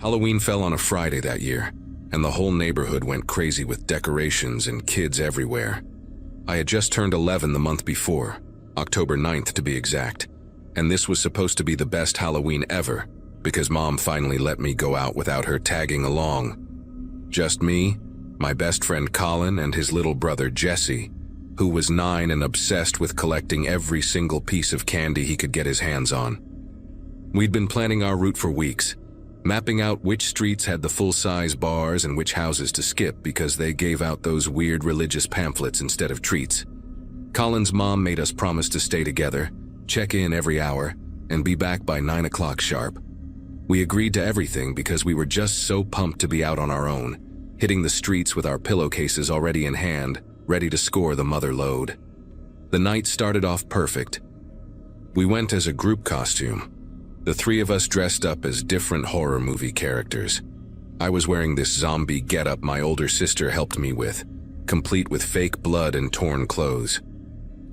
Halloween fell on a Friday that year, and the whole neighborhood went crazy with decorations and kids everywhere. I had just turned 11 the month before, October 9th to be exact, and this was supposed to be the best Halloween ever because Mom finally let me go out without her tagging along. Just me, my best friend Colin, and his little brother Jesse, who was 9 and obsessed with collecting every single piece of candy he could get his hands on. We'd been planning our route for weeks, mapping out which streets had the full-size bars and which houses to skip because they gave out those weird religious pamphlets instead of treats. Colin's mom made us promise to stay together, check in every hour, and be back by 9 o'clock sharp. We agreed to everything because we were just so pumped to be out on our own, hitting the streets with our pillowcases already in hand, ready to score the mother lode. The night started off perfect. We went as a group costume. The 3 of us dressed up as different horror movie characters. I was wearing this zombie getup my older sister helped me with, complete with fake blood and torn clothes.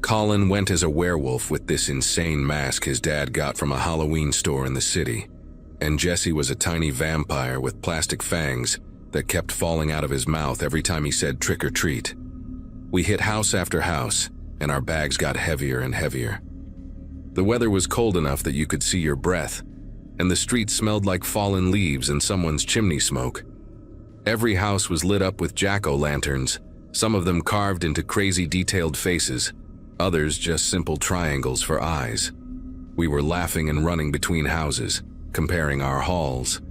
Colin went as a werewolf with this insane mask his dad got from a Halloween store in the city, and Jesse was a tiny vampire with plastic fangs that kept falling out of his mouth every time he said trick or treat. We hit house after house, and our bags got heavier and heavier. The weather was cold enough that you could see your breath, and the street smelled like fallen leaves and someone's chimney smoke. Every house was lit up with jack-o'-lanterns, some of them carved into crazy detailed faces, others just simple triangles for eyes. We were laughing and running between houses, comparing our hauls,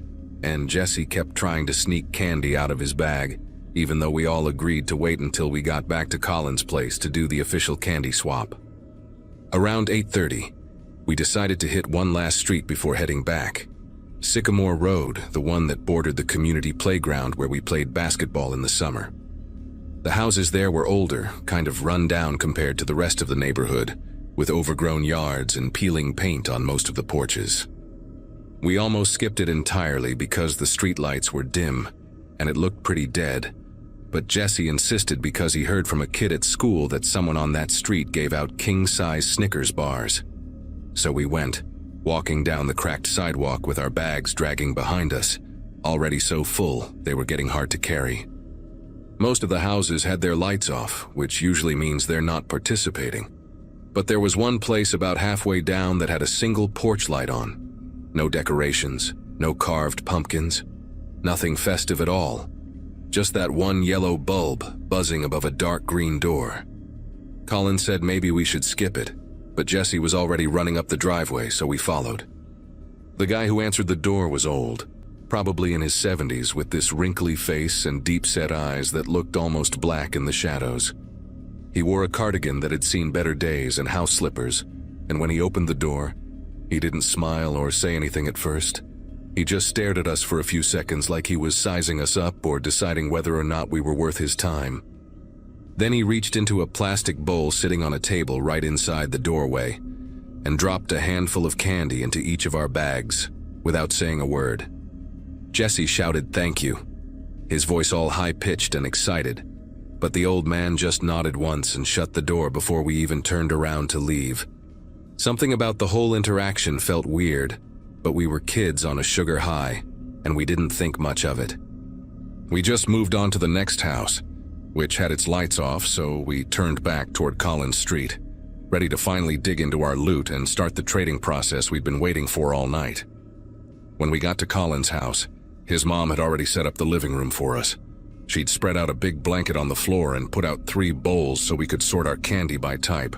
and Jesse kept trying to sneak candy out of his bag, even though we all agreed to wait until we got back to Colin's place to do the official candy swap. Around 8:30, we decided to hit one last street before heading back. Sycamore Road, the one that bordered the community playground where we played basketball in the summer. The houses there were older, kind of run down compared to the rest of the neighborhood, with overgrown yards and peeling paint on most of the porches. We almost skipped it entirely because the streetlights were dim, and it looked pretty dead. But Jesse insisted because he heard from a kid at school that someone on that street gave out king-size Snickers bars. So we went, walking down the cracked sidewalk with our bags dragging behind us, already so full they were getting hard to carry. Most of the houses had their lights off, which usually means they're not participating. But there was one place about halfway down that had a single porch light on. No decorations, no carved pumpkins, nothing festive at all. Just that one yellow bulb buzzing above a dark green door. Colin said maybe we should skip it, but Jesse was already running up the driveway, so we followed. The guy who answered the door was old, probably in his 70s, with this wrinkly face and deep-set eyes that looked almost black in the shadows. He wore a cardigan that had seen better days and house slippers, and when he opened the door, he didn't smile or say anything at first. He just stared at us for a few seconds like he was sizing us up or deciding whether or not we were worth his time. Then he reached into a plastic bowl sitting on a table right inside the doorway and dropped a handful of candy into each of our bags without saying a word. Jesse shouted thank you, his voice all high-pitched and excited, but the old man just nodded once and shut the door before we even turned around to leave. Something about the whole interaction felt weird, but we were kids on a sugar high, and we didn't think much of it. We just moved on to the next house, which had its lights off, so we turned back toward Collins Street, ready to finally dig into our loot and start the trading process we'd been waiting for all night. When we got to Collins' house, his mom had already set up the living room for us. She'd spread out a big blanket on the floor and put out 3 bowls so we could sort our candy by type.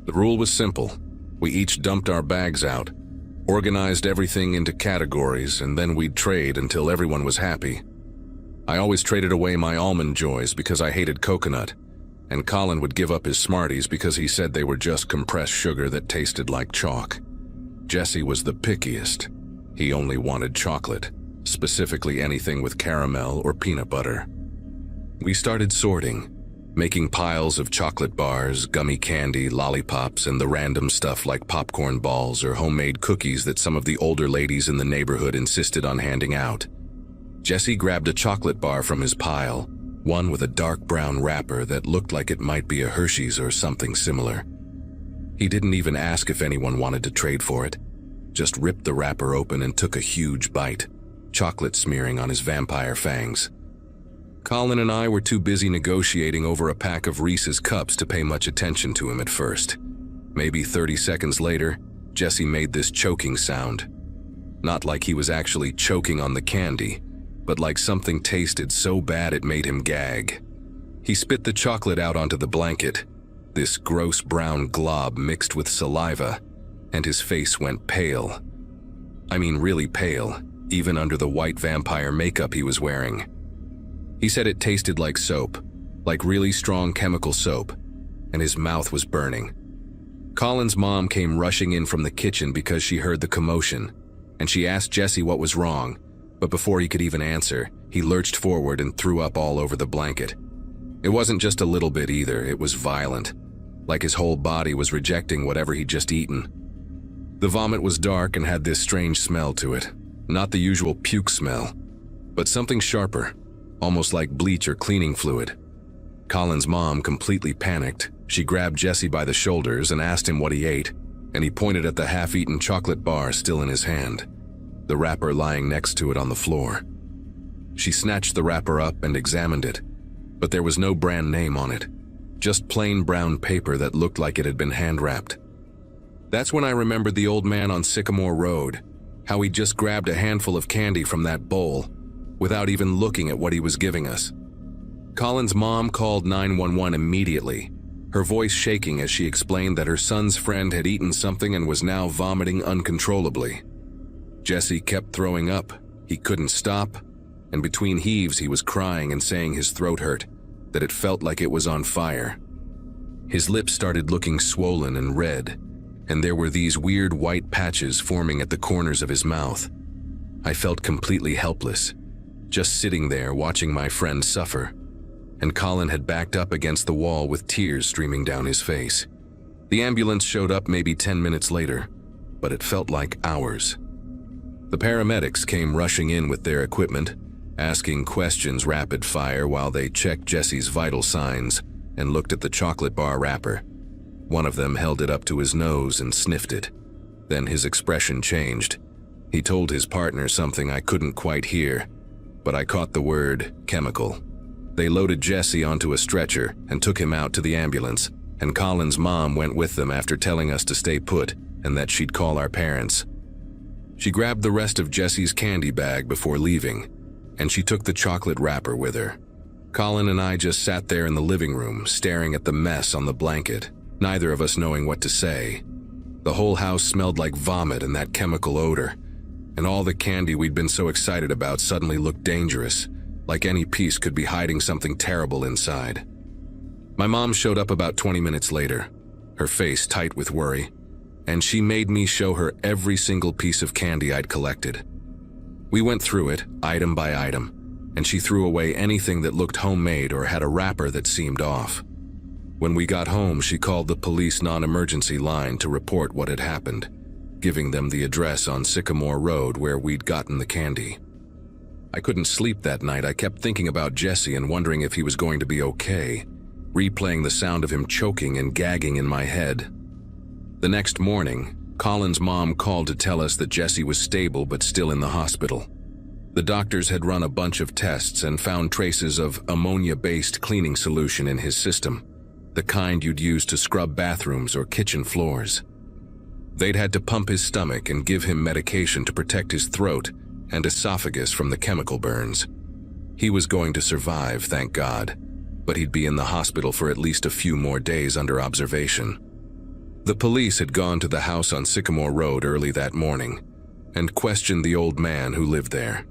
The rule was simple. We each dumped our bags out, organized everything into categories, and then we'd trade until everyone was happy. I always traded away my Almond Joys because I hated coconut, and Colin would give up his Smarties because he said they were just compressed sugar that tasted like chalk. Jesse was the pickiest. He only wanted chocolate, specifically anything with caramel or peanut butter. We started sorting, making piles of chocolate bars, gummy candy, lollipops, and the random stuff like popcorn balls or homemade cookies that some of the older ladies in the neighborhood insisted on handing out. Jesse grabbed a chocolate bar from his pile, one with a dark brown wrapper that looked like it might be a Hershey's or something similar. He didn't even ask if anyone wanted to trade for it, just ripped the wrapper open and took a huge bite, chocolate smearing on his vampire fangs. Colin and I were too busy negotiating over a pack of Reese's cups to pay much attention to him at first. Maybe 30 seconds later, Jesse made this choking sound. Not like he was actually choking on the candy, but like something tasted so bad it made him gag. He spit the chocolate out onto the blanket, this gross brown glob mixed with saliva, and his face went pale. I mean really pale, even under the white vampire makeup he was wearing. He said it tasted like soap, like really strong chemical soap, and his mouth was burning. Colin's mom came rushing in from the kitchen because she heard the commotion, and she asked Jesse what was wrong, but before he could even answer, he lurched forward and threw up all over the blanket. It wasn't just a little bit either, it was violent, like his whole body was rejecting whatever he'd just eaten. The vomit was dark and had this strange smell to it, not the usual puke smell, but something sharper, almost like bleach or cleaning fluid. Colin's mom completely panicked. She grabbed Jesse by the shoulders and asked him what he ate, and he pointed at the half-eaten chocolate bar still in his hand, the wrapper lying next to it on the floor. She snatched the wrapper up and examined it, but there was no brand name on it, just plain brown paper that looked like it had been hand-wrapped. That's when I remembered the old man on Sycamore Road, how he just grabbed a handful of candy from that bowl without even looking at what he was giving us. Colin's mom called 911 immediately, her voice shaking as she explained that her son's friend had eaten something and was now vomiting uncontrollably. Jesse kept throwing up, he couldn't stop, and between heaves he was crying and saying his throat hurt, that it felt like it was on fire. His lips started looking swollen and red, and there were these weird white patches forming at the corners of his mouth. I felt completely helpless, just sitting there watching my friend suffer, and Colin had backed up against the wall with tears streaming down his face. The ambulance showed up maybe 10 minutes later, but it felt like hours. The paramedics came rushing in with their equipment, asking questions rapid fire while they checked Jesse's vital signs and looked at the chocolate bar wrapper. One of them held it up to his nose and sniffed it. Then his expression changed. He told his partner something I couldn't quite hear, but I caught the word chemical. They loaded Jesse onto a stretcher and took him out to the ambulance, and Colin's mom went with them after telling us to stay put and that she'd call our parents. She grabbed the rest of Jesse's candy bag before leaving, and she took the chocolate wrapper with her. Colin and I just sat there in the living room, staring at the mess on the blanket, neither of us knowing what to say. The whole house smelled like vomit and that chemical odor, and all the candy we'd been so excited about suddenly looked dangerous, like any piece could be hiding something terrible inside. My mom showed up about 20 minutes later, her face tight with worry, and she made me show her every single piece of candy I'd collected. We went through it, item by item, and she threw away anything that looked homemade or had a wrapper that seemed off. When we got home, she called the police non-emergency line to report what had happened, giving them the address on Sycamore Road where we'd gotten the candy. I couldn't sleep that night. I kept thinking about Jesse and wondering if he was going to be okay, replaying the sound of him choking and gagging in my head. The next morning, Colin's mom called to tell us that Jesse was stable but still in the hospital. The doctors had run a bunch of tests and found traces of ammonia-based cleaning solution in his system, the kind you'd use to scrub bathrooms or kitchen floors. They'd had to pump his stomach and give him medication to protect his throat and esophagus from the chemical burns. He was going to survive, thank God, but he'd be in the hospital for at least a few more days under observation. The police had gone to the house on Sycamore Road early that morning and questioned the old man who lived there.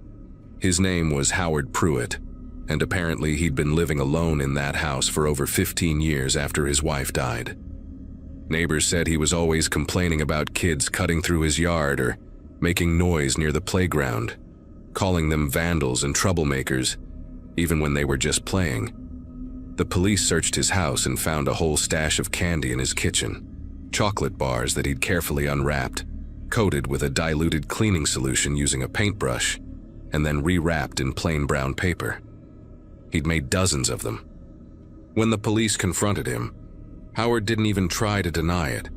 His name was Howard Pruitt, and apparently he'd been living alone in that house for over 15 years after his wife died. Neighbors said he was always complaining about kids cutting through his yard or making noise near the playground, calling them vandals and troublemakers, even when they were just playing. The police searched his house and found a whole stash of candy in his kitchen, chocolate bars that he'd carefully unwrapped, coated with a diluted cleaning solution using a paintbrush, and then rewrapped in plain brown paper. He'd made dozens of them. When the police confronted him, Howard didn't even try to deny it.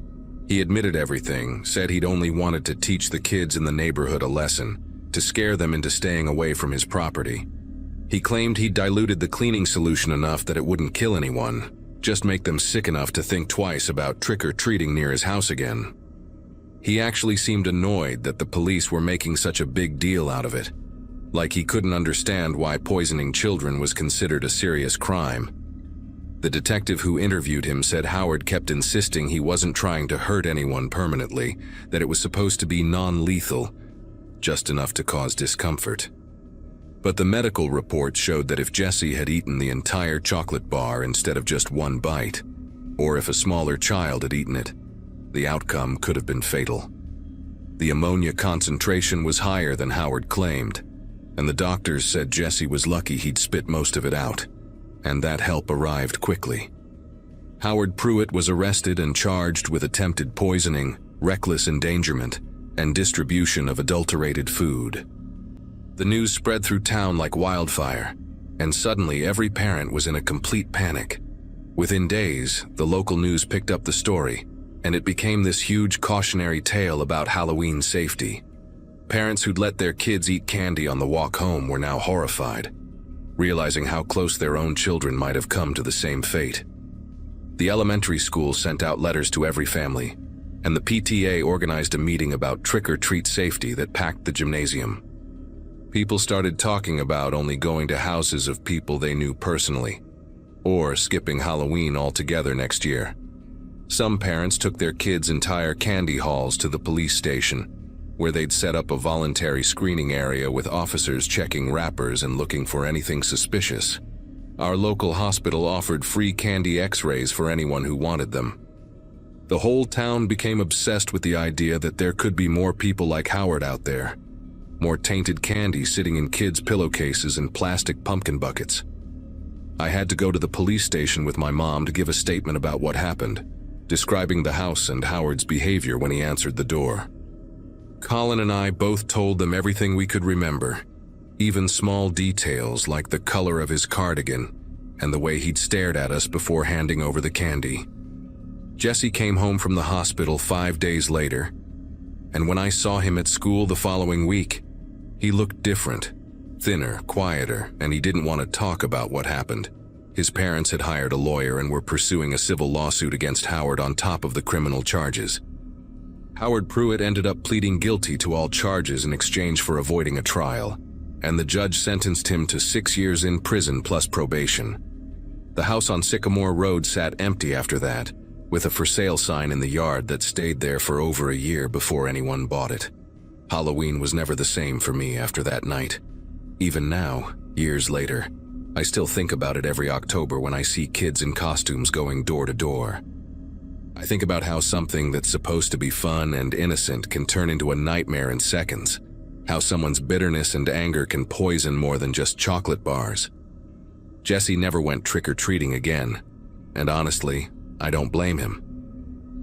He admitted everything, said he'd only wanted to teach the kids in the neighborhood a lesson, to scare them into staying away from his property. He claimed he'd diluted the cleaning solution enough that it wouldn't kill anyone, just make them sick enough to think twice about trick-or-treating near his house again. He actually seemed annoyed that the police were making such a big deal out of it, like he couldn't understand why poisoning children was considered a serious crime. The detective who interviewed him said Howard kept insisting he wasn't trying to hurt anyone permanently, that it was supposed to be non-lethal, just enough to cause discomfort. But the medical report showed that if Jesse had eaten the entire chocolate bar instead of just one bite, or if a smaller child had eaten it, the outcome could have been fatal. The ammonia concentration was higher than Howard claimed, and the doctors said Jesse was lucky he'd spit most of it out, and that help arrived quickly. Howard Pruitt was arrested and charged with attempted poisoning, reckless endangerment, and distribution of adulterated food. The news spread through town like wildfire, and suddenly every parent was in a complete panic. Within days, the local news picked up the story, and it became this huge cautionary tale about Halloween safety. Parents who'd let their kids eat candy on the walk home were now horrified, realizing how close their own children might have come to the same fate. The elementary school sent out letters to every family, and the PTA organized a meeting about trick-or-treat safety that packed the gymnasium. People started talking about only going to houses of people they knew personally, or skipping Halloween altogether next year. Some parents took their kids' entire candy hauls to the police station, where they'd set up a voluntary screening area with officers checking wrappers and looking for anything suspicious. Our local hospital offered free candy x-rays for anyone who wanted them. The whole town became obsessed with the idea that there could be more people like Howard out there, more tainted candy sitting in kids' pillowcases and plastic pumpkin buckets. I had to go to the police station with my mom to give a statement about what happened, describing the house and Howard's behavior when he answered the door. Colin and I both told them everything we could remember, even small details like the color of his cardigan and the way he'd stared at us before handing over the candy. Jesse came home from the hospital 5 days later, and when I saw him at school the following week, he looked different, thinner, quieter, and he didn't want to talk about what happened. His parents had hired a lawyer and were pursuing a civil lawsuit against Howard on top of the criminal charges. Howard Pruitt ended up pleading guilty to all charges in exchange for avoiding a trial, and the judge sentenced him to 6 years in prison plus probation. The house on Sycamore Road sat empty after that, with a for sale sign in the yard that stayed there for over a year before anyone bought it. Halloween was never the same for me after that night. Even now, years later, I still think about it every October when I see kids in costumes going door to door. I think about how something that's supposed to be fun and innocent can turn into a nightmare in seconds, how someone's bitterness and anger can poison more than just chocolate bars. Jesse never went trick-or-treating again, and honestly, I don't blame him.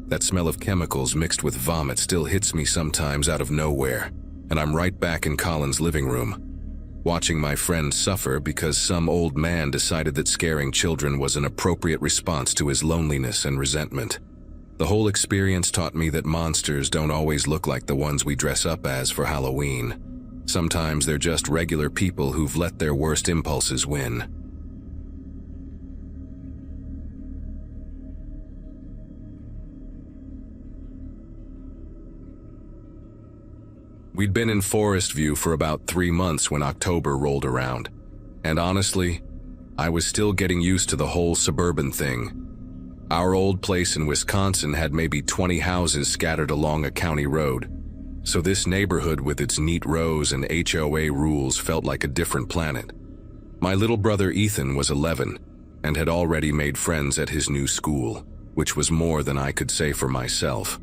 That smell of chemicals mixed with vomit still hits me sometimes out of nowhere, and I'm right back in Colin's living room, watching my friend suffer because some old man decided that scaring children was an appropriate response to his loneliness and resentment. The whole experience taught me that monsters don't always look like the ones we dress up as for Halloween. Sometimes they're just regular people who've let their worst impulses win. We'd been in Forest View for about 3 months when October rolled around, and honestly, I was still getting used to the whole suburban thing. Our old place in Wisconsin had maybe 20 houses scattered along a county road, so this neighborhood with its neat rows and HOA rules felt like a different planet. My little brother Ethan was 11 and had already made friends at his new school, which was more than I could say for myself.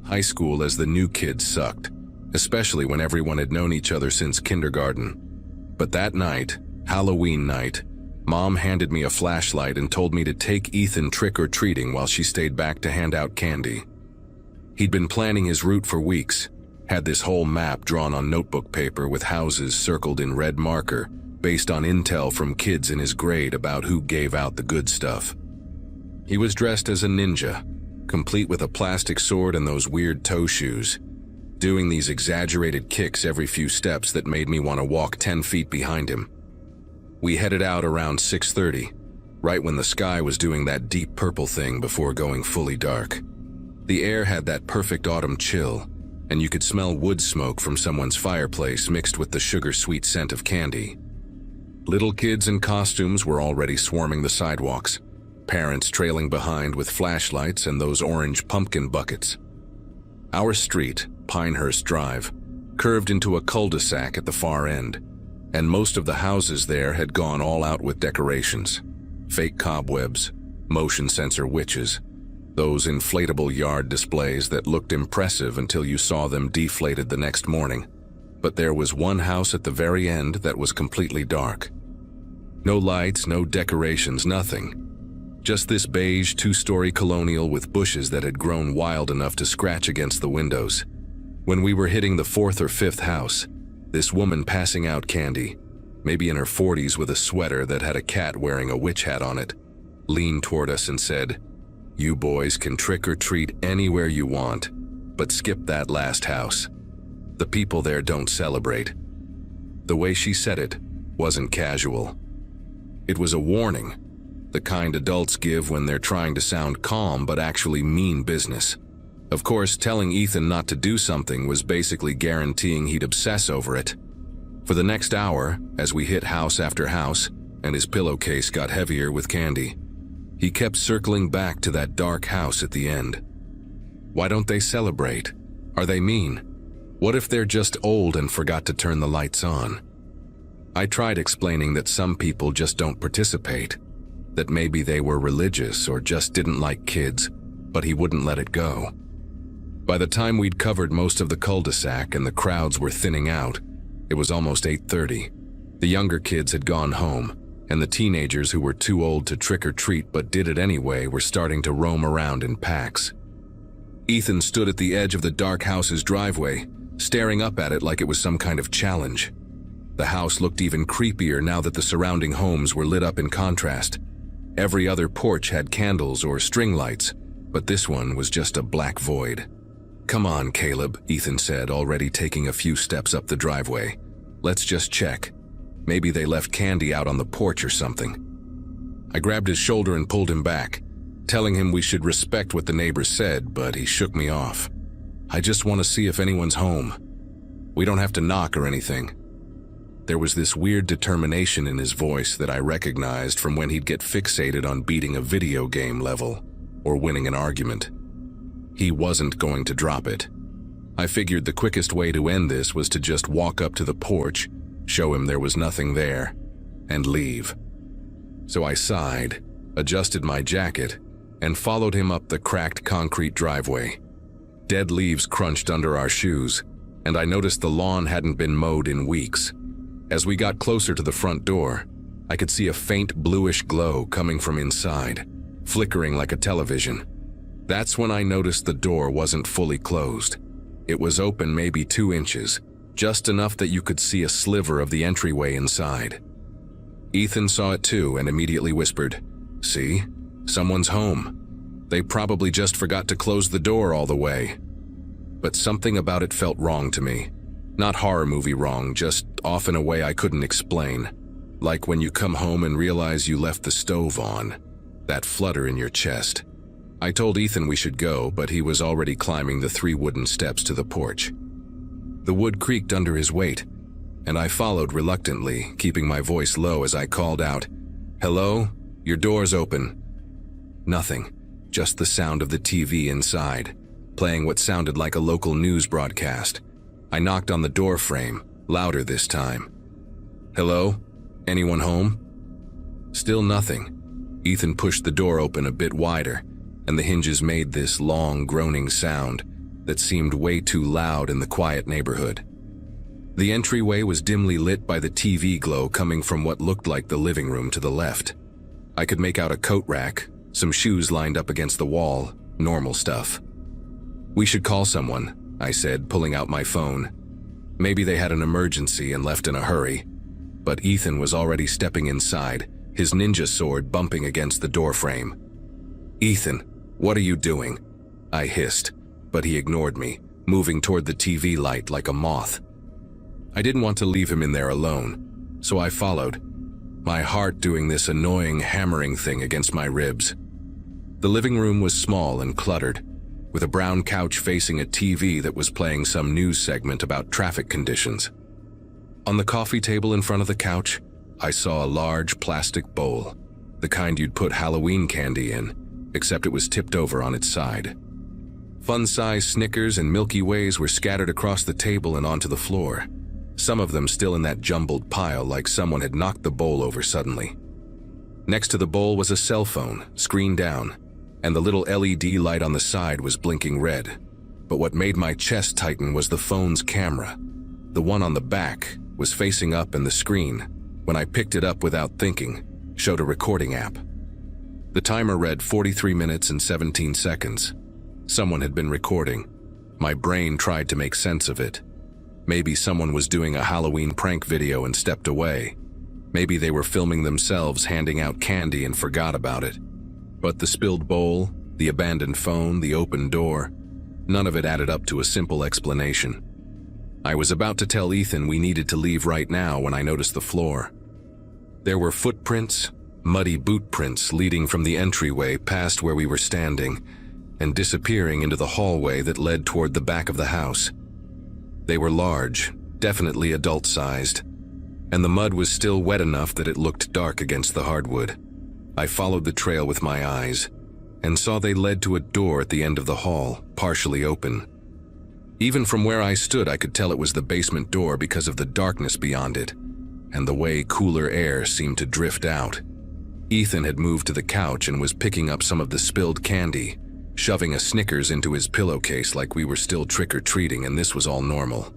High school as the new kids sucked, especially when everyone had known each other since kindergarten. But that night, Halloween night, Mom handed me a flashlight and told me to take Ethan trick-or-treating while she stayed back to hand out candy. He'd been planning his route for weeks, had this whole map drawn on notebook paper with houses circled in red marker, based on intel from kids in his grade about who gave out the good stuff. He was dressed as a ninja, complete with a plastic sword and those weird toe shoes. doing these exaggerated kicks every few steps that made me want to walk 10 feet behind him. We headed out around 6:30, right when the sky was doing that deep purple thing before going fully dark. The air had that perfect autumn chill, and you could smell wood smoke from someone's fireplace mixed with the sugar-sweet scent of candy. Little kids in costumes were already swarming the sidewalks, parents trailing behind with flashlights and those orange pumpkin buckets. Our street, Pinehurst Drive, curved into a cul-de-sac at the far end, and most of the houses there had gone all out with decorations. Fake cobwebs, motion sensor witches, those inflatable yard displays that looked impressive until you saw them deflated the next morning. But there was one house at the very end that was completely dark. No lights, no decorations, nothing. Just this beige two-story colonial with bushes that had grown wild enough to scratch against the windows. When we were hitting the fourth or fifth house, this woman passing out candy, maybe in her 40s with a sweater that had a cat wearing a witch hat on it, leaned toward us and said, "You boys can trick or treat anywhere you want, but skip that last house. The people there don't celebrate." The way she said it wasn't casual. It was a warning, the kind adults give when they're trying to sound calm but actually mean business. Of course, telling Ethan not to do something was basically guaranteeing he'd obsess over it. For the next hour, as we hit house after house, and his pillowcase got heavier with candy, he kept circling back to that dark house at the end. Why don't they celebrate? Are they mean? What if they're just old and forgot to turn the lights on? I tried explaining that some people just don't participate, that maybe they were religious or just didn't like kids, but he wouldn't let it go. By the time we'd covered most of the cul-de-sac and the crowds were thinning out, it was almost 8:30. The younger kids had gone home, and the teenagers who were too old to trick or treat but did it anyway were starting to roam around in packs. Ethan stood at the edge of the dark house's driveway, staring up at it like it was some kind of challenge. The house looked even creepier now that the surrounding homes were lit up in contrast. Every other porch had candles or string lights, but this one was just a black void. "Come on, Caleb," Ethan said, already taking a few steps up the driveway. "Let's just check. Maybe they left candy out on the porch or something." I grabbed his shoulder and pulled him back, telling him we should respect what the neighbors said, but he shook me off. "I just want to see if anyone's home. We don't have to knock or anything." There was this weird determination in his voice that I recognized from when he'd get fixated on beating a video game level or winning an argument. He wasn't going to drop it. I figured the quickest way to end this was to just walk up to the porch, show him there was nothing there, and leave. So I sighed, adjusted my jacket, and followed him up the cracked concrete driveway. Dead leaves crunched under our shoes, and I noticed the lawn hadn't been mowed in weeks. As we got closer to the front door, I could see a faint bluish glow coming from inside, flickering like a television. That's when I noticed the door wasn't fully closed. It was open maybe 2 inches, just enough that you could see a sliver of the entryway inside. Ethan saw it too and immediately whispered, "See? Someone's home. They probably just forgot to close the door all the way." But something about it felt wrong to me. Not horror movie wrong, just off in a way I couldn't explain. Like when you come home and realize you left the stove on. That flutter in your chest. I told Ethan we should go, but he was already climbing the 3 wooden steps to the porch. The wood creaked under his weight, and I followed reluctantly, keeping my voice low as I called out, "Hello? Your door's open." Nothing, just the sound of the TV inside, playing what sounded like a local news broadcast. I knocked on the door frame, louder this time. "Hello? Anyone home?" Still nothing. Ethan pushed the door open a bit wider, and the hinges made this long, groaning sound that seemed way too loud in the quiet neighborhood. The entryway was dimly lit by the TV glow coming from what looked like the living room to the left. I could make out a coat rack, some shoes lined up against the wall, normal stuff. "We should call someone," I said, pulling out my phone. Maybe they had an emergency and left in a hurry. But Ethan was already stepping inside, his ninja sword bumping against the doorframe. "Ethan, what are you doing?" I hissed, but he ignored me, moving toward the TV light like a moth. I didn't want to leave him in there alone, so I followed, my heart doing this annoying hammering thing against my ribs. The living room was small and cluttered, with a brown couch facing a TV that was playing some news segment about traffic conditions. On the coffee table in front of the couch, I saw a large plastic bowl, the kind you'd put Halloween candy in, except it was tipped over on its side. Fun-size Snickers and Milky Ways were scattered across the table and onto the floor, some of them still in that jumbled pile like someone had knocked the bowl over suddenly. Next to the bowl was a cell phone, screen down, and the little LED light on the side was blinking red. But what made my chest tighten was the phone's camera. The one on the back was facing up, and the screen, when I picked it up without thinking, showed a recording app. The timer read 43 minutes and 17 seconds. Someone had been recording. My brain tried to make sense of it. Maybe someone was doing a Halloween prank video and stepped away. Maybe they were filming themselves handing out candy and forgot about it. But the spilled bowl, the abandoned phone, the open door, none of it added up to a simple explanation. I was about to tell Ethan we needed to leave right now when I noticed the floor. There were footprints, muddy boot prints leading from the entryway past where we were standing and disappearing into the hallway that led toward the back of the house. They were large, definitely adult-sized, and the mud was still wet enough that it looked dark against the hardwood. I followed the trail with my eyes and saw they led to a door at the end of the hall, partially open. Even from where I stood, I could tell it was the basement door because of the darkness beyond it and the way cooler air seemed to drift out. Ethan had moved to the couch and was picking up some of the spilled candy, shoving a Snickers into his pillowcase like we were still trick-or-treating and this was all normal.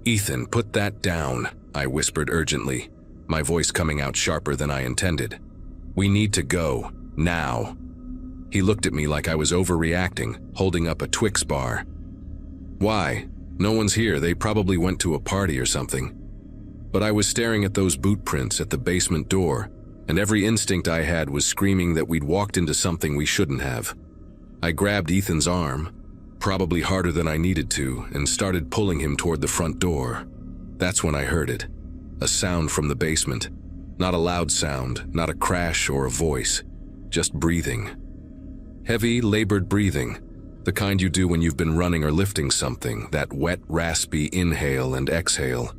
"Ethan, put that down," I whispered urgently, my voice coming out sharper than I intended. "We need to go, now." He looked at me like I was overreacting, holding up a Twix bar. "Why? No one's here, they probably went to a party or something." But I was staring at those boot prints at the basement door, and every instinct I had was screaming that we'd walked into something we shouldn't have. I grabbed Ethan's arm, probably harder than I needed to, and started pulling him toward the front door. That's when I heard it. A sound from the basement. Not a loud sound, not a crash or a voice. Just breathing. Heavy, labored breathing. The kind you do when you've been running or lifting something, that wet, raspy inhale and exhale.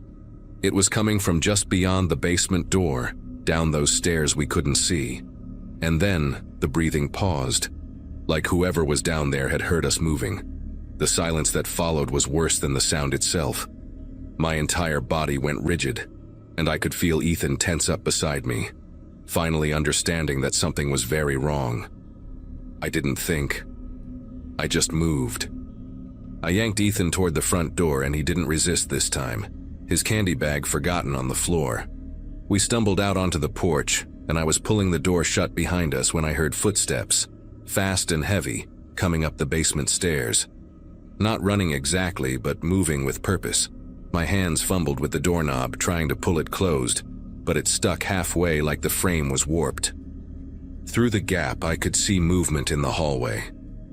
It was coming from just beyond the basement door, down those stairs we couldn't see. And then the breathing paused, like whoever was down there had heard us moving. The silence that followed was worse than the sound itself. My entire body went rigid, and I could feel Ethan tense up beside me, finally understanding that something was very wrong. I didn't think. I just moved. I yanked Ethan toward the front door, and he didn't resist this time, his candy bag forgotten on the floor. We stumbled out onto the porch, and I was pulling the door shut behind us when I heard footsteps, fast and heavy, coming up the basement stairs. Not running exactly, but moving with purpose. My hands fumbled with the doorknob, trying to pull it closed, but it stuck halfway like the frame was warped. Through the gap, I could see movement in the hallway,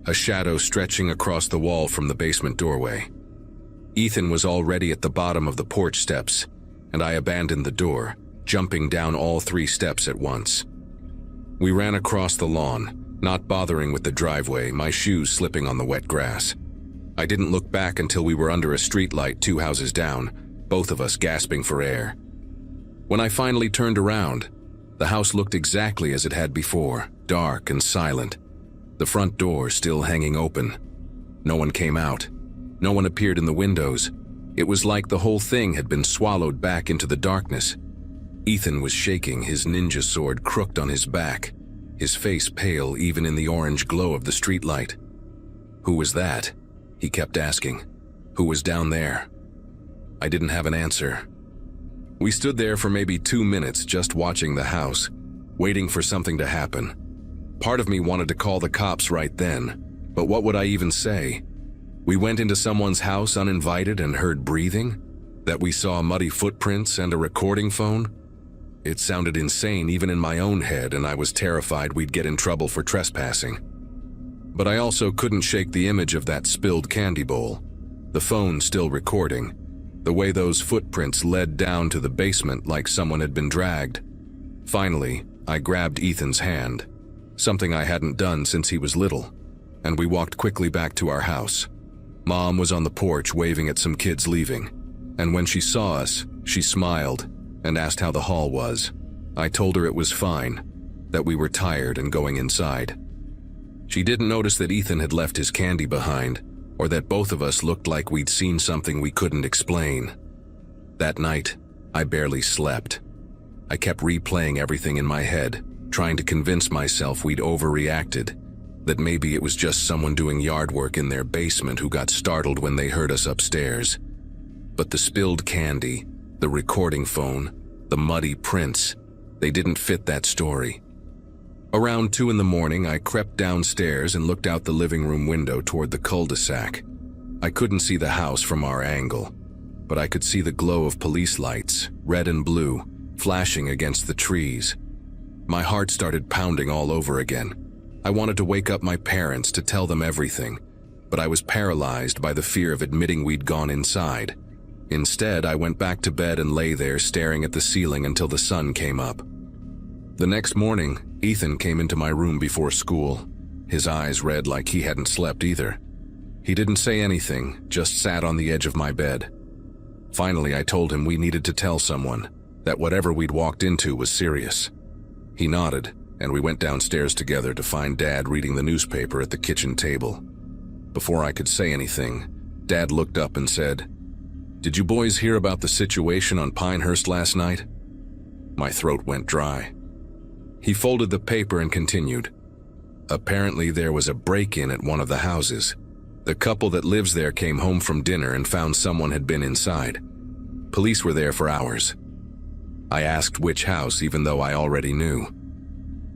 a shadow stretching across the wall from the basement doorway. Ethan was already at the bottom of the porch steps, and I abandoned the door, jumping down all 3 steps at once. We ran across the lawn, not bothering with the driveway, my shoes slipping on the wet grass. I didn't look back until we were under a streetlight 2 houses down, both of us gasping for air. When I finally turned around, the house looked exactly as it had before, dark and silent. The front door still hanging open. No one came out. No one appeared in the windows. It was like the whole thing had been swallowed back into the darkness. Ethan was shaking, his ninja sword crooked on his back, his face pale even in the orange glow of the streetlight. "Who was that?" he kept asking. "Who was down there?" I didn't have an answer. We stood there for maybe 2 minutes just watching the house, waiting for something to happen. Part of me wanted to call the cops right then, but what would I even say? We went into someone's house uninvited and heard breathing? That we saw muddy footprints and a recording phone? It sounded insane even in my own head, and I was terrified we'd get in trouble for trespassing. But I also couldn't shake the image of that spilled candy bowl. the phone still recording, the way those footprints led down to the basement like someone had been dragged. Finally, I grabbed Ethan's hand, something I hadn't done since he was little, and we walked quickly back to our house. Mom was on the porch waving at some kids leaving, and when she saw us, she smiled and asked how the hall was. I told her it was fine, that we were tired and going inside. She didn't notice that Ethan had left his candy behind, or that both of us looked like we'd seen something we couldn't explain. That night, I barely slept. I kept replaying everything in my head, trying to convince myself we'd overreacted, that maybe it was just someone doing yard work in their basement who got startled when they heard us upstairs. But the spilled candy, the recording phone, the muddy prints, they didn't fit that story. Around 2 in the morning, I crept downstairs and looked out the living room window toward the cul-de-sac. I couldn't see the house from our angle, but I could see the glow of police lights, red and blue, flashing against the trees. My heart started pounding all over again. I wanted to wake up my parents to tell them everything, but I was paralyzed by the fear of admitting we'd gone inside. Instead, I went back to bed and lay there staring at the ceiling until the sun came up. The next morning, Ethan came into my room before school, his eyes red like he hadn't slept either. He didn't say anything, just sat on the edge of my bed. Finally, I told him we needed to tell someone, that whatever we'd walked into was serious. He nodded, and we went downstairs together to find Dad reading the newspaper at the kitchen table. Before I could say anything, Dad looked up and said, "Did you boys hear about the situation on Pinehurst last night?" My throat went dry. He folded the paper and continued. "Apparently there was a break-in at one of the houses. The couple that lives there came home from dinner and found someone had been inside. Police were there for hours." I asked which house, even though I already knew.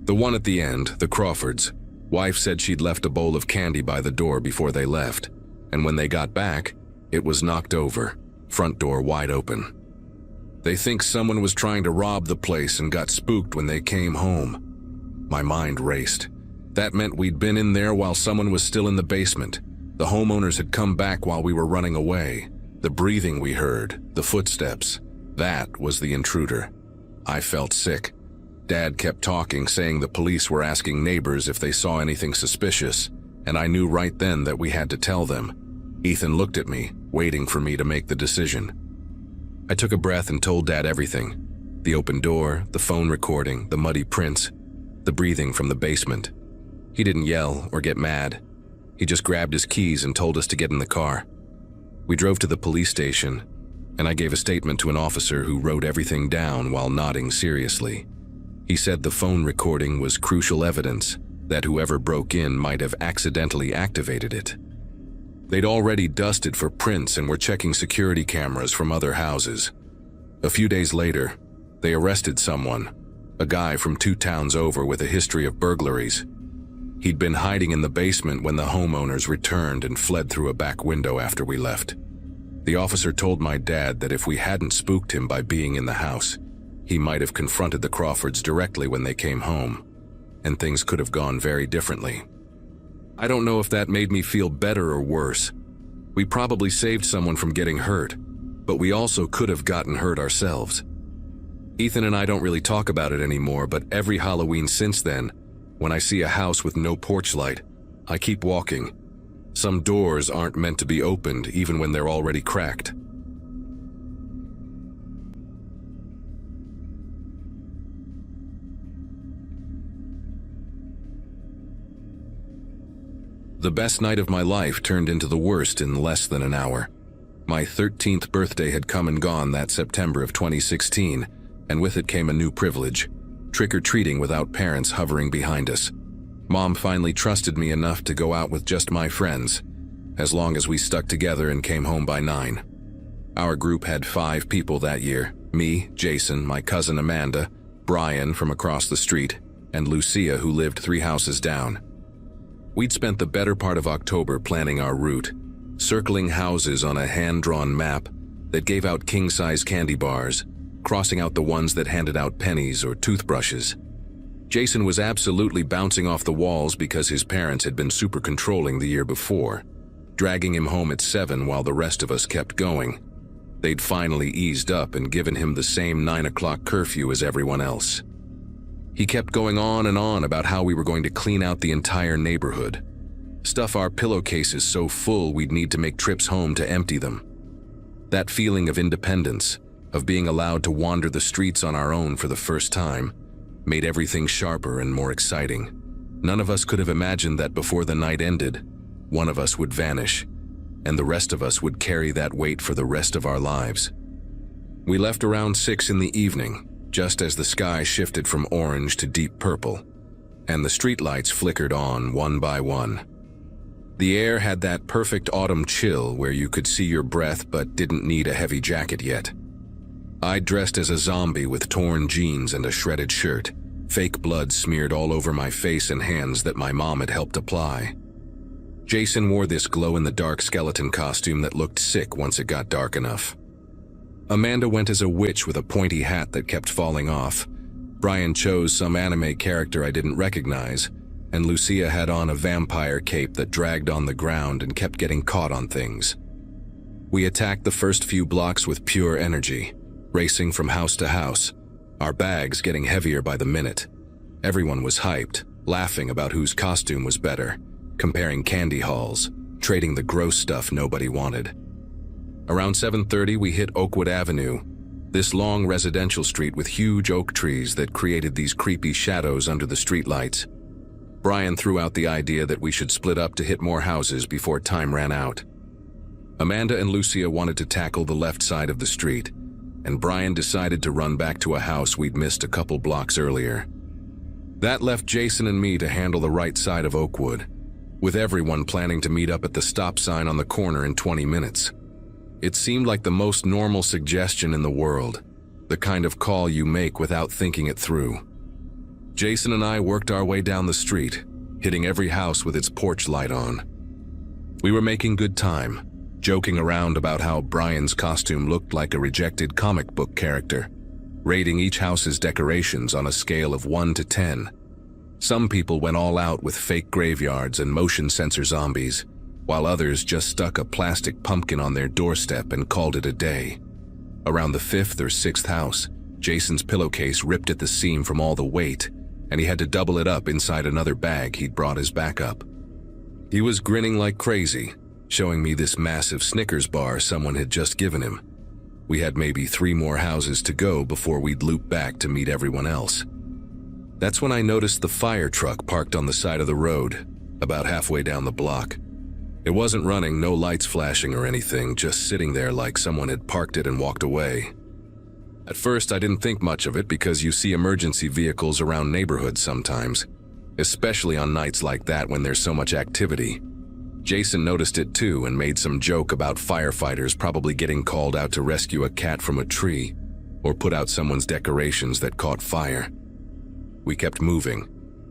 "The one at the end, the Crawfords. Wife said she'd left a bowl of candy by the door before they left, and when they got back, it was knocked over, front door wide open. They think someone was trying to rob the place and got spooked when they came home." My mind raced. That meant we'd been in there while someone was still in the basement. The homeowners had come back while we were running away. The breathing we heard, the footsteps, that was the intruder. I felt sick. Dad kept talking, saying the police were asking neighbors if they saw anything suspicious, and I knew right then that we had to tell them. Ethan looked at me, waiting for me to make the decision. I took a breath and told Dad everything. The open door, the phone recording, the muddy prints, the breathing from the basement. He didn't yell or get mad. He just grabbed his keys and told us to get in the car. We drove to the police station, and I gave a statement to an officer who wrote everything down while nodding seriously. He said the phone recording was crucial evidence that whoever broke in might have accidentally activated it. They'd already dusted for prints and were checking security cameras from other houses. A few days later, they arrested someone, a guy from 2 towns over with a history of burglaries. He'd been hiding in the basement when the homeowners returned and fled through a back window after we left. The officer told my dad that if we hadn't spooked him by being in the house, he might have confronted the Crawfords directly when they came home, and things could have gone very differently. I don't know if that made me feel better or worse. We probably saved someone from getting hurt, but we also could have gotten hurt ourselves. Ethan and I don't really talk about it anymore, but every Halloween since then, when I see a house with no porch light, I keep walking. Some doors aren't meant to be opened even when they're already cracked. The best night of my life turned into the worst in less than an hour. My 13th birthday had come and gone that September of 2016, and with it came a new privilege: trick-or-treating without parents hovering behind us. Mom finally trusted me enough to go out with just my friends, as long as we stuck together and came home by 9. Our group had 5 people that year: me, Jason, my cousin Amanda, Brian from across the street, and Lucia, who lived 3 houses down. We'd spent the better part of October planning our route, circling houses on a hand-drawn map that gave out king-size candy bars, crossing out the ones that handed out pennies or toothbrushes. Jason was absolutely bouncing off the walls because his parents had been super controlling the year before. dragging him home at 7 while the rest of us kept going. They'd finally eased up and given him the same 9 o'clock curfew as everyone else. He kept going on and on about how we were going to clean out the entire neighborhood, stuff our pillowcases so full we'd need to make trips home to empty them. That feeling of independence, of being allowed to wander the streets on our own for the first time, made everything sharper and more exciting. None of us could have imagined that before the night ended, one of us would vanish, and the rest of us would carry that weight for the rest of our lives. We left around 6 in the evening, just as the sky shifted from orange to deep purple, and the streetlights flickered on one by one. The air had that perfect autumn chill where you could see your breath but didn't need a heavy jacket yet. I dressed as a zombie with torn jeans and a shredded shirt, fake blood smeared all over my face and hands that my mom had helped apply. Jason wore this glow-in-the-dark skeleton costume that looked sick once it got dark enough. Amanda went as a witch with a pointy hat that kept falling off. Brian chose some anime character I didn't recognize, and Lucia had on a vampire cape that dragged on the ground and kept getting caught on things. We attacked the first few blocks with pure energy, racing from house to house, our bags getting heavier by the minute. Everyone was hyped, laughing about whose costume was better, comparing candy hauls, trading the gross stuff nobody wanted. Around 7:30 we hit Oakwood Avenue, this long residential street with huge oak trees that created these creepy shadows under the streetlights. Brian threw out the idea that we should split up to hit more houses before time ran out. Amanda and Lucia wanted to tackle the left side of the street, and Brian decided to run back to a house we'd missed a couple blocks earlier. That left Jason and me to handle the right side of Oakwood, with everyone planning to meet up at the stop sign on the corner in 20 minutes. It seemed like the most normal suggestion in the world, the kind of call you make without thinking it through. Jason and I worked our way down the street, hitting every house with its porch light on. We were making good time, joking around about how Brian's costume looked like a rejected comic book character, rating each house's decorations on a scale of 1 to 10. Some people went all out with fake graveyards and motion sensor zombies, while others just stuck a plastic pumpkin on their doorstep and called it a day. Around the 5th or 6th house, Jason's pillowcase ripped at the seam from all the weight, and he had to double it up inside another bag he'd brought as backup. He was grinning like crazy, showing me this massive Snickers bar someone had just given him. We had maybe 3 more houses to go before we'd loop back to meet everyone else. That's when I noticed the fire truck parked on the side of the road, about halfway down the block. It wasn't running, no lights flashing or anything, just sitting there like someone had parked it and walked away. At first, I didn't think much of it because you see emergency vehicles around neighborhoods sometimes, especially on nights like that when there's so much activity. Jason noticed it too and made some joke about firefighters probably getting called out to rescue a cat from a tree or put out someone's decorations that caught fire. We kept moving,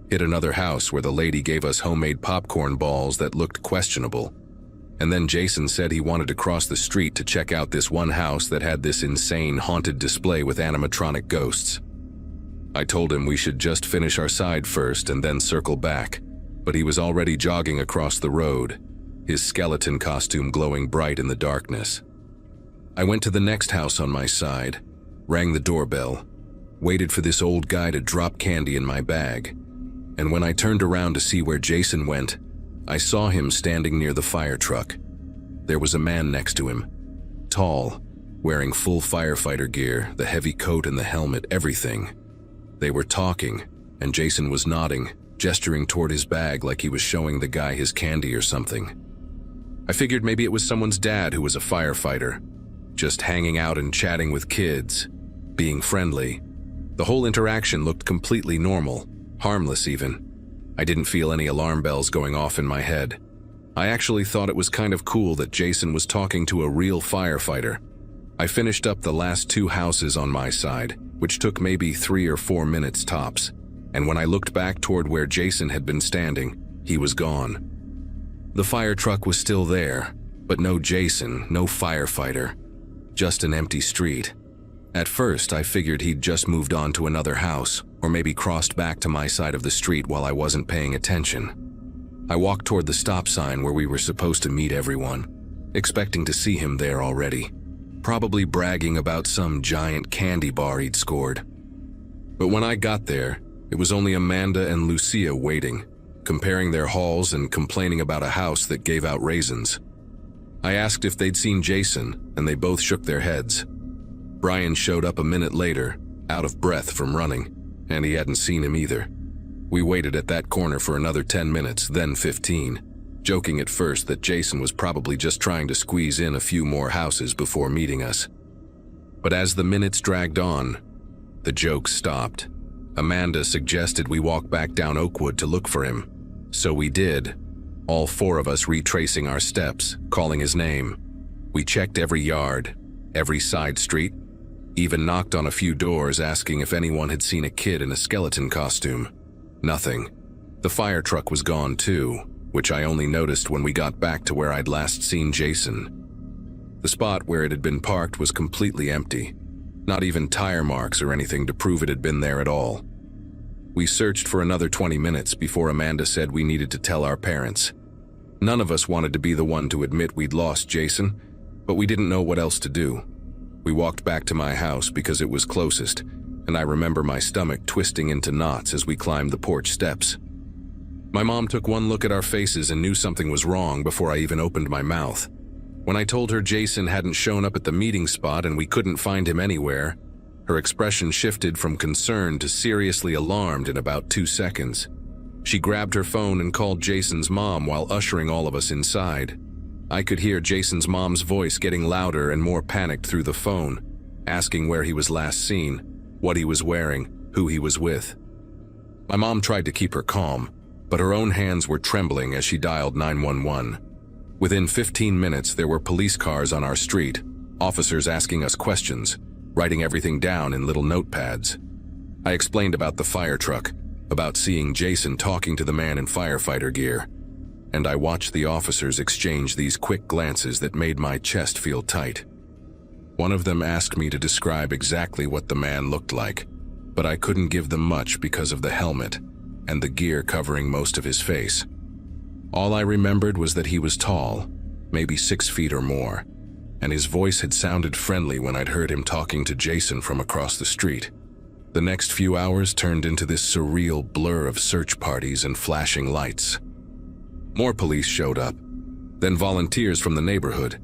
hit another house where the lady gave us homemade popcorn balls that looked questionable. And then Jason said he wanted to cross the street to check out this one house that had this insane haunted display with animatronic ghosts. I told him we should just finish our side first and then circle back, but he was already jogging across the road, his skeleton costume glowing bright in the darkness. I went to the next house on my side, rang the doorbell, waited for this old guy to drop candy in my bag, and when I turned around to see where Jason went, I saw him standing near the fire truck. There was a man next to him, tall, wearing full firefighter gear, the heavy coat and the helmet, everything. They were talking, and Jason was nodding, gesturing toward his bag like he was showing the guy his candy or something. I figured maybe it was someone's dad who was a firefighter, just hanging out and chatting with kids, being friendly. The whole interaction looked completely normal, harmless even. I didn't feel any alarm bells going off in my head. I actually thought it was kind of cool that Jason was talking to a real firefighter. I finished up the last 2 houses on my side, which took maybe 3 or 4 minutes tops, and when I looked back toward where Jason had been standing, he was gone. The fire truck was still there, but no Jason, no firefighter, just an empty street. At first, I figured he'd just moved on to another house, or maybe crossed back to my side of the street while I wasn't paying attention. I walked toward the stop sign where we were supposed to meet everyone, expecting to see him there already, probably bragging about some giant candy bar he'd scored. But when I got there, it was only Amanda and Lucia waiting, comparing their hauls and complaining about a house that gave out raisins. I asked if they'd seen Jason, and they both shook their heads. Brian showed up a minute later, out of breath from running, and he hadn't seen him either. We waited at that corner for another 10 minutes, then 15, joking at first that Jason was probably just trying to squeeze in a few more houses before meeting us. But as the minutes dragged on, the jokes stopped. Amanda suggested we walk back down Oakwood to look for him. So we did, all four of us retracing our steps, calling his name. We checked every yard, every side street, even knocked on a few doors asking if anyone had seen a kid in a skeleton costume. Nothing. The fire truck was gone too, which I only noticed when we got back to where I'd last seen Jason. The spot where it had been parked was completely empty. Not even tire marks or anything to prove it had been there at all. We searched for another 20 minutes before Amanda said we needed to tell our parents. None of us wanted to be the one to admit we'd lost Jason, but we didn't know what else to do. We walked back to my house because it was closest, and I remember my stomach twisting into knots as we climbed the porch steps. My mom took one look at our faces and knew something was wrong before I even opened my mouth. When I told her Jason hadn't shown up at the meeting spot and we couldn't find him anywhere, her expression shifted from concern to seriously alarmed in about 2 seconds. She grabbed her phone and called Jason's mom while ushering all of us inside. I could hear Jason's mom's voice getting louder and more panicked through the phone, asking where he was last seen, what he was wearing, who he was with. My mom tried to keep her calm, but her own hands were trembling as she dialed 911. Within 15 minutes, there were police cars on our street, officers asking us questions, writing everything down in little notepads. I explained about the fire truck, about seeing Jason talking to the man in firefighter gear, and I watched the officers exchange these quick glances that made my chest feel tight. One of them asked me to describe exactly what the man looked like, but I couldn't give them much because of the helmet and the gear covering most of his face. All I remembered was that he was tall, maybe 6 feet or more, and his voice had sounded friendly when I'd heard him talking to Jason from across the street. The next few hours turned into this surreal blur of search parties and flashing lights. More police showed up, then volunteers from the neighborhood,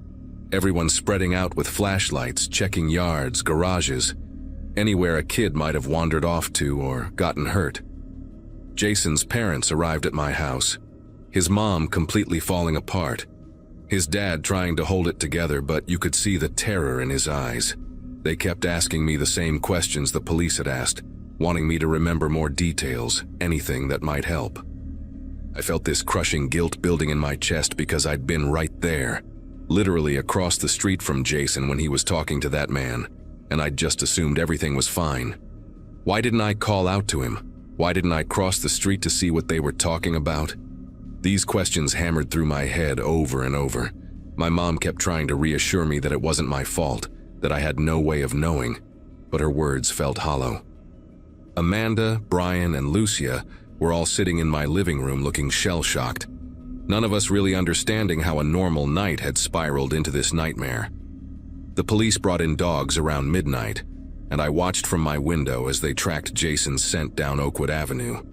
everyone spreading out with flashlights, checking yards, garages, anywhere a kid might have wandered off to or gotten hurt. Jason's parents arrived at my house, his mom completely falling apart, his dad trying to hold it together, but you could see the terror in his eyes. They kept asking me the same questions the police had asked, wanting me to remember more details, anything that might help. I felt this crushing guilt building in my chest because I'd been right there, literally across the street from Jason when he was talking to that man, and I'd just assumed everything was fine. Why didn't I call out to him? Why didn't I cross the street to see what they were talking about? These questions hammered through my head over and over. My mom kept trying to reassure me that it wasn't my fault, that I had no way of knowing, but her words felt hollow. Amanda, Brian, and Lucia were all sitting in my living room looking shell-shocked, none of us really understanding how a normal night had spiraled into this nightmare. The police brought in dogs around midnight, and I watched from my window as they tracked Jason's scent down Oakwood Avenue,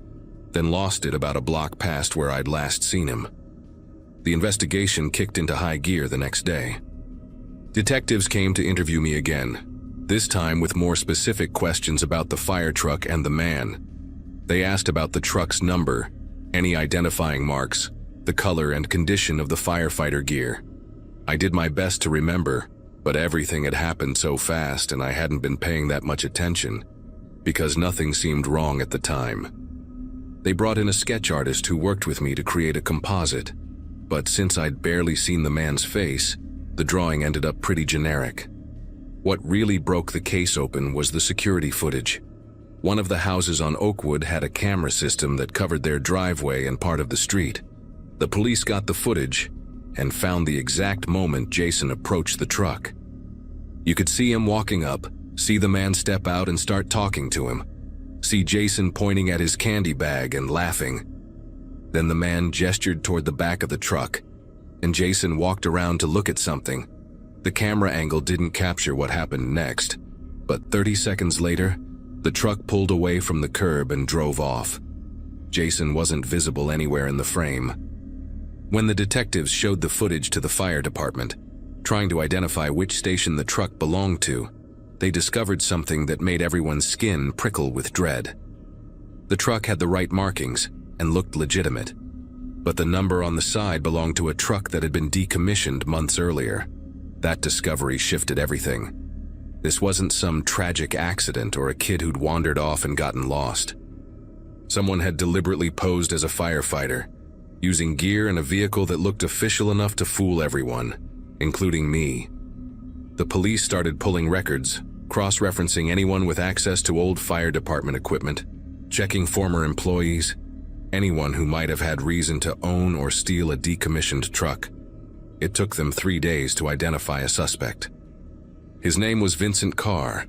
then lost it about a block past where I'd last seen him. The investigation kicked into high gear the next day. Detectives came to interview me again, this time with more specific questions about the fire truck and the man. They asked about the truck's number, any identifying marks, the color and condition of the firefighter gear. I did my best to remember, but everything had happened so fast and I hadn't been paying that much attention, because nothing seemed wrong at the time. They brought in a sketch artist who worked with me to create a composite, but since I'd barely seen the man's face, the drawing ended up pretty generic. What really broke the case open was the security footage. One of the houses on Oakwood had a camera system that covered their driveway and part of the street. The police got the footage and found the exact moment Jason approached the truck. You could see him walking up, see the man step out and start talking to him, see Jason pointing at his candy bag and laughing. Then the man gestured toward the back of the truck, and Jason walked around to look at something. The camera angle didn't capture what happened next, but 30 seconds later, the truck pulled away from the curb and drove off. Jason wasn't visible anywhere in the frame. When the detectives showed the footage to the fire department, trying to identify which station the truck belonged to, they discovered something that made everyone's skin prickle with dread. The truck had the right markings and looked legitimate, but the number on the side belonged to a truck that had been decommissioned months earlier. That discovery shifted everything. This wasn't some tragic accident or a kid who'd wandered off and gotten lost. Someone had deliberately posed as a firefighter, using gear and a vehicle that looked official enough to fool everyone, including me. The police started pulling records, cross-referencing anyone with access to old fire department equipment, checking former employees, anyone who might have had reason to own or steal a decommissioned truck. It took them 3 days to identify a suspect. His name was Vincent Carr,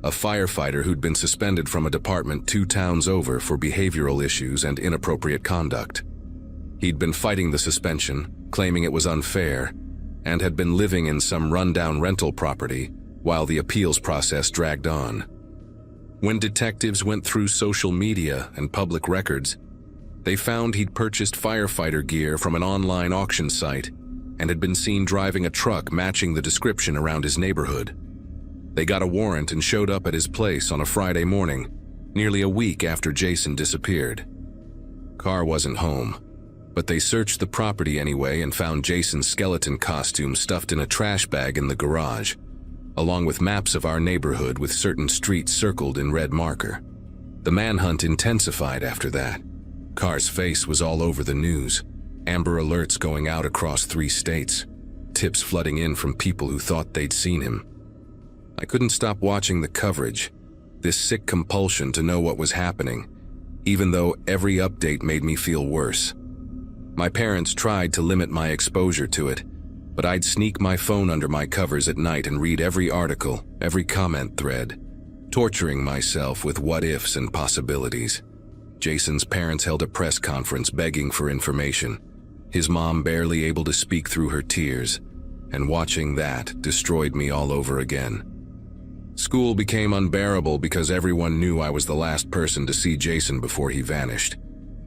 a firefighter who'd been suspended from a department 2 towns over for behavioral issues and inappropriate conduct. He'd been fighting the suspension, claiming it was unfair, and had been living in some rundown rental property while the appeals process dragged on. When detectives went through social media and public records, they found he'd purchased firefighter gear from an online auction site and had been seen driving a truck matching the description around his neighborhood. They got a warrant and showed up at his place on a Friday morning, nearly a week after Jason disappeared. Carr wasn't home, but they searched the property anyway and found Jason's skeleton costume stuffed in a trash bag in the garage, along with maps of our neighborhood with certain streets circled in red marker. The manhunt intensified after that. Carr's face was all over the news, Amber Alerts going out across 3 states, tips flooding in from people who thought they'd seen him. I couldn't stop watching the coverage, this sick compulsion to know what was happening, even though every update made me feel worse. My parents tried to limit my exposure to it, but I'd sneak my phone under my covers at night and read every article, every comment thread, torturing myself with what-ifs and possibilities. Jason's parents held a press conference begging for information, his mom barely able to speak through her tears, and watching that destroyed me all over again. School became unbearable because everyone knew I was the last person to see Jason before he vanished.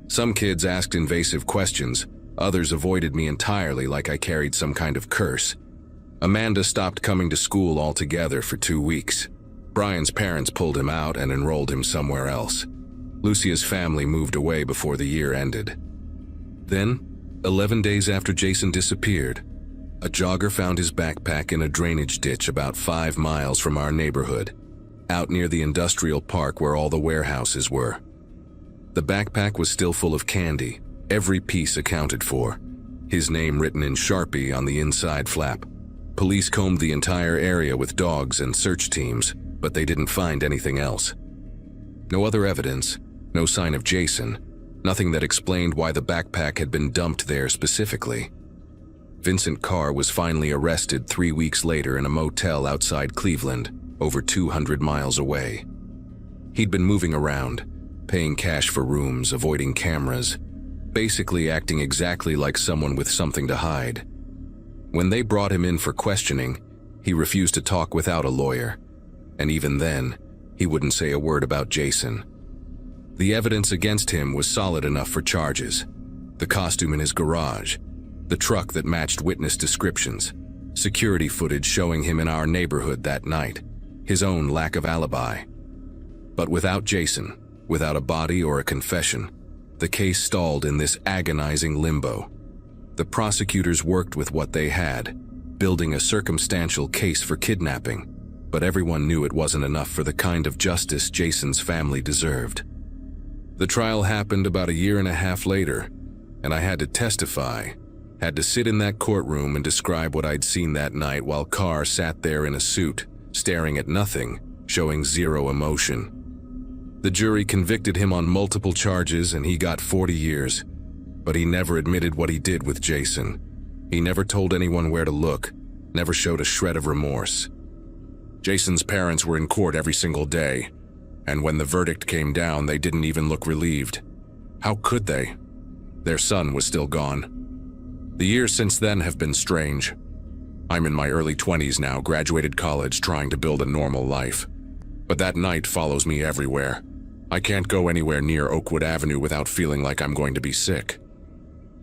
Some kids asked invasive questions, others avoided me entirely like I carried some kind of curse. Amanda stopped coming to school altogether for 2 weeks. Brian's parents pulled him out and enrolled him somewhere else. Lucia's family moved away before the year ended. Then, 11 days after Jason disappeared, a jogger found his backpack in a drainage ditch about 5 miles from our neighborhood, out near the industrial park where all the warehouses were. The backpack was still full of candy, every piece accounted for, his name written in Sharpie on the inside flap. Police combed the entire area with dogs and search teams, but they didn't find anything else. No other evidence, no sign of Jason, nothing that explained why the backpack had been dumped there specifically. Vincent Carr was finally arrested 3 weeks later in a motel outside Cleveland, over 200 miles away. He'd been moving around, paying cash for rooms, avoiding cameras, basically acting exactly like someone with something to hide. When they brought him in for questioning, he refused to talk without a lawyer, and even then, he wouldn't say a word about Jason. The evidence against him was solid enough for charges. The costume in his garage, the truck that matched witness descriptions, security footage showing him in our neighborhood that night, his own lack of alibi. But without Jason, without a body or a confession, the case stalled in this agonizing limbo. The prosecutors worked with what they had, building a circumstantial case for kidnapping, but everyone knew it wasn't enough for the kind of justice Jason's family deserved. The trial happened about 1.5 years later, and I had to testify, had to sit in that courtroom and describe what I'd seen that night while Carr sat there in a suit, staring at nothing, showing zero emotion. The jury convicted him on multiple charges and he got 40 years, but he never admitted what he did with Jason. He never told anyone where to look, never showed a shred of remorse. Jason's parents were in court every single day, and when the verdict came down, they didn't even look relieved. How could they? Their son was still gone. The years since then have been strange. I'm in my early 20s now, graduated college, trying to build a normal life. But that night follows me everywhere. I can't go anywhere near Oakwood Avenue without feeling like I'm going to be sick.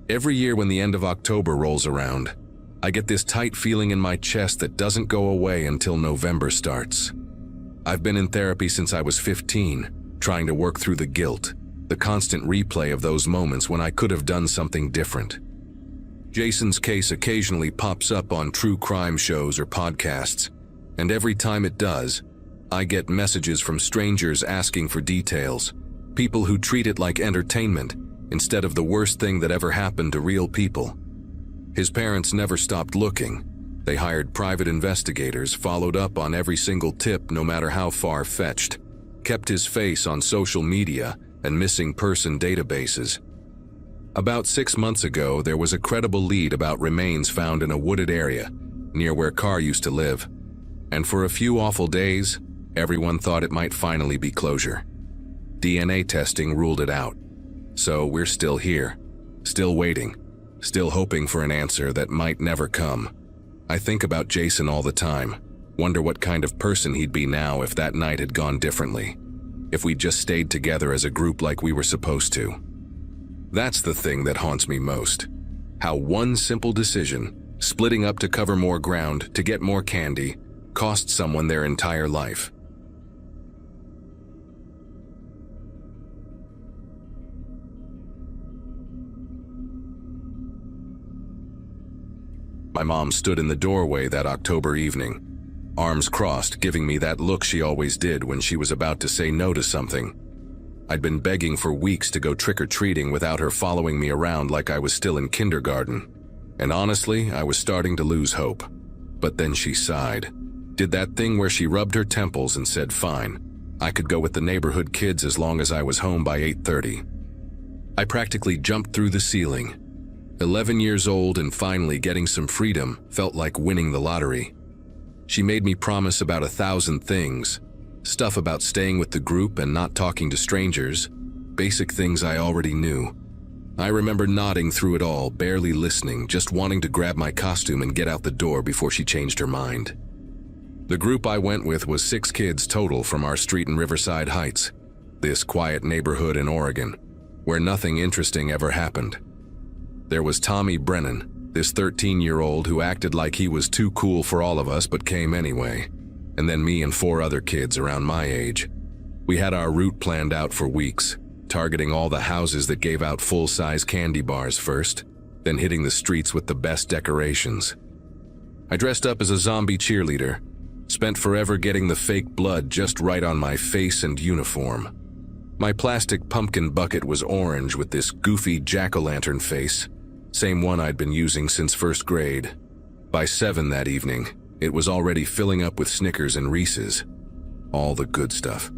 Every year when the end of October rolls around, I get this tight feeling in my chest that doesn't go away until November starts. I've been in therapy since I was 15, trying to work through the guilt, the constant replay of those moments when I could have done something different. Jason's case occasionally pops up on true crime shows or podcasts, and every time it does, I get messages from strangers asking for details, people who treat it like entertainment instead of the worst thing that ever happened to real people. His parents never stopped looking. They hired private investigators, followed up on every single tip no matter how far-fetched, kept his face on social media and missing person databases. About 6 months ago, there was a credible lead about remains found in a wooded area near where Carr used to live, and for a few awful days, everyone thought it might finally be closure. DNA testing ruled it out. So we're still here, still waiting, still hoping for an answer that might never come. I think about Jason all the time, wonder what kind of person he'd be now if that night had gone differently, if we'd just stayed together as a group like we were supposed to. That's the thing that haunts me most. How one simple decision, splitting up to cover more ground, to get more candy, cost someone their entire life. My mom stood in the doorway that October evening, arms crossed, giving me that look she always did when she was about to say no to something. I'd been begging for weeks to go trick-or-treating without her following me around like I was still in kindergarten. And honestly, I was starting to lose hope. But then she sighed, did that thing where she rubbed her temples and said fine, I could go with the neighborhood kids as long as I was home by 8:30. I practically jumped through the ceiling. 11 years old and finally getting some freedom felt like winning the lottery. She made me promise about 1,000 things. Stuff about staying with the group and not talking to strangers, basic things I already knew. I remember nodding through it all, barely listening, just wanting to grab my costume and get out the door before she changed her mind. The group I went with was 6 kids total from our street in Riverside Heights, this quiet neighborhood in Oregon, where nothing interesting ever happened. There was Tommy Brennan, this 13-year-old who acted like he was too cool for all of us but came anyway. And then me and 4 other kids around my age. We had our route planned out for weeks, targeting all the houses that gave out full-size candy bars first, then hitting the streets with the best decorations. I dressed up as a zombie cheerleader, spent forever getting the fake blood just right on my face and uniform. My plastic pumpkin bucket was orange with this goofy jack-o'-lantern face, same one I'd been using since 1st grade. By 7 that evening, it was already filling up with Snickers and Reese's. All the good stuff.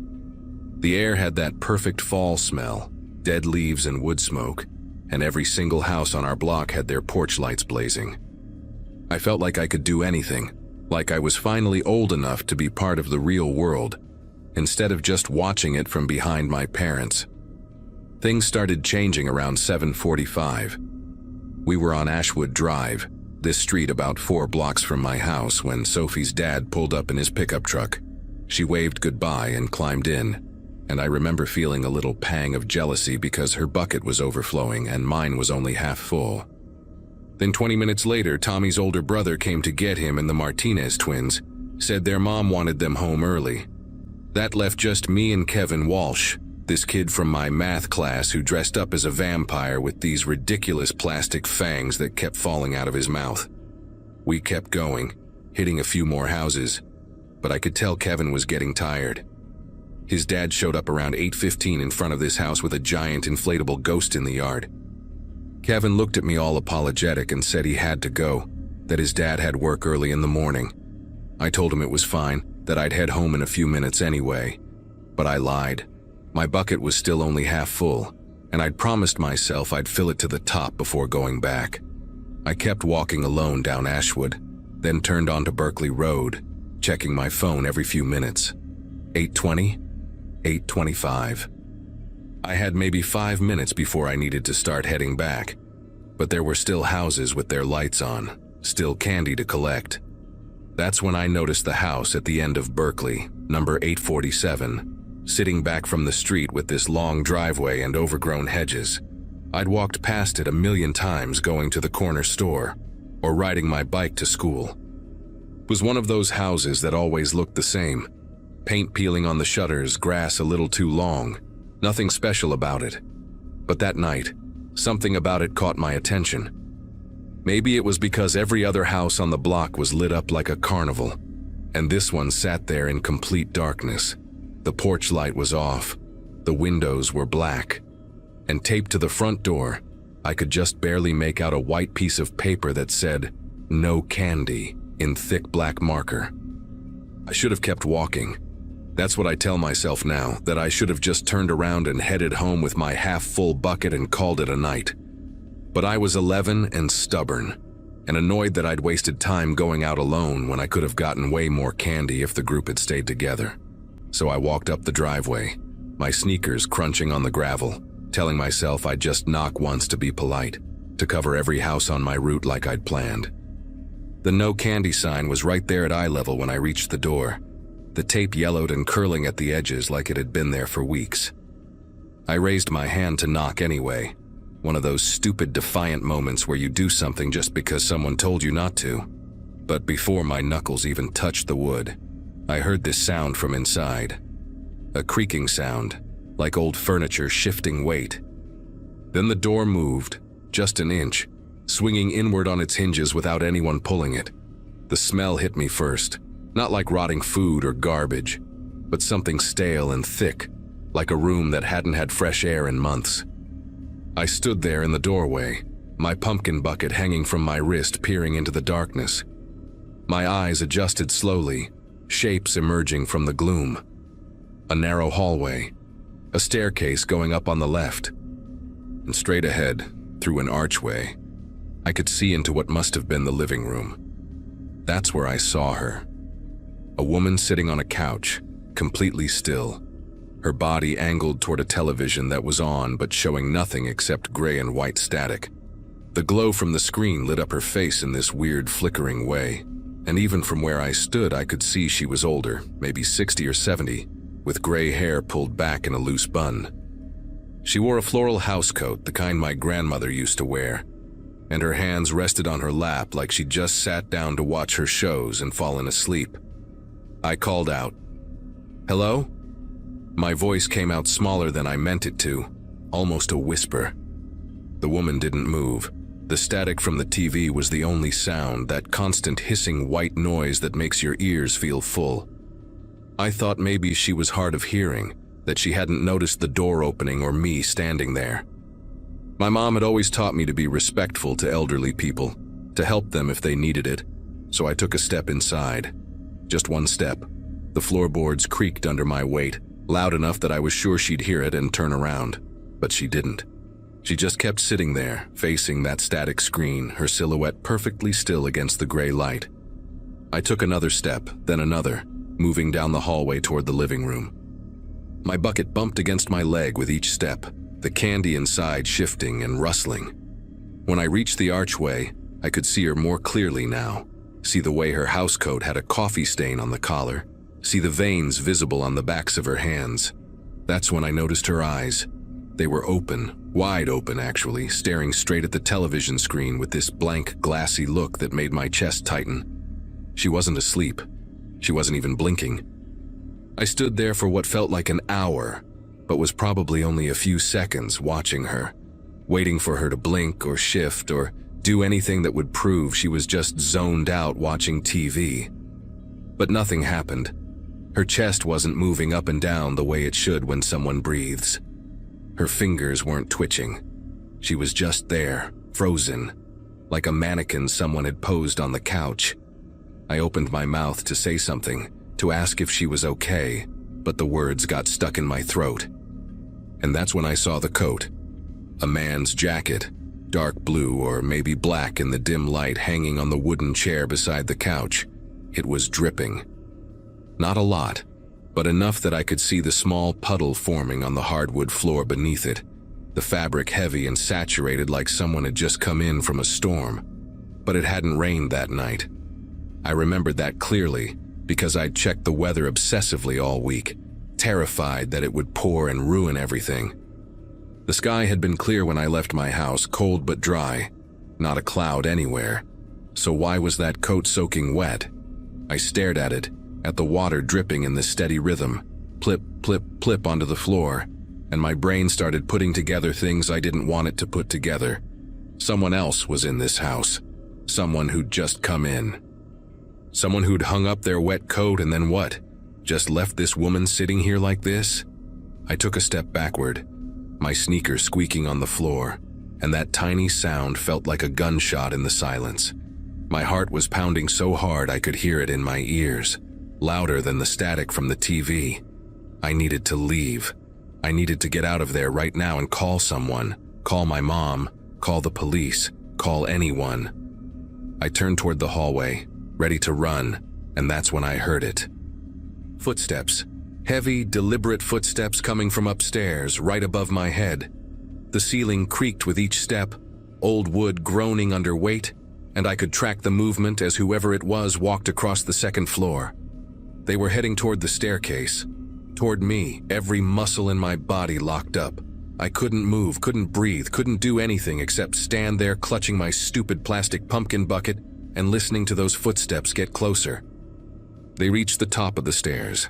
The air had that perfect fall smell, dead leaves and wood smoke, and every single house on our block had their porch lights blazing. I felt like I could do anything, like I was finally old enough to be part of the real world, instead of just watching it from behind my parents. Things started changing around 7:45. We were on Ashwood Drive, this street about 4 blocks from my house, when Sophie's dad pulled up in his pickup truck. She waved goodbye and climbed in, and I remember feeling a little pang of jealousy because her bucket was overflowing and mine was only half full. Then 20 minutes later, Tommy's older brother came to get him, and the Martinez twins said their mom wanted them home early. That left just me and Kevin Walsh, this kid from my math class who dressed up as a vampire with these ridiculous plastic fangs that kept falling out of his mouth. We kept going, hitting a few more houses, but I could tell Kevin was getting tired. His dad showed up around 8:15 in front of this house with a giant inflatable ghost in the yard. Kevin looked at me all apologetic and said he had to go, that his dad had work early in the morning. I told him it was fine, that I'd head home in a few minutes anyway, but I lied. My bucket was still only half full, and I'd promised myself I'd fill it to the top before going back. I kept walking alone down Ashwood, then turned onto Berkeley Road, checking my phone every few minutes. 8:20, 8:25. I had maybe 5 minutes before I needed to start heading back, but there were still houses with their lights on, still candy to collect. That's when I noticed the house at the end of Berkeley, number 847, sitting back from the street with this long driveway and overgrown hedges. I'd walked past it a million times going to the corner store or riding my bike to school. It was one of those houses that always looked the same. Paint peeling on the shutters, grass a little too long, nothing special about it. But that night, something about it caught my attention. Maybe it was because every other house on the block was lit up like a carnival, and this one sat there in complete darkness. The porch light was off, the windows were black, and taped to the front door, I could just barely make out a white piece of paper that said, "No candy," in thick black marker. I should have kept walking. That's what I tell myself now, that I should have just turned around and headed home with my half-full bucket and called it a night. But I was 11 and stubborn, and annoyed that I'd wasted time going out alone when I could have gotten way more candy if the group had stayed together. So I walked up the driveway, my sneakers crunching on the gravel, telling myself I'd just knock once to be polite, to cover every house on my route like I'd planned. The no candy sign was right there at eye level when I reached the door, the tape yellowed and curling at the edges like it had been there for weeks. I raised my hand to knock anyway, one of those stupid defiant moments where you do something just because someone told you not to. But before my knuckles even touched the wood, I heard this sound from inside. A creaking sound, like old furniture shifting weight. Then the door moved, just an inch, swinging inward on its hinges without anyone pulling it. The smell hit me first, not like rotting food or garbage, but something stale and thick, like a room that hadn't had fresh air in months. I stood there in the doorway, my pumpkin bucket hanging from my wrist peering into the darkness. My eyes adjusted slowly, shapes emerging from the gloom. A narrow hallway, a staircase going up on the left, and straight ahead, through an archway, I could see into what must have been the living room. That's where I saw her. A woman sitting on a couch, completely still, her body angled toward a television that was on but showing nothing except gray and white static. The glow from the screen lit up her face in this weird flickering way, and even from where I stood I could see she was older, maybe 60 or 70, with gray hair pulled back in a loose bun. She wore a floral housecoat, the kind my grandmother used to wear, and her hands rested on her lap like she'd just sat down to watch her shows and fallen asleep. I called out, "Hello?" My voice came out smaller than I meant it to, almost a whisper. The woman didn't move. The static from the TV was the only sound, that constant hissing white noise that makes your ears feel full. I thought maybe she was hard of hearing, that she hadn't noticed the door opening or me standing there. My mom had always taught me to be respectful to elderly people, to help them if they needed it, so I took a step inside. Just one step. The floorboards creaked under my weight, loud enough that I was sure she'd hear it and turn around, but she didn't. She just kept sitting there, facing that static screen, her silhouette perfectly still against the gray light. I took another step, then another, moving down the hallway toward the living room. My bucket bumped against my leg with each step, the candy inside shifting and rustling. When I reached the archway, I could see her more clearly now, see the way her housecoat had a coffee stain on the collar, see the veins visible on the backs of her hands. That's when I noticed her eyes. They were open, wide open actually, staring straight at the television screen with this blank, glassy look that made my chest tighten. She wasn't asleep. She wasn't even blinking. I stood there for what felt like an hour, but was probably only a few seconds watching her, waiting for her to blink or shift or do anything that would prove she was just zoned out watching TV. But nothing happened. Her chest wasn't moving up and down the way it should when someone breathes. Her fingers weren't twitching. She was just there, frozen, like a mannequin someone had posed on the couch. I opened my mouth to say something, to ask if she was okay, but the words got stuck in my throat. And that's when I saw the coat. A man's jacket, dark blue or maybe black in the dim light hanging on the wooden chair beside the couch. It was dripping. Not a lot, but enough that I could see the small puddle forming on the hardwood floor beneath it, the fabric heavy and saturated like someone had just come in from a storm. But it hadn't rained that night. I remembered that clearly because I'd checked the weather obsessively all week, terrified that it would pour and ruin everything. The sky had been clear when I left my house, cold but dry, not a cloud anywhere. So why was that coat soaking wet? I stared at it, at the water dripping in this steady rhythm, plip, plip, plip onto the floor, and my brain started putting together things I didn't want it to put together. Someone else was in this house. Someone who'd just come in. Someone who'd hung up their wet coat and then what? Just left this woman sitting here like this? I took a step backward, my sneakers squeaking on the floor, and that tiny sound felt like a gunshot in the silence. My heart was pounding so hard I could hear it in my ears, louder than the static from the TV. I needed to leave. I needed to get out of there right now and call someone. Call my mom, call the police, call anyone. I turned toward the hallway, ready to run, and that's when I heard it. Footsteps. Heavy, deliberate footsteps coming from upstairs, right above my head. The ceiling creaked with each step, old wood groaning under weight, and I could track the movement as whoever it was walked across the second floor. They were heading toward the staircase, toward me, every muscle in my body locked up. I couldn't move, couldn't breathe, couldn't do anything except stand there clutching my stupid plastic pumpkin bucket and listening to those footsteps get closer. They reached the top of the stairs.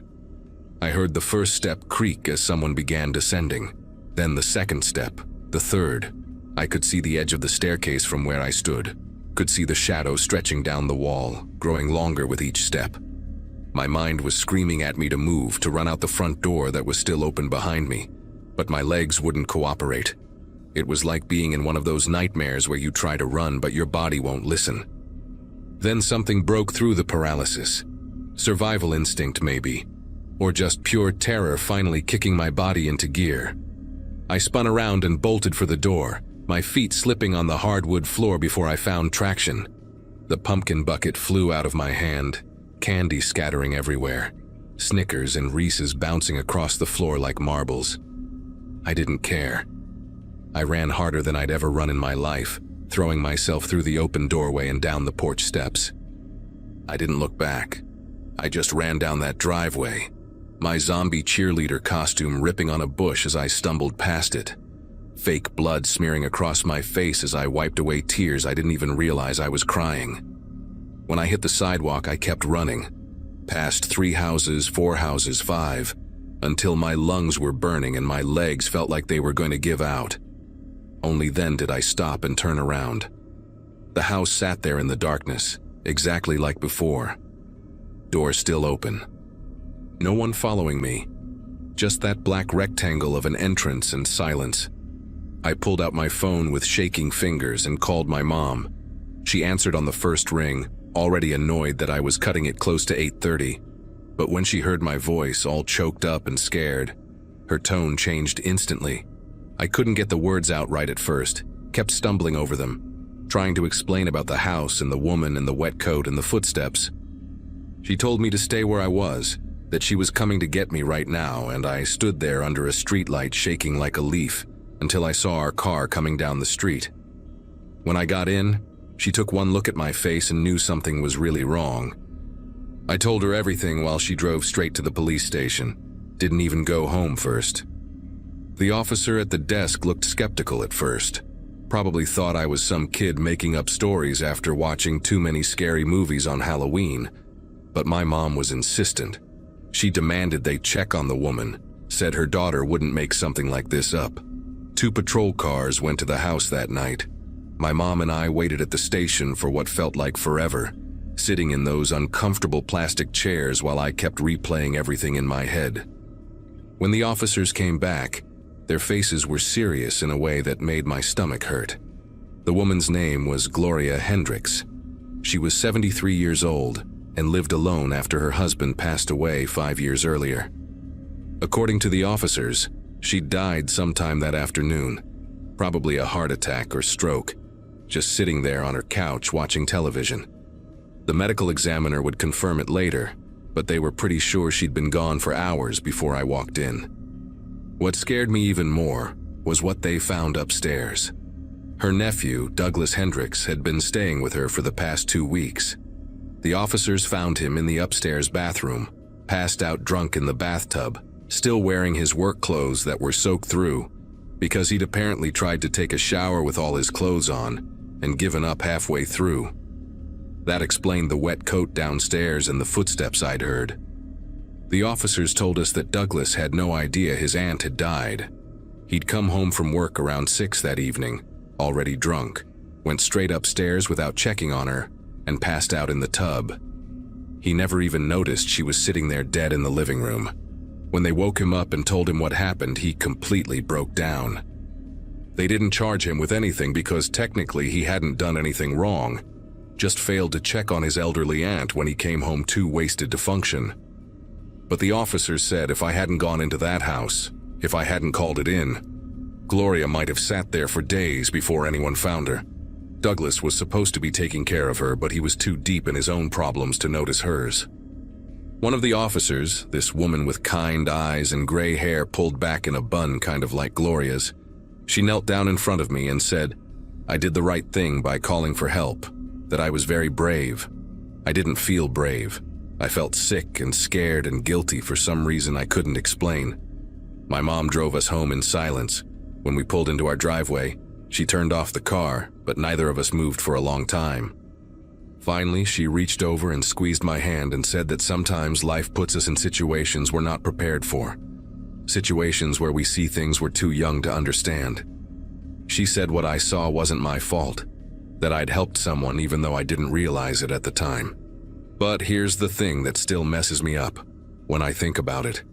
I heard the first step creak as someone began descending, then the second step, the third. I could see the edge of the staircase from where I stood, could see the shadow stretching down the wall, growing longer with each step. My mind was screaming at me to move, to run out the front door that was still open behind me, but my legs wouldn't cooperate. It was like being in one of those nightmares where you try to run but your body won't listen. Then something broke through the paralysis. Survival instinct maybe, or just pure terror finally kicking my body into gear. I spun around and bolted for the door, my feet slipping on the hardwood floor before I found traction. The pumpkin bucket flew out of my hand, candy scattering everywhere, Snickers and Reese's bouncing across the floor like marbles. I didn't care. I ran harder than I'd ever run in my life, throwing myself through the open doorway and down the porch steps. I didn't look back. I just ran down that driveway, my zombie cheerleader costume ripping on a bush as I stumbled past it. Fake blood smearing across my face as I wiped away tears I didn't even realize I was crying. When I hit the sidewalk, I kept running, past 3 houses, 4 houses, 5, until my lungs were burning and my legs felt like they were going to give out. Only then did I stop and turn around. The house sat there in the darkness, exactly like before. Door still open. No one following me. Just that black rectangle of an entrance and silence. I pulled out my phone with shaking fingers and called my mom. She answered on the first ring, already annoyed that I was cutting it close to 8:30. But when she heard my voice, all choked up and scared, her tone changed instantly. I couldn't get the words out right at first, kept stumbling over them, trying to explain about the house and the woman and the wet coat and the footsteps. She told me to stay where I was, that she was coming to get me right now, and I stood there under a streetlight shaking like a leaf until I saw our car coming down the street. When I got in, she took one look at my face and knew something was really wrong. I told her everything while she drove straight to the police station, didn't even go home first. The officer at the desk looked skeptical at first, probably thought I was some kid making up stories after watching too many scary movies on Halloween, but my mom was insistent. She demanded they check on the woman, said her daughter wouldn't make something like this up. 2 patrol cars went to the house that night. My mom and I waited at the station for what felt like forever, sitting in those uncomfortable plastic chairs while I kept replaying everything in my head. When the officers came back, their faces were serious in a way that made my stomach hurt. The woman's name was Gloria Hendricks. She was 73 years old and lived alone after her husband passed away 5 years earlier. According to the officers, she died sometime that afternoon, probably a heart attack or stroke, just sitting there on her couch watching television. The medical examiner would confirm it later, but they were pretty sure she'd been gone for hours before I walked in. What scared me even more was what they found upstairs. Her nephew, Douglas Hendricks, had been staying with her for the past 2 weeks. The officers found him in the upstairs bathroom, passed out drunk in the bathtub, still wearing his work clothes that were soaked through, because he'd apparently tried to take a shower with all his clothes on and given up halfway through. That explained the wet coat downstairs and the footsteps I'd heard. The officers told us that Douglas had no idea his aunt had died. He'd come home from work around 6 that evening, already drunk, went straight upstairs without checking on her, and passed out in the tub. He never even noticed she was sitting there dead in the living room. When they woke him up and told him what happened, he completely broke down. They didn't charge him with anything because technically he hadn't done anything wrong, just failed to check on his elderly aunt when he came home too wasted to function. But the officers said if I hadn't gone into that house, if I hadn't called it in, Gloria might have sat there for days before anyone found her. Douglas was supposed to be taking care of her, but he was too deep in his own problems to notice hers. One of the officers, this woman with kind eyes and gray hair pulled back in a bun kind of like Gloria's, she knelt down in front of me and said, I did the right thing by calling for help, that I was very brave. I didn't feel brave. I felt sick and scared and guilty for some reason I couldn't explain. My mom drove us home in silence. When we pulled into our driveway, she turned off the car, but neither of us moved for a long time. Finally, she reached over and squeezed my hand and said that sometimes life puts us in situations we're not prepared for. Situations where we see things we're too young to understand. She said what I saw wasn't my fault, that I'd helped someone even though I didn't realize it at the time. But here's the thing that still messes me up when I think about it.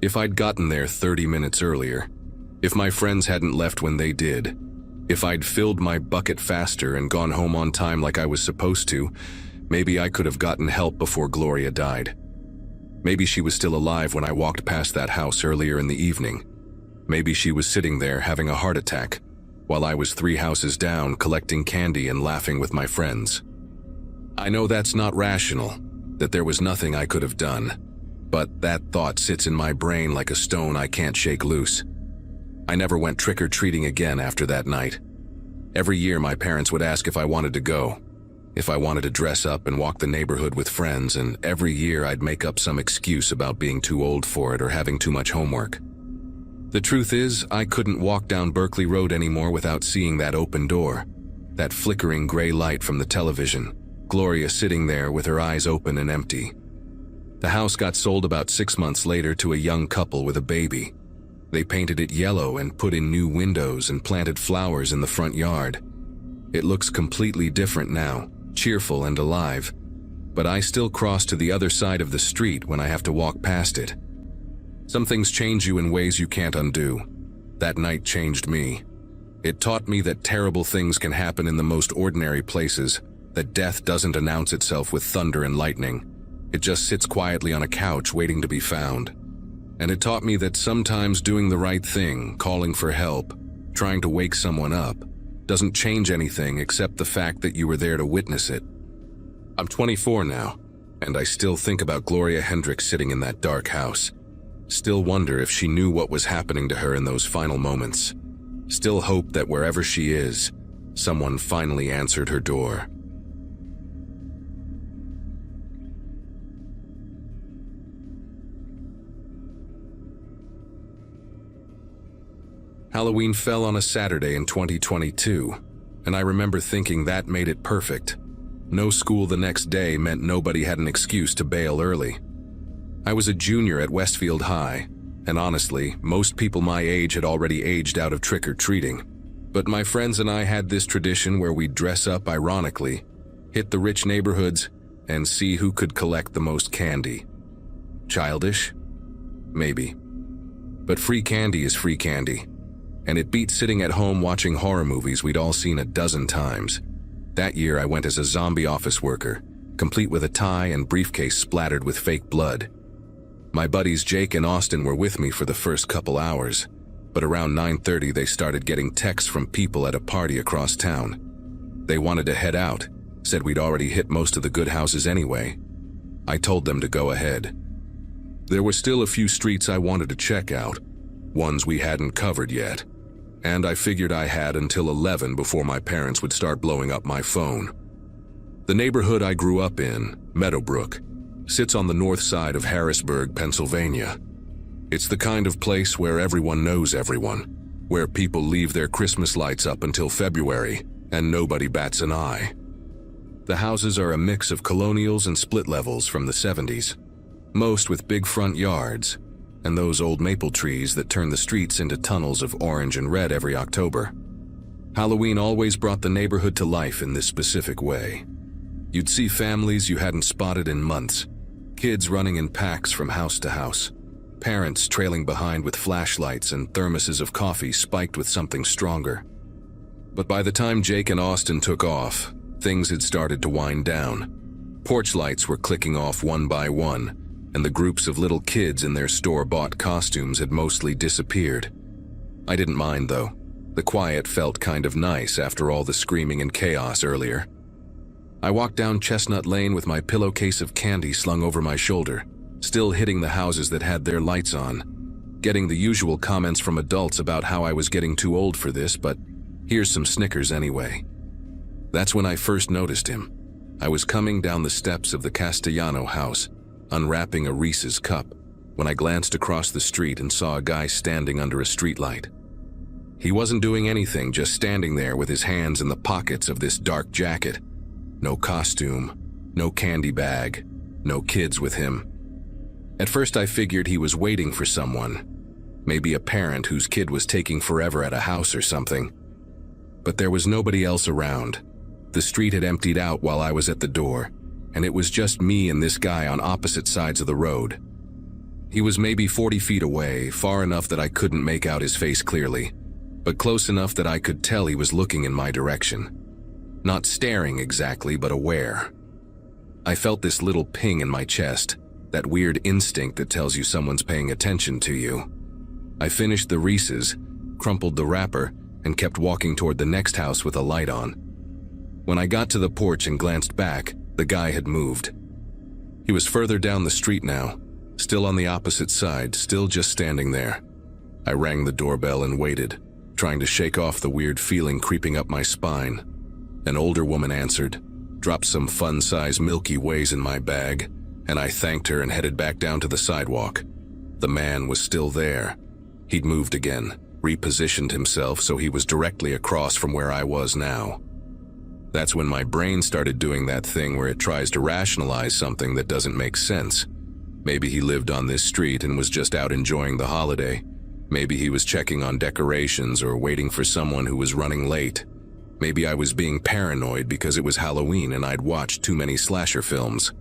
If I'd gotten there 30 minutes earlier, if my friends hadn't left when they did, if I'd filled my bucket faster and gone home on time like I was supposed to, maybe I could have gotten help before Gloria died. Maybe she was still alive when I walked past that house earlier in the evening. Maybe she was sitting there having a heart attack, while I was 3 houses down collecting candy and laughing with my friends. I know that's not rational, that there was nothing I could have done, but that thought sits in my brain like a stone I can't shake loose. I never went trick-or-treating again after that night. Every year my parents would ask if I wanted to go, if I wanted to dress up and walk the neighborhood with friends, and every year I'd make up some excuse about being too old for it or having too much homework. The truth is, I couldn't walk down Berkeley Road anymore without seeing that open door, that flickering gray light from the television, Gloria sitting there with her eyes open and empty. The house got sold about 6 months later to a young couple with a baby. They painted it yellow and put in new windows and planted flowers in the front yard. It looks completely different now, cheerful and alive, but I still cross to the other side of the street when I have to walk past it. Some things change you in ways you can't undo. That night changed me. It taught me that terrible things can happen in the most ordinary places, that death doesn't announce itself with thunder and lightning. It just sits quietly on a couch waiting to be found. And it taught me that sometimes doing the right thing, calling for help, trying to wake someone up, doesn't change anything except the fact that you were there to witness it. I'm 24 now, and I still think about Gloria Hendricks sitting in that dark house. Still wonder if she knew what was happening to her in those final moments. Still hope that wherever she is, someone finally answered her door. Halloween fell on a Saturday in 2022, and I remember thinking that made it perfect. No school the next day meant nobody had an excuse to bail early. I was a junior at Westfield High, and honestly, most people my age had already aged out of trick-or-treating. But my friends and I had this tradition where we'd dress up ironically, hit the rich neighborhoods, and see who could collect the most candy. Childish? Maybe. But free candy is free candy. And it beat sitting at home watching horror movies we'd all seen a dozen times. That year I went as a zombie office worker, complete with a tie and briefcase splattered with fake blood. My buddies Jake and Austin were with me for the first couple hours, but around 9:30 they started getting texts from people at a party across town. They wanted to head out, said we'd already hit most of the good houses anyway. I told them to go ahead. There were still a few streets I wanted to check out, ones we hadn't covered yet, and I figured I had until 11 before my parents would start blowing up my phone. The neighborhood I grew up in, Meadowbrook, sits on the north side of Harrisburg, Pennsylvania. It's the kind of place where everyone knows everyone, where people leave their Christmas lights up until February and nobody bats an eye. The houses are a mix of colonials and split levels from the 70s, most with big front yards, and those old maple trees that turn the streets into tunnels of orange and red every October. Halloween always brought the neighborhood to life in this specific way. You'd see families you hadn't spotted in months, kids running in packs from house to house, parents trailing behind with flashlights and thermoses of coffee spiked with something stronger. But by the time Jake and Austin took off, things had started to wind down. Porch lights were clicking off one by one, and the groups of little kids in their store-bought costumes had mostly disappeared. I didn't mind, though. The quiet felt kind of nice after all the screaming and chaos earlier. I walked down Chestnut Lane with my pillowcase of candy slung over my shoulder, still hitting the houses that had their lights on, getting the usual comments from adults about how I was getting too old for this, but here's some Snickers anyway. That's when I first noticed him. I was coming down the steps of the Castellano house, unwrapping a Reese's cup, when I glanced across the street and saw a guy standing under a streetlight. He wasn't doing anything, just standing there with his hands in the pockets of this dark jacket. No costume, no candy bag, no kids with him. At first I figured he was waiting for someone, maybe a parent whose kid was taking forever at a house or something. But there was nobody else around. The street had emptied out while I was at the door, and it was just me and this guy on opposite sides of the road. He was maybe 40 feet away, far enough that I couldn't make out his face clearly, but close enough that I could tell he was looking in my direction. Not staring exactly, but aware. I felt this little ping in my chest, that weird instinct that tells you someone's paying attention to you. I finished the Reese's, crumpled the wrapper, and kept walking toward the next house with a light on. When I got to the porch and glanced back, the guy had moved. He was further down the street now, still on the opposite side, still just standing there. I rang the doorbell and waited, trying to shake off the weird feeling creeping up my spine. An older woman answered, dropped some fun-size Milky Ways in my bag, and I thanked her and headed back down to the sidewalk. The man was still there. He'd moved again, repositioned himself so he was directly across from where I was now. That's when my brain started doing that thing where it tries to rationalize something that doesn't make sense. Maybe he lived on this street and was just out enjoying the holiday. Maybe he was checking on decorations or waiting for someone who was running late. Maybe I was being paranoid because it was Halloween and I'd watched too many slasher films.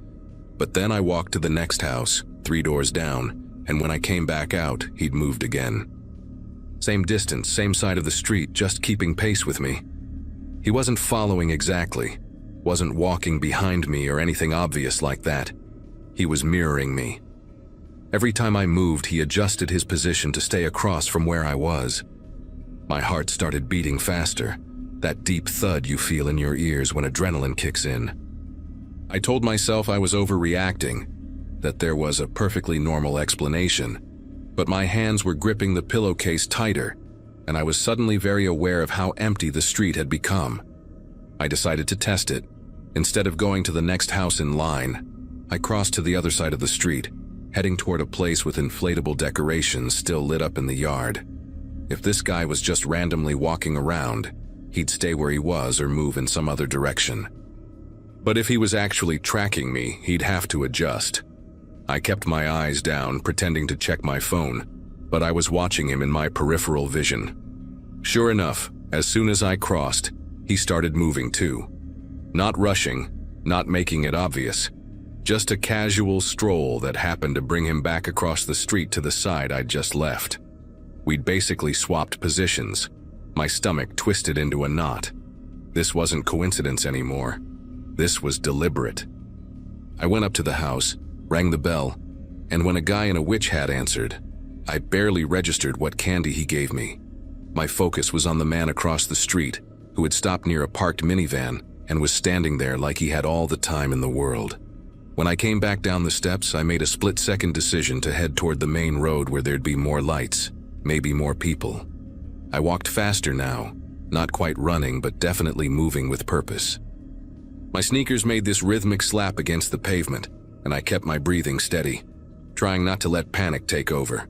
But then I walked to the next house, 3 doors down, and when I came back out, he'd moved again. Same distance, same side of the street, just keeping pace with me. He wasn't following exactly, wasn't walking behind me or anything obvious like that. He was mirroring me. Every time I moved, he adjusted his position to stay across from where I was. My heart started beating faster, that deep thud you feel in your ears when adrenaline kicks in. I told myself I was overreacting, that there was a perfectly normal explanation, but my hands were gripping the pillowcase tighter, and I was suddenly very aware of how empty the street had become. I decided to test it. Instead of going to the next house in line, I crossed to the other side of the street, heading toward a place with inflatable decorations still lit up in the yard. If this guy was just randomly walking around, he'd stay where he was or move in some other direction. But if he was actually tracking me, he'd have to adjust. I kept my eyes down, pretending to check my phone, but I was watching him in my peripheral vision. Sure enough, as soon as I crossed, he started moving too. Not rushing, not making it obvious. Just a casual stroll that happened to bring him back across the street to the side I'd just left. We'd basically swapped positions. My stomach twisted into a knot. This wasn't coincidence anymore. This was deliberate. I went up to the house, rang the bell, and when a guy in a witch hat answered, I barely registered what candy he gave me. My focus was on the man across the street, who had stopped near a parked minivan and was standing there like he had all the time in the world. When I came back down the steps, I made a split-second decision to head toward the main road where there'd be more lights, maybe more people. I walked faster now, not quite running, but definitely moving with purpose. My sneakers made this rhythmic slap against the pavement, and I kept my breathing steady, trying not to let panic take over.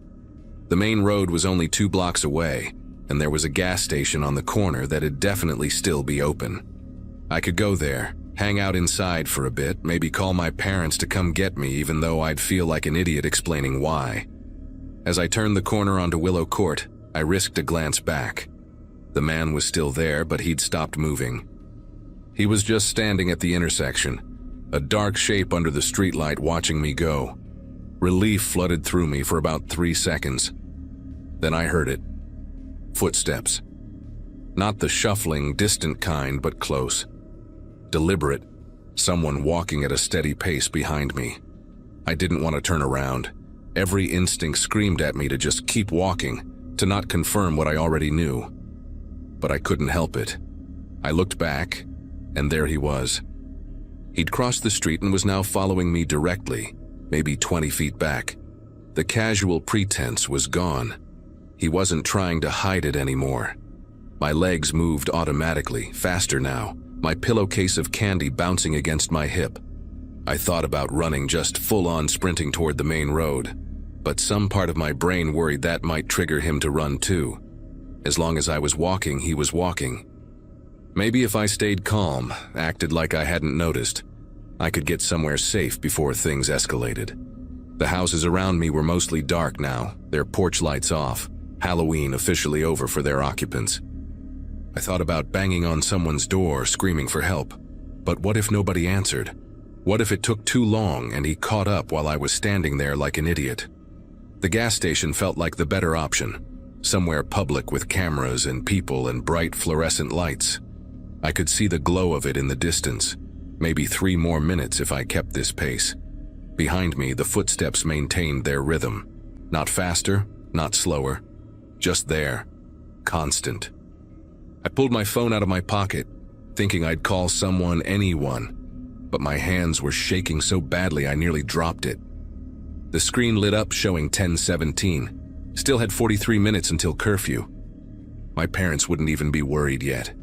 The main road was only 2 blocks away, and there was a gas station on the corner that'd definitely still be open. I could go there, hang out inside for a bit, maybe call my parents to come get me, even though I'd feel like an idiot explaining why. As I turned the corner onto Willow Court, I risked a glance back. The man was still there, but he'd stopped moving. He was just standing at the intersection, a dark shape under the streetlight watching me go. Relief flooded through me for about 3 seconds. Then I heard it. Footsteps. Not the shuffling, distant kind, but close. Deliberate. Someone walking at a steady pace behind me. I didn't want to turn around. Every instinct screamed at me to just keep walking, to not confirm what I already knew. But I couldn't help it. I looked back, and there he was. He'd crossed the street and was now following me directly, maybe 20 feet back. The casual pretense was gone. He wasn't trying to hide it anymore. My legs moved automatically, faster now, my pillowcase of candy bouncing against my hip. I thought about running, just full-on sprinting toward the main road, but some part of my brain worried that might trigger him to run too. As long as I was walking, he was walking. Maybe if I stayed calm, acted like I hadn't noticed, I could get somewhere safe before things escalated. The houses around me were mostly dark now, their porch lights off, Halloween officially over for their occupants. I thought about banging on someone's door, screaming for help. But what if nobody answered? What if it took too long and he caught up while I was standing there like an idiot? The gas station felt like the better option, somewhere public with cameras and people and bright fluorescent lights. I could see the glow of it in the distance, maybe 3 more minutes if I kept this pace. Behind me, the footsteps maintained their rhythm. Not faster, not slower, just there, constant. I pulled my phone out of my pocket, thinking I'd call someone, anyone, but my hands were shaking so badly I nearly dropped it. The screen lit up showing 10:17. Still had 43 minutes until curfew. My parents wouldn't even be worried yet.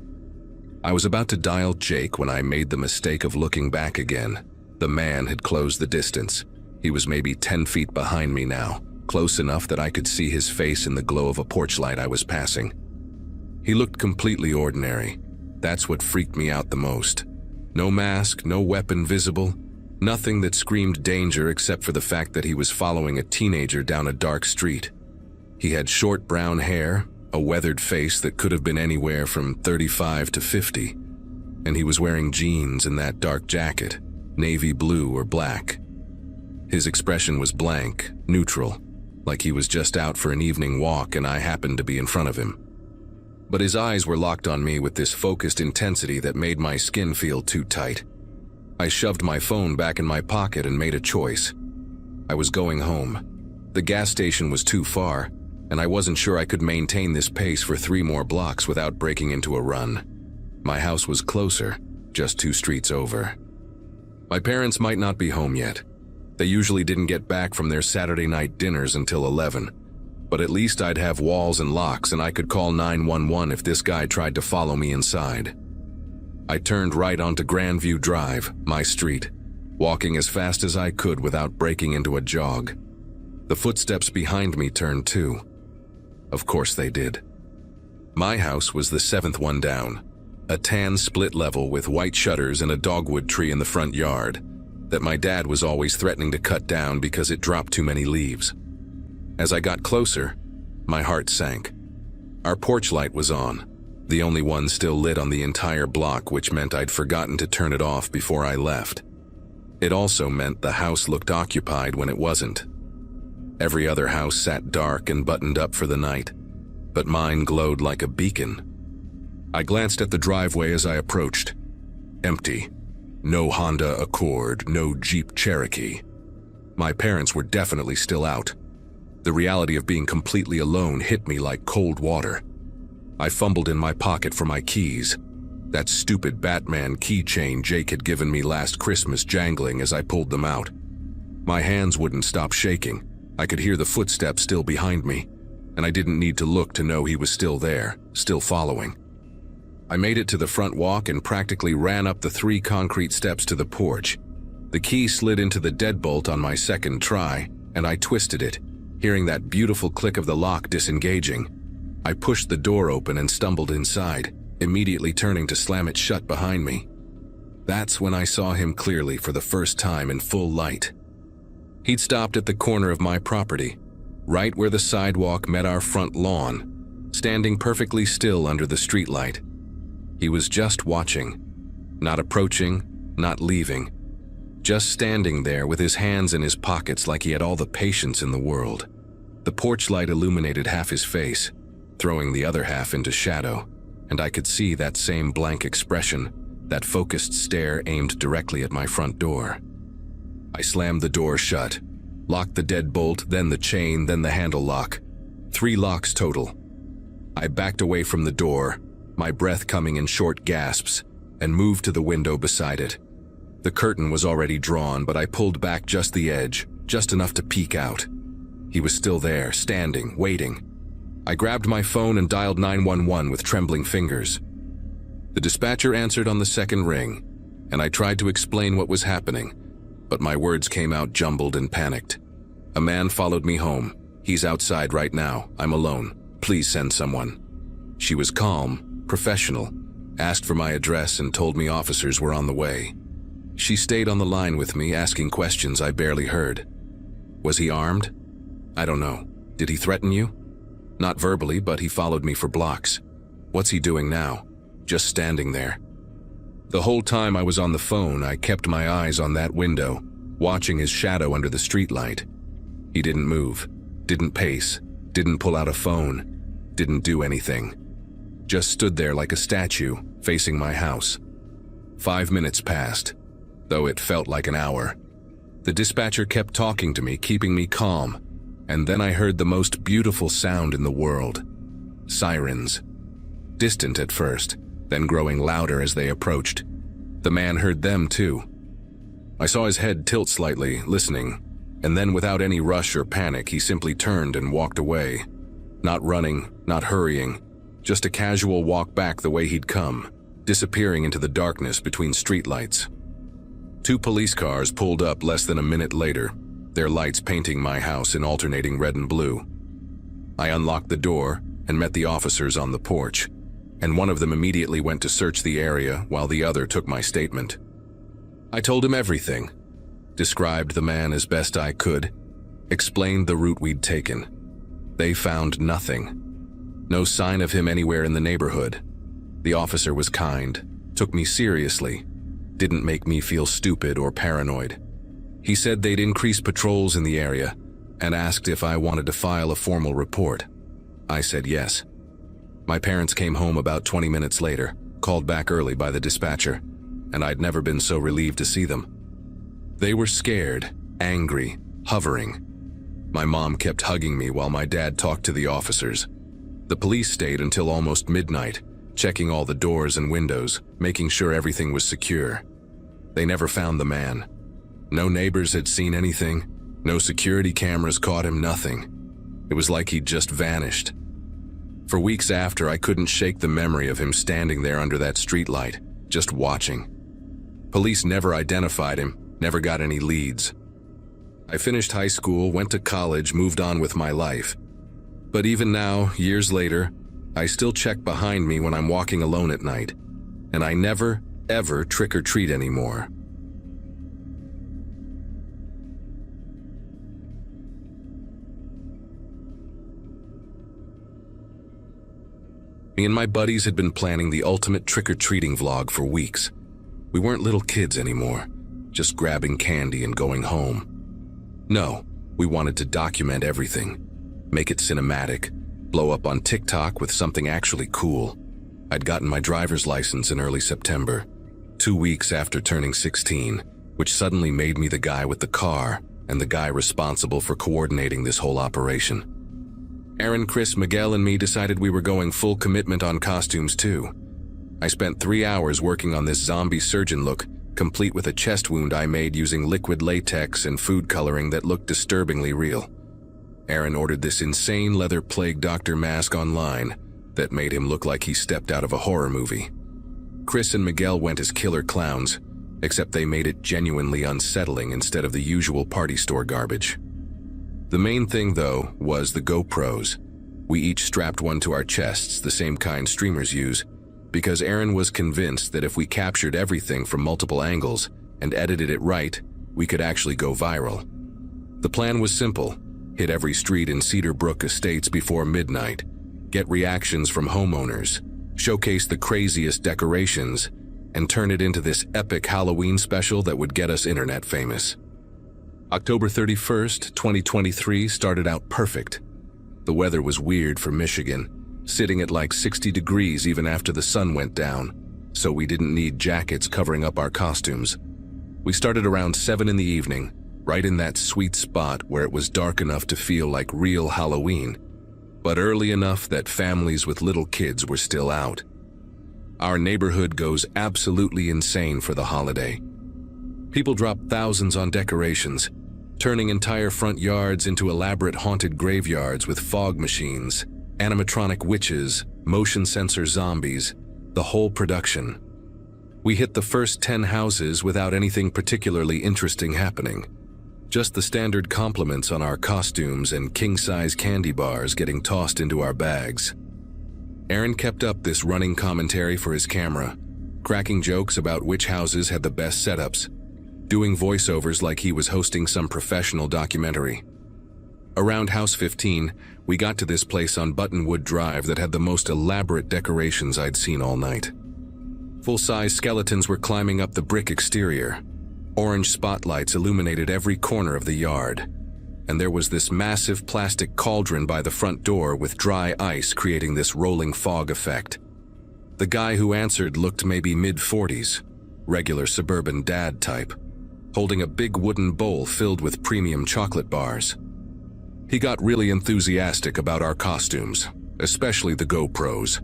I was about to dial Jake when I made the mistake of looking back again. The man had closed the distance. He was maybe 10 feet behind me now, close enough that I could see his face in the glow of a porch light I was passing. He looked completely ordinary. That's what freaked me out the most. No mask, no weapon visible, nothing that screamed danger except for the fact that he was following a teenager down a dark street. He had short brown hair, a weathered face that could have been anywhere from 35 to 50, and he was wearing jeans and that dark jacket, navy blue or black. His expression was blank, neutral, like he was just out for an evening walk and I happened to be in front of him. But his eyes were locked on me with this focused intensity that made my skin feel too tight. I shoved my phone back in my pocket and made a choice. I was going home. The gas station was too far, and I wasn't sure I could maintain this pace for 3 more blocks without breaking into a run. My house was closer, just 2 streets over. My parents might not be home yet. They usually didn't get back from their Saturday night dinners until 11. But at least I'd have walls and locks and I could call 911 if this guy tried to follow me inside. I turned right onto Grandview Drive, my street, walking as fast as I could without breaking into a jog. The footsteps behind me turned too. Of course they did. My house was the 7th one down, a tan split level with white shutters and a dogwood tree in the front yard that my dad was always threatening to cut down because it dropped too many leaves. As I got closer, my heart sank. Our porch light was on, the only one still lit on the entire block, which meant I'd forgotten to turn it off before I left. It also meant the house looked occupied when it wasn't. Every other house sat dark and buttoned up for the night, but mine glowed like a beacon. I glanced at the driveway as I approached. Empty. No Honda Accord, no Jeep Cherokee. My parents were definitely still out. The reality of being completely alone hit me like cold water. I fumbled in my pocket for my keys. that stupid Batman keychain Jake had given me last Christmas jangling as I pulled them out. My hands wouldn't stop shaking. I could hear the footsteps still behind me, and I didn't need to look to know he was still there, still following. I made it to the front walk and practically ran up the 3 concrete steps to the porch. The key slid into the deadbolt on my second try, and I twisted it, hearing that beautiful click of the lock disengaging. I pushed the door open and stumbled inside, immediately turning to slam it shut behind me. That's when I saw him clearly for the first time in full light. He'd stopped at the corner of my property, right where the sidewalk met our front lawn, standing perfectly still under the streetlight. He was just watching, not approaching, not leaving, just standing there with his hands in his pockets like he had all the patience in the world. The porch light illuminated half his face, throwing the other half into shadow, and I could see that same blank expression, that focused stare aimed directly at my front door. I slammed the door shut, locked the deadbolt, then the chain, then the handle lock. 3 locks total. I backed away from the door, my breath coming in short gasps, and moved to the window beside it. The curtain was already drawn, but I pulled back just the edge, just enough to peek out. He was still there, standing, waiting. I grabbed my phone and dialed 911 with trembling fingers. The dispatcher answered on the second ring, and I tried to explain what was happening, but my words came out jumbled and panicked. A man followed me home. He's outside right now. I'm alone. Please send someone. She was calm, professional, asked for my address and told me officers were on the way. She stayed on the line with me, asking questions I barely heard. Was he armed? I don't know. Did he threaten you? Not verbally, but he followed me for blocks. What's he doing now? Just standing there. The whole time I was on the phone, I kept my eyes on that window, watching his shadow under the streetlight. He didn't move, didn't pace, didn't pull out a phone, didn't do anything. Just stood there like a statue, facing my house. 5 minutes passed, though it felt like an hour. The dispatcher kept talking to me, keeping me calm, and then I heard the most beautiful sound in the world. Sirens. Distant at first, then growing louder as they approached. The man heard them too. I saw his head tilt slightly, listening, and then without any rush or panic, he simply turned and walked away. Not running, not hurrying, just a casual walk back the way he'd come, disappearing into the darkness between streetlights. 2 police cars pulled up less than a minute later, their lights painting my house in alternating red and blue. I unlocked the door and met the officers on the porch, and one of them immediately went to search the area while the other took my statement. I told him everything, described the man as best I could, explained the route we'd taken. They found nothing. No sign of him anywhere in the neighborhood. The officer was kind, took me seriously, didn't make me feel stupid or paranoid. He said they'd increase patrols in the area and asked if I wanted to file a formal report. I said yes. My parents came home about 20 minutes later, called back early by the dispatcher, and I'd never been so relieved to see them. They were scared, angry, hovering. My mom kept hugging me while my dad talked to the officers. The police stayed until almost midnight, checking all the doors and windows, making sure everything was secure. They never found the man. No neighbors had seen anything, no security cameras caught him, nothing. It was like he'd just vanished. For weeks after, I couldn't shake the memory of him standing there under that streetlight, just watching. Police never identified him, never got any leads. I finished high school, went to college, moved on with my life. But even now, years later, I still check behind me when I'm walking alone at night, and I never, ever trick or treat anymore. Me and my buddies had been planning the ultimate trick-or-treating vlog for weeks. We weren't little kids anymore, just grabbing candy and going home. No, we wanted to document everything, make it cinematic, blow up on TikTok with something actually cool. I'd gotten my driver's license in early September, 2 weeks after turning 16, which suddenly made me the guy with the car and the guy responsible for coordinating this whole operation. Aaron, Chris, Miguel, and me decided we were going full commitment on costumes too. I spent 3 hours working on this zombie surgeon look, complete with a chest wound I made using liquid latex and food coloring that looked disturbingly real. Aaron ordered this insane leather plague doctor mask online that made him look like he stepped out of a horror movie. Chris and Miguel went as killer clowns, except they made it genuinely unsettling instead of the usual party store garbage. The main thing, though, was the GoPros. We each strapped one to our chests, the same kind streamers use, because Aaron was convinced that if we captured everything from multiple angles and edited it right, we could actually go viral. The plan was simple: hit every street in Cedar Brook Estates before midnight, get reactions from homeowners, showcase the craziest decorations, and turn it into this epic Halloween special that would get us internet famous. October 31st, 2023 started out perfect. The weather was weird for Michigan, sitting at like 60 degrees even after the sun went down, so we didn't need jackets covering up our costumes. We started around 7 in the evening, right in that sweet spot where it was dark enough to feel like real Halloween, but early enough that families with little kids were still out. Our neighborhood goes absolutely insane for the holiday. People drop thousands on decorations, turning entire front yards into elaborate haunted graveyards with fog machines, animatronic witches, motion sensor zombies, the whole production. We hit the first 10 houses without anything particularly interesting happening. Just the standard compliments on our costumes and king-size candy bars getting tossed into our bags. Aaron kept up this running commentary for his camera, cracking jokes about which houses had the best setups, doing voiceovers like he was hosting some professional documentary. Around House 15, we got to this place on Buttonwood Drive that had the most elaborate decorations I'd seen all night. Full-size skeletons were climbing up the brick exterior. Orange spotlights illuminated every corner of the yard, and there was this massive plastic cauldron by the front door with dry ice creating this rolling fog effect. The guy who answered looked maybe mid-40s, regular suburban dad type, holding a big wooden bowl filled with premium chocolate bars. He got really enthusiastic about our costumes, especially the GoPros,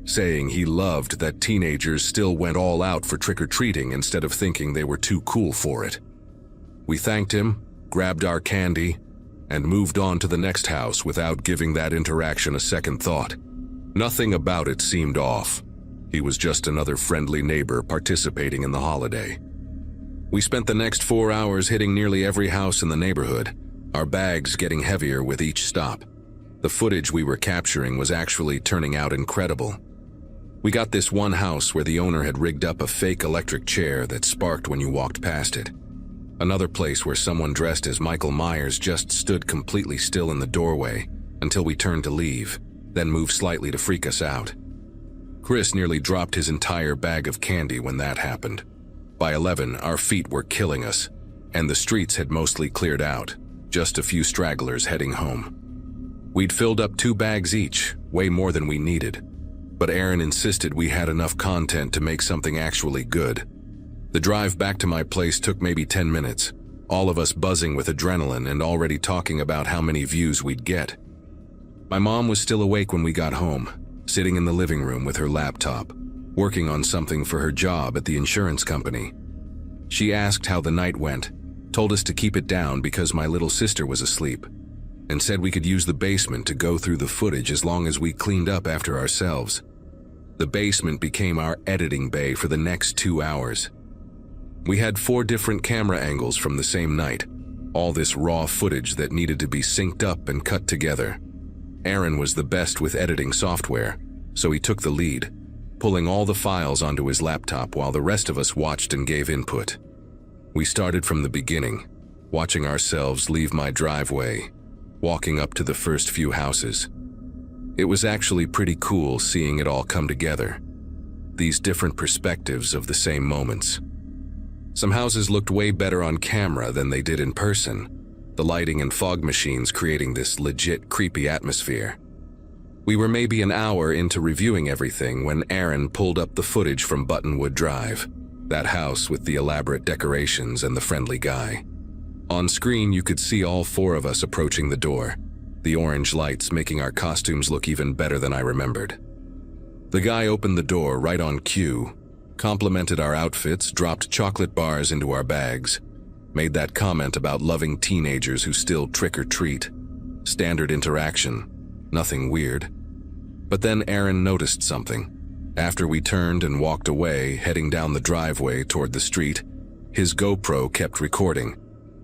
saying he loved that teenagers still went all out for trick-or-treating instead of thinking they were too cool for it. We thanked him, grabbed our candy, and moved on to the next house without giving that interaction a second thought. Nothing about it seemed off. He was just another friendly neighbor participating in the holiday. We spent the next 4 hours hitting nearly every house in the neighborhood, our bags getting heavier with each stop. The footage we were capturing was actually turning out incredible. We got this one house where the owner had rigged up a fake electric chair that sparked when you walked past it. Another place where someone dressed as Michael Myers just stood completely still in the doorway until we turned to leave, then moved slightly to freak us out. Chris nearly dropped his entire bag of candy when that happened. By 11, our feet were killing us, and the streets had mostly cleared out, just a few stragglers heading home. We'd filled up 2 bags each, way more than we needed, but Aaron insisted we had enough content to make something actually good. The drive back to my place took maybe 10 minutes, all of us buzzing with adrenaline and already talking about how many views we'd get. My mom was still awake when we got home, sitting in the living room with her laptop, working on something for her job at the insurance company. She asked how the night went, told us to keep it down because my little sister was asleep, and said we could use the basement to go through the footage as long as we cleaned up after ourselves. The basement became our editing bay for the next 2 hours. We had 4 different camera angles from the same night, all this raw footage that needed to be synced up and cut together. Aaron was the best with editing software, so he took the lead, pulling all the files onto his laptop while the rest of us watched and gave input. We started from the beginning, watching ourselves leave my driveway, walking up to the first few houses. It was actually pretty cool seeing it all come together, these different perspectives of the same moments. Some houses looked way better on camera than they did in person, the lighting and fog machines creating this legit creepy atmosphere. We were maybe an hour into reviewing everything when Aaron pulled up the footage from Buttonwood Drive, that house with the elaborate decorations and the friendly guy. On screen, you could see all 4 of us approaching the door, the orange lights making our costumes look even better than I remembered. The guy opened the door right on cue, complimented our outfits, dropped chocolate bars into our bags, made that comment about loving teenagers who still trick or treat. Standard interaction, nothing weird. But then Aaron noticed something. After we turned and walked away, heading down the driveway toward the street, his GoPro kept recording.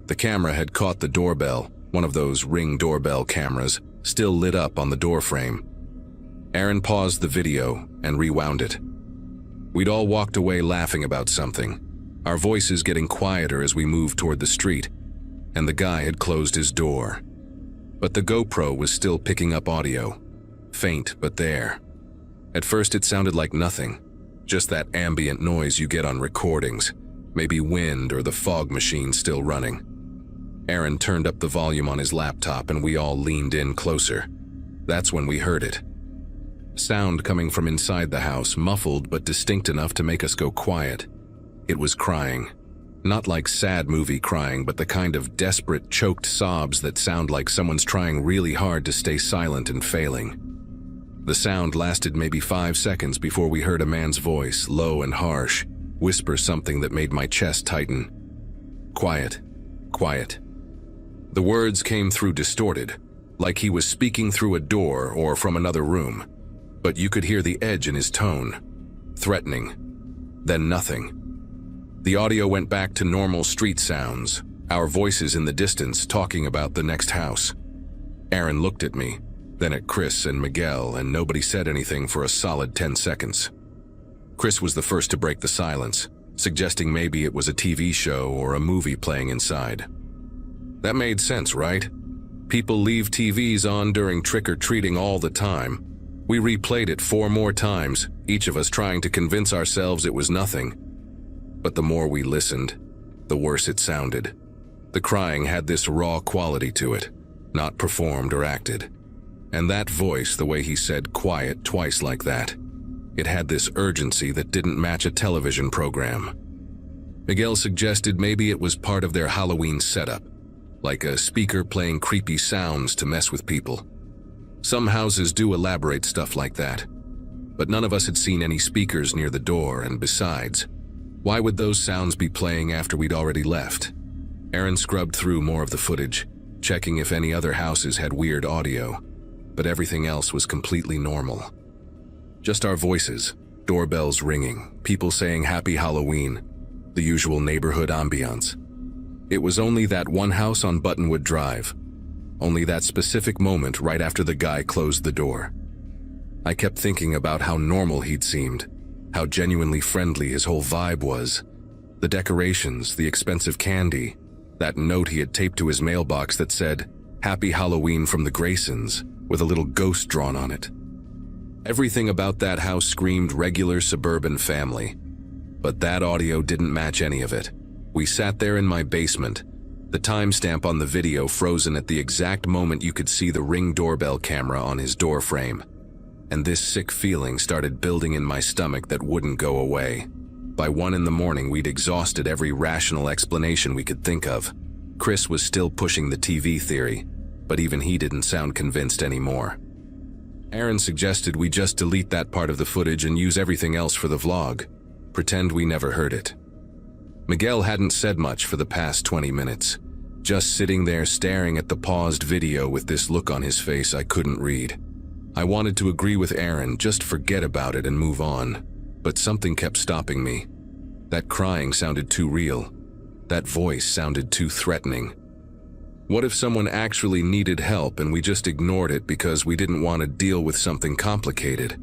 The camera had caught the doorbell, one of those Ring doorbell cameras, still lit up on the doorframe. Aaron paused the video and rewound it. We'd all walked away laughing about something, our voices getting quieter as we moved toward the street, and the guy had closed his door. But the GoPro was still picking up audio. Faint, but there. At first it sounded like nothing, just that ambient noise you get on recordings, maybe wind or the fog machine still running. Aaron turned up the volume on his laptop and we all leaned in closer. That's when we heard it. Sound coming from inside the house, muffled but distinct enough to make us go quiet. It was crying. Not like sad movie crying, but the kind of desperate, choked sobs that sound like someone's trying really hard to stay silent and failing. The sound lasted maybe 5 seconds before we heard a man's voice, low and harsh, whisper something that made my chest tighten. Quiet, quiet. The words came through distorted, like he was speaking through a door or from another room. But you could hear the edge in his tone. Threatening. Then nothing. The audio went back to normal street sounds, our voices in the distance talking about the next house. Aaron looked at me, then at Chris and Miguel, and nobody said anything for a solid 10 seconds. Chris was the first to break the silence, suggesting maybe it was a TV show or a movie playing inside. That made sense, right? People leave TVs on during trick-or-treating all the time. We replayed it 4 more times, each of us trying to convince ourselves it was nothing. But the more we listened, the worse it sounded. The crying had this raw quality to it, not performed or acted. And that voice, the way he said quiet twice like that, it had this urgency that didn't match a television program. Miguel suggested maybe it was part of their Halloween setup, like a speaker playing creepy sounds to mess with people. Some houses do elaborate stuff like that, but none of us had seen any speakers near the door, and besides, why would those sounds be playing after we'd already left? Aaron scrubbed through more of the footage, checking if any other houses had weird audio, but everything else was completely normal. Just our voices, doorbells ringing, people saying Happy Halloween, the usual neighborhood ambiance. It was only that one house on Buttonwood Drive, only that specific moment right after the guy closed the door. I kept thinking about how normal he'd seemed, how genuinely friendly his whole vibe was. The decorations, the expensive candy, that note he had taped to his mailbox that said, Happy Halloween from the Graysons, with a little ghost drawn on it. Everything about that house screamed regular suburban family. But that audio didn't match any of it. We sat there in my basement, the timestamp on the video frozen at the exact moment you could see the Ring doorbell camera on his door frame. And this sick feeling started building in my stomach that wouldn't go away. By 1 in the morning, we'd exhausted every rational explanation we could think of. Chris was still pushing the TV theory, but even he didn't sound convinced anymore. Aaron suggested we just delete that part of the footage and use everything else for the vlog. Pretend we never heard it. Miguel hadn't said much for the past 20 minutes, just sitting there staring at the paused video with this look on his face I couldn't read. I wanted to agree with Aaron, just forget about it and move on, but something kept stopping me. That crying sounded too real. That voice sounded too threatening. What if someone actually needed help and we just ignored it because we didn't want to deal with something complicated?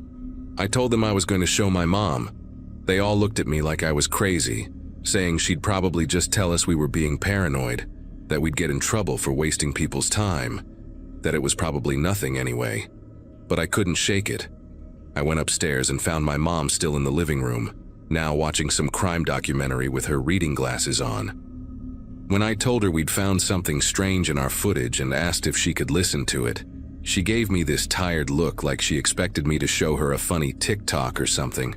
I told them I was going to show my mom. They all looked at me like I was crazy, saying she'd probably just tell us we were being paranoid, that we'd get in trouble for wasting people's time, that it was probably nothing anyway. But I couldn't shake it. I went upstairs and found my mom still in the living room, now watching some crime documentary with her reading glasses on. When I told her we'd found something strange in our footage and asked if she could listen to it, she gave me this tired look like she expected me to show her a funny TikTok or something.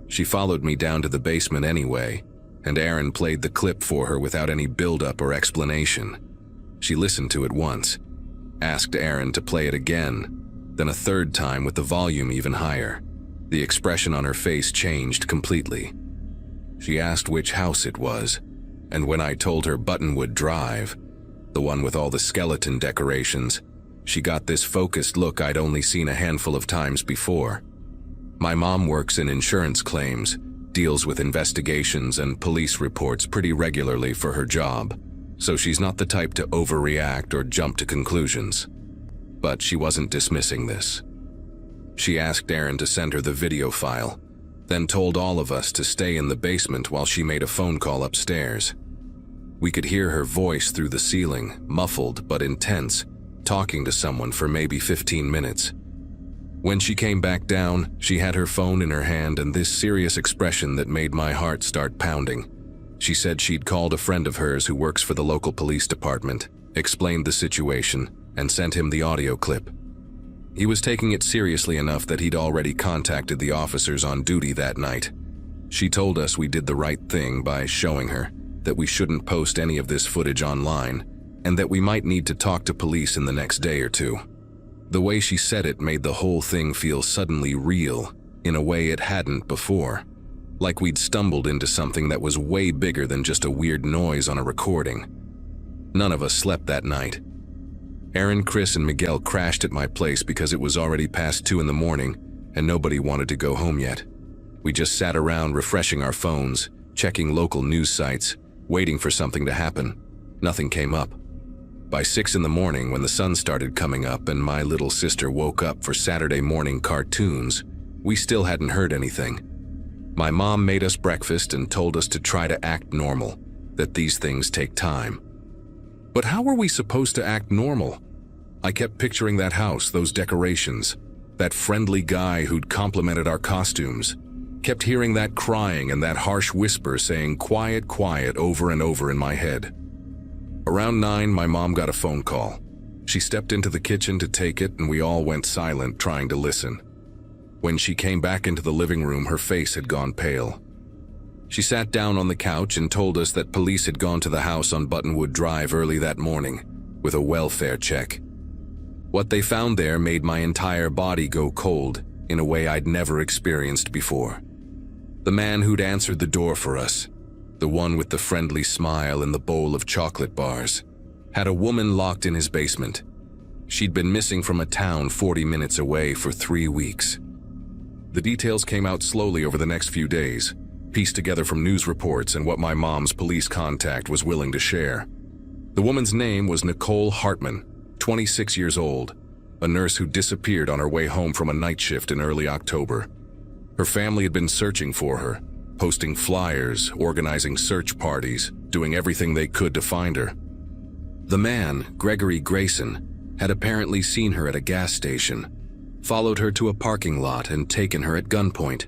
She followed me down to the basement anyway, and Aaron played the clip for her without any build-up or explanation. She listened to it once, asked Aaron to play it again, then a third time with the volume even higher. The expression on her face changed completely. She asked which house it was, and when I told her Buttonwood Drive, the one with all the skeleton decorations, she got this focused look I'd only seen a handful of times before. My mom works in insurance claims, deals with investigations and police reports pretty regularly for her job, so she's not the type to overreact or jump to conclusions. But she wasn't dismissing this. She asked Aaron to send her the video file, then told all of us to stay in the basement while she made a phone call upstairs. We could hear her voice through the ceiling, muffled but intense, talking to someone for maybe 15 minutes. When she came back down, she had her phone in her hand and this serious expression that made my heart start pounding. She said she'd called a friend of hers who works for the local police department, explained the situation, and sent him the audio clip. He was taking it seriously enough that he'd already contacted the officers on duty that night. She told us we did the right thing by showing her that we shouldn't post any of this footage online, and that we might need to talk to police in the next day or two. The way she said it made the whole thing feel suddenly real, in a way it hadn't before. Like we'd stumbled into something that was way bigger than just a weird noise on a recording. None of us slept that night. Aaron, Chris, and Miguel crashed at my place because it was already past 2 in the morning and nobody wanted to go home yet. We just sat around refreshing our phones, checking local news sites, waiting for something to happen. Nothing came up. By 6 in the morning, when the sun started coming up and my little sister woke up for Saturday morning cartoons, we still hadn't heard anything. My mom made us breakfast and told us to try to act normal, that these things take time. But how were we supposed to act normal? I kept picturing that house, those decorations, that friendly guy who'd complimented our costumes. Kept hearing that crying and that harsh whisper saying "quiet, quiet" over and over in my head. Around 9, my mom got a phone call. She stepped into the kitchen to take it and we all went silent trying to listen. When she came back into the living room, her face had gone pale. She sat down on the couch and told us that police had gone to the house on Buttonwood Drive early that morning with a welfare check. What they found there made my entire body go cold in a way I'd never experienced before. The man who'd answered the door for us, the one with the friendly smile and the bowl of chocolate bars, had a woman locked in his basement. She'd been missing from a town 40 minutes away for 3 weeks. The details came out slowly over the next few days, pieced together from news reports and what my mom's police contact was willing to share. The woman's name was Nicole Hartman, 26 years old, a nurse who disappeared on her way home from a night shift in early October. Her family had been searching for her, posting flyers, organizing search parties, doing everything they could to find her. The man, Gregory Grayson, had apparently seen her at a gas station, followed her to a parking lot and taken her at gunpoint.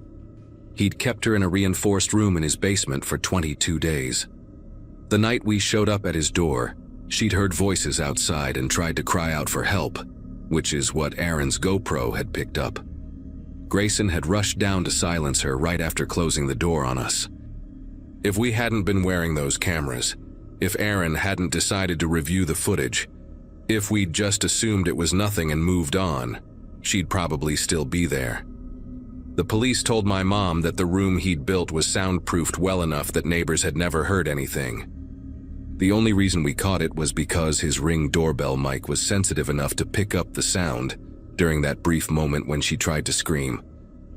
He'd kept her in a reinforced room in his basement for 22 days. The night we showed up at his door, she'd heard voices outside and tried to cry out for help, which is what Aaron's GoPro had picked up. Grayson had rushed down to silence her right after closing the door on us. If we hadn't been wearing those cameras, if Aaron hadn't decided to review the footage, if we'd just assumed it was nothing and moved on, she'd probably still be there. The police told my mom that the room he'd built was soundproofed well enough that neighbors had never heard anything. The only reason we caught it was because his Ring doorbell mic was sensitive enough to pick up the sound during that brief moment when she tried to scream,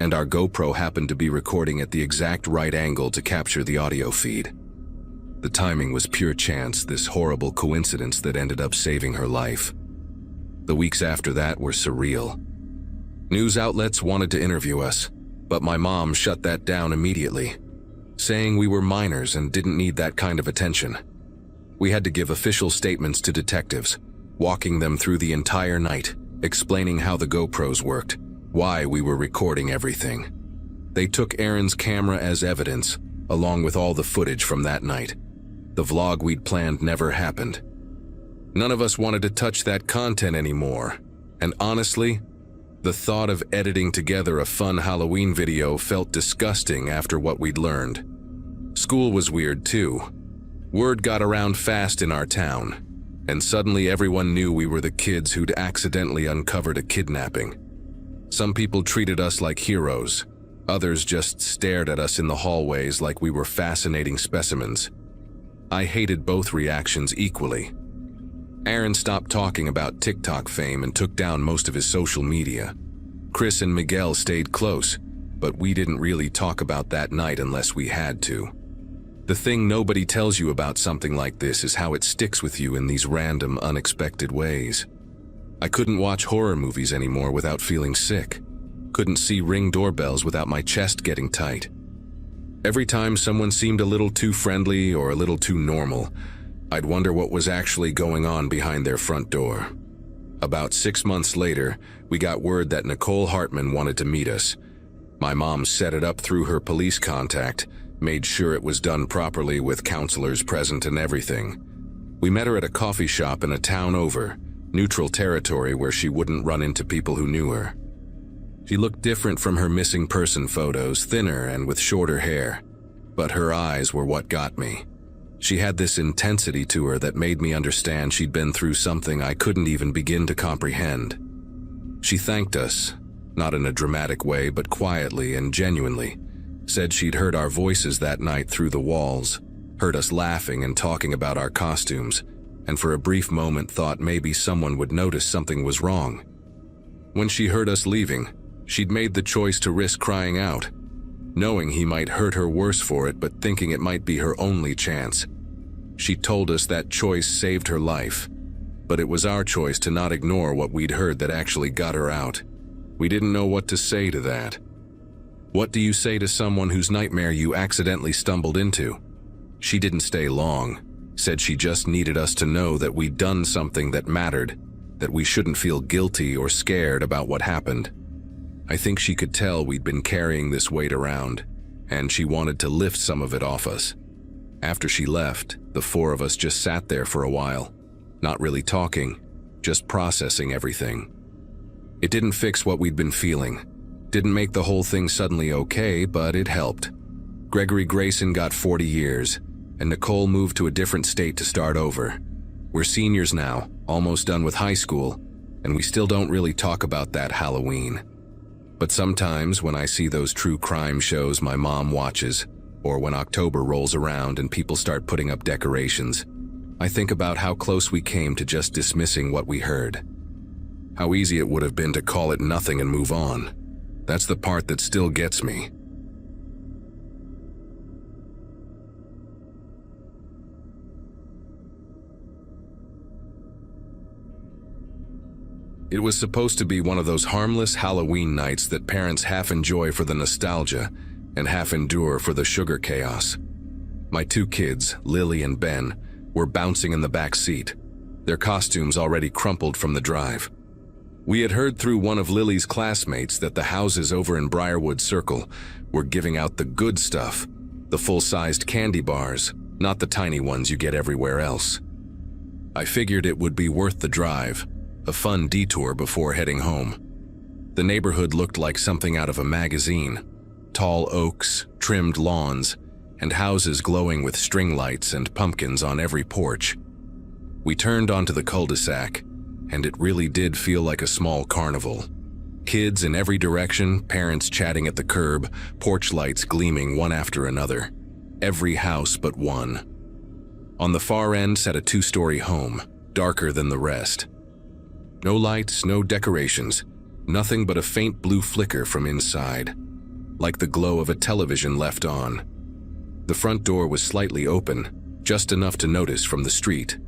and our GoPro happened to be recording at the exact right angle to capture the audio feed. The timing was pure chance, this horrible coincidence that ended up saving her life. The weeks after that were surreal. News outlets wanted to interview us, but my mom shut that down immediately, saying we were minors and didn't need that kind of attention. We had to give official statements to detectives, walking them through the entire night, explaining how the GoPros worked, why we were recording everything. They took Aaron's camera as evidence, along with all the footage from that night. The vlog we'd planned never happened. None of us wanted to touch that content anymore, and honestly, the thought of editing together a fun Halloween video felt disgusting after what we'd learned. School was weird too. Word got around fast in our town, and suddenly everyone knew we were the kids who'd accidentally uncovered a kidnapping. Some people treated us like heroes, Others just stared at us in the hallways like we were fascinating specimens. I hated both reactions equally. Aaron stopped talking about TikTok fame and took down most of his social media. Chris and Miguel stayed close, but we didn't really talk about that night unless we had to. The thing nobody tells you about something like this is how it sticks with you in these random, unexpected ways. I couldn't watch horror movies anymore without feeling sick. Couldn't see Ring doorbells without my chest getting tight. Every time someone seemed a little too friendly or a little too normal, I'd wonder what was actually going on behind their front door. About 6 months later, we got word that Nicole Hartman wanted to meet us. My mom set it up through her police contact, made sure it was done properly with counselors present and everything. We met her at a coffee shop in a town over, neutral territory where she wouldn't run into people who knew her. She looked different from her missing person photos, thinner and with shorter hair, but her eyes were what got me. She had this intensity to her that made me understand she'd been through something I couldn't even begin to comprehend. She thanked us, not in a dramatic way but quietly and genuinely, said she'd heard our voices that night through the walls, heard us laughing and talking about our costumes, and for a brief moment thought maybe someone would notice something was wrong. When she heard us leaving, she'd made the choice to risk crying out, knowing he might hurt her worse for it but thinking it might be her only chance. She told us that choice saved her life, but it was our choice to not ignore what we'd heard that actually got her out. We didn't know what to say to that. What do you say to someone whose nightmare you accidentally stumbled into? She didn't stay long, said she just needed us to know that we'd done something that mattered, that we shouldn't feel guilty or scared about what happened. I think she could tell we'd been carrying this weight around, and she wanted to lift some of it off us. After she left, the four of us just sat there for a while, not really talking, just processing everything. It didn't fix what we'd been feeling, didn't make the whole thing suddenly okay, but it helped. Gregory Grayson got 40 years, and Nicole moved to a different state to start over. We're seniors now, almost done with high school, and we still don't really talk about that Halloween. But sometimes when I see those true crime shows my mom watches, or when October rolls around and people start putting up decorations, I think about how close we came to just dismissing what we heard. How easy it would have been to call it nothing and move on. That's the part that still gets me. It was supposed to be one of those harmless Halloween nights that parents half enjoy for the nostalgia and half endure for the sugar chaos. My two kids, Lily and Ben, were bouncing in the back seat, their costumes already crumpled from the drive. We had heard through one of Lily's classmates that the houses over in Briarwood Circle were giving out the good stuff, the full-sized candy bars, not the tiny ones you get everywhere else. I figured it would be worth the drive, a fun detour before heading home. The neighborhood looked like something out of a magazine. Tall oaks, trimmed lawns, and houses glowing with string lights and pumpkins on every porch. We turned onto the cul-de-sac, and it really did feel like a small carnival. Kids in every direction, parents chatting at the curb, porch lights gleaming one after another. Every house but one. On the far end sat a two-story home, darker than the rest. No lights, no decorations, nothing but a faint blue flicker from inside, like the glow of a television left on. The front door was slightly open, just enough to notice from the street.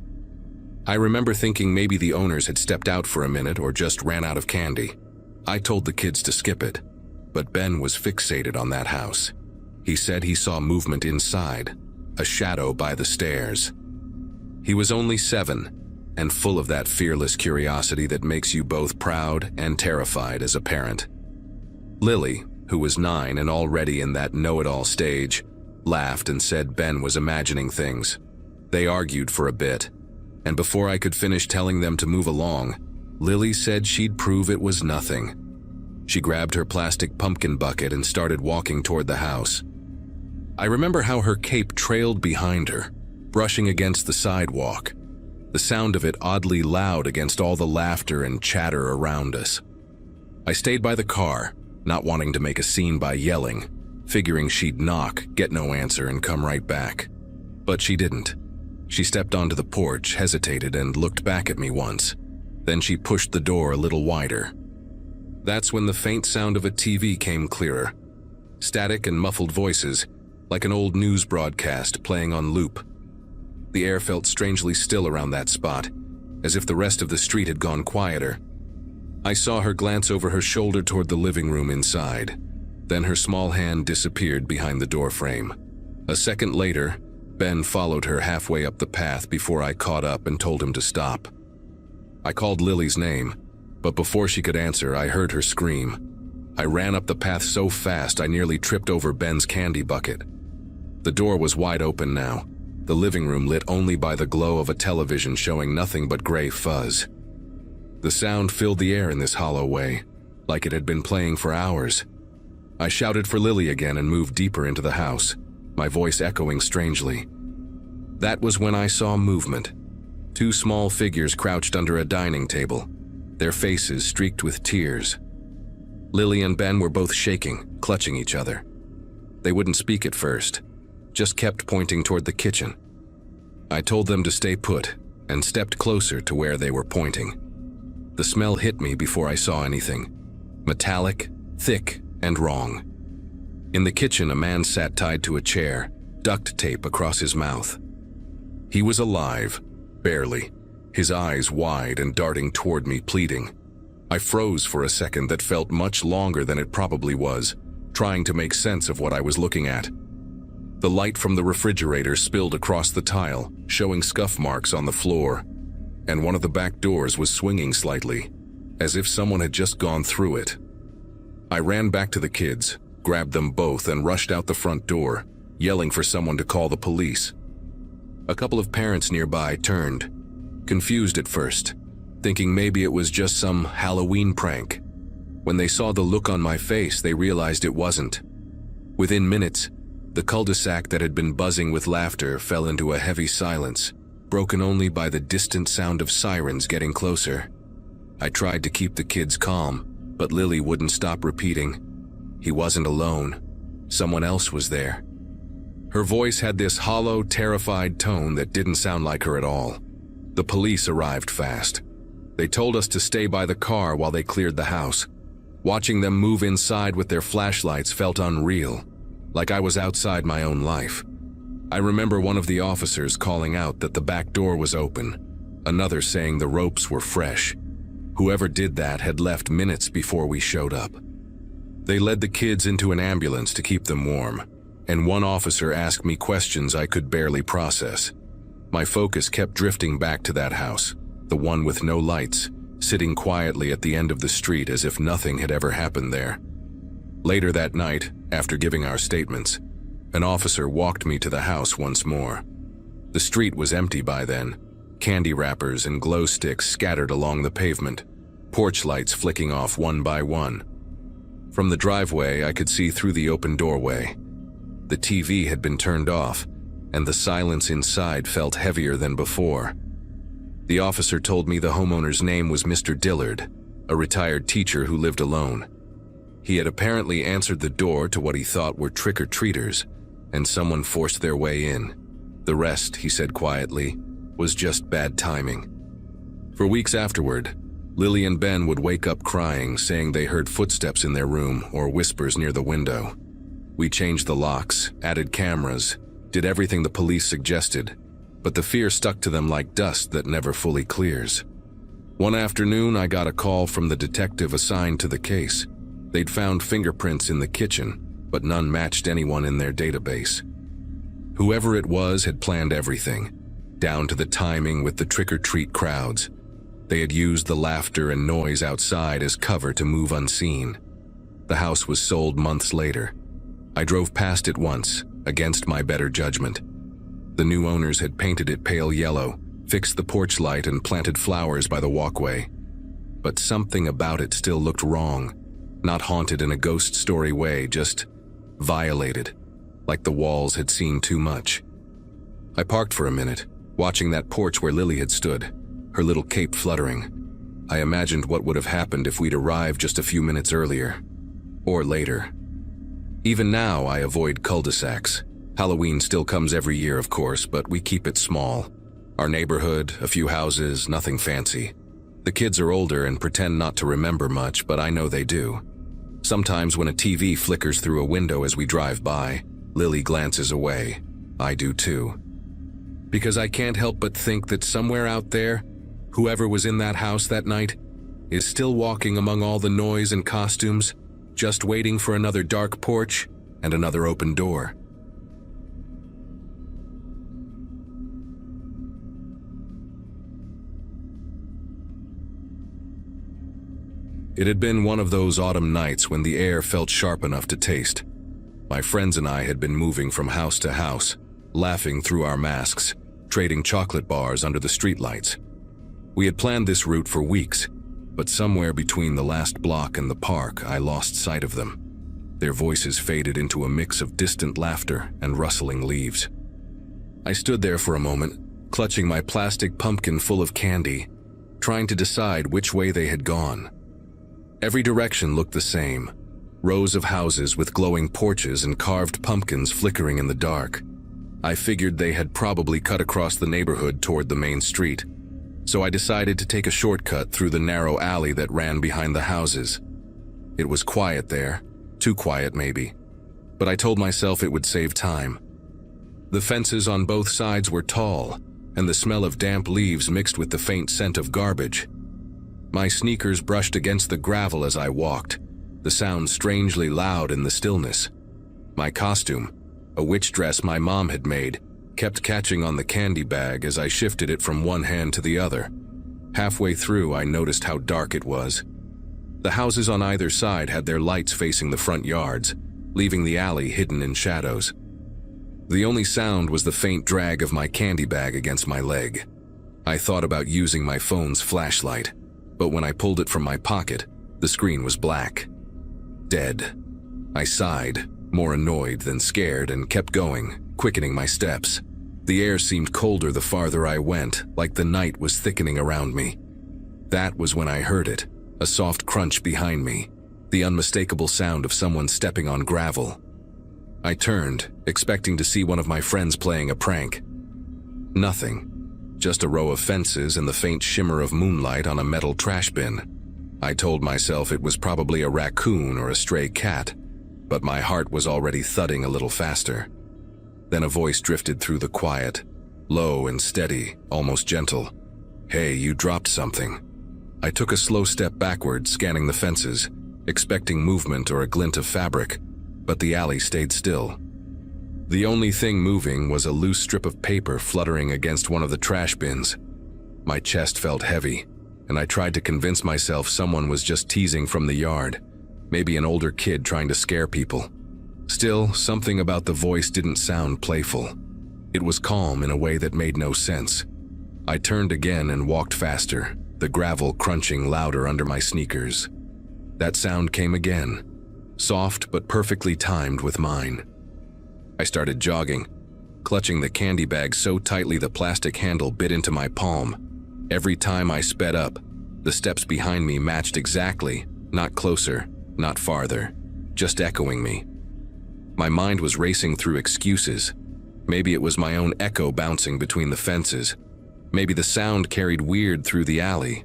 I remember thinking maybe the owners had stepped out for a minute or just ran out of candy. I told the kids to skip it, but Ben was fixated on that house. He said he saw movement inside, a shadow by the stairs. He was only 7, and full of that fearless curiosity that makes you both proud and terrified as a parent. Lily, who was 9 and already in that know-it-all stage, laughed and said Ben was imagining things. They argued for a bit, and before I could finish telling them to move along, Lily said she'd prove it was nothing. She grabbed her plastic pumpkin bucket and started walking toward the house. I remember how her cape trailed behind her, brushing against the sidewalk, the sound of it oddly loud against all the laughter and chatter around us. I stayed by the car, not wanting to make a scene by yelling, figuring she'd knock, get no answer, and come right back. But she didn't. She stepped onto the porch, hesitated, and looked back at me once. Then she pushed the door a little wider. That's when the faint sound of a TV came clearer. Static and muffled voices, like an old news broadcast playing on loop. The air felt strangely still around that spot, as if the rest of the street had gone quieter. I saw her glance over her shoulder toward the living room inside. Then her small hand disappeared behind the doorframe. A second later, Ben followed her halfway up the path before I caught up and told him to stop. I called Lily's name, but before she could answer, I heard her scream. I ran up the path so fast I nearly tripped over Ben's candy bucket. The door was wide open now, the living room lit only by the glow of a television showing nothing but gray fuzz. The sound filled the air in this hollow way, like it had been playing for hours. I shouted for Lily again and moved deeper into the house, my voice echoing strangely. That was when I saw movement. Two small figures crouched under a dining table, their faces streaked with tears. Lily and Ben were both shaking, clutching each other. They wouldn't speak at first, just kept pointing toward the kitchen. I told them to stay put and stepped closer to where they were pointing. The smell hit me before I saw anything. Metallic, thick, and wrong. In the kitchen, a man sat tied to a chair, duct tape across his mouth. He was alive, barely, his eyes wide and darting toward me, pleading. I froze for a second that felt much longer than it probably was, trying to make sense of what I was looking at. The light from the refrigerator spilled across the tile, showing scuff marks on the floor, and one of the back doors was swinging slightly, as if someone had just gone through it. I ran back to the kids, grabbed them both, and rushed out the front door, yelling for someone to call the police. A couple of parents nearby turned, confused at first, thinking maybe it was just some Halloween prank. When they saw the look on my face, they realized it wasn't. Within minutes, the cul-de-sac that had been buzzing with laughter fell into a heavy silence, broken only by the distant sound of sirens getting closer. I tried to keep the kids calm, but Lily wouldn't stop repeating, "He wasn't alone. Someone else was there." Her voice had this hollow, terrified tone that didn't sound like her at all. The police arrived fast. They told us to stay by the car while they cleared the house. Watching them move inside with their flashlights felt unreal, like I was outside my own life. I remember one of the officers calling out that the back door was open, another saying the ropes were fresh. Whoever did that had left minutes before we showed up. They led the kids into an ambulance to keep them warm, and one officer asked me questions I could barely process. My focus kept drifting back to that house, the one with no lights, sitting quietly at the end of the street as if nothing had ever happened there. Later that night, after giving our statements, an officer walked me to the house once more. The street was empty by then, candy wrappers and glow sticks scattered along the pavement, porch lights flicking off one by one. From the driveway, I could see through the open doorway. The TV had been turned off, and the silence inside felt heavier than before. The officer told me the homeowner's name was Mr. Dillard, a retired teacher who lived alone. He had apparently answered the door to what he thought were trick-or-treaters, and someone forced their way in. The rest, he said quietly, was just bad timing. For weeks afterward, Lily and Ben would wake up crying, saying they heard footsteps in their room or whispers near the window. We changed the locks, added cameras, did everything the police suggested, but the fear stuck to them like dust that never fully clears. One afternoon, I got a call from the detective assigned to the case. They'd found fingerprints in the kitchen, but none matched anyone in their database. Whoever it was had planned everything, down to the timing with the trick-or-treat crowds. They had used the laughter and noise outside as cover to move unseen. The house was sold months later. I drove past it once, against my better judgment. The new owners had painted it pale yellow, fixed the porch light, and planted flowers by the walkway. But something about it still looked wrong, not haunted in a ghost story way, just violated, like the walls had seen too much. I parked for a minute, watching that porch where Lily had stood, her little cape fluttering. I imagined what would have happened if we'd arrived just a few minutes earlier. or later. Even now, I avoid cul-de-sacs. Halloween still comes every year, of course, but we keep it small. Our neighborhood, a few houses, nothing fancy. The kids are older and pretend not to remember much, but I know they do. Sometimes when a TV flickers through a window as we drive by, Lily glances away. I do too. Because I can't help but think that somewhere out there, whoever was in that house that night is still walking among all the noise and costumes, just waiting for another dark porch and another open door. It had been one of those autumn nights when the air felt sharp enough to taste. My friends and I had been moving from house to house, laughing through our masks, trading chocolate bars under the streetlights. We had planned this route for weeks, but somewhere between the last block and the park, I lost sight of them. Their voices faded into a mix of distant laughter and rustling leaves. I stood there for a moment, clutching my plastic pumpkin full of candy, trying to decide which way they had gone. Every direction looked the same. Rows of houses with glowing porches and carved pumpkins flickering in the dark. I figured they had probably cut across the neighborhood toward the main street, so I decided to take a shortcut through the narrow alley that ran behind the houses. It was quiet there, too quiet maybe, but I told myself it would save time. The fences on both sides were tall, and the smell of damp leaves mixed with the faint scent of garbage. My sneakers brushed against the gravel as I walked, the sound strangely loud in the stillness. My costume, a witch dress my mom had made, kept catching on the candy bag as I shifted it from one hand to the other. Halfway through, I noticed how dark it was. The houses on either side had their lights facing the front yards, leaving the alley hidden in shadows. The only sound was the faint drag of my candy bag against my leg. I thought about using my phone's flashlight, but when I pulled it from my pocket, the screen was black. Dead. I sighed, more annoyed than scared, and kept going, quickening my steps. The air seemed colder the farther I went, like the night was thickening around me. That was when I heard it, a soft crunch behind me, the unmistakable sound of someone stepping on gravel. I turned, expecting to see one of my friends playing a prank. Nothing. Just a row of fences and the faint shimmer of moonlight on a metal trash bin. I told myself it was probably a raccoon or a stray cat, but my heart was already thudding a little faster. Then a voice drifted through the quiet, low and steady, almost gentle. "Hey, you dropped something." I took a slow step backward, scanning the fences, expecting movement or a glint of fabric, but the alley stayed still. The only thing moving was a loose strip of paper fluttering against one of the trash bins. My chest felt heavy, and I tried to convince myself someone was just teasing from the yard, maybe an older kid trying to scare people. Still, something about the voice didn't sound playful. It was calm in a way that made no sense. I turned again and walked faster, the gravel crunching louder under my sneakers. That sound came again, soft but perfectly timed with mine. I started jogging, clutching the candy bag so tightly the plastic handle bit into my palm. Every time I sped up, the steps behind me matched exactly, not closer, not farther, just echoing me. My mind was racing through excuses. Maybe it was my own echo bouncing between the fences. Maybe the sound carried weird through the alley.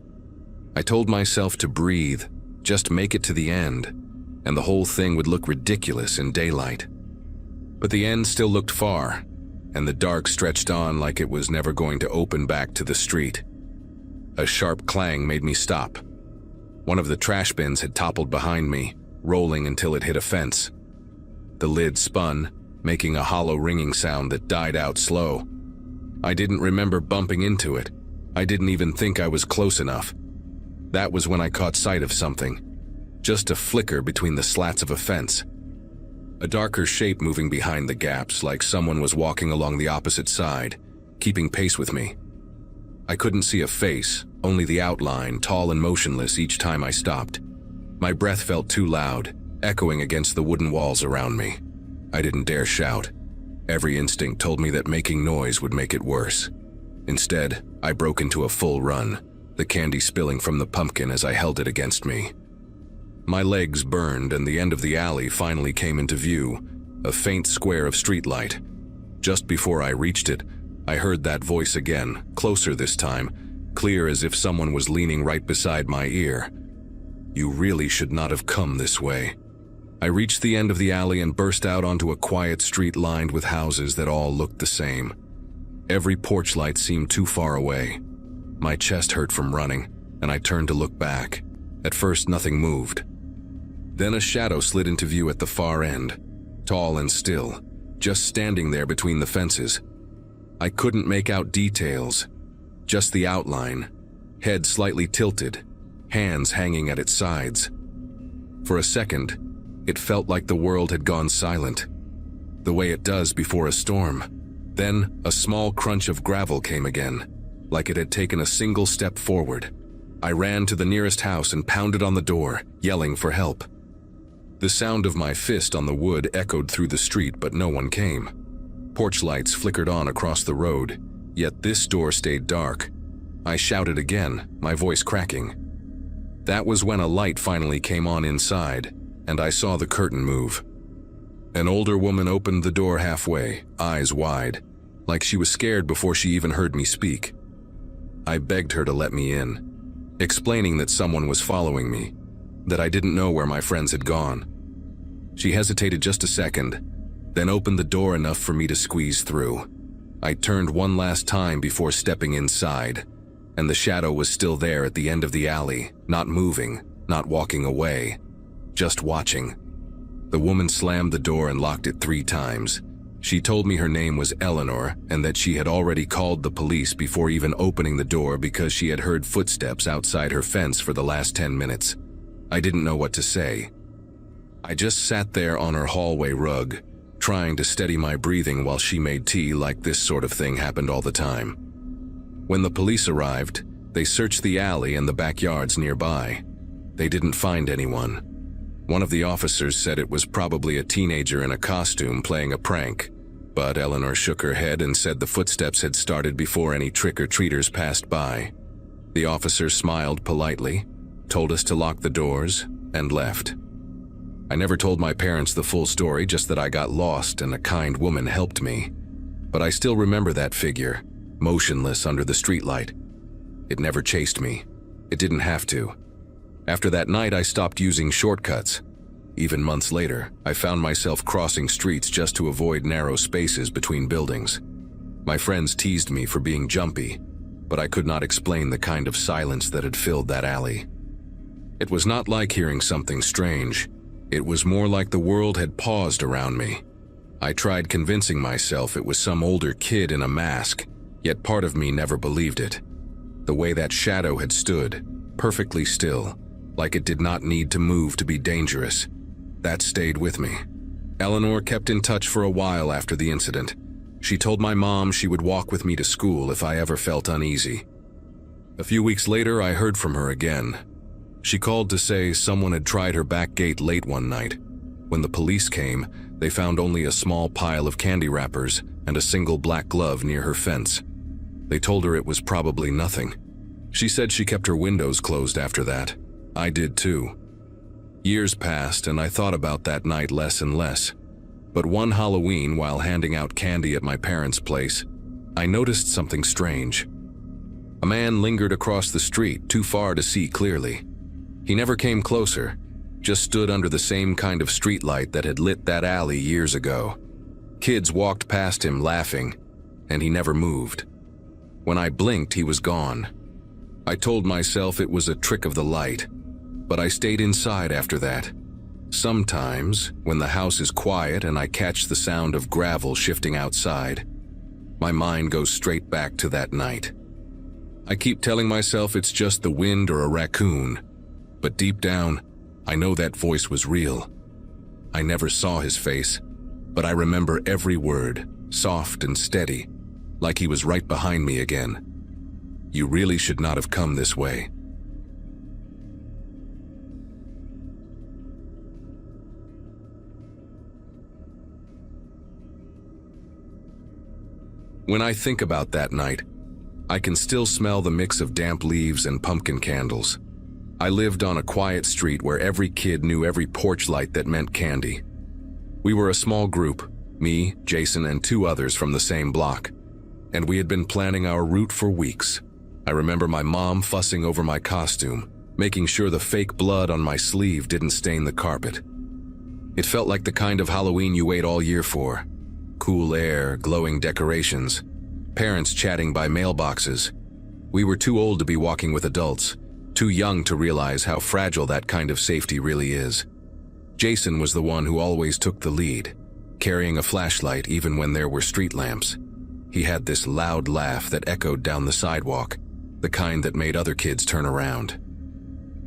I told myself to breathe, just make it to the end, and the whole thing would look ridiculous in daylight. But the end still looked far, and the dark stretched on like it was never going to open back to the street. A sharp clang made me stop. One of the trash bins had toppled behind me, rolling until it hit a fence. The lid spun, making a hollow ringing sound that died out slow. I didn't remember bumping into it. I didn't even think I was close enough. That was when I caught sight of something. Just a flicker between the slats of a fence. A darker shape moving behind the gaps, like someone was walking along the opposite side, keeping pace with me. I couldn't see a face, only the outline, tall and motionless each time I stopped. My breath felt too loud, echoing against the wooden walls around me. I didn't dare shout. Every instinct told me that making noise would make it worse. Instead, I broke into a full run, the candy spilling from the pumpkin as I held it against me. My legs burned and the end of the alley finally came into view, a faint square of streetlight. Just before I reached it, I heard that voice again, closer this time, clear as if someone was leaning right beside my ear. "You really should not have come this way." I reached the end of the alley and burst out onto a quiet street lined with houses that all looked the same. Every porch light seemed too far away. My chest hurt from running, and I turned to look back. At first, nothing moved. Then a shadow slid into view at the far end, tall and still, just standing there between the fences. I couldn't make out details, just the outline, head slightly tilted, hands hanging at its sides. For a second, it felt like the world had gone silent, the way it does before a storm. Then, a small crunch of gravel came again, like it had taken a single step forward. I ran to the nearest house and pounded on the door, yelling for help. The sound of my fist on the wood echoed through the street, but no one came. Porch lights flickered on across the road, yet this door stayed dark. I shouted again, my voice cracking. That was when a light finally came on inside, and I saw the curtain move. An older woman opened the door halfway, eyes wide, like she was scared before she even heard me speak. I begged her to let me in, explaining that someone was following me, that I didn't know where my friends had gone. She hesitated just a second, then opened the door enough for me to squeeze through. I turned one last time before stepping inside, and the shadow was still there at the end of the alley, not moving, not walking away, just watching. The woman slammed the door and locked it 3 times. She told me her name was Eleanor and that she had already called the police before even opening the door because she had heard footsteps outside her fence for the last 10 minutes. I didn't know what to say. I just sat there on her hallway rug, trying to steady my breathing while she made tea, like this sort of thing happened all the time. When the police arrived, they searched the alley and the backyards nearby. They didn't find anyone. One of the officers said it was probably a teenager in a costume playing a prank, but Eleanor shook her head and said the footsteps had started before any trick-or-treaters passed by. The officer smiled politely, told us to lock the doors, and left. I never told my parents the full story, just that I got lost and a kind woman helped me. But I still remember that figure, motionless under the streetlight. It never chased me. It didn't have to. After that night, I stopped using shortcuts. Even months later, I found myself crossing streets just to avoid narrow spaces between buildings. My friends teased me for being jumpy, but I could not explain the kind of silence that had filled that alley. It was not like hearing something strange. It was more like the world had paused around me. I tried convincing myself it was some older kid in a mask, yet part of me never believed it. The way that shadow had stood, perfectly still, like it did not need to move to be dangerous, that stayed with me. Eleanor kept in touch for a while after the incident. She told my mom she would walk with me to school if I ever felt uneasy. A few weeks later, I heard from her again. She called to say someone had tried her back gate late one night. When the police came, they found only a small pile of candy wrappers and a single black glove near her fence. They told her it was probably nothing. She said she kept her windows closed after that. I did too. Years passed and I thought about that night less and less. But one Halloween, while handing out candy at my parents' place, I noticed something strange. A man lingered across the street, too far to see clearly. He never came closer, just stood under the same kind of streetlight that had lit that alley years ago. Kids walked past him laughing, and he never moved. When I blinked, he was gone. I told myself it was a trick of the light, but I stayed inside after that. Sometimes, when the house is quiet and I catch the sound of gravel shifting outside, my mind goes straight back to that night. I keep telling myself it's just the wind or a raccoon, but deep down, I know that voice was real. I never saw his face, but I remember every word, soft and steady, like he was right behind me again. You really should not have come this way. When I think about that night, I can still smell the mix of damp leaves and pumpkin candles. I lived on a quiet street where every kid knew every porch light that meant candy. We were a small group, me, Jason, and 2 others from the same block, and we had been planning our route for weeks. I remember my mom fussing over my costume, making sure the fake blood on my sleeve didn't stain the carpet. It felt like the kind of Halloween you wait all year for. Cool air, glowing decorations, parents chatting by mailboxes. We were too old to be walking with adults, too young to realize how fragile that kind of safety really is. Jason was the one who always took the lead, carrying a flashlight even when there were street lamps. He had this loud laugh that echoed down the sidewalk, the kind that made other kids turn around.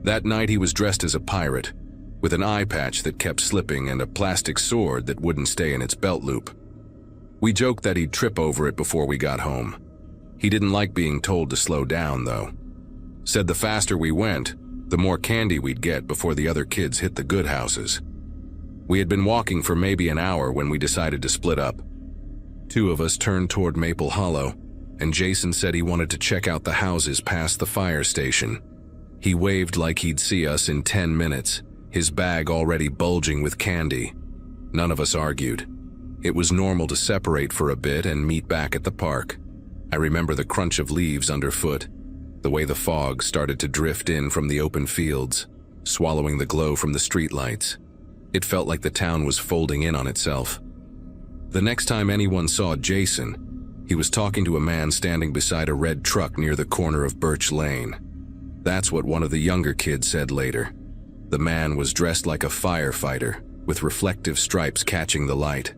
That night he was dressed as a pirate, with an eye patch that kept slipping and a plastic sword that wouldn't stay in its belt loop. We joked that he'd trip over it before we got home. He didn't like being told to slow down, though. Said the faster we went, the more candy we'd get before the other kids hit the good houses. We had been walking for maybe an hour when we decided to split up. 2 of us turned toward Maple Hollow, and Jason said he wanted to check out the houses past the fire station. He waved like he'd see us in 10 minutes, his bag already bulging with candy. None of us argued. It was normal to separate for a bit and meet back at the park. I remember the crunch of leaves underfoot, the way the fog started to drift in from the open fields, swallowing the glow from the streetlights. It felt like the town was folding in on itself. The next time anyone saw Jason, he was talking to a man standing beside a red truck near the corner of Birch Lane. That's what one of the younger kids said later. The man was dressed like a firefighter, with reflective stripes catching the light.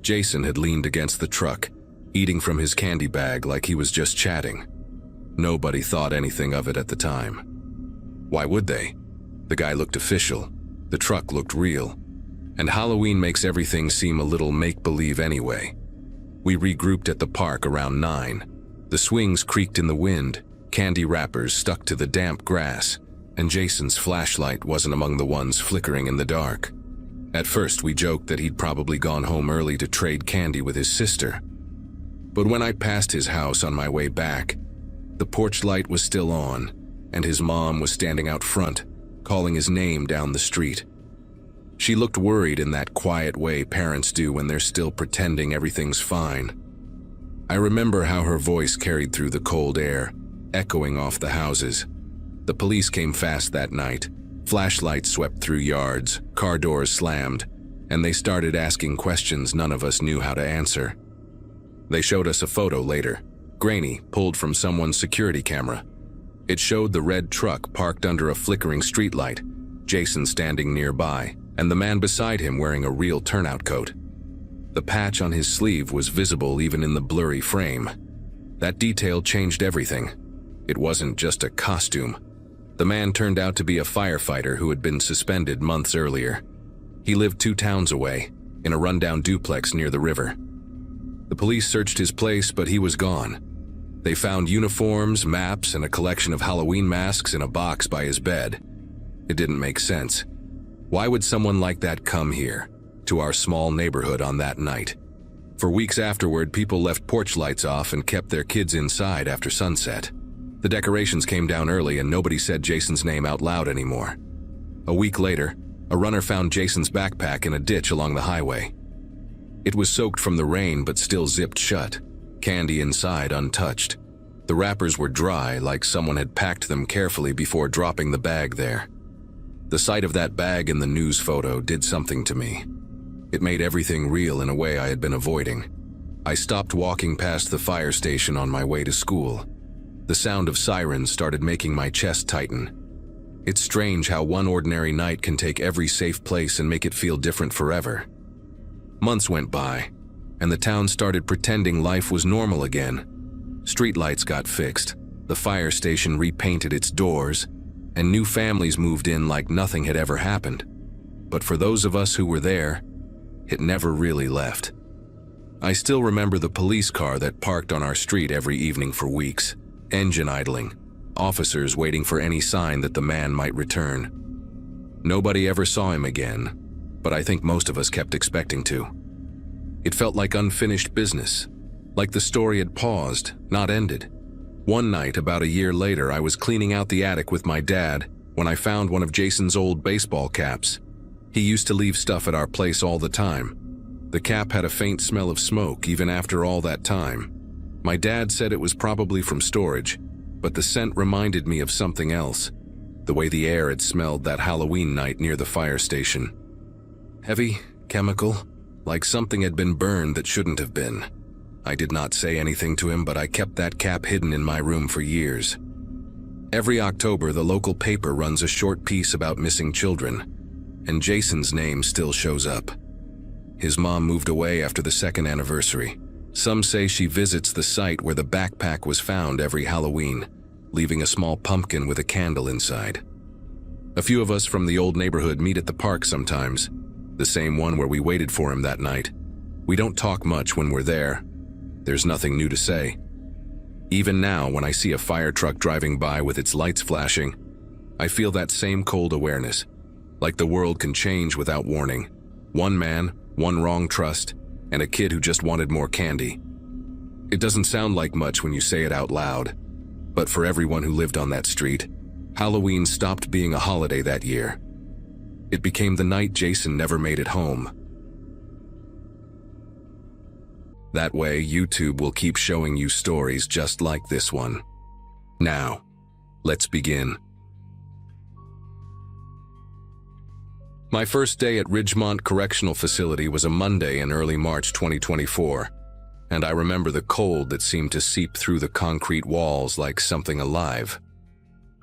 Jason had leaned against the truck, eating from his candy bag like he was just chatting. Nobody thought anything of it at the time. Why would they? The guy looked official, the truck looked real, and Halloween makes everything seem a little make-believe anyway. We regrouped at the park around 9. The swings creaked in the wind, candy wrappers stuck to the damp grass, and Jason's flashlight wasn't among the ones flickering in the dark. At first we joked that he'd probably gone home early to trade candy with his sister. But when I passed his house on my way back, the porch light was still on, and his mom was standing out front, calling his name down the street. She looked worried in that quiet way parents do when they're still pretending everything's fine. I remember how her voice carried through the cold air, echoing off the houses. The police came fast that night. Flashlights swept through yards, car doors slammed, and they started asking questions none of us knew how to answer. They showed us a photo later, grainy, pulled from someone's security camera. It showed the red truck parked under a flickering streetlight, Jason standing nearby, and the man beside him wearing a real turnout coat. The patch on his sleeve was visible even in the blurry frame. That detail changed everything. It wasn't just a costume. The man turned out to be a firefighter who had been suspended months earlier. He lived 2 towns away, in a rundown duplex near the river. The police searched his place, but he was gone. They found uniforms, maps, and a collection of Halloween masks in a box by his bed. It didn't make sense. Why would someone like that come here, to our small neighborhood on that night? For weeks afterward, people left porch lights off and kept their kids inside after sunset. The decorations came down early and nobody said Jason's name out loud anymore. A week later, a runner found Jason's backpack in a ditch along the highway. It was soaked from the rain but still zipped shut, candy inside untouched. The wrappers were dry, like someone had packed them carefully before dropping the bag there. The sight of that bag in the news photo did something to me. It made everything real in a way I had been avoiding. I stopped walking past the fire station on my way to school. The sound of sirens started making my chest tighten. It's strange how one ordinary night can take every safe place and make it feel different forever. Months went by, and the town started pretending life was normal again. Streetlights got fixed, the fire station repainted its doors, and new families moved in like nothing had ever happened. But for those of us who were there, it never really left. I still remember the police car that parked on our street every evening for weeks, engine idling, officers waiting for any sign that the man might return. Nobody ever saw him again, but I think most of us kept expecting to. It felt like unfinished business, like the story had paused, not ended. One night, about a year later, I was cleaning out the attic with my dad when I found one of Jason's old baseball caps. He used to leave stuff at our place all the time. The cap had a faint smell of smoke even after all that time. My dad said it was probably from storage, but the scent reminded me of something else, the way the air had smelled that Halloween night near the fire station. Heavy, chemical, like something had been burned that shouldn't have been. I did not say anything to him, but I kept that cap hidden in my room for years. Every October, the local paper runs a short piece about missing children, and Jason's name still shows up. His mom moved away after the second anniversary. Some say she visits the site where the backpack was found every Halloween, leaving a small pumpkin with a candle inside. A few of us from the old neighborhood meet at the park sometimes, the same one where we waited for him that night. We don't talk much when we're there. There's nothing new to say. Even now, when I see a fire truck driving by with its lights flashing, I feel that same cold awareness, like the world can change without warning. One man, one wrong trust, and a kid who just wanted more candy. It doesn't sound like much when you say it out loud, but for everyone who lived on that street, Halloween stopped being a holiday that year. It became the night Jason never made it home. That way, YouTube will keep showing you stories just like this one. Now, let's begin. My first day at Ridgemont Correctional Facility was a Monday in early March 2024, and I remember the cold that seemed to seep through the concrete walls like something alive.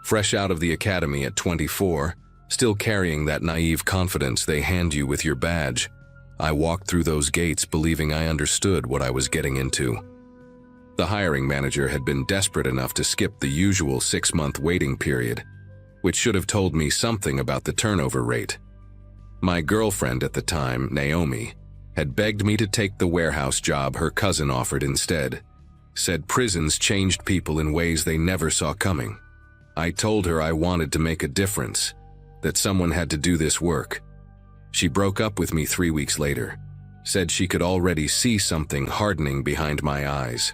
Fresh out of the academy at 24, still carrying that naive confidence they hand you with your badge, I walked through those gates believing I understood what I was getting into. The hiring manager had been desperate enough to skip the usual 6-month waiting period, which should have told me something about the turnover rate. My girlfriend at the time, Naomi, had begged me to take the warehouse job her cousin offered instead, said prisons changed people in ways they never saw coming. I told her I wanted to make a difference, that someone had to do this work. She broke up with me 3 weeks later, said she could already see something hardening behind my eyes.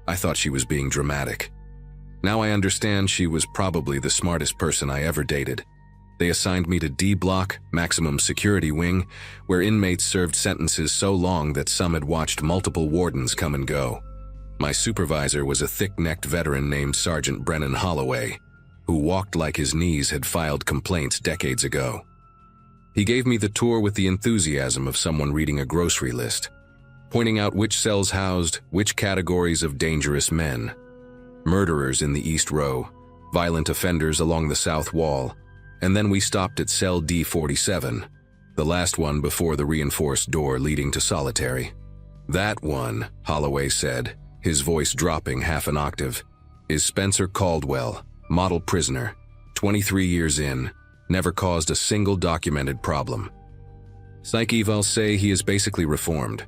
I thought she was being dramatic. Now I understand she was probably the smartest person I ever dated. They assigned me to D Block, Maximum Security Wing, where inmates served sentences so long that some had watched multiple wardens come and go. My supervisor was a thick-necked veteran named Sergeant Brennan Holloway, who walked like his knees had filed complaints decades ago. He gave me the tour with the enthusiasm of someone reading a grocery list, pointing out which cells housed which categories of dangerous men: murderers in the East Row, violent offenders along the South Wall, and then we stopped at cell D47, the last one before the reinforced door leading to solitary. That one, Holloway said, his voice dropping half an octave, is Spencer Caldwell, model prisoner, 23 years in, never caused a single documented problem. Psych evals say he is basically reformed.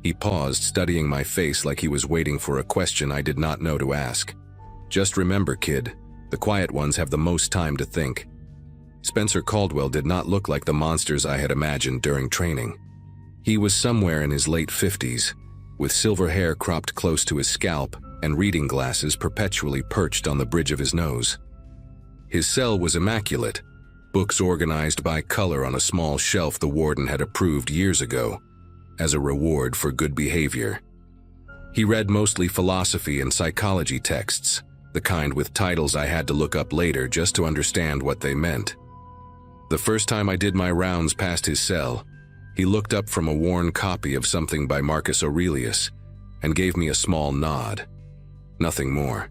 He paused, studying my face like he was waiting for a question I did not know to ask. Just remember, kid, the quiet ones have the most time to think. Spencer Caldwell did not look like the monsters I had imagined during training. He was somewhere in his late 50s, with silver hair cropped close to his scalp and reading glasses perpetually perched on the bridge of his nose. His cell was immaculate, books organized by color on a small shelf the warden had approved years ago, as a reward for good behavior. He read mostly philosophy and psychology texts, the kind with titles I had to look up later just to understand what they meant. The first time I did my rounds past his cell, he looked up from a worn copy of something by Marcus Aurelius and gave me a small nod. Nothing more.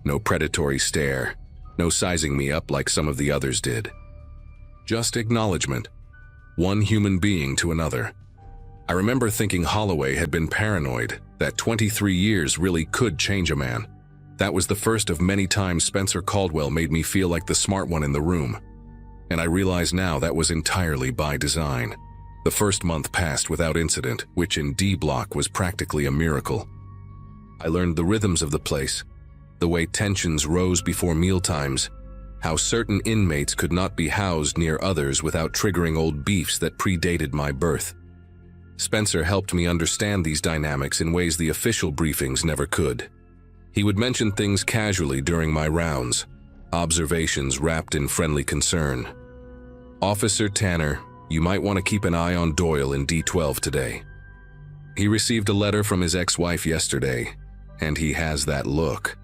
No predatory stare, no sizing me up like some of the others did. Just acknowledgement. One human being to another. I remember thinking Holloway had been paranoid, that 23 years really could change a man. That was the first of many times Spencer Caldwell made me feel like the smart one in the room. And I realize now that was entirely by design. The first month passed without incident, which in D Block was practically a miracle. I learned the rhythms of the place, the way tensions rose before mealtimes, how certain inmates could not be housed near others without triggering old beefs that predated my birth. Spencer helped me understand these dynamics in ways the official briefings never could. He would mention things casually during my rounds, observations wrapped in friendly concern. "Officer Tanner, you might want to keep an eye on Doyle in D12 today. He received a letter from his ex-wife yesterday, and he has that look."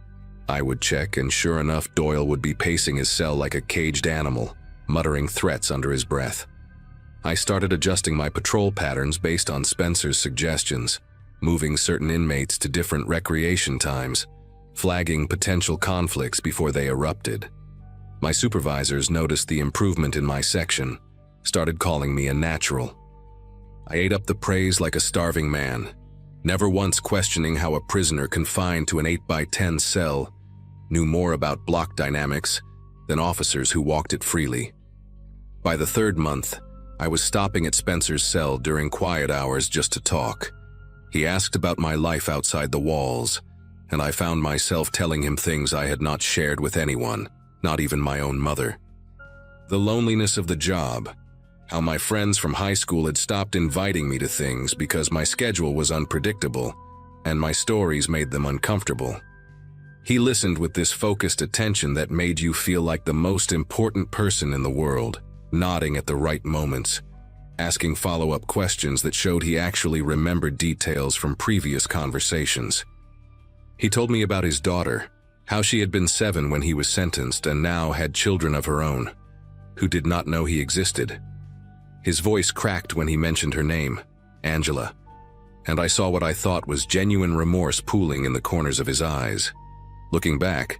I would check, and sure enough, Doyle would be pacing his cell like a caged animal, muttering threats under his breath. I started adjusting my patrol patterns based on Spencer's suggestions, moving certain inmates to different recreation times, flagging potential conflicts before they erupted. My supervisors noticed the improvement in my section, started calling me a natural. I ate up the praise like a starving man, never once questioning how a prisoner confined to an 8x10 cell knew more about block dynamics than officers who walked it freely. By the third month, I was stopping at Spencer's cell during quiet hours just to talk. He asked about my life outside the walls, and I found myself telling him things I had not shared with anyone, not even my own mother. The loneliness of the job, how my friends from high school had stopped inviting me to things because my schedule was unpredictable, and my stories made them uncomfortable. He listened with this focused attention that made you feel like the most important person in the world, nodding at the right moments, asking follow-up questions that showed he actually remembered details from previous conversations. He told me about his daughter, how she had been 7 when he was sentenced and now had children of her own, who did not know he existed. His voice cracked when he mentioned her name, Angela, and I saw what I thought was genuine remorse pooling in the corners of his eyes. Looking back,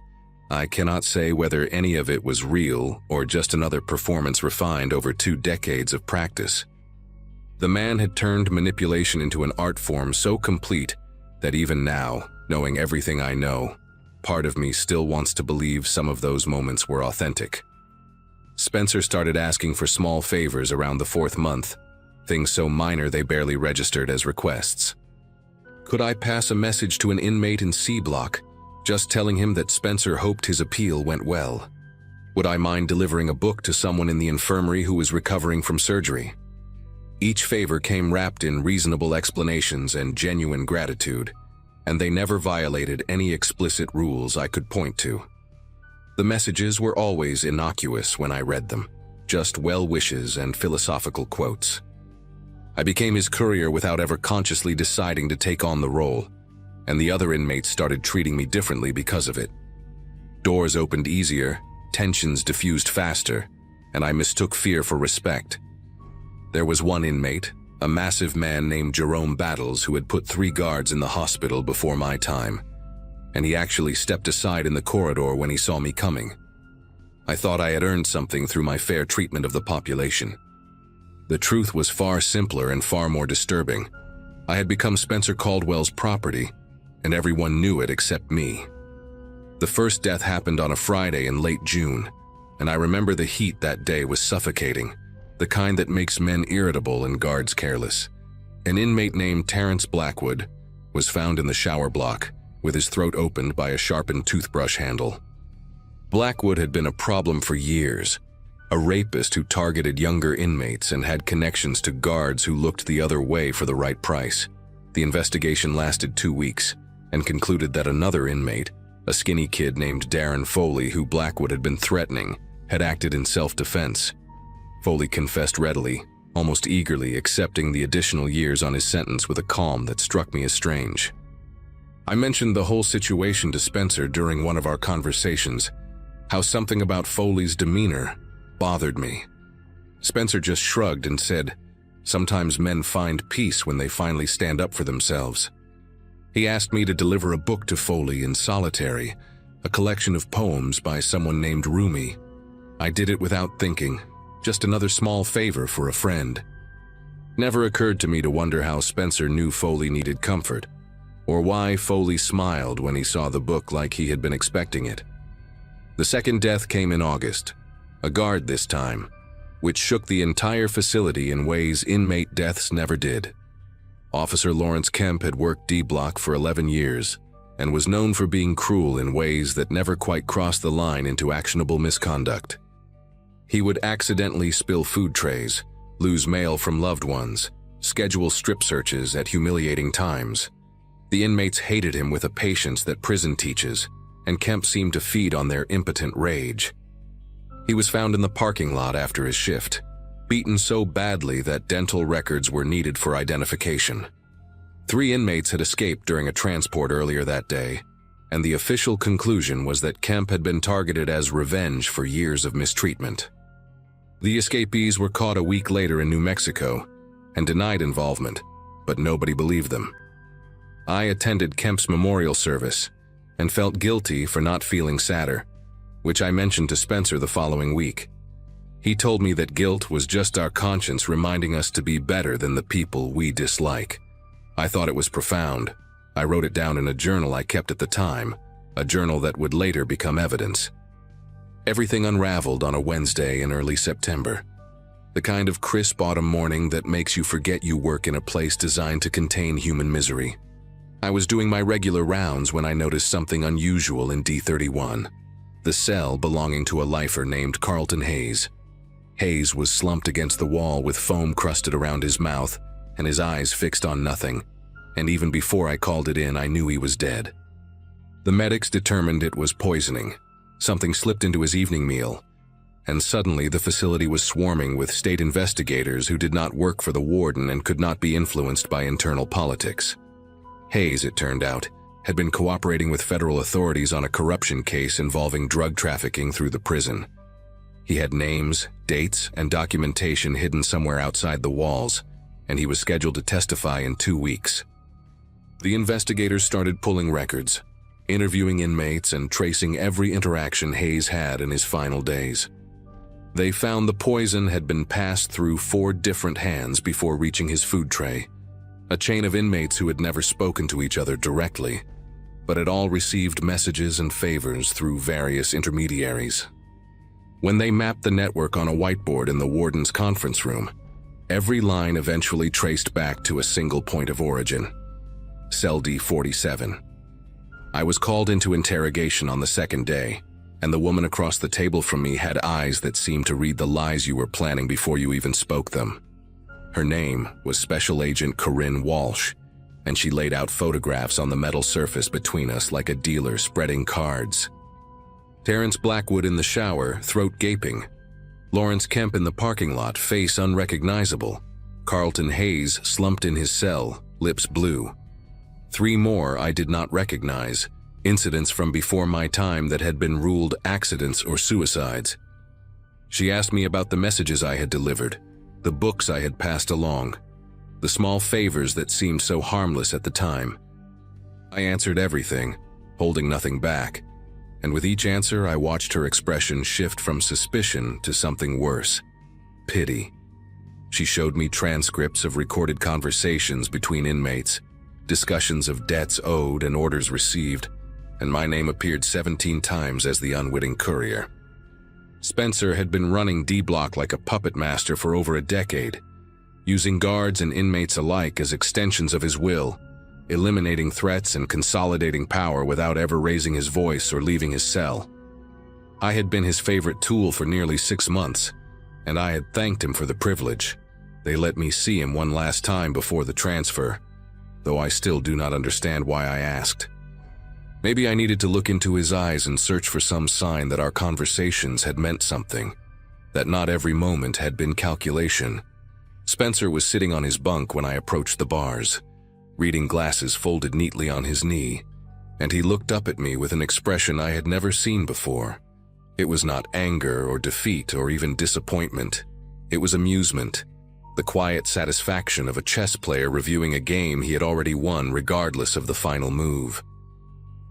I cannot say whether any of it was real or just another performance refined over 2 decades of practice. The man had turned manipulation into an art form so complete that even now, knowing everything I know, part of me still wants to believe some of those moments were authentic. Spencer started asking for small favors around the 4th month, things so minor they barely registered as requests. Could I pass a message to an inmate in C Block, just telling him that Spencer hoped his appeal went well? Would I mind delivering a book to someone in the infirmary who was recovering from surgery? Each favor came wrapped in reasonable explanations and genuine gratitude, and they never violated any explicit rules I could point to. The messages were always innocuous when I read them, just well wishes and philosophical quotes. I became his courier without ever consciously deciding to take on the role, and the other inmates started treating me differently because of it. Doors opened easier, tensions diffused faster, and I mistook fear for respect. There was one inmate, a massive man named Jerome Battles, who had put 3 guards in the hospital before my time, and he actually stepped aside in the corridor when he saw me coming. I thought I had earned something through my fair treatment of the population. The truth was far simpler and far more disturbing. I had become Spencer Caldwell's property, and everyone knew it except me. The first death happened on a Friday in late June, and I remember the heat that day was suffocating, the kind that makes men irritable and guards careless. An inmate named Terrence Blackwood was found in the shower block, with his throat opened by a sharpened toothbrush handle. Blackwood had been a problem for years, a rapist who targeted younger inmates and had connections to guards who looked the other way for the right price. The investigation lasted 2 weeks and concluded that another inmate, a skinny kid named Darren Foley, who Blackwood had been threatening, had acted in self-defense. Foley confessed readily, almost eagerly, accepting the additional years on his sentence with a calm that struck me as strange. I mentioned the whole situation to Spencer during one of our conversations, how something about Foley's demeanor bothered me. Spencer just shrugged and said, "Sometimes men find peace when they finally stand up for themselves." He asked me to deliver a book to Foley in solitary, a collection of poems by someone named Rumi. I did it without thinking, just another small favor for a friend. Never occurred to me to wonder how Spencer knew Foley needed comfort, or why Foley smiled when he saw the book like he had been expecting it. The second death came in August, a guard this time, which shook the entire facility in ways inmate deaths never did. Officer Lawrence Kemp had worked D Block for 11 years and was known for being cruel in ways that never quite crossed the line into actionable misconduct. He would accidentally spill food trays, lose mail from loved ones, schedule strip searches at humiliating times. The inmates hated him with a patience that prison teaches, and Kemp seemed to feed on their impotent rage. He was found in the parking lot after his shift, beaten so badly that dental records were needed for identification. 3 inmates had escaped during a transport earlier that day, and the official conclusion was that Kemp had been targeted as revenge for years of mistreatment. The escapees were caught a week later in New Mexico and denied involvement, but nobody believed them. I attended Kemp's memorial service and felt guilty for not feeling sadder, which I mentioned to Spencer the following week. He told me that guilt was just our conscience reminding us to be better than the people we dislike. I thought it was profound. I wrote it down in a journal I kept at the time, a journal that would later become evidence. Everything unraveled on a Wednesday in early September. The kind of crisp autumn morning that makes you forget you work in a place designed to contain human misery. I was doing my regular rounds when I noticed something unusual in D31, the cell belonging to a lifer named Carlton Hayes. Hayes was slumped against the wall with foam crusted around his mouth and his eyes fixed on nothing, and even before I called it in, I knew he was dead. The medics determined it was poisoning. Something slipped into his evening meal, and suddenly the facility was swarming with state investigators who did not work for the warden and could not be influenced by internal politics. Hayes, it turned out, had been cooperating with federal authorities on a corruption case involving drug trafficking through the prison. He had names, dates, and documentation hidden somewhere outside the walls, and he was scheduled to testify in 2 weeks. The investigators started pulling records, interviewing inmates and tracing every interaction Hayes had in his final days. They found the poison had been passed through 4 different hands before reaching his food tray, a chain of inmates who had never spoken to each other directly, but had all received messages and favors through various intermediaries. When they mapped the network on a whiteboard in the warden's conference room, every line eventually traced back to a single point of origin: Cell D47. I was called into interrogation on the second day, and the woman across the table from me had eyes that seemed to read the lies you were planning before you even spoke them. Her name was Special Agent Corinne Walsh, and she laid out photographs on the metal surface between us like a dealer spreading cards. Terrence Blackwood in the shower, throat gaping. Lawrence Kemp in the parking lot, face unrecognizable. Carlton Hayes slumped in his cell, lips blue. 3 more I did not recognize, incidents from before my time that had been ruled accidents or suicides. She asked me about the messages I had delivered, the books I had passed along, the small favors that seemed so harmless at the time. I answered everything, holding nothing back, and with each answer I watched her expression shift from suspicion to something worse: pity. She showed me transcripts of recorded conversations between inmates, discussions of debts owed and orders received, and my name appeared 17 times as the unwitting courier. Spencer had been running D-Block like a puppet master for over a decade, using guards and inmates alike as extensions of his will, eliminating threats and consolidating power without ever raising his voice or leaving his cell. I had been his favorite tool for nearly 6 months, and I had thanked him for the privilege. They let me see him one last time before the transfer, though I still do not understand why I asked. Maybe I needed to look into his eyes and search for some sign that our conversations had meant something, that not every moment had been calculation. Spencer was sitting on his bunk when I approached the bars, reading glasses folded neatly on his knee, and he looked up at me with an expression I had never seen before. It was not anger or defeat or even disappointment. It was amusement, the quiet satisfaction of a chess player reviewing a game he had already won regardless of the final move.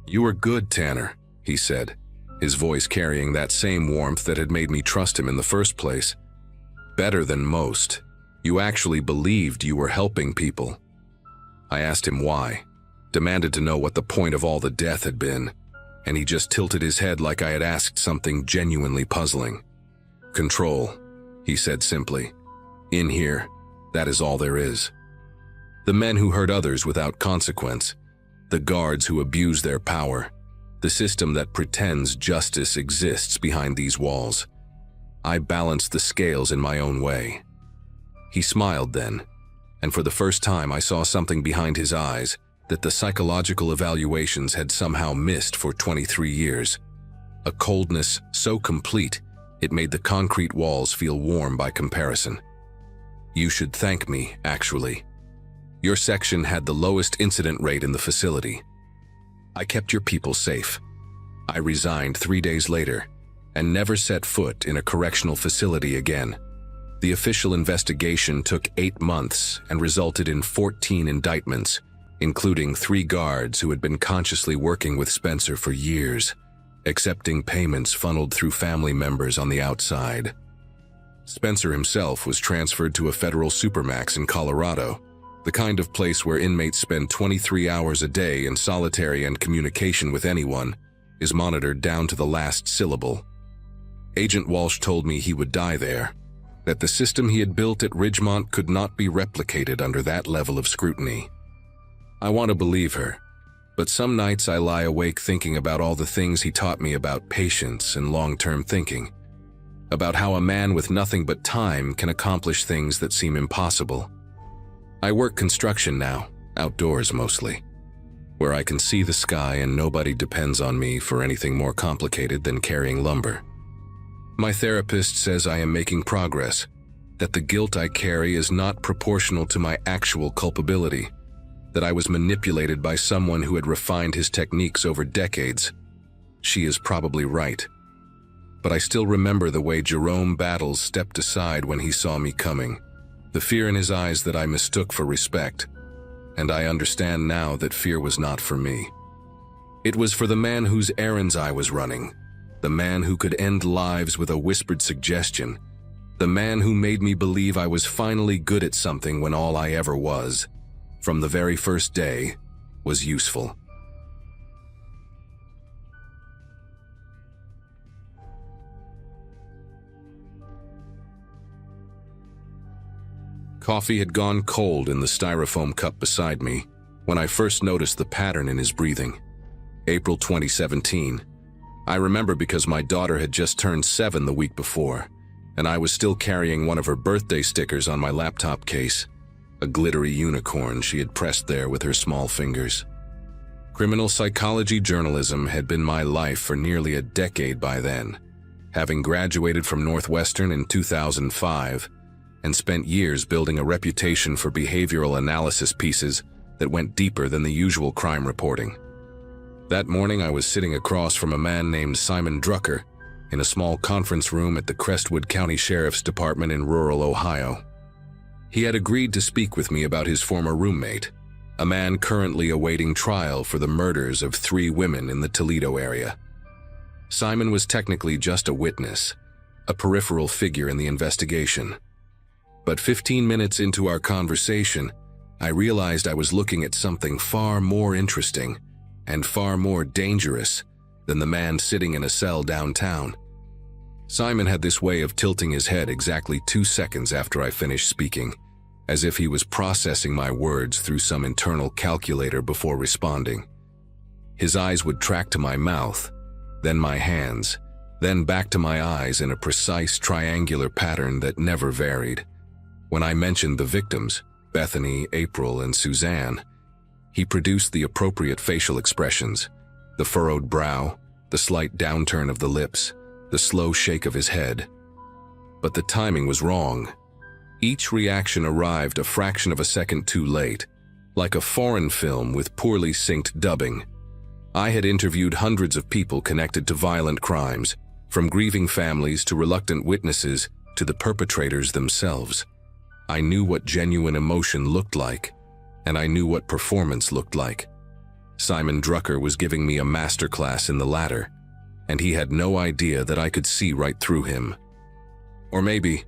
"You are good, Tanner," he said, his voice carrying that same warmth that had made me trust him in the first place. "Better than most. You actually believed you were helping people." I asked him why, demanded to know what the point of all the death had been, and he just tilted his head like I had asked something genuinely puzzling. "Control," he said simply. "In here, that is all there is. The men who hurt others without consequence, the guards who abuse their power, the system that pretends justice exists behind these walls. I balanced the scales in my own way." He smiled then, and for the first time I saw something behind his eyes, that the psychological evaluations had somehow missed for 23 years. A coldness so complete, it made the concrete walls feel warm by comparison. You should thank me, actually. Your section had the lowest incident rate in the facility. I kept your people safe. I resigned 3 days later and never set foot in a correctional facility again. The official investigation took 8 months and resulted in 14 indictments, including 3 guards who had been consciously working with Spencer for years, accepting payments funneled through family members on the outside. Spencer himself was transferred to a federal supermax in Colorado, the kind of place where inmates spend 23 hours a day in solitary, and communication with anyone is monitored down to the last syllable. Agent Walsh told me he would die there, that the system he had built at Ridgemont could not be replicated under that level of scrutiny. I want to believe her, but some nights I lie awake thinking about all the things he taught me about patience and long-term thinking, about how a man with nothing but time can accomplish things that seem impossible. I work construction now, outdoors mostly, where I can see the sky and nobody depends on me for anything more complicated than carrying lumber. My therapist says I am making progress, that the guilt I carry is not proportional to my actual culpability, that I was manipulated by someone who had refined his techniques over decades. She is probably right. But I still remember the way Jerome Battles stepped aside when he saw me coming, the fear in his eyes that I mistook for respect, and I understand now that fear was not for me. It was for the man whose errands I was running, the man who could end lives with a whispered suggestion, the man who made me believe I was finally good at something when all I ever was, from the very first day, was useful. Coffee had gone cold in the styrofoam cup beside me when I first noticed the pattern in his breathing. April 2017. I remember because my daughter had just turned 7 the week before, and I was still carrying one of her birthday stickers on my laptop case, a glittery unicorn she had pressed there with her small fingers. Criminal psychology journalism had been my life for nearly a decade by then, having graduated from Northwestern in 2005 and spent years building a reputation for behavioral analysis pieces that went deeper than the usual crime reporting. That morning I was sitting across from a man named Simon Drucker in a small conference room at the Crestwood County Sheriff's Department in rural Ohio. He had agreed to speak with me about his former roommate, a man currently awaiting trial for the murders of 3 women in the Toledo area. Simon was technically just a witness, a peripheral figure in the investigation. But 15 minutes into our conversation, I realized I was looking at something far more interesting and far more dangerous than the man sitting in a cell downtown. Simon had this way of tilting his head exactly 2 seconds after I finished speaking, as if he was processing my words through some internal calculator before responding. His eyes would track to my mouth, then my hands, then back to my eyes in a precise triangular pattern that never varied. When I mentioned the victims, Bethany, April, and Suzanne, he produced the appropriate facial expressions, the furrowed brow, the slight downturn of the lips, the slow shake of his head. But the timing was wrong. Each reaction arrived a fraction of a second too late, like a foreign film with poorly synced dubbing. I had interviewed hundreds of people connected to violent crimes, from grieving families to reluctant witnesses to the perpetrators themselves. I knew what genuine emotion looked like, and I knew what performance looked like. Simon Drucker was giving me a masterclass in the latter, and he had no idea that I could see right through him. Or maybe,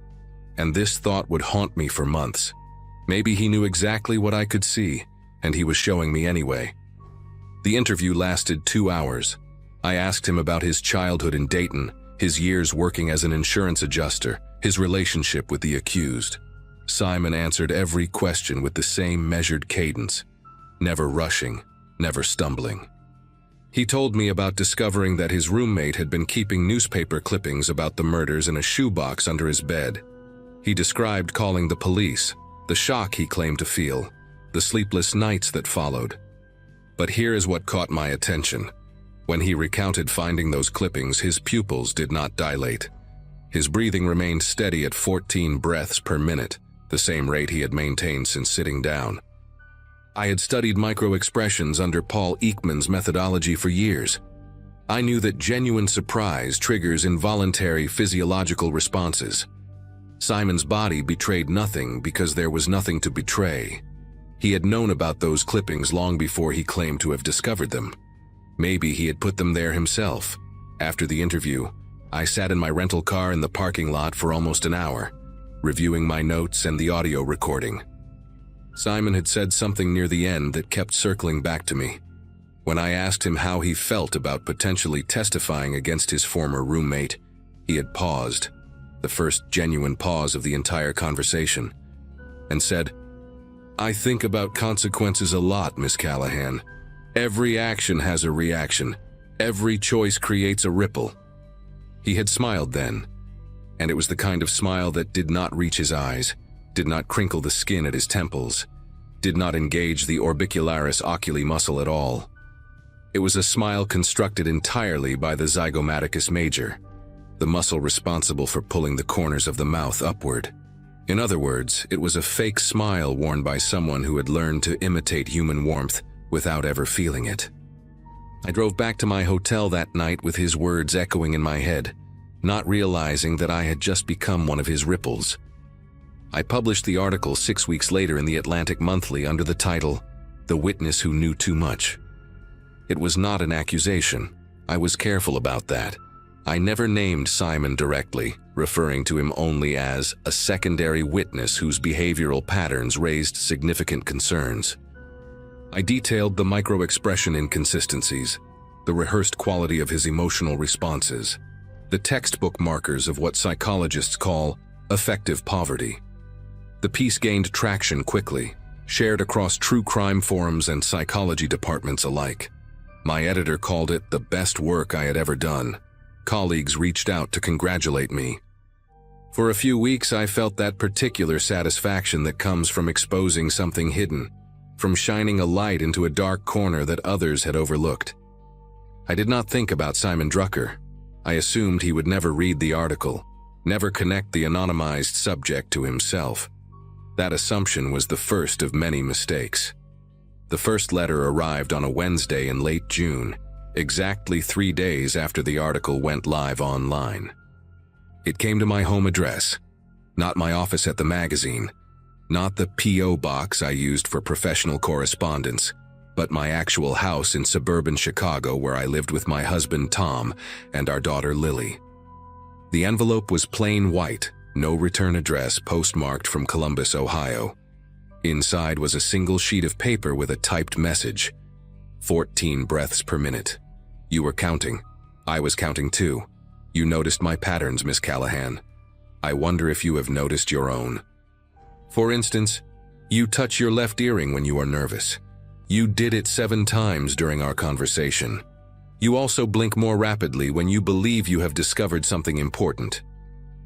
and this thought would haunt me for months, maybe he knew exactly what I could see, and he was showing me anyway. The interview lasted 2 hours. I asked him about his childhood in Dayton, his years working as an insurance adjuster, his relationship with the accused. Simon answered every question with the same measured cadence, never rushing, never stumbling. He told me about discovering that his roommate had been keeping newspaper clippings about the murders in a shoebox under his bed. He described calling the police, the shock he claimed to feel, the sleepless nights that followed, But here is what caught my attention. When he recounted finding those clippings, his pupils did not dilate. His breathing remained steady at 14 breaths per minute, the same rate he had maintained since sitting down. I had studied micro-expressions under Paul Ekman's methodology for years. I knew that genuine surprise triggers involuntary physiological responses. Simon's body betrayed nothing because there was nothing to betray. He had known about those clippings long before he claimed to have discovered them. Maybe he had put them there himself. After the interview, I sat in my rental car in the parking lot for almost an hour, reviewing my notes and the audio recording. Simon had said something near the end that kept circling back to me. When I asked him how he felt about potentially testifying against his former roommate, he had paused, the first genuine pause of the entire conversation, and said, "I think about consequences a lot, Miss Callahan. Every action has a reaction. Every choice creates a ripple." He had smiled then, and it was the kind of smile that did not reach his eyes, did not crinkle the skin at his temples, did not engage the orbicularis oculi muscle at all. It was a smile constructed entirely by the zygomaticus major, the muscle responsible for pulling the corners of the mouth upward. In other words, it was a fake smile worn by someone who had learned to imitate human warmth without ever feeling it. I drove back to my hotel that night with his words echoing in my head, not realizing that I had just become one of his ripples. I published the article 6 weeks later in the Atlantic Monthly under the title, "The Witness Who Knew Too Much." It was not an accusation. I was careful about that. I never named Simon directly, referring to him only as a secondary witness whose behavioral patterns raised significant concerns. I detailed the micro-expression inconsistencies, the rehearsed quality of his emotional responses, the textbook markers of what psychologists call affective poverty. The piece gained traction quickly, shared across true crime forums and psychology departments alike. My editor called it the best work I had ever done. Colleagues reached out to congratulate me. For a few weeks, I felt that particular satisfaction that comes from exposing something hidden, from shining a light into a dark corner that others had overlooked. I did not think about Simon Drucker. I assumed he would never read the article, never connect the anonymized subject to himself. That assumption was the first of many mistakes. The first letter arrived on a Wednesday in late June, exactly 3 days after the article went live online. It came to my home address, not my office at the magazine, not the P.O. box I used for professional correspondence, but my actual house in suburban Chicago where I lived with my husband Tom and our daughter Lily. The envelope was plain white, no return address, postmarked from Columbus, Ohio. Inside was a single sheet of paper with a typed message. 14 breaths per minute. You were counting. I was counting too. You noticed my patterns, Miss Callahan. I wonder if you have noticed your own. For instance, you touch your left earring when you are nervous. You did it 7 times during our conversation. You also blink more rapidly when you believe you have discovered something important.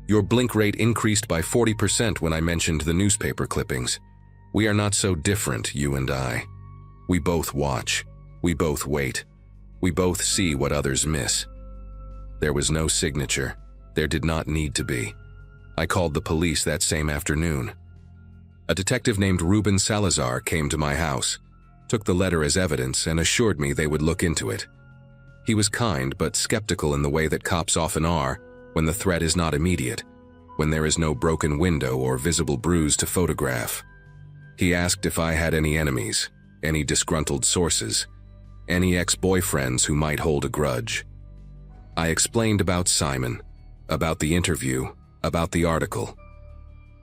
Your blink rate increased by 40% when I mentioned the newspaper clippings. We are not so different, you and I. We both watch. We both wait. We both see what others miss. There was no signature. There did not need to be. I called the police that same afternoon. A detective named Ruben Salazar came to my house, took the letter as evidence, and assured me they would look into it. He was kind but skeptical in the way that cops often are when the threat is not immediate, when there is no broken window or visible bruise to photograph. He asked if I had any enemies, any disgruntled sources, any ex-boyfriends who might hold a grudge. I explained about Simon, about the interview, about the article.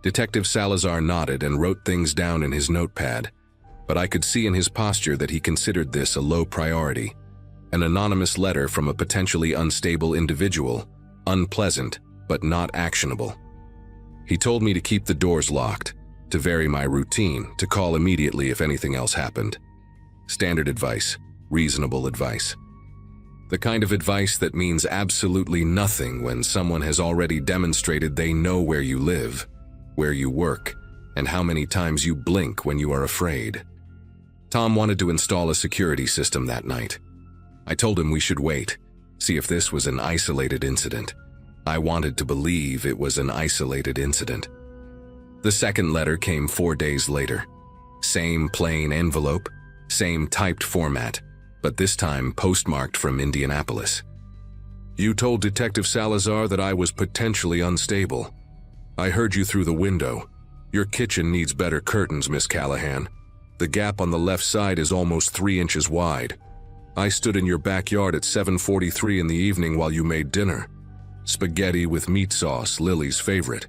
Detective Salazar nodded and wrote things down in his notepad, but I could see in his posture that he considered this a low priority. An anonymous letter from a potentially unstable individual, unpleasant but not actionable. He told me to keep the doors locked, to vary my routine, to call immediately if anything else happened. Standard advice, reasonable advice. The kind of advice that means absolutely nothing when someone has already demonstrated they know where you live, where you work, and how many times you blink when you are afraid. Tom wanted to install a security system that night. I told him we should wait, see if this was an isolated incident. I wanted to believe it was an isolated incident. The second letter came 4 days later. Same plain envelope, same typed format, but this time postmarked from Indianapolis. You told Detective Salazar that I was potentially unstable. I heard you through the window. Your kitchen needs better curtains, Miss Callahan. The gap on the left side is almost 3 inches wide. I stood in your backyard at 7:43 in the evening while you made dinner. Spaghetti with meat sauce, Lily's favorite.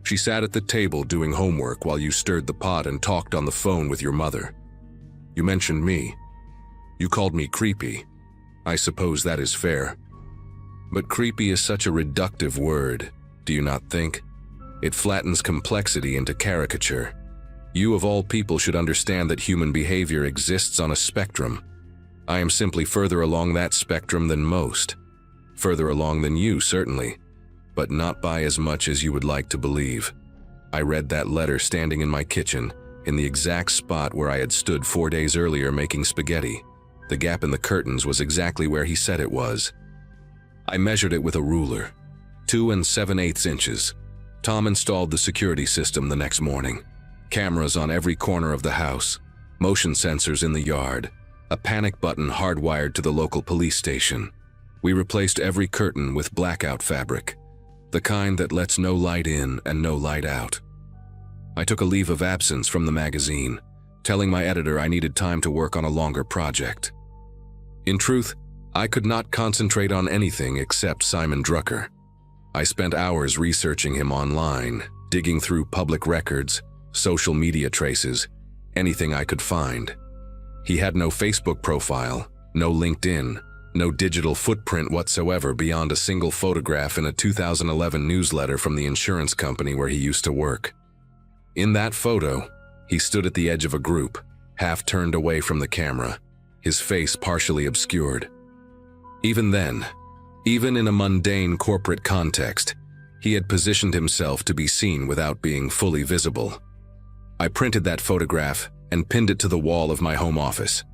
She sat at the table doing homework while you stirred the pot and talked on the phone with your mother. You mentioned me. You called me creepy. I suppose that is fair. But creepy is such a reductive word, do you not think? It flattens complexity into caricature. You of all people should understand that human behavior exists on a spectrum. I am simply further along that spectrum than most. Further along than you, certainly, but not by as much as you would like to believe. I read that letter standing in my kitchen, in the exact spot where I had stood 4 days earlier making spaghetti. The gap in the curtains was exactly where he said it was. I measured it with a ruler, 2 7/8 inches. Tom installed the security system the next morning. Cameras on every corner of the house, motion sensors in the yard, a panic button hardwired to the local police station. We replaced every curtain with blackout fabric, the kind that lets no light in and no light out. I took a leave of absence from the magazine, telling my editor I needed time to work on a longer project. In truth, I could not concentrate on anything except Simon Drucker. I spent hours researching him online, digging through public records, social media traces, anything I could find. He had no Facebook profile, no LinkedIn, no digital footprint whatsoever beyond a single photograph in a 2011 newsletter from the insurance company where he used to work. In that photo, he stood at the edge of a group, half turned away from the camera, his face partially obscured. Even then, even in a mundane corporate context, he had positioned himself to be seen without being fully visible. I printed that photograph and pinned it to the wall of my home office.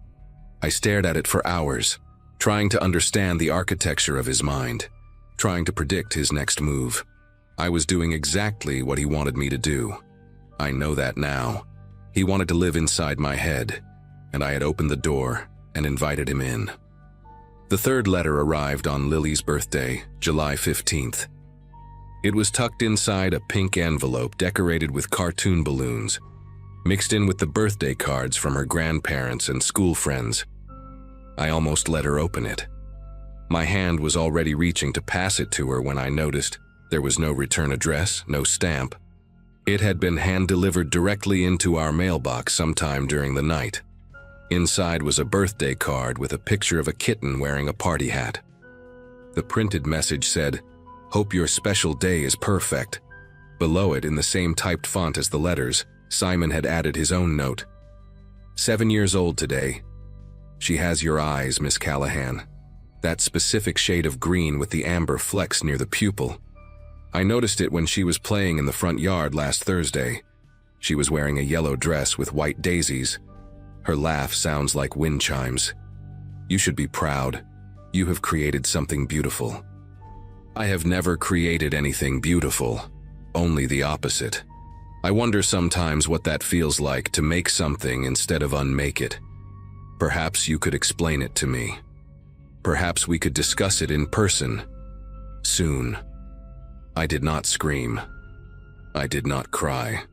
I stared at it for hours, trying to understand the architecture of his mind, trying to predict his next move. I was doing exactly what he wanted me to do. I know that now. He wanted to live inside my head, and I had opened the door and invited him in. The third letter arrived on Lily's birthday, July 15th. It was tucked inside a pink envelope decorated with cartoon balloons, mixed in with the birthday cards from her grandparents and school friends. I almost let her open it. My hand was already reaching to pass it to her when I noticed there was no return address, no stamp. It had been hand-delivered directly into our mailbox sometime during the night. Inside was a birthday card with a picture of a kitten wearing a party hat. The printed message said, "Hope your special day is perfect." Below it, in the same typed font as the letters, Simon had added his own note. 7 years old today. She has your eyes, Miss Callahan. That specific shade of green with the amber flecks near the pupil. I noticed it when she was playing in the front yard last Thursday. She was wearing a yellow dress with white daisies. Her laugh sounds like wind chimes. You should be proud. You have created something beautiful. I have never created anything beautiful, only the opposite. I wonder sometimes what that feels like to make something instead of unmake it. Perhaps you could explain it to me. Perhaps we could discuss it in person. Soon. I did not scream. I did not cry.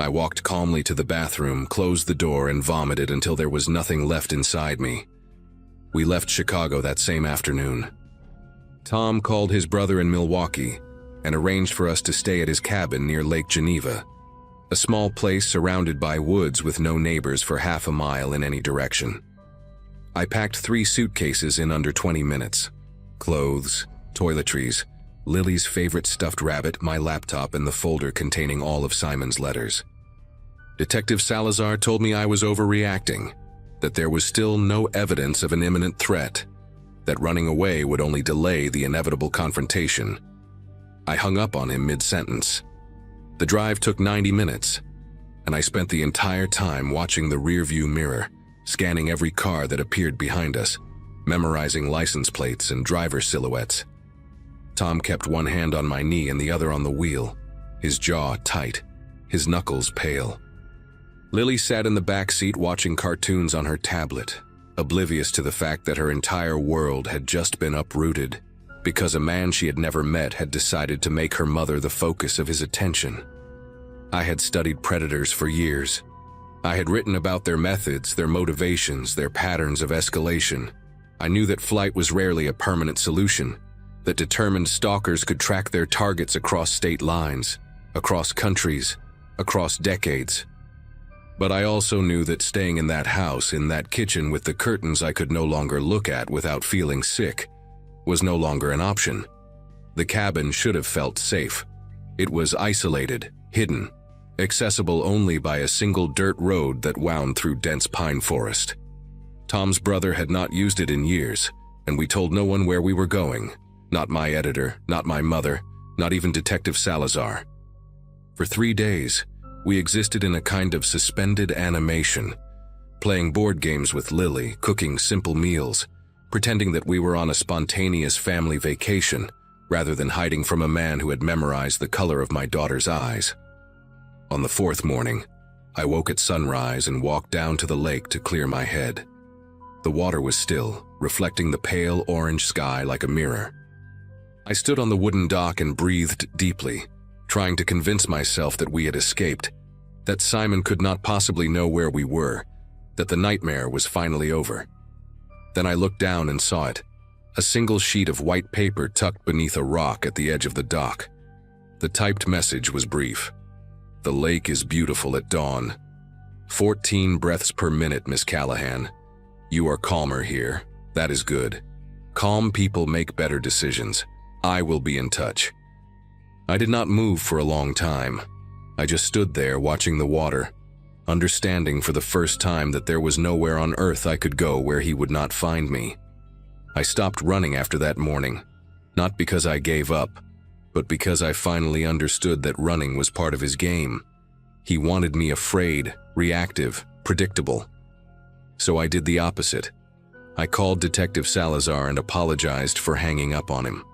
I walked calmly to the bathroom, closed the door, and vomited until there was nothing left inside me. We left Chicago that same afternoon. Tom called his brother in Milwaukee and arranged for us to stay at his cabin near Lake Geneva, a small place surrounded by woods with no neighbors for half a mile in any direction. I packed 3 suitcases in under 20 minutes. Clothes, toiletries, Lily's favorite stuffed rabbit, my laptop, and the folder containing all of Simon's letters. Detective Salazar told me I was overreacting, that there was still no evidence of an imminent threat, that running away would only delay the inevitable confrontation. I hung up on him mid-sentence. The drive took 90 minutes. and I spent the entire time watching the rearview mirror, scanning every car that appeared behind us, memorizing license plates and driver silhouettes. Tom kept one hand on my knee and the other on the wheel, his jaw tight, his knuckles pale. Lily sat in the back seat watching cartoons on her tablet, oblivious to the fact that her entire world had just been uprooted because a man she had never met had decided to make her mother the focus of his attention. I had studied predators for years. I had written about their methods, their motivations, their patterns of escalation. I knew that flight was rarely a permanent solution, that determined stalkers could track their targets across state lines, across countries, across decades. But I also knew that staying in that house, in that kitchen with the curtains I could no longer look at without feeling sick, was no longer an option. The cabin should have felt safe. It was isolated, hidden, accessible only by a single dirt road that wound through dense pine forest. Tom's brother had not used it in years, and we told no one where we were going. Not my editor, not my mother, not even Detective Salazar. For 3 days, we existed in a kind of suspended animation, playing board games with Lily, cooking simple meals, pretending that we were on a spontaneous family vacation, rather than hiding from a man who had memorized the color of my daughter's eyes. On the 4th morning, I woke at sunrise and walked down to the lake to clear my head. The water was still, reflecting the pale orange sky like a mirror. I stood on the wooden dock and breathed deeply, trying to convince myself that we had escaped, that Simon could not possibly know where we were, that the nightmare was finally over. Then I looked down and saw it, a single sheet of white paper tucked beneath a rock at the edge of the dock. The typed message was brief. "The lake is beautiful at dawn. 14 breaths per minute, Miss Callahan. You are calmer here. That is good. Calm people make better decisions. I will be in touch." I did not move for a long time. I just stood there watching the water, understanding for the first time that there was nowhere on earth I could go where he would not find me. I stopped running after that morning, not because I gave up, but because I finally understood that running was part of his game. He wanted me afraid, reactive, predictable. So I did the opposite. I called Detective Salazar and apologized for hanging up on him.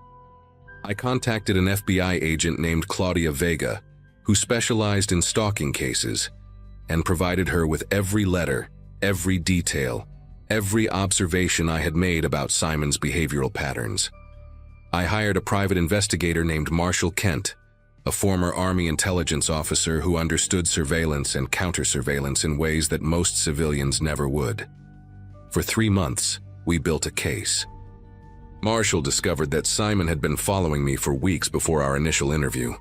I contacted an FBI agent named Claudia Vega, who specialized in stalking cases, and provided her with every letter, every detail, every observation I had made about Simon's behavioral patterns. I hired a private investigator named Marshall Kent, a former Army intelligence officer who understood surveillance and counter-surveillance in ways that most civilians never would. For 3 months, we built a case. Marshall discovered that Simon had been following me for weeks before our initial interview.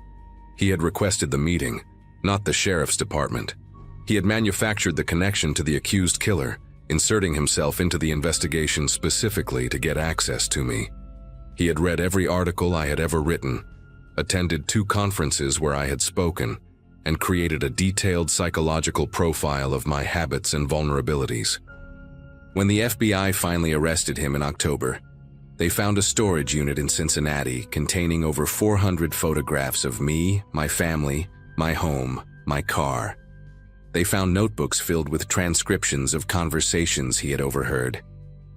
He had requested the meeting, not the sheriff's department. He had manufactured the connection to the accused killer, inserting himself into the investigation specifically to get access to me. He had read every article I had ever written, attended 2 conferences where I had spoken, and created a detailed psychological profile of my habits and vulnerabilities. When the FBI finally arrested him in October, they found a storage unit in Cincinnati containing over 400 photographs of me, my family, my home, my car. They found notebooks filled with transcriptions of conversations he had overheard.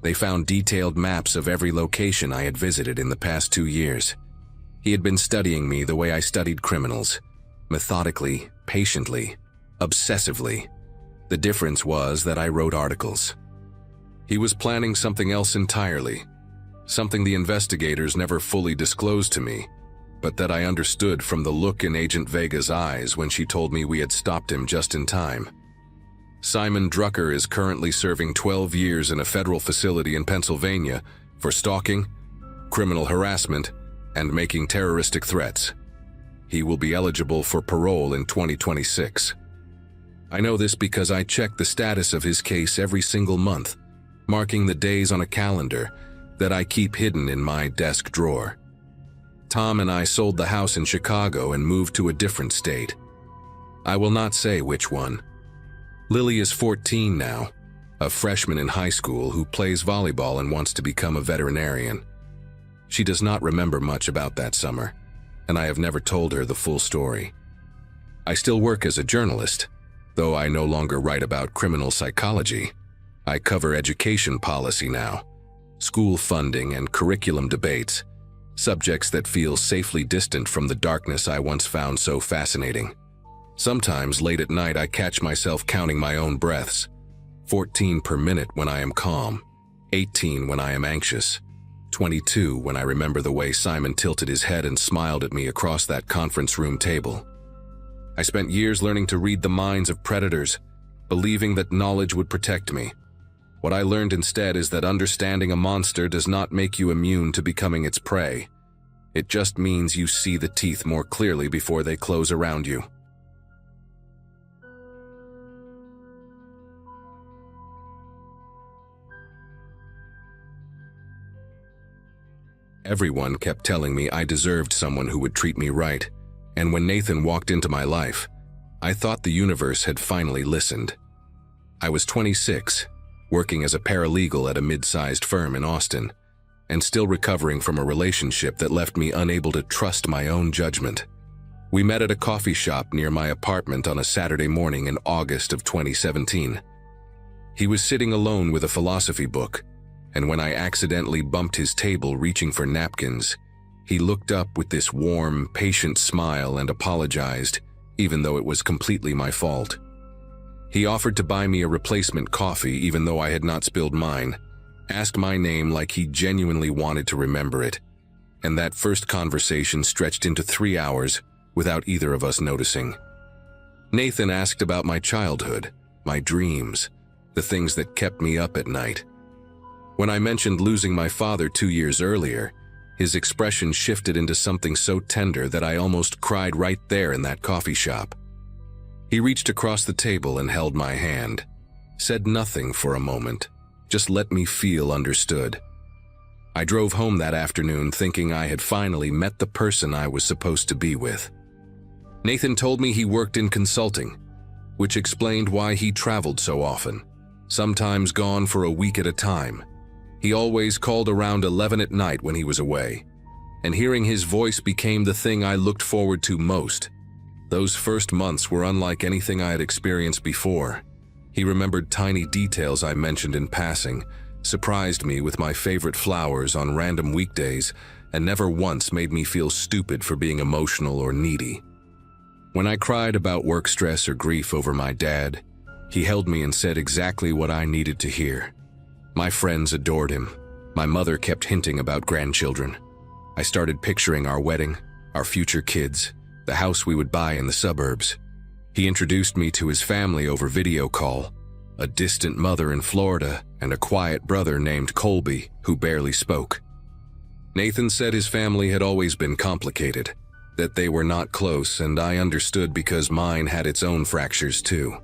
They found detailed maps of every location I had visited in the past 2 years. He had been studying me the way I studied criminals, methodically, patiently, obsessively. The difference was that I wrote articles. He was planning something else entirely, something the investigators never fully disclosed to me, but that I understood from the look in Agent Vega's eyes when she told me we had stopped him just in time. Simon Drucker is currently serving 12 years in a federal facility in Pennsylvania for stalking, criminal harassment, and making terroristic threats. He will be eligible for parole in 2026. I know this because I check the status of his case every single month, marking the days on a calendar that I keep hidden in my desk drawer. Tom and I sold the house in Chicago and moved to a different state. I will not say which one. Lily is 14 now, a freshman in high school who plays volleyball and wants to become a veterinarian. She does not remember much about that summer, and I have never told her the full story. I still work as a journalist, Though I no longer write about criminal psychology, I cover education policy now, school funding and curriculum debates, subjects that feel safely distant from the darkness I once found so fascinating. Sometimes late at night I catch myself counting my own breaths, 14 per minute when I am calm, 18 when I am anxious, 22 when I remember the way Simon tilted his head and smiled at me across that conference room table. I spent years learning to read the minds of predators, believing that knowledge would protect me. What I learned instead is that understanding a monster does not make you immune to becoming its prey. It just means you see the teeth more clearly before they close around you. Everyone kept telling me I deserved someone who would treat me right, and when Nathan walked into my life, I thought the universe had finally listened. I was 26, working as a paralegal at a mid-sized firm in Austin, and still recovering from a relationship that left me unable to trust my own judgment. We met at a coffee shop near my apartment on a Saturday morning in August of 2017. He was sitting alone with a philosophy book, and when I accidentally bumped his table reaching for napkins, he looked up with this warm, patient smile and apologized, even though it was completely my fault. He offered to buy me a replacement coffee even though I had not spilled mine, asked my name like he genuinely wanted to remember it, and that first conversation stretched into 3 hours without either of us noticing. Nathan asked about my childhood, my dreams, the things that kept me up at night. When I mentioned losing my father 2 years earlier, his expression shifted into something so tender that I almost cried right there in that coffee shop. He reached across the table and held my hand, said nothing for a moment, just let me feel understood. I drove home that afternoon thinking I had finally met the person I was supposed to be with. Nathan told me he worked in consulting, which explained why he traveled so often, sometimes gone for a week at a time. He always called around 11 at night when he was away, and hearing his voice became the thing I looked forward to most. Those first months were unlike anything I had experienced before. He remembered tiny details I mentioned in passing, surprised me with my favorite flowers on random weekdays, and never once made me feel stupid for being emotional or needy. When I cried about work stress or grief over my dad, he held me and said exactly what I needed to hear. My friends adored him. My mother kept hinting about grandchildren. I started picturing our wedding, our future kids, the house we would buy in the suburbs. He introduced me to his family over video call, a distant mother in Florida and a quiet brother named Colby who barely spoke. Nathan said his family had always been complicated, that they were not close, and I understood because mine had its own fractures too.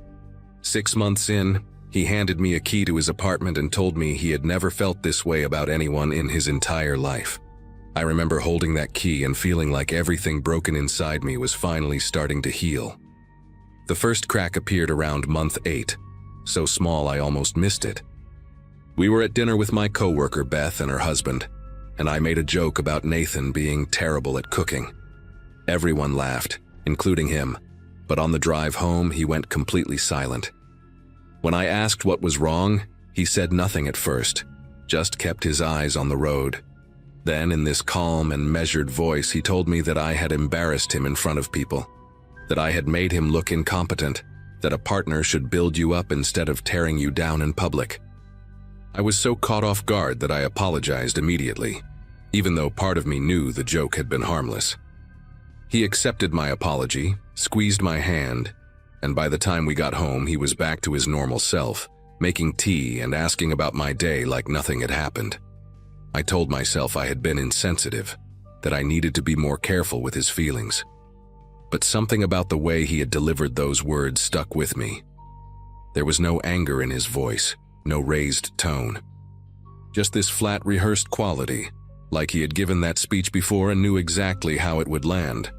6 months in, he handed me a key to his apartment and told me he had never felt this way about anyone in his entire life. I remember holding that key and feeling like everything broken inside me was finally starting to heal. The first crack appeared around month 8, so small I almost missed it. We were at dinner with my coworker Beth and her husband, and I made a joke about Nathan being terrible at cooking. Everyone laughed, including him, but on the drive home he went completely silent. When I asked what was wrong, he said nothing at first, just kept his eyes on the road. Then, in this calm and measured voice, he told me that I had embarrassed him in front of people, that I had made him look incompetent, that a partner should build you up instead of tearing you down in public. I was so caught off guard that I apologized immediately, even though part of me knew the joke had been harmless. He accepted my apology, squeezed my hand, and by the time we got home he was back to his normal self, making tea and asking about my day like nothing had happened. I told myself I had been insensitive, that I needed to be more careful with his feelings. But something about the way he had delivered those words stuck with me. There was no anger in his voice, no raised tone. Just this flat, rehearsed quality, like he had given that speech before and knew exactly how it would land.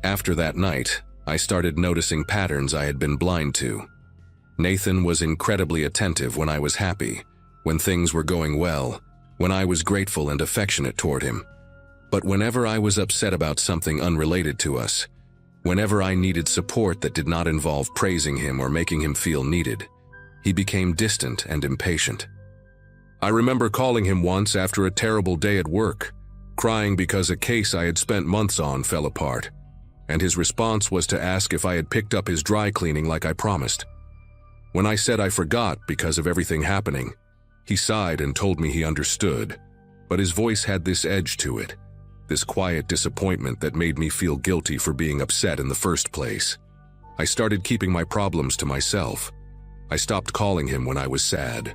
After that night, I started noticing patterns I had been blind to. Nathan was incredibly attentive when I was happy, when things were going well, when I was grateful and affectionate toward him. But whenever I was upset about something unrelated to us, Whenever I needed support that did not involve praising him or making him feel needed, he became distant and impatient. I remember calling him once after a terrible day at work, crying because a case I had spent months on fell apart, and his response was to ask if I had picked up his dry cleaning like I promised. When I said I forgot because of everything happening, he sighed and told me he understood, but his voice had this edge to it, this quiet disappointment that made me feel guilty for being upset in the first place. I started keeping my problems to myself. I stopped calling him when I was sad.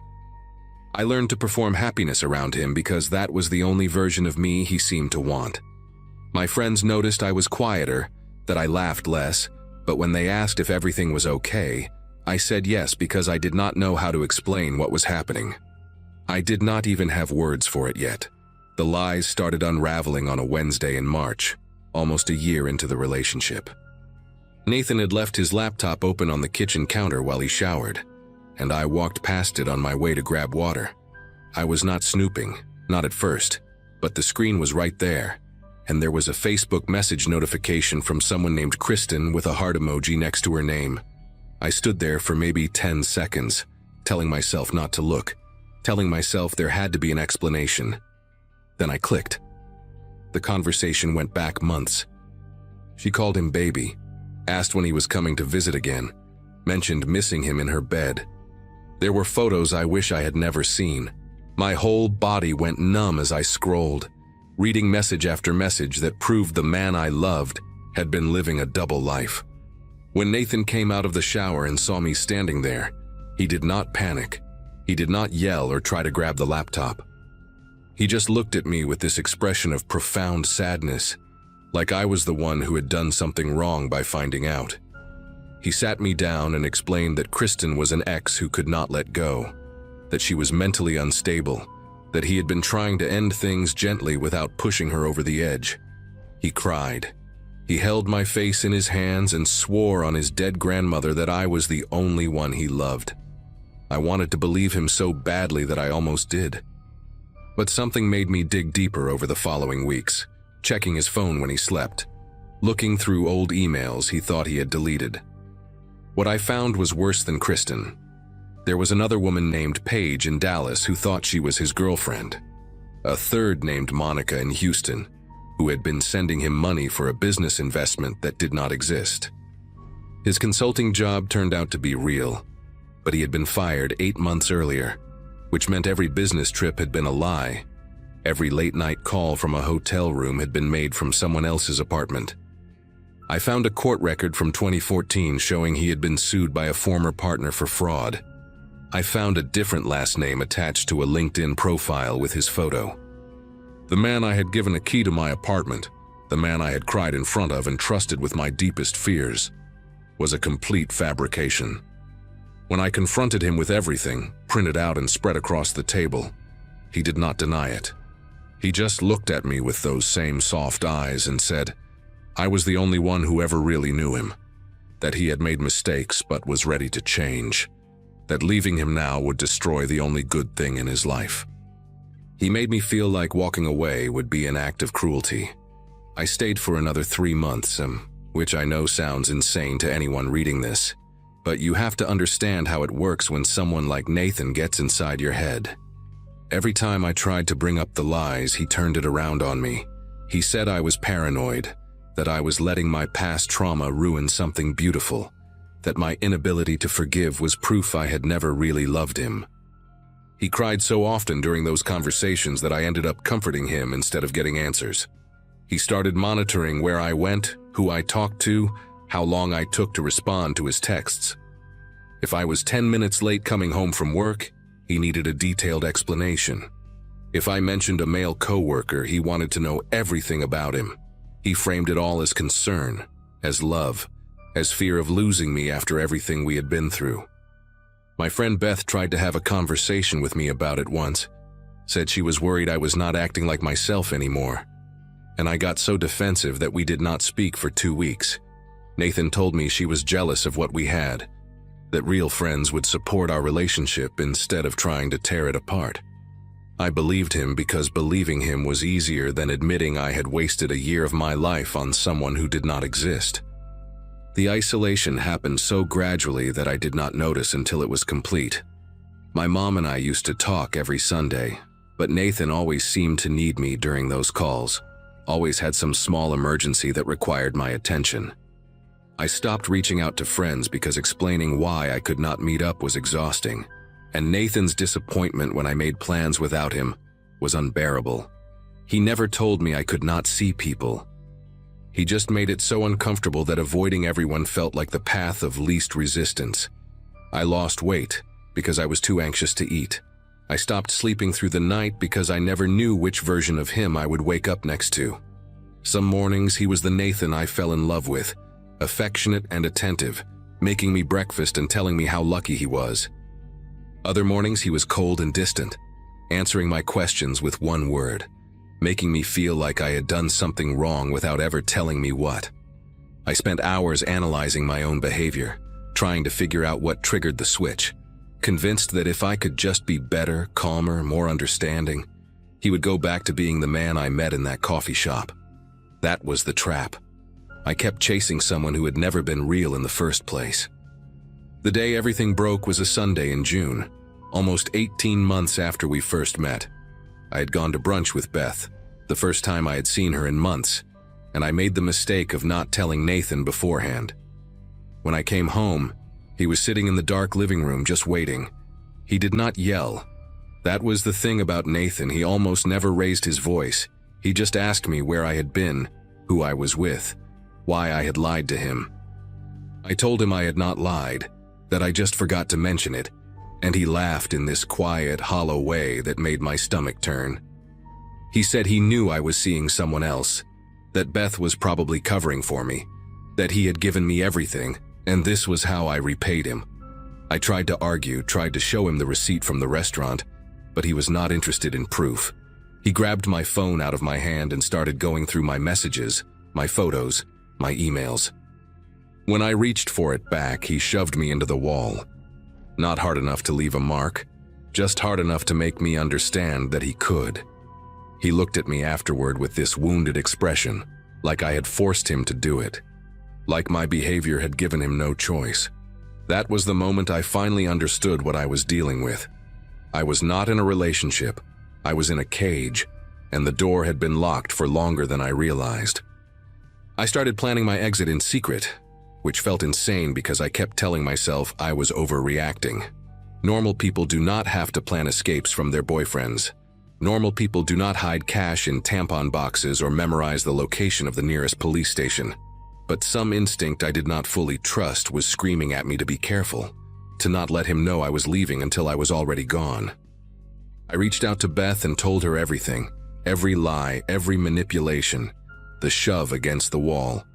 I learned to perform happiness around him because that was the only version of me he seemed to want. My friends noticed I was quieter, that I laughed less, but when they asked if everything was okay, I said yes because I did not know how to explain what was happening. I did not even have words for it yet. The lies started unraveling on a Wednesday in March, almost a year into the relationship. Nathan had left his laptop open on the kitchen counter while he showered, and I walked past it on my way to grab water. I was not snooping, not at first, but the screen was right there, and there was a Facebook message notification from someone named Kristen with a heart emoji next to her name. I stood there for maybe 10 seconds, telling myself not to look, telling myself there had to be an explanation. Then I clicked. The conversation went back months. She called him baby, asked when he was coming to visit again, mentioned missing him in her bed. There were photos I wish I had never seen. My whole body went numb as I scrolled, reading message after message that proved the man I loved had been living a double life. When Nathan came out of the shower and saw me standing there, he did not panic. He did not yell or try to grab the laptop. He just looked at me with this expression of profound sadness, like I was the one who had done something wrong by finding out. He sat me down and explained that Kristen was an ex who could not let go, that she was mentally unstable, that he had been trying to end things gently without pushing her over the edge. He cried. He held my face in his hands and swore on his dead grandmother that I was the only one he loved. I wanted to believe him so badly that I almost did. But something made me dig deeper over the following weeks, checking his phone when he slept, looking through old emails he thought he had deleted. What I found was worse than Kristen. There was another woman named Paige in Dallas who thought she was his girlfriend. A third named Monica in Houston, who had been sending him money for a business investment that did not exist. His consulting job turned out to be real, but he had been fired 8 months earlier, which meant every business trip had been a lie. Every late-night call from a hotel room had been made from someone else's apartment. I found a court record from 2014 showing he had been sued by a former partner for fraud. I found a different last name attached to a LinkedIn profile with his photo. The man I had given a key to my apartment, the man I had cried in front of and trusted with my deepest fears, was a complete fabrication. When I confronted him with everything, printed out and spread across the table, he did not deny it. He just looked at me with those same soft eyes and said, I was the only one who ever really knew him, that he had made mistakes but was ready to change, that leaving him now would destroy the only good thing in his life. He made me feel like walking away would be an act of cruelty. I stayed for another 3 months, which I know sounds insane to anyone reading this, but you have to understand how it works when someone like Nathan gets inside your head. Every time I tried to bring up the lies, he turned it around on me. He said I was paranoid, that I was letting my past trauma ruin something beautiful, that my inability to forgive was proof I had never really loved him. He cried so often during those conversations that I ended up comforting him instead of getting answers. He started monitoring where I went, who I talked to, how long I took to respond to his texts. If I was 10 minutes late coming home from work, he needed a detailed explanation. If I mentioned a male coworker, he wanted to know everything about him. He framed it all as concern, as love, as fear of losing me after everything we had been through. My friend Beth tried to have a conversation with me about it once, said she was worried I was not acting like myself anymore. And I got so defensive that we did not speak for 2 weeks. Nathan told me she was jealous of what we had, that real friends would support our relationship instead of trying to tear it apart. I believed him because believing him was easier than admitting I had wasted a year of my life on someone who did not exist. The isolation happened so gradually that I did not notice until it was complete. My mom and I used to talk every Sunday, but Nathan always seemed to need me during those calls, always had some small emergency that required my attention. I stopped reaching out to friends because explaining why I could not meet up was exhausting, and Nathan's disappointment when I made plans without him was unbearable. He never told me I could not see people. He just made it so uncomfortable that avoiding everyone felt like the path of least resistance. I lost weight because I was too anxious to eat. I stopped sleeping through the night because I never knew which version of him I would wake up next to. Some mornings he was the Nathan I fell in love with, affectionate and attentive, making me breakfast and telling me how lucky he was. Other mornings he was cold and distant, answering my questions with one word, making me feel like I had done something wrong without ever telling me what. I spent hours analyzing my own behavior, trying to figure out what triggered the switch, convinced that if I could just be better, calmer, more understanding, he would go back to being the man I met in that coffee shop. That was the trap. I kept chasing someone who had never been real in the first place. The day everything broke was a Sunday in June, almost 18 months after we first met. I had gone to brunch with Beth, the first time I had seen her in months, and I made the mistake of not telling Nathan beforehand. When I came home, he was sitting in the dark living room just waiting. He did not yell. That was the thing about Nathan, he almost never raised his voice. He just asked me where I had been, who I was with, why I had lied to him. I told him I had not lied, that I just forgot to mention it, and he laughed in this quiet, hollow way that made my stomach turn. He said he knew I was seeing someone else, that Beth was probably covering for me, that he had given me everything, and this was how I repaid him. I tried to argue, tried to show him the receipt from the restaurant, but he was not interested in proof. He grabbed my phone out of my hand and started going through my messages, my photos, my emails. When I reached for it back, he shoved me into the wall. Not hard enough to leave a mark, just hard enough to make me understand that he could. He looked at me afterward with this wounded expression, like I had forced him to do it, like my behavior had given him no choice. That was the moment I finally understood what I was dealing with. I was not in a relationship, I was in a cage, and the door had been locked for longer than I realized. I started planning my exit in secret, which felt insane because I kept telling myself I was overreacting. Normal people do not have to plan escapes from their boyfriends. Normal people do not hide cash in tampon boxes or memorize the location of the nearest police station. But some instinct I did not fully trust was screaming at me to be careful, to not let him know I was leaving until I was already gone. I reached out to Beth and told her everything, every lie, every manipulation, the shove against the wall.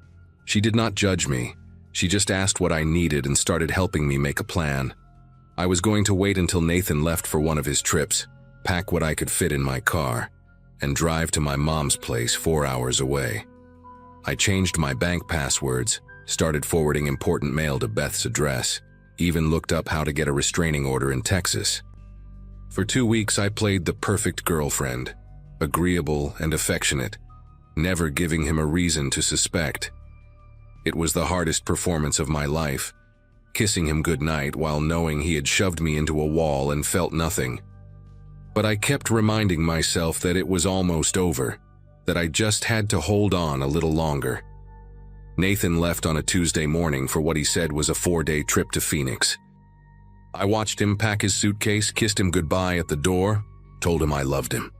She did not judge me. She just asked what I needed and started helping me make a plan. I was going to wait until Nathan left for one of his trips, pack what I could fit in my car, and drive to my mom's place 4 hours away. I changed my bank passwords, started forwarding important mail to Beth's address, even looked up how to get a restraining order in Texas. For 2 weeks I played the perfect girlfriend, agreeable and affectionate, never giving him a reason to suspect. It was the hardest performance of my life, kissing him goodnight while knowing he had shoved me into a wall and felt nothing. But I kept reminding myself that it was almost over, that I just had to hold on a little longer. Nathan left on a Tuesday morning for what he said was a 4-day trip to Phoenix. I watched him pack his suitcase, kissed him goodbye at the door, told him I loved him.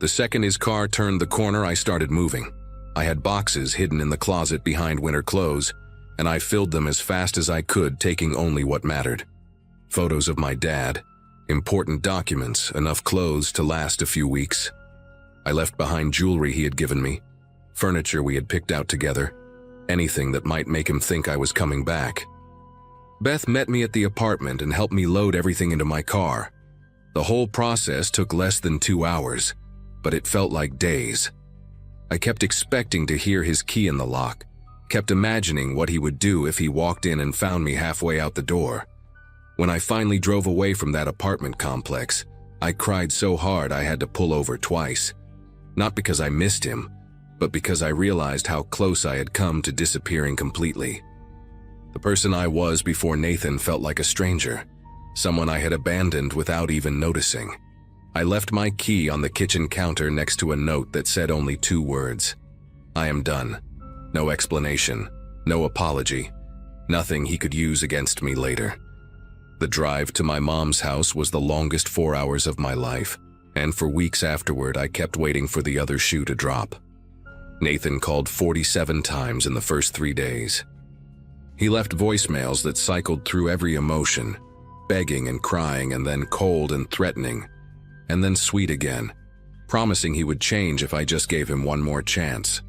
The second his car turned the corner, I started moving. I had boxes hidden in the closet behind winter clothes, and I filled them as fast as I could, taking only what mattered. Photos of my dad, important documents, enough clothes to last a few weeks. I left behind jewelry he had given me, furniture we had picked out together, anything that might make him think I was coming back. Beth met me at the apartment and helped me load everything into my car. The whole process took less than 2 hours, but it felt like days. I kept expecting to hear his key in the lock, kept imagining what he would do if he walked in and found me halfway out the door. When I finally drove away from that apartment complex, I cried so hard I had to pull over twice. Not because I missed him, but because I realized how close I had come to disappearing completely. The person I was before Nathan felt like a stranger, someone I had abandoned without even noticing. I left my key on the kitchen counter next to a note that said only 2 words. I am done. No explanation, no apology, nothing he could use against me later. The drive to my mom's house was the longest 4 hours of my life, and for weeks afterward I kept waiting for the other shoe to drop. Nathan called 47 times in the first 3 days. He left voicemails that cycled through every emotion, begging and crying, and then cold and threatening, and then sweet again, promising he would change if I just gave him one more chance.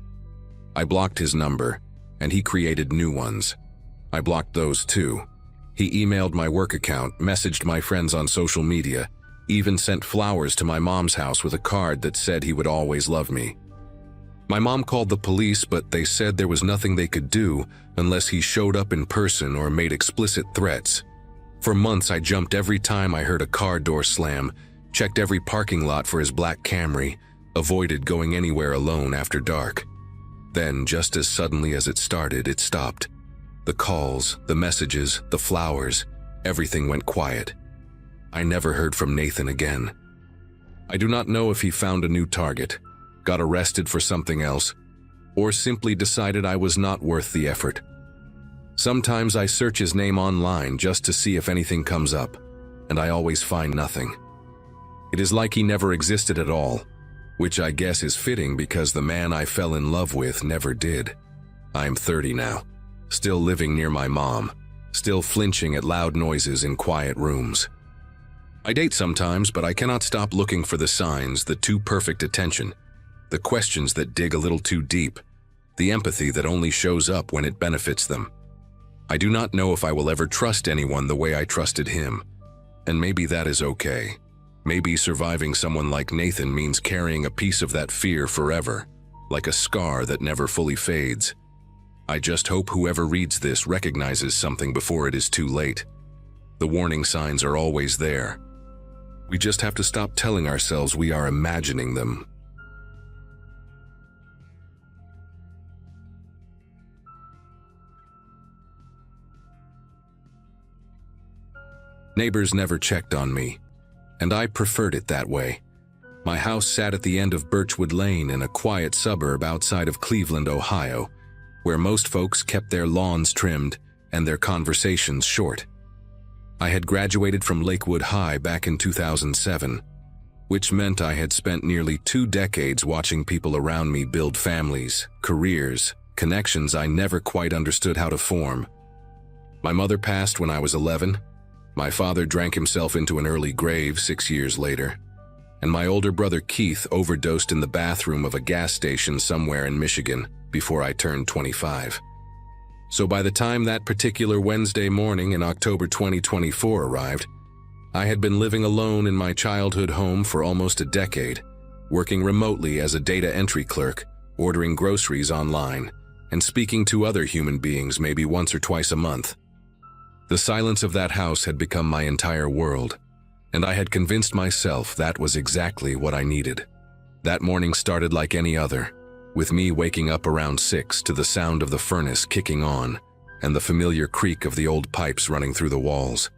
I blocked his number, and he created new ones. I blocked those too. He emailed my work account, messaged my friends on social media, even sent flowers to my mom's house with a card that said he would always love me. My mom called the police, but they said there was nothing they could do unless he showed up in person or made explicit threats. For months I jumped every time I heard a car door slam, checked every parking lot for his black Camry, avoided going anywhere alone after dark. Then, just as suddenly as it started, it stopped. The calls, the messages, the flowers, everything went quiet. I never heard from Nathan again. I do not know if he found a new target, got arrested for something else, or simply decided I was not worth the effort. Sometimes I search his name online just to see if anything comes up, and I always find nothing. It is like he never existed at all, which I guess is fitting because the man I fell in love with never did. I am 30 now, still living near my mom, still flinching at loud noises in quiet rooms. I date sometimes, but I cannot stop looking for the signs, the too perfect attention, the questions that dig a little too deep, the empathy that only shows up when it benefits them. I do not know if I will ever trust anyone the way I trusted him, and maybe that is okay. Maybe surviving someone like Nathan means carrying a piece of that fear forever, like a scar that never fully fades. I just hope whoever reads this recognizes something before it is too late. The warning signs are always there. We just have to stop telling ourselves we are imagining them. Neighbors never checked on me, and I preferred it that way. My house sat at the end of Birchwood Lane in a quiet suburb outside of Cleveland, Ohio, where most folks kept their lawns trimmed and their conversations short. I had graduated from Lakewood High back in 2007, which meant I had spent nearly 2 decades watching people around me build families, careers, connections I never quite understood how to form. My mother passed when I was 11. My father drank himself into an early grave 6 years later, and my older brother Keith overdosed in the bathroom of a gas station somewhere in Michigan before I turned 25. So by the time that particular Wednesday morning in October 2024 arrived, I had been living alone in my childhood home for almost a decade, working remotely as a data entry clerk, ordering groceries online, and speaking to other human beings maybe once or twice a month. The silence of that house had become my entire world, and I had convinced myself that was exactly what I needed. That morning started like any other, with me waking up around 6 to the sound of the furnace kicking on and the familiar creak of the old pipes running through the walls.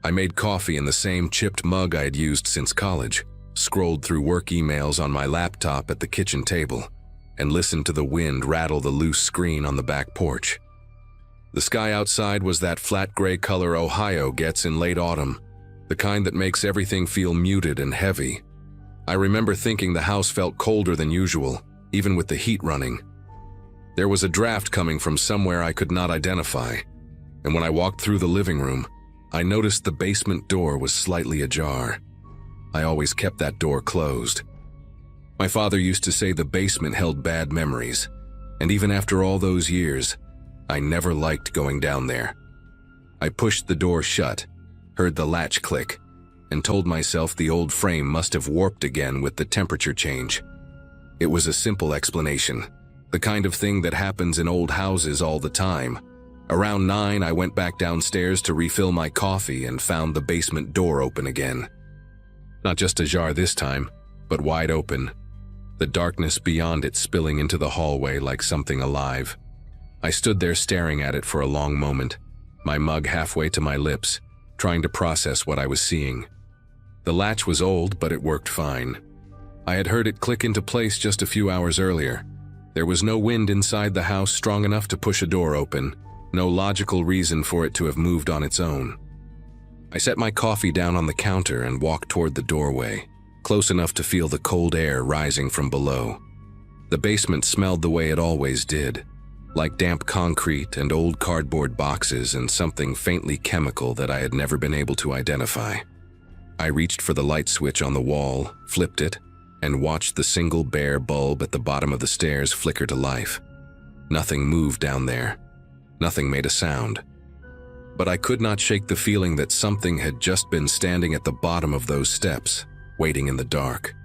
I made coffee in the same chipped mug I had used since college, scrolled through work emails on my laptop at the kitchen table, and listened to the wind rattle the loose screen on the back porch. The sky outside was that flat gray color Ohio gets in late autumn, the kind that makes everything feel muted and heavy. I remember thinking the house felt colder than usual, even with the heat running. There was a draft coming from somewhere I could not identify, and when I walked through the living room, I noticed the basement door was slightly ajar. I always kept that door closed. My father used to say the basement held bad memories, and even after all those years, I never liked going down there. I pushed the door shut, heard the latch click, and told myself the old frame must have warped again with the temperature change. It was a simple explanation, the kind of thing that happens in old houses all the time. Around 9, I went back downstairs to refill my coffee and found the basement door open again. Not just ajar this time, but wide open, the darkness beyond it spilling into the hallway like something alive. I stood there staring at it for a long moment, my mug halfway to my lips, trying to process what I was seeing. The latch was old, but it worked fine. I had heard it click into place just a few hours earlier. There was no wind inside the house strong enough to push a door open, no logical reason for it to have moved on its own. I set my coffee down on the counter and walked toward the doorway, close enough to feel the cold air rising from below. The basement smelled the way it always did, like damp concrete and old cardboard boxes and something faintly chemical that I had never been able to identify. I reached for the light switch on the wall, flipped it, and watched the single bare bulb at the bottom of the stairs flicker to life. Nothing moved down there. Nothing made a sound. But I could not shake the feeling that something had just been standing at the bottom of those steps, waiting in the dark.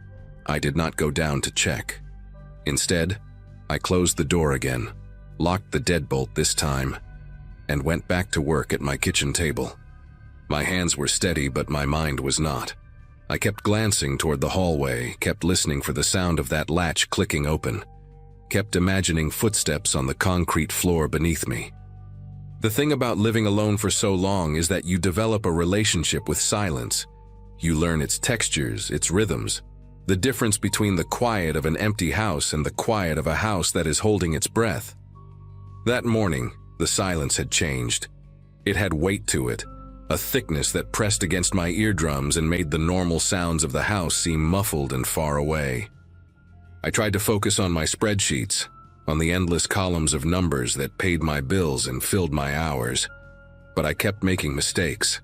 I did not go down to check. Instead, I closed the door again, locked the deadbolt this time, and went back to work at my kitchen table. My hands were steady, but my mind was not. I kept glancing toward the hallway, kept listening for the sound of that latch clicking open, kept imagining footsteps on the concrete floor beneath me. The thing about living alone for so long is that you develop a relationship with silence. You learn its textures, its rhythms, the difference between the quiet of an empty house and the quiet of a house that is holding its breath. That morning, the silence had changed. It had weight to it, a thickness that pressed against my eardrums and made the normal sounds of the house seem muffled and far away. I tried to focus on my spreadsheets, on the endless columns of numbers that paid my bills and filled my hours, but I kept making mistakes,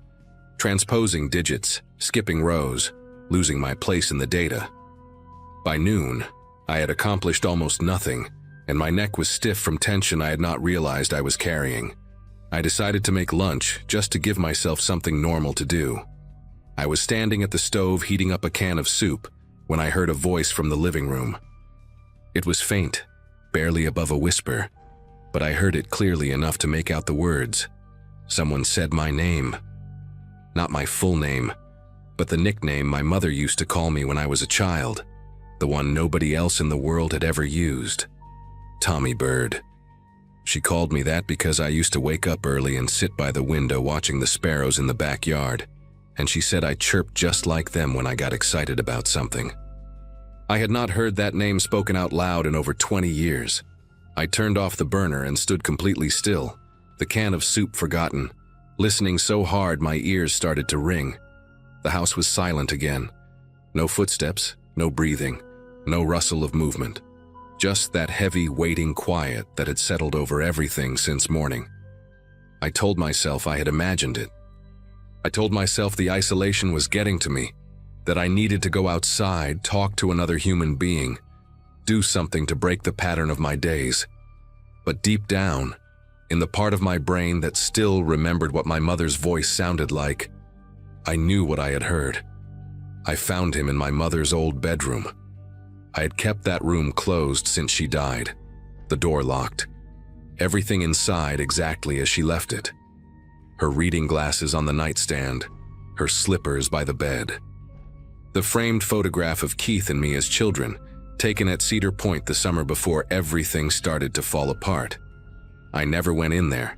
transposing digits, skipping rows, losing my place in the data. By noon, I had accomplished almost nothing, and my neck was stiff from tension I had not realized I was carrying. I decided to make lunch just to give myself something normal to do. I was standing at the stove heating up a can of soup when I heard a voice from the living room. It was faint, barely above a whisper, but I heard it clearly enough to make out the words. Someone said my name. Not my full name, but the nickname my mother used to call me when I was a child, the one nobody else in the world had ever used. Tommy Bird. She called me that because I used to wake up early and sit by the window watching the sparrows in the backyard, and she said I chirped just like them when I got excited about something. I had not heard that name spoken out loud in over 20 years. I turned off the burner and stood completely still, the can of soup forgotten, listening so hard my ears started to ring. The house was silent again. No footsteps, no breathing, no rustle of movement. Just that heavy, waiting quiet that had settled over everything since morning. I told myself I had imagined it. I told myself the isolation was getting to me, that I needed to go outside, talk to another human being, do something to break the pattern of my days. But deep down, in the part of my brain that still remembered what my mother's voice sounded like, I knew what I had heard. I found him in my mother's old bedroom. I had kept that room closed since she died, the door locked, everything inside exactly as she left it. Her reading glasses on the nightstand, her slippers by the bed. The framed photograph of Keith and me as children, taken at Cedar Point the summer before everything started to fall apart. I never went in there,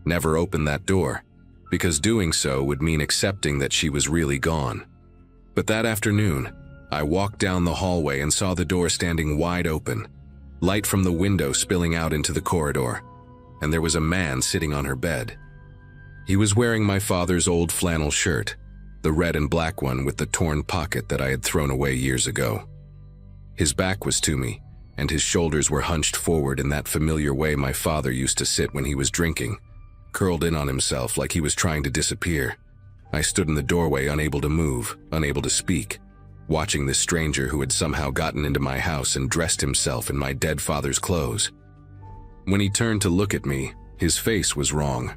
never opened that door, because doing so would mean accepting that she was really gone. But that afternoon, I walked down the hallway and saw the door standing wide open, light from the window spilling out into the corridor, and there was a man sitting on her bed. He was wearing my father's old flannel shirt, the red and black one with the torn pocket that I had thrown away years ago. His back was to me, and his shoulders were hunched forward in that familiar way my father used to sit when he was drinking, curled in on himself like he was trying to disappear. I stood in the doorway, unable to move, unable to speak, watching this stranger who had somehow gotten into my house and dressed himself in my dead father's clothes. When he turned to look at me, his face was wrong.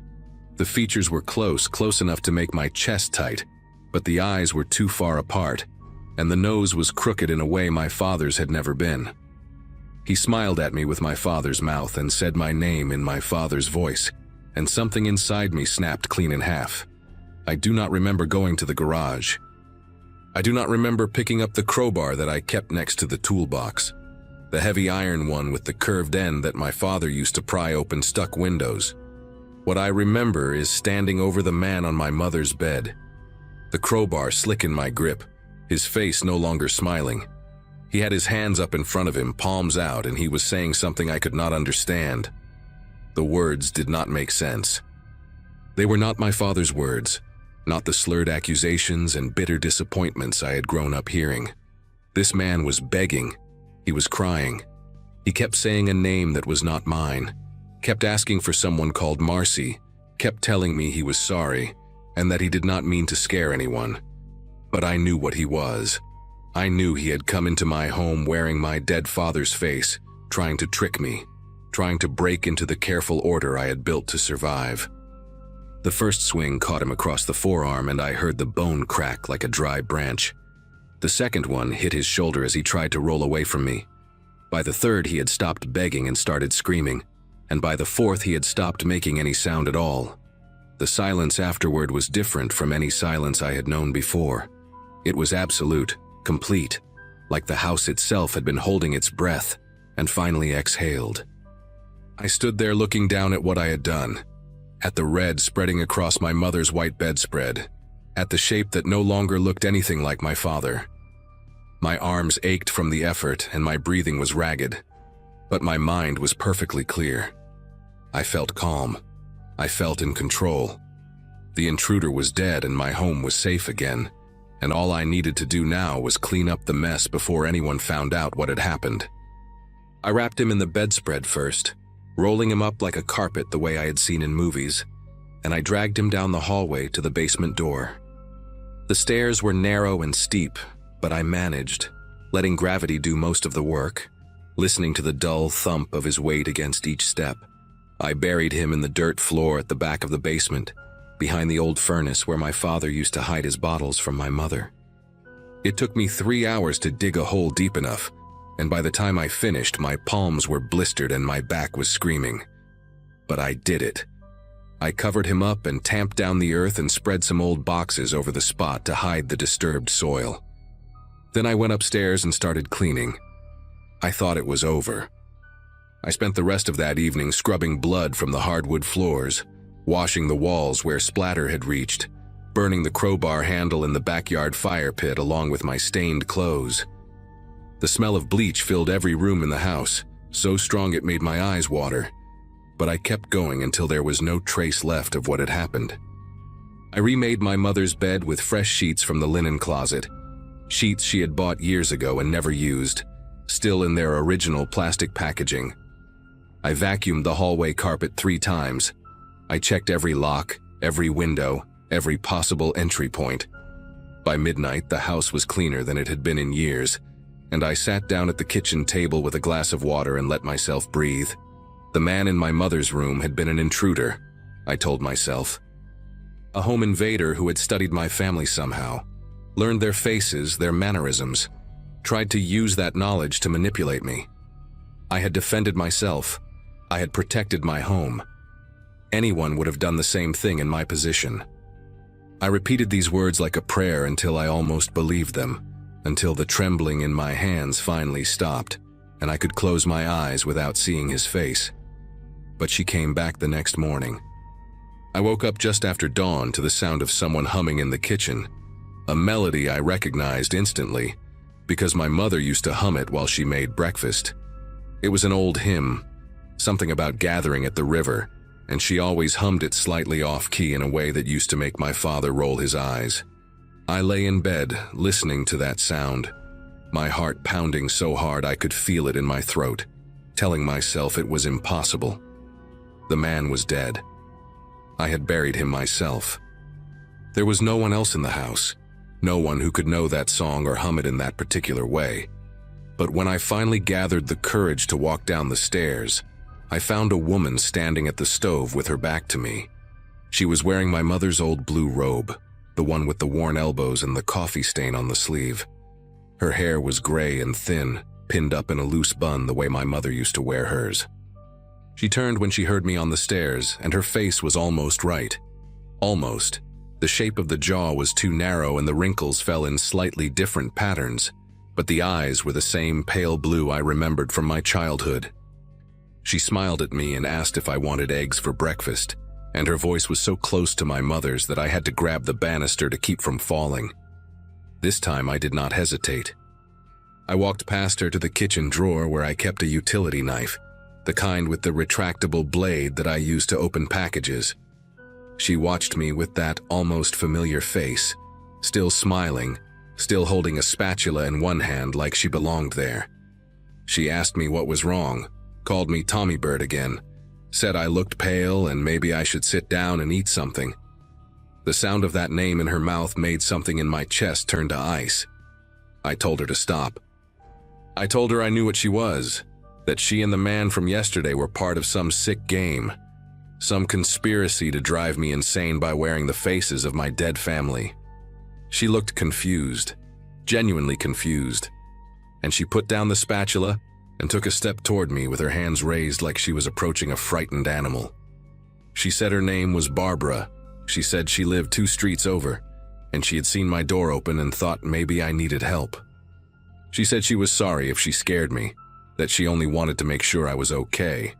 The features were close enough to make my chest tight, but the eyes were too far apart, and the nose was crooked in a way my father's had never been. He smiled at me with my father's mouth and said my name in my father's voice, and something inside me snapped clean in half. I do not remember going to the garage. I do not remember picking up the crowbar that I kept next to the toolbox, the heavy iron one with the curved end that my father used to pry open stuck windows. What I remember is standing over the man on my mother's bed, the crowbar slick in my grip, his face no longer smiling. He had his hands up in front of him, palms out, and he was saying something I could not understand. The words did not make sense. They were not my father's words, not the slurred accusations and bitter disappointments I had grown up hearing. This man was begging. He was crying. He kept saying a name that was not mine, kept asking for someone called Marcy, kept telling me he was sorry and that he did not mean to scare anyone. But I knew what he was. I knew he had come into my home wearing my dead father's face, trying to trick me, trying to break into the careful order I had built to survive. The first swing caught him across the forearm and I heard the bone crack like a dry branch. The second one hit his shoulder as he tried to roll away from me. By the third, he had stopped begging and started screaming, and by the fourth, he had stopped making any sound at all. The silence afterward was different from any silence I had known before. It was absolute, complete, like the house itself had been holding its breath and finally exhaled. I stood there looking down at what I had done, at the red spreading across my mother's white bedspread, at the shape that no longer looked anything like my father. My arms ached from the effort and my breathing was ragged, but my mind was perfectly clear. I felt calm. I felt in control. The intruder was dead and my home was safe again, and all I needed to do now was clean up the mess before anyone found out what had happened. I wrapped him in the bedspread first, rolling him up like a carpet the way I had seen in movies, and I dragged him down the hallway to the basement door. The stairs were narrow and steep, but I managed, letting gravity do most of the work, listening to the dull thump of his weight against each step. I buried him in the dirt floor at the back of the basement, behind the old furnace where my father used to hide his bottles from my mother. It took me 3 hours to dig a hole deep enough, and by the time I finished, my palms were blistered and my back was screaming. But I did it. I covered him up and tamped down the earth and spread some old boxes over the spot to hide the disturbed soil. Then I went upstairs and started cleaning. I thought it was over. I spent the rest of that evening scrubbing blood from the hardwood floors, washing the walls where splatter had reached, burning the crowbar handle in the backyard fire pit along with my stained clothes. The smell of bleach filled every room in the house, so strong it made my eyes water. But I kept going until there was no trace left of what had happened. I remade my mother's bed with fresh sheets from the linen closet, sheets she had bought years ago and never used, still in their original plastic packaging. I vacuumed the hallway carpet 3 times. I checked every lock, every window, every possible entry point. By midnight, the house was cleaner than it had been in years, and I sat down at the kitchen table with a glass of water and let myself breathe. The man in my mother's room had been an intruder, I told myself. A home invader who had studied my family somehow, learned their faces, their mannerisms, tried to use that knowledge to manipulate me. I had defended myself. I had protected my home. Anyone would have done the same thing in my position. I repeated these words like a prayer until I almost believed them, until the trembling in my hands finally stopped, and I could close my eyes without seeing his face. But she came back the next morning. I woke up just after dawn to the sound of someone humming in the kitchen, a melody I recognized instantly, because my mother used to hum it while she made breakfast. It was an old hymn, something about gathering at the river, and she always hummed it slightly off-key in a way that used to make my father roll his eyes. I lay in bed, listening to that sound, my heart pounding so hard I could feel it in my throat, telling myself it was impossible. The man was dead. I had buried him myself. There was no one else in the house, no one who could know that song or hum it in that particular way. But when I finally gathered the courage to walk down the stairs, I found a woman standing at the stove with her back to me. She was wearing my mother's old blue robe, the one with the worn elbows and the coffee stain on the sleeve. Her hair was gray and thin, pinned up in a loose bun the way my mother used to wear hers. She turned when she heard me on the stairs, and her face was almost right. Almost. The shape of the jaw was too narrow and the wrinkles fell in slightly different patterns, but the eyes were the same pale blue I remembered from my childhood. She smiled at me and asked if I wanted eggs for breakfast, and her voice was so close to my mother's that I had to grab the banister to keep from falling. This time I did not hesitate. I walked past her to the kitchen drawer where I kept a utility knife, the kind with the retractable blade that I used to open packages. She watched me with that almost familiar face, still smiling, still holding a spatula in one hand like she belonged there. She asked me what was wrong, called me Tommy Bird again, said I looked pale and maybe I should sit down and eat something. The sound of that name in her mouth made something in my chest turn to ice. I told her to stop. I told her I knew what she was, that she and the man from yesterday were part of some sick game, some conspiracy to drive me insane by wearing the faces of my dead family. She looked confused, genuinely confused, and she put down the spatula and took a step toward me with her hands raised like she was approaching a frightened animal. She said her name was Barbara. She said she lived 2 streets over, and she had seen my door open and thought maybe I needed help. She said she was sorry if she scared me, that she only wanted to make sure I was okay.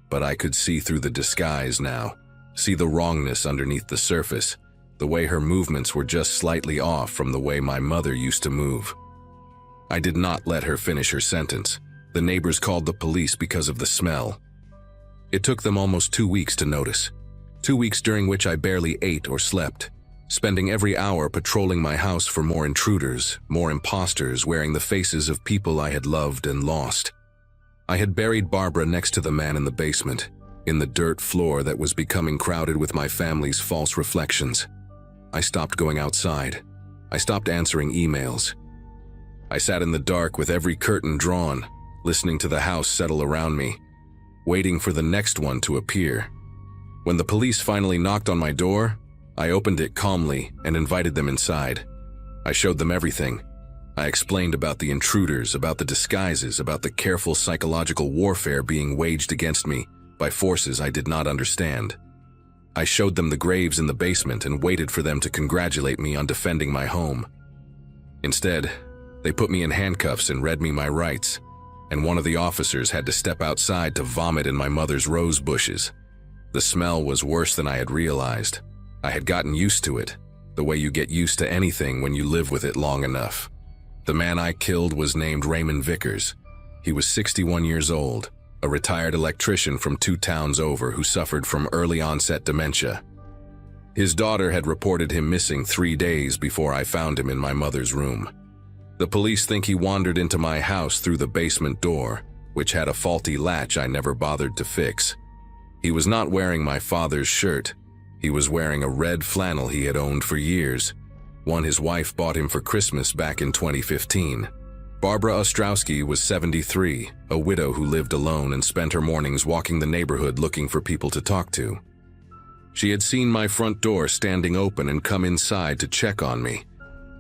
But I could see through the disguise now, see the wrongness underneath the surface, the way her movements were just slightly off from the way my mother used to move. I did not let her finish her sentence. The neighbors called the police because of the smell. It took them almost 2 weeks to notice. 2 weeks during which I barely ate or slept, spending every hour patrolling my house for more intruders, more imposters wearing the faces of people I had loved and lost. I had buried Barbara next to the man in the basement, in the dirt floor that was becoming crowded with my family's false reflections. I stopped going outside. I stopped answering emails. I sat in the dark with every curtain drawn, listening to the house settle around me, waiting for the next one to appear. When the police finally knocked on my door, I opened it calmly and invited them inside. I showed them everything. I explained about the intruders, about the disguises, about the careful psychological warfare being waged against me by forces I did not understand. I showed them the graves in the basement and waited for them to congratulate me on defending my home. Instead, they put me in handcuffs and read me my rights, and one of the officers had to step outside to vomit in my mother's rose bushes. The smell was worse than I had realized. I had gotten used to it, the way you get used to anything when you live with it long enough. The man I killed was named Raymond Vickers. He was 61 years old, a retired electrician from 2 towns over who suffered from early-onset dementia. His daughter had reported him missing 3 days before I found him in my mother's room. The police think he wandered into my house through the basement door, which had a faulty latch I never bothered to fix. He was not wearing my father's shirt. He was wearing a red flannel he had owned for years, one his wife bought him for Christmas back in 2015. Barbara Ostrowski was 73, a widow who lived alone and spent her mornings walking the neighborhood looking for people to talk to. She had seen my front door standing open and come inside to check on me,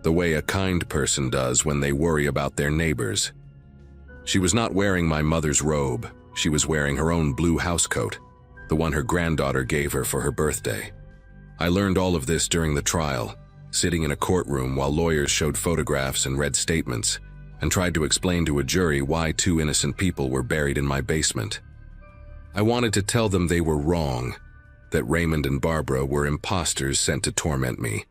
the way a kind person does when they worry about their neighbors. She was not wearing my mother's robe. She was wearing her own blue housecoat, the one her granddaughter gave her for her birthday. I learned all of this during the trial, sitting in a courtroom while lawyers showed photographs and read statements, and tried to explain to a jury why 2 innocent people were buried in my basement. I wanted to tell them they were wrong, that Raymond and Barbara were imposters sent to torment me,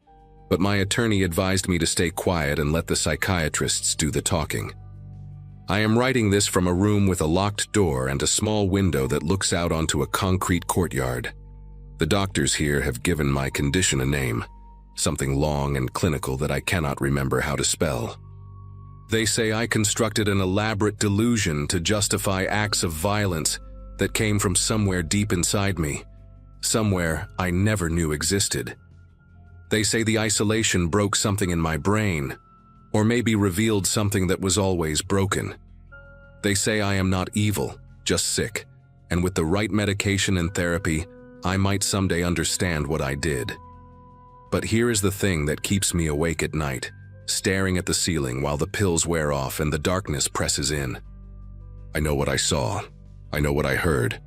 but my attorney advised me to stay quiet and let the psychiatrists do the talking. I am writing this from a room with a locked door and a small window that looks out onto a concrete courtyard. The doctors here have given my condition a name, something long and clinical that I cannot remember how to spell. They say I constructed an elaborate delusion to justify acts of violence that came from somewhere deep inside me, somewhere I never knew existed. They say the isolation broke something in my brain, or maybe revealed something that was always broken. They say I am not evil, just sick, and with the right medication and therapy, I might someday understand what I did. But here is the thing that keeps me awake at night, staring at the ceiling while the pills wear off and the darkness presses in. I know what I saw. I know what I heard.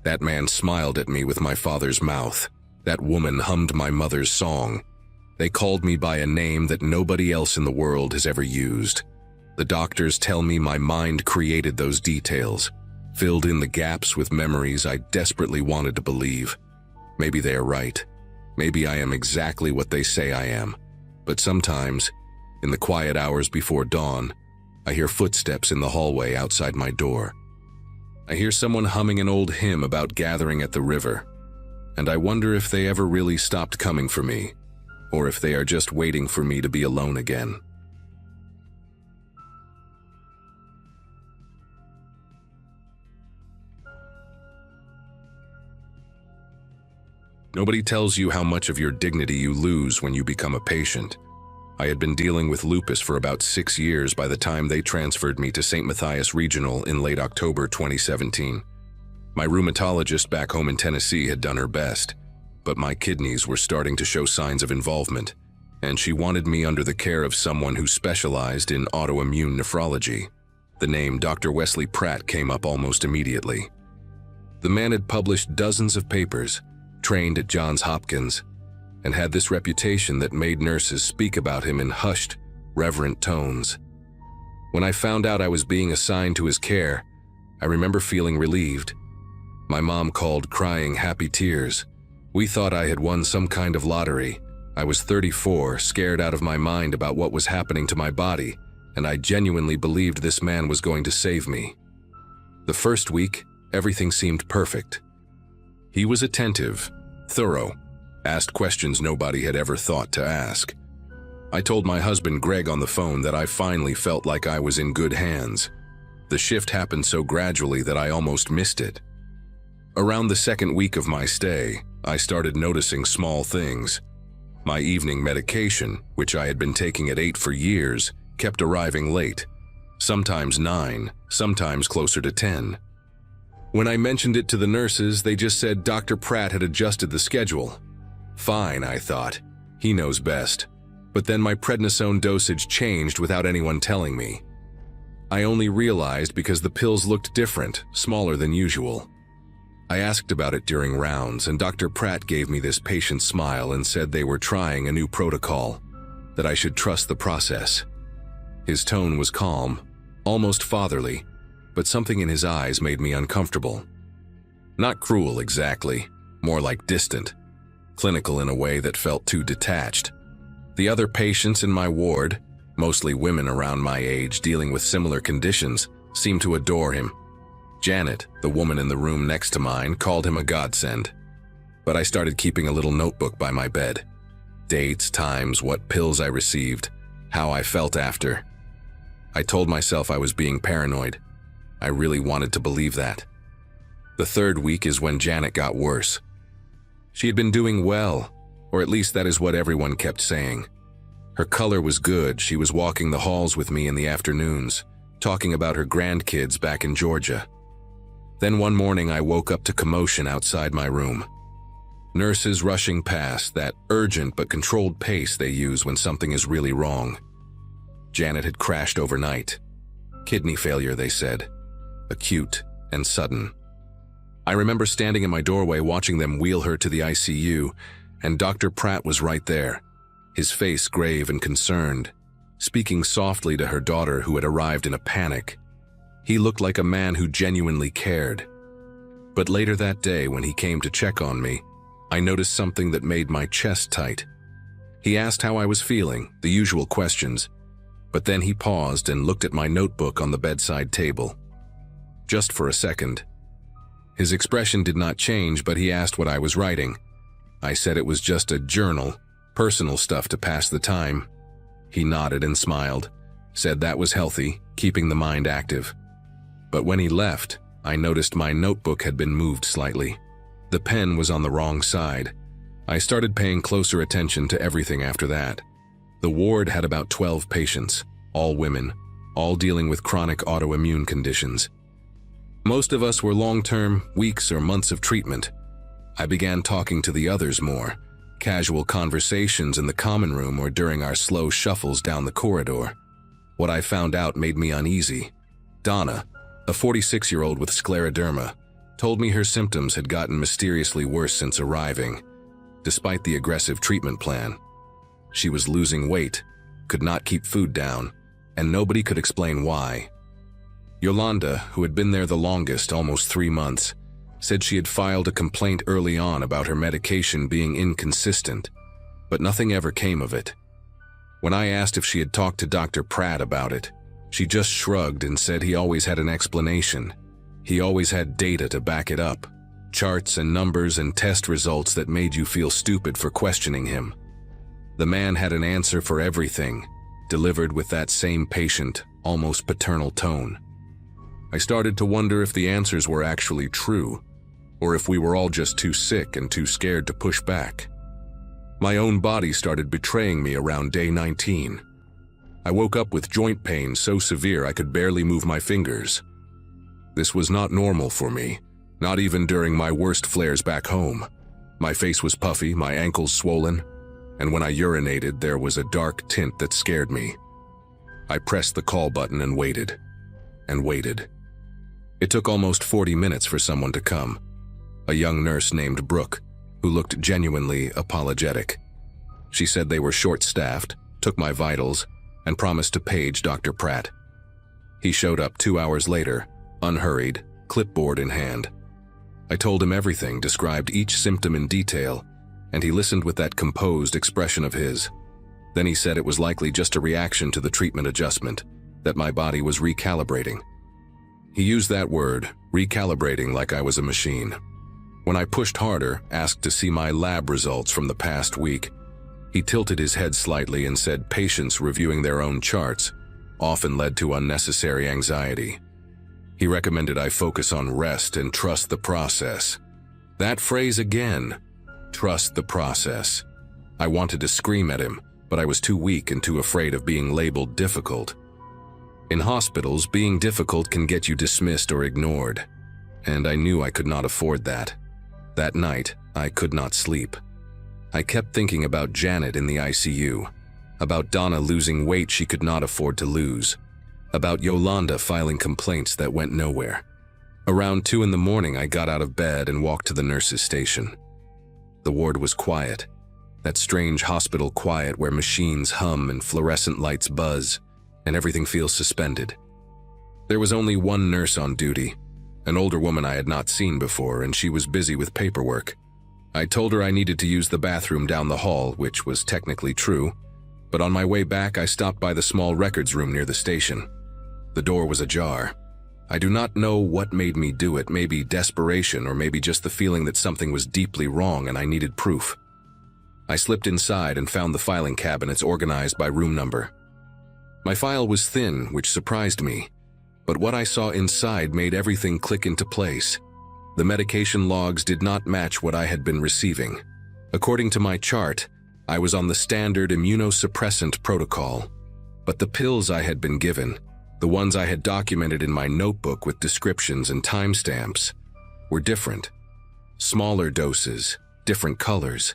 That man smiled at me with my father's mouth. That woman hummed my mother's song. They called me by a name that nobody else in the world has ever used. The doctors tell me my mind created those details, filled in the gaps with memories I desperately wanted to believe. Maybe they are right. Maybe I am exactly what they say I am. But sometimes, in the quiet hours before dawn, I hear footsteps in the hallway outside my door. I hear someone humming an old hymn about gathering at the river, and I wonder if they ever really stopped coming for me, or if they are just waiting for me to be alone again. Nobody tells you how much of your dignity you lose when you become a patient. I had been dealing with lupus for about 6 years by the time they transferred me to St. Matthias Regional in late October 2017. My rheumatologist back home in Tennessee had done her best, but my kidneys were starting to show signs of involvement, and she wanted me under the care of someone who specialized in autoimmune nephrology. The name Dr. Wesley Pratt came up almost immediately. The man had published dozens of papers, trained at Johns Hopkins, and had this reputation that made nurses speak about him in hushed, reverent tones. When I found out I was being assigned to his care, I remember feeling relieved. My mom called crying happy tears. We thought I had won some kind of lottery. I was 34, scared out of my mind about what was happening to my body, and I genuinely believed this man was going to save me. The first week, everything seemed perfect. He was attentive, thorough, asked questions nobody had ever thought to ask. I told my husband Greg on the phone that I finally felt like I was in good hands. The shift happened so gradually that I almost missed it. Around the second week of my stay, I started noticing small things. My evening medication, which I had been taking at 8 for years, kept arriving late. Sometimes 9, sometimes closer to 10. When I mentioned it to the nurses, they just said Dr. Pratt had adjusted the schedule. Fine, I thought. He knows best. But then my prednisone dosage changed without anyone telling me. I only realized because the pills looked different, smaller than usual. I asked about it during rounds, and Dr. Pratt gave me this patient smile and said they were trying a new protocol, that I should trust the process. His tone was calm, almost fatherly, but something in his eyes made me uncomfortable. Not cruel exactly, more like distant, clinical in a way that felt too detached. The other patients in my ward, mostly women around my age dealing with similar conditions, seemed to adore him. Janet, the woman in the room next to mine, called him a godsend. But I started keeping a little notebook by my bed. Dates, times, what pills I received, how I felt after. I told myself I was being paranoid. I really wanted to believe that. The third week is when Janet got worse. She had been doing well, or at least that is what everyone kept saying. Her color was good. She was walking the halls with me in the afternoons, talking about her grandkids back in Georgia. Then one morning I woke up to commotion outside my room. Nurses rushing past, that urgent but controlled pace they use when something is really wrong. Janet had crashed overnight. Kidney failure, they said. Acute and sudden. I remember standing in my doorway watching them wheel her to the ICU, and Dr. Pratt was right there, his face grave and concerned, speaking softly to her daughter who had arrived in a panic. He looked like a man who genuinely cared. But later that day, when he came to check on me, I noticed something that made my chest tight. He asked how I was feeling, the usual questions, but then he paused and looked at my notebook on the bedside table. Just for a second. His expression did not change, but he asked what I was writing. I said it was just a journal, personal stuff to pass the time. He nodded and smiled, said that was healthy, keeping the mind active. But when he left, I noticed my notebook had been moved slightly. The pen was on the wrong side. I started paying closer attention to everything after that. The ward had about 12 patients, all women, all dealing with chronic autoimmune conditions. Most of us were long-term, weeks or months of treatment. I began talking to the others more, casual conversations in the common room or during our slow shuffles down the corridor. What I found out made me uneasy. Donna, a 46-year-old with scleroderma, told me her symptoms had gotten mysteriously worse since arriving, despite the aggressive treatment plan. She was losing weight, could not keep food down, and nobody could explain why. Yolanda, who had been there the longest, almost 3 months, said she had filed a complaint early on about her medication being inconsistent, but nothing ever came of it. When I asked if she had talked to Dr. Pratt about it, she just shrugged and said he always had an explanation. He always had data to back it up, charts and numbers and test results that made you feel stupid for questioning him. The man had an answer for everything, delivered with that same patient, almost paternal tone. I started to wonder if the answers were actually true, or if we were all just too sick and too scared to push back. My own body started betraying me around day 19. I woke up with joint pain so severe I could barely move my fingers. This was not normal for me, not even during my worst flares back home. My face was puffy, my ankles swollen, and when I urinated, there was a dark tint that scared me. I pressed the call button and waited, and waited. It took almost 40 minutes for someone to come, a young nurse named Brooke, who looked genuinely apologetic. She said they were short-staffed, took my vitals, and promised to page Dr. Pratt. He showed up 2 hours later, unhurried, clipboard in hand. I told him everything, described each symptom in detail, and he listened with that composed expression of his. Then he said it was likely just a reaction to the treatment adjustment, that my body was recalibrating. He used that word, recalibrating, like I was a machine. When I pushed harder, asked to see my lab results from the past week, he tilted his head slightly and said patients reviewing their own charts often led to unnecessary anxiety. He recommended I focus on rest and trust the process. That phrase again, trust the process. I wanted to scream at him, but I was too weak and too afraid of being labeled difficult. In hospitals, being difficult can get you dismissed or ignored, and I knew I could not afford that. That night, I could not sleep. I kept thinking about Janet in the ICU, about Donna losing weight she could not afford to lose, about Yolanda filing complaints that went nowhere. Around 2 in the morning, I got out of bed and walked to the nurse's station. The ward was quiet, that strange hospital quiet where machines hum and fluorescent lights buzz, and everything feels suspended. There was only one nurse on duty, an older woman I had not seen before, and she was busy with paperwork. I told her I needed to use the bathroom down the hall, which was technically true, but on my way back I stopped by the small records room near the station. The door was ajar. I do not know what made me do it, maybe desperation or maybe just the feeling that something was deeply wrong and I needed proof. I slipped inside and found the filing cabinets organized by room number. My file was thin, which surprised me, but what I saw inside made everything click into place. The medication logs did not match what I had been receiving. According to my chart, I was on the standard immunosuppressant protocol, but the pills I had been given, the ones I had documented in my notebook with descriptions and timestamps, were different. Smaller doses, different colors.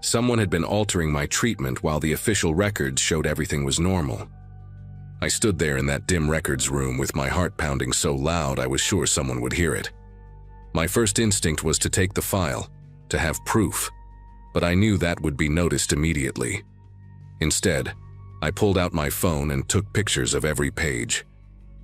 Someone had been altering my treatment while the official records showed everything was normal. I stood there in that dim records room with my heart pounding so loud I was sure someone would hear it. My first instinct was to take the file, to have proof, but I knew that would be noticed immediately. Instead, I pulled out my phone and took pictures of every page.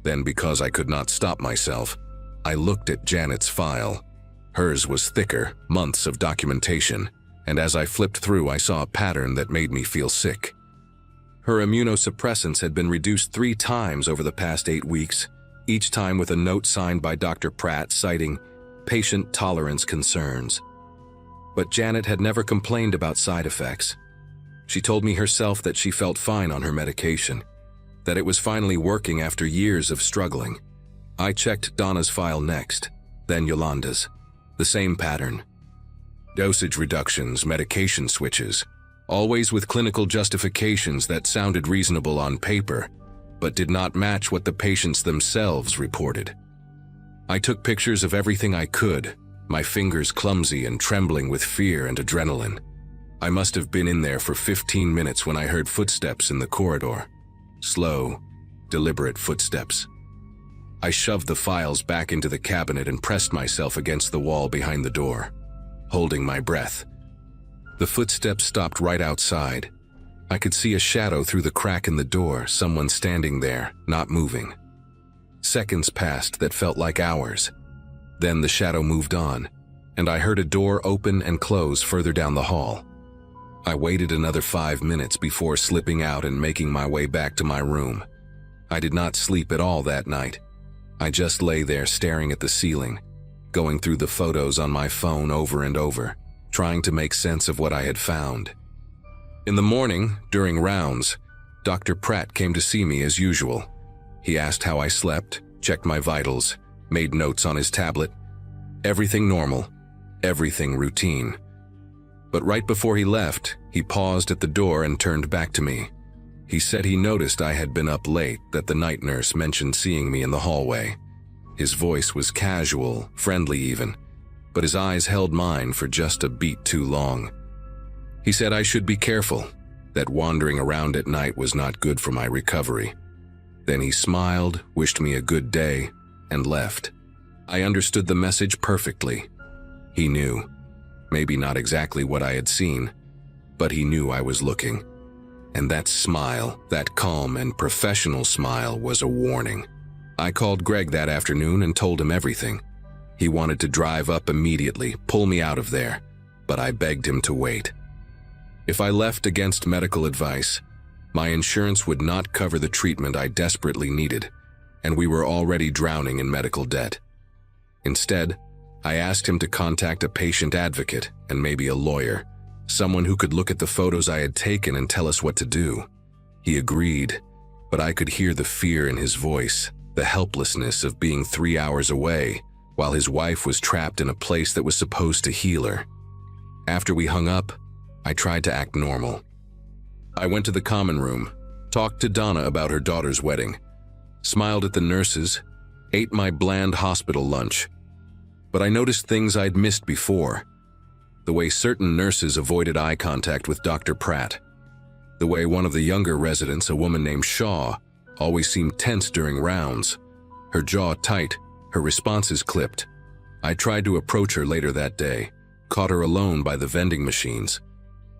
Then, because I could not stop myself, I looked at Janet's file. Hers was thicker, months of documentation, and as I flipped through I saw a pattern that made me feel sick. Her immunosuppressants had been reduced 3 times over the past 8 weeks, each time with a note signed by Dr. Pratt citing patient tolerance concerns. But Janet had never complained about side effects. She told me herself that she felt fine on her medication, that it was finally working after years of struggling. I checked Donna's file next, then Yolanda's. The same pattern. Dosage reductions, medication switches, always with clinical justifications that sounded reasonable on paper, but did not match what the patients themselves reported. I took pictures of everything I could, my fingers clumsy and trembling with fear and adrenaline. I must have been in there for 15 minutes when I heard footsteps in the corridor. Slow, deliberate footsteps. I shoved the files back into the cabinet and pressed myself against the wall behind the door, holding my breath. The footsteps stopped right outside. I could see a shadow through the crack in the door, someone standing there, not moving. Seconds passed that felt like hours. Then the shadow moved on, and I heard a door open and close further down the hall. I waited another 5 minutes before slipping out and making my way back to my room. I did not sleep at all that night. I just lay there staring at the ceiling, going through the photos on my phone over and over, trying to make sense of what I had found. In the morning, during rounds, Dr. Pratt came to see me as usual. He asked how I slept, checked my vitals, made notes on his tablet. Everything normal, everything routine. But right before he left, he paused at the door and turned back to me. He said he noticed I had been up late, that the night nurse mentioned seeing me in the hallway. His voice was casual, friendly even, but his eyes held mine for just a beat too long. He said I should be careful, that wandering around at night was not good for my recovery. Then he smiled, wished me a good day, and left. I understood the message perfectly. He knew. Maybe not exactly what I had seen, but he knew I was looking. And that smile, that calm and professional smile, was a warning. I called Greg that afternoon and told him everything. He wanted to drive up immediately, pull me out of there, but I begged him to wait. If I left against medical advice, my insurance would not cover the treatment I desperately needed, and we were already drowning in medical debt. Instead, I asked him to contact a patient advocate and maybe a lawyer, someone who could look at the photos I had taken and tell us what to do. He agreed, but I could hear the fear in his voice, the helplessness of being 3 hours away, while his wife was trapped in a place that was supposed to heal her. After we hung up, I tried to act normal. I went to the common room, talked to Donna about her daughter's wedding, smiled at the nurses, ate my bland hospital lunch. But I noticed things I'd missed before. The way certain nurses avoided eye contact with Dr. Pratt. The way one of the younger residents, a woman named Shaw, always seemed tense during rounds. Her jaw tight, her responses clipped. I tried to approach her later that day, caught her alone by the vending machines.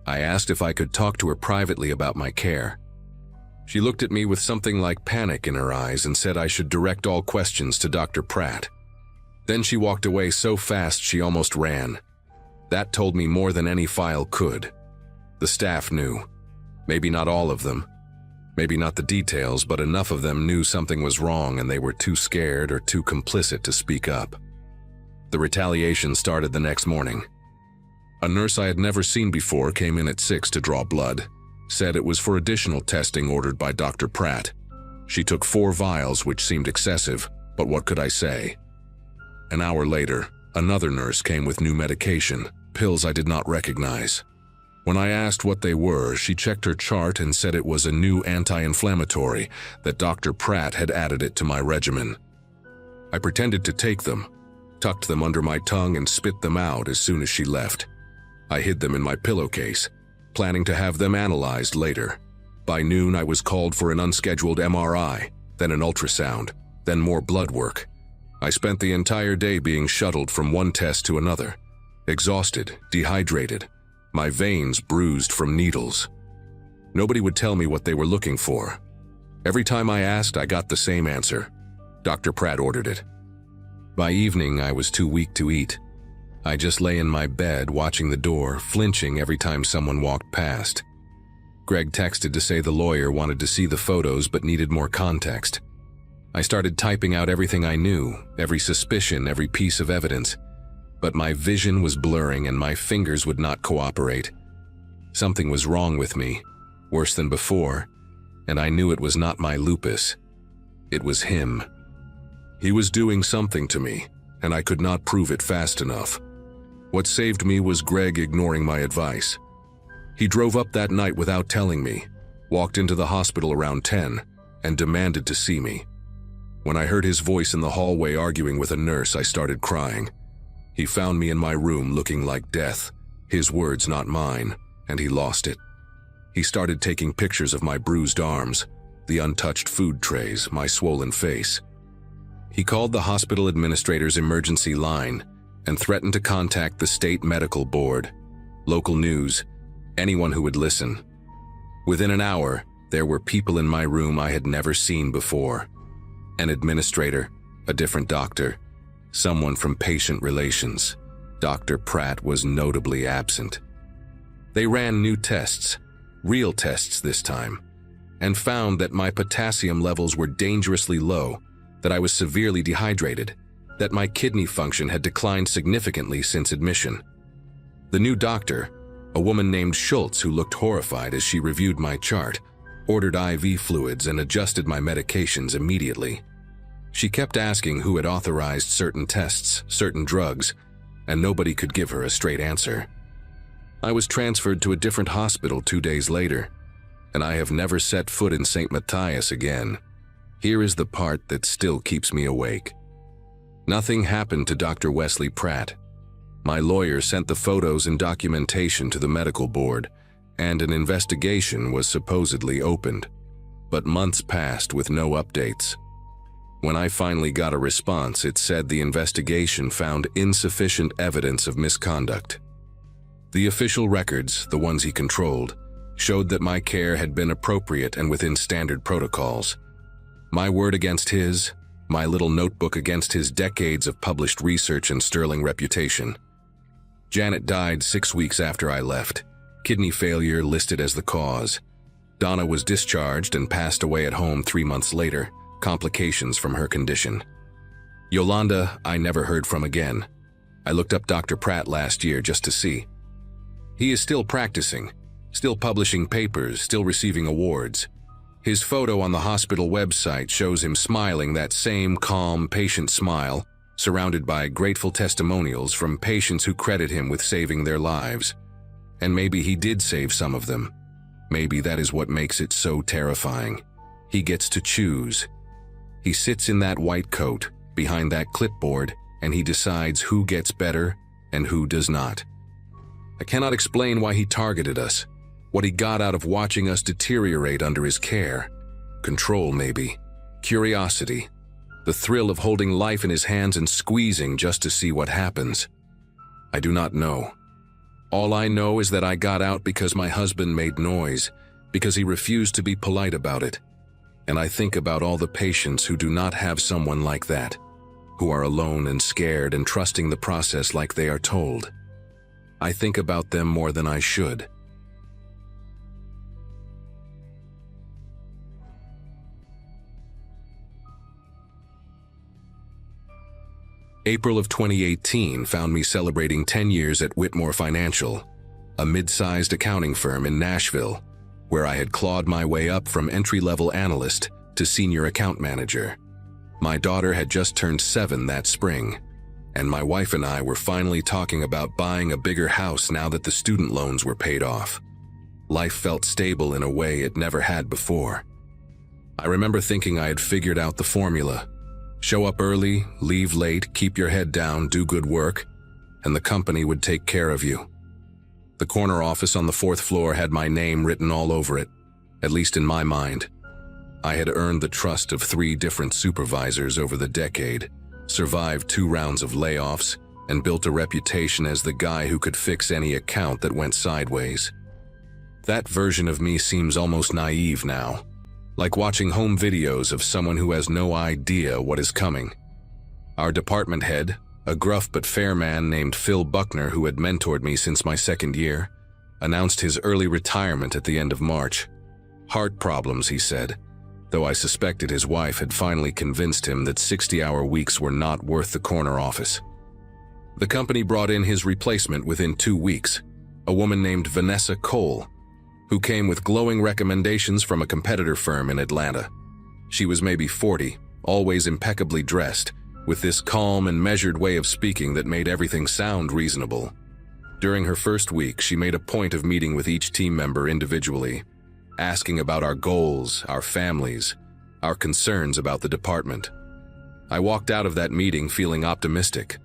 I asked if I could talk to her privately about my care. She looked at me with something like panic in her eyes and said I should direct all questions to Dr. Pratt. Then she walked away so fast she almost ran. That told me more than any file could. The staff knew. Maybe not all of them. Maybe not the details, but enough of them knew something was wrong and they were too scared or too complicit to speak up. The retaliation started the next morning. A nurse I had never seen before came in at 6 to draw blood, said it was for additional testing ordered by Dr. Pratt. She took 4 vials, which seemed excessive, but what could I say? An hour later, another nurse came with new medication, pills I did not recognize. When I asked what they were, she checked her chart and said it was a new anti-inflammatory, that Dr. Pratt had added it to my regimen. I pretended to take them, tucked them under my tongue and spit them out as soon as she left. I hid them in my pillowcase, planning to have them analyzed later. By noon, I was called for an unscheduled MRI, then an ultrasound, then more blood work. I spent the entire day being shuttled from one test to another, exhausted, dehydrated, my veins bruised from needles. Nobody would tell me what they were looking for. Every time I asked, I got the same answer. Dr. Pratt ordered it. By evening, I was too weak to eat. I just lay in my bed watching the door, flinching every time someone walked past. Greg texted to say the lawyer wanted to see the photos but needed more context. I started typing out everything I knew, every suspicion, every piece of evidence. But my vision was blurring and my fingers would not cooperate. Something was wrong with me, worse than before, and I knew it was not my lupus. It was him. He was doing something to me, and I could not prove it fast enough. What saved me was Greg ignoring my advice. He drove up that night without telling me, walked into the hospital around 10, and demanded to see me. When I heard his voice in the hallway arguing with a nurse, I started crying. He found me in my room looking like death, his words not mine, and he lost it. He started taking pictures of my bruised arms, the untouched food trays, my swollen face. He called the hospital administrator's emergency line and threatened to contact the state medical board, local news, anyone who would listen. Within an hour, there were people in my room I had never seen before. An administrator, a different doctor, someone from patient relations. Dr. Pratt was notably absent. They ran new tests, real tests this time, and found that my potassium levels were dangerously low, that I was severely dehydrated, that my kidney function had declined significantly since admission. The new doctor, a woman named Schultz who looked horrified as she reviewed my chart, ordered IV fluids and adjusted my medications immediately. She kept asking who had authorized certain tests, certain drugs, and nobody could give her a straight answer. I was transferred to a different hospital 2 days later, and I have never set foot in St. Matthias again. Here is the part that still keeps me awake. Nothing happened to Dr. Wesley Pratt. My lawyer sent the photos and documentation to the medical board, and an investigation was supposedly opened. But months passed with no updates. When I finally got a response, it said the investigation found insufficient evidence of misconduct. The official records, the ones he controlled, showed that my care had been appropriate and within standard protocols. My word against his, my little notebook against his decades of published research and sterling reputation. Janet died 6 weeks after I left, kidney failure listed as the cause. Donna was discharged and passed away at home 3 months later, complications from her condition. Yolanda, I never heard from again. I looked up Dr. Pratt last year just to see. He is still practicing, still publishing papers, still receiving awards. His photo on the hospital website shows him smiling, that same calm, patient smile, surrounded by grateful testimonials from patients who credit him with saving their lives. And maybe he did save some of them. Maybe that is what makes it so terrifying. He gets to choose. He sits in that white coat, behind that clipboard, and he decides who gets better and who does not. I cannot explain why he targeted us, what he got out of watching us deteriorate under his care. Control, maybe. Curiosity. The thrill of holding life in his hands and squeezing just to see what happens. I do not know. All I know is that I got out because my husband made noise, because he refused to be polite about it. And I think about all the patients who do not have someone like that, who are alone and scared and trusting the process like they are told. I think about them more than I should. April of 2018 found me celebrating 10 years at Whitmore Financial, a mid-sized accounting firm in Nashville, where I had clawed my way up from entry-level analyst to senior account manager. My daughter had just turned 7 that spring, and my wife and I were finally talking about buying a bigger house now that the student loans were paid off. Life felt stable in a way it never had before. I remember thinking I had figured out the formula. Show up early, leave late, keep your head down, do good work, and the company would take care of you. The corner office on the 4th floor had my name written all over it, at least in my mind. I had earned the trust of 3 different supervisors over the decade, survived 2 rounds of layoffs, and built a reputation as the guy who could fix any account that went sideways. That version of me seems almost naive now, like watching home videos of someone who has no idea what is coming. Our department head, a gruff but fair man named Phil Buckner who had mentored me since my 2nd year, announced his early retirement at the end of March. Heart problems, he said, though I suspected his wife had finally convinced him that 60-hour weeks were not worth the corner office. The company brought in his replacement within 2 weeks, a woman named Vanessa Cole, who came with glowing recommendations from a competitor firm in Atlanta. She was maybe 40, always impeccably dressed, with this calm and measured way of speaking that made everything sound reasonable. During her first week, she made a point of meeting with each team member individually, asking about our goals, our families, our concerns about the department. I walked out of that meeting feeling optimistic.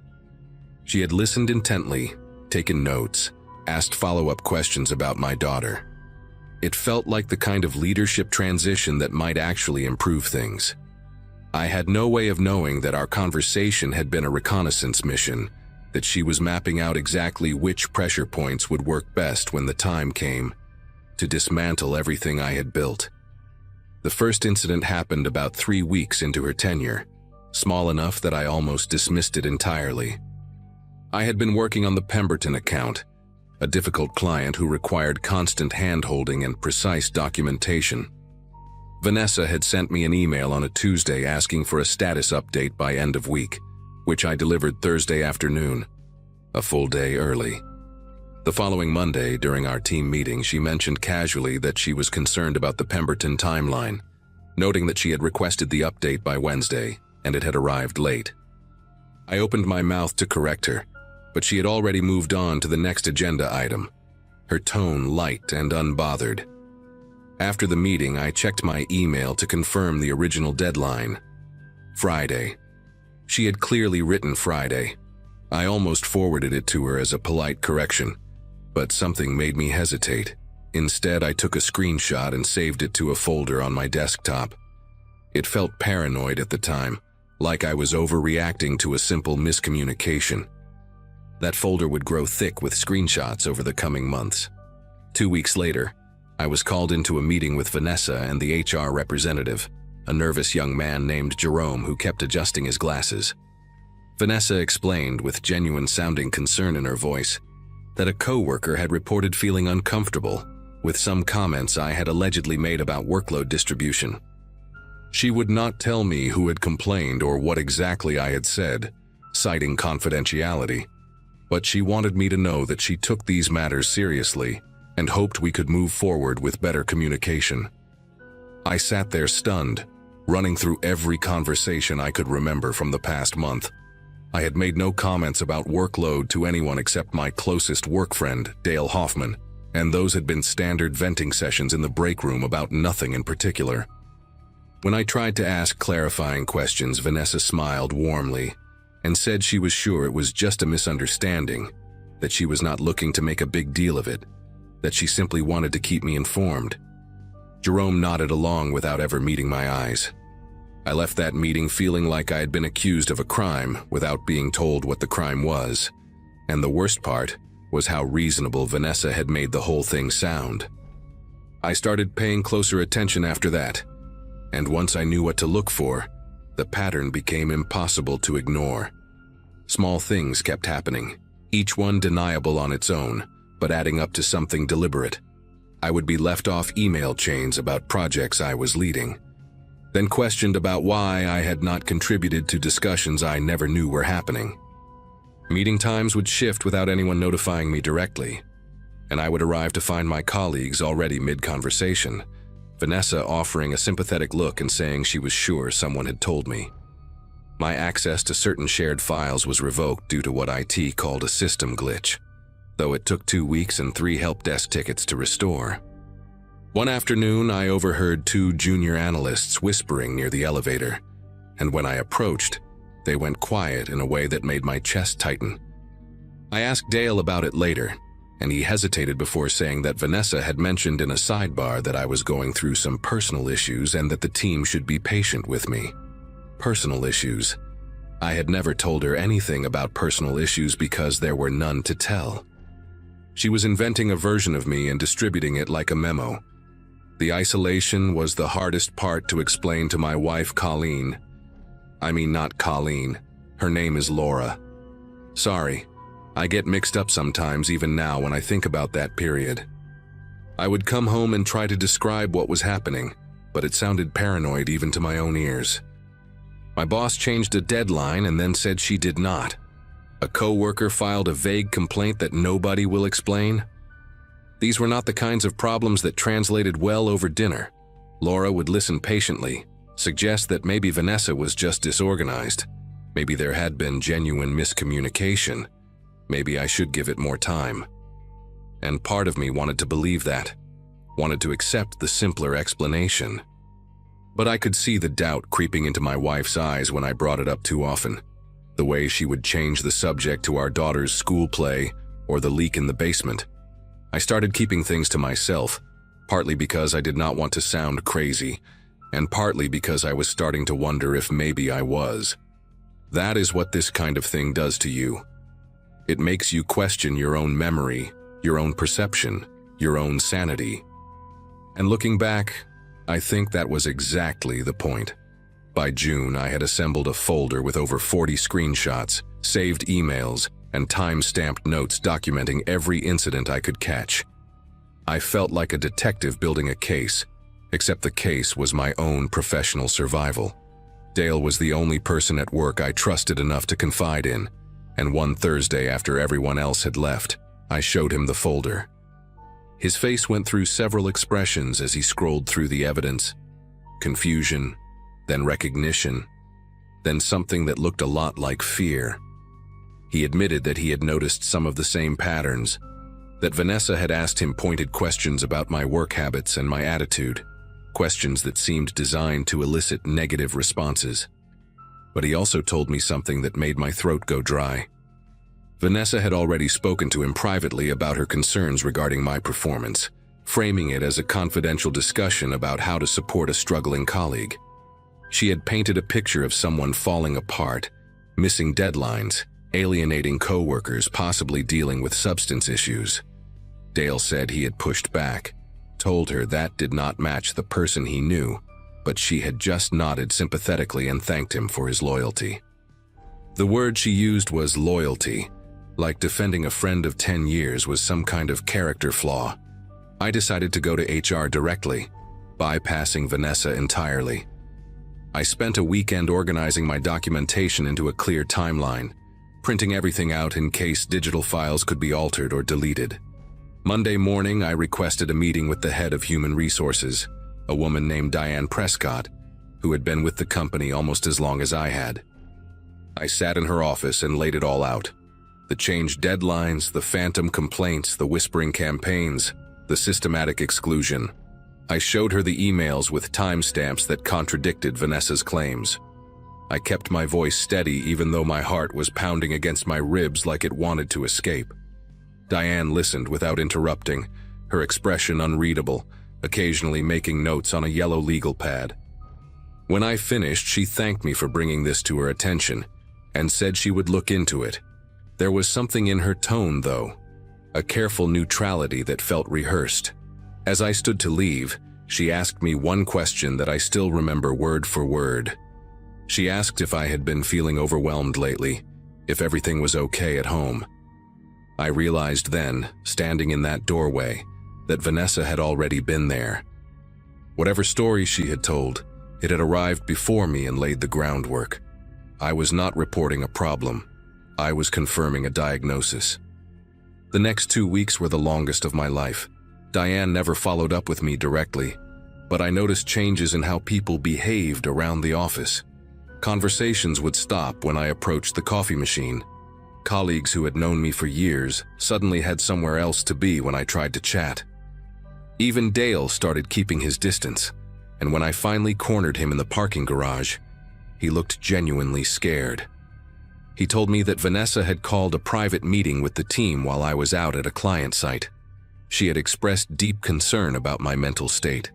She had listened intently, taken notes, asked follow-up questions about my daughter. It felt like the kind of leadership transition that might actually improve things. I had no way of knowing that our conversation had been a reconnaissance mission, that she was mapping out exactly which pressure points would work best when the time came to dismantle everything I had built. The first incident happened about 3 weeks into her tenure, small enough that I almost dismissed it entirely. I had been working on the Pemberton account, a difficult client who required constant hand-holding and precise documentation. Vanessa had sent me an email on a Tuesday asking for a status update by end of week, which I delivered Thursday afternoon, a full day early. The following Monday, during our team meeting, she mentioned casually that she was concerned about the Pemberton timeline, noting that she had requested the update by Wednesday, and it had arrived late. I opened my mouth to correct her, but she had already moved on to the next agenda item, her tone light and unbothered. After the meeting, I checked my email to confirm the original deadline. Friday. She had clearly written Friday. I almost forwarded it to her as a polite correction, but something made me hesitate. Instead, I took a screenshot and saved it to a folder on my desktop. It felt paranoid at the time, like I was overreacting to a simple miscommunication. That folder would grow thick with screenshots over the coming months. 2 weeks later, I was called into a meeting with Vanessa and the HR representative, a nervous young man named Jerome who kept adjusting his glasses. Vanessa explained, with genuine-sounding concern in her voice, that a coworker had reported feeling uncomfortable with some comments I had allegedly made about workload distribution. She would not tell me who had complained or what exactly I had said, citing confidentiality, but she wanted me to know that she took these matters seriously and hoped we could move forward with better communication. I sat there stunned, running through every conversation I could remember from the past month. I had made no comments about workload to anyone except my closest work friend, Dale Hoffman, and those had been standard venting sessions in the break room about nothing in particular. When I tried to ask clarifying questions, Vanessa smiled warmly and said she was sure it was just a misunderstanding, that she was not looking to make a big deal of it, that she simply wanted to keep me informed. Jerome nodded along without ever meeting my eyes. I left that meeting feeling like I had been accused of a crime without being told what the crime was, and the worst part was how reasonable Vanessa had made the whole thing sound. I started paying closer attention after that, and once I knew what to look for, the pattern became impossible to ignore. Small things kept happening, each one deniable on its own, but adding up to something deliberate. I would be left off email chains about projects I was leading, then questioned about why I had not contributed to discussions I never knew were happening. Meeting times would shift without anyone notifying me directly, and I would arrive to find my colleagues already mid-conversation, Vanessa offering a sympathetic look and saying she was sure someone had told me. My access to certain shared files was revoked due to what IT called a system glitch, though it took 2 weeks and 3 help desk tickets to restore. One afternoon, I overheard 2 junior analysts whispering near the elevator, and when I approached, they went quiet in a way that made my chest tighten. I asked Dale about it later, and he hesitated before saying that Vanessa had mentioned in a sidebar that I was going through some personal issues and that the team should be patient with me. Personal issues. I had never told her anything about personal issues because there were none to tell. She was inventing a version of me and distributing it like a memo. The isolation was the hardest part to explain to my wife, Colleen. I mean, not Colleen. Her name is Laura. Sorry, I get mixed up sometimes even now when I think about that period. I would come home and try to describe what was happening, but it sounded paranoid even to my own ears. My boss changed a deadline and then said she did not. A coworker filed a vague complaint that nobody will explain. These were not the kinds of problems that translated well over dinner. Laura would listen patiently, suggest that maybe Vanessa was just disorganized. Maybe there had been genuine miscommunication. Maybe I should give it more time. And part of me wanted to believe that, wanted to accept the simpler explanation. But I could see the doubt creeping into my wife's eyes when I brought it up too often. The way she would change the subject to our daughter's school play or the leak in the basement. I started keeping things to myself, partly because I did not want to sound crazy, and partly because I was starting to wonder if maybe I was. That is what this kind of thing does to you. It makes you question your own memory, your own perception, your own sanity. And looking back, I think that was exactly the point. By June, I had assembled a folder with over 40 screenshots, saved emails, and time-stamped notes documenting every incident I could catch. I felt like a detective building a case, except the case was my own professional survival. Dale was the only person at work I trusted enough to confide in, and one Thursday after everyone else had left, I showed him the folder. His face went through several expressions as he scrolled through the evidence. Confusion, then recognition, then something that looked a lot like fear. He admitted that he had noticed some of the same patterns, that Vanessa had asked him pointed questions about my work habits and my attitude, questions that seemed designed to elicit negative responses. But he also told me something that made my throat go dry. Vanessa had already spoken to him privately about her concerns regarding my performance, framing it as a confidential discussion about how to support a struggling colleague. She had painted a picture of someone falling apart, missing deadlines, alienating coworkers, possibly dealing with substance issues. Dale said he had pushed back, told her that did not match the person he knew, but she had just nodded sympathetically and thanked him for his loyalty. The word she used was loyalty, like defending a friend of 10 years was some kind of character flaw. I decided to go to HR directly, bypassing Vanessa entirely. I spent a weekend organizing my documentation into a clear timeline, printing everything out in case digital files could be altered or deleted. Monday morning, I requested a meeting with the head of human resources, a woman named Diane Prescott, who had been with the company almost as long as I had. I sat in her office and laid it all out. The changed deadlines, the phantom complaints, the whispering campaigns, the systematic exclusion. I showed her the emails with timestamps that contradicted Vanessa's claims. I kept my voice steady even though my heart was pounding against my ribs like it wanted to escape. Diane listened without interrupting, her expression unreadable, occasionally making notes on a yellow legal pad. When I finished, she thanked me for bringing this to her attention and said she would look into it. There was something in her tone, though, a careful neutrality that felt rehearsed. As I stood to leave, she asked me one question that I still remember word for word. She asked if I had been feeling overwhelmed lately, if everything was okay at home. I realized then, standing in that doorway, that Vanessa had already been there. Whatever story she had told, it had arrived before me and laid the groundwork. I was not reporting a problem. I was confirming a diagnosis. The next 2 weeks were the longest of my life. Diane never followed up with me directly, but I noticed changes in how people behaved around the office. Conversations would stop when I approached the coffee machine. Colleagues who had known me for years suddenly had somewhere else to be when I tried to chat. Even Dale started keeping his distance, and when I finally cornered him in the parking garage, he looked genuinely scared. He told me that Vanessa had called a private meeting with the team while I was out at a client site. She had expressed deep concern about my mental state,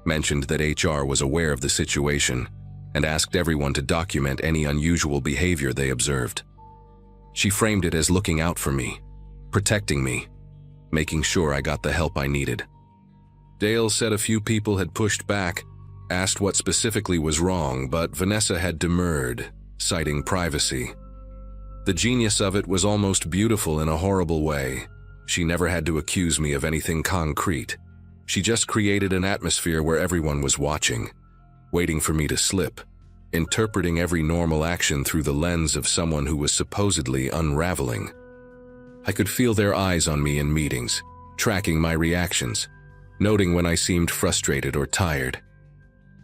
mentioned that HR was aware of the situation, and asked everyone to document any unusual behavior they observed. She framed it as looking out for me, protecting me, making sure I got the help I needed. Dale said a few people had pushed back, asked what specifically was wrong, but Vanessa had demurred, citing privacy. The genius of it was almost beautiful in a horrible way. She never had to accuse me of anything concrete. She just created an atmosphere where everyone was watching, waiting for me to slip, interpreting every normal action through the lens of someone who was supposedly unraveling. I could feel their eyes on me in meetings, tracking my reactions, noting when I seemed frustrated or tired.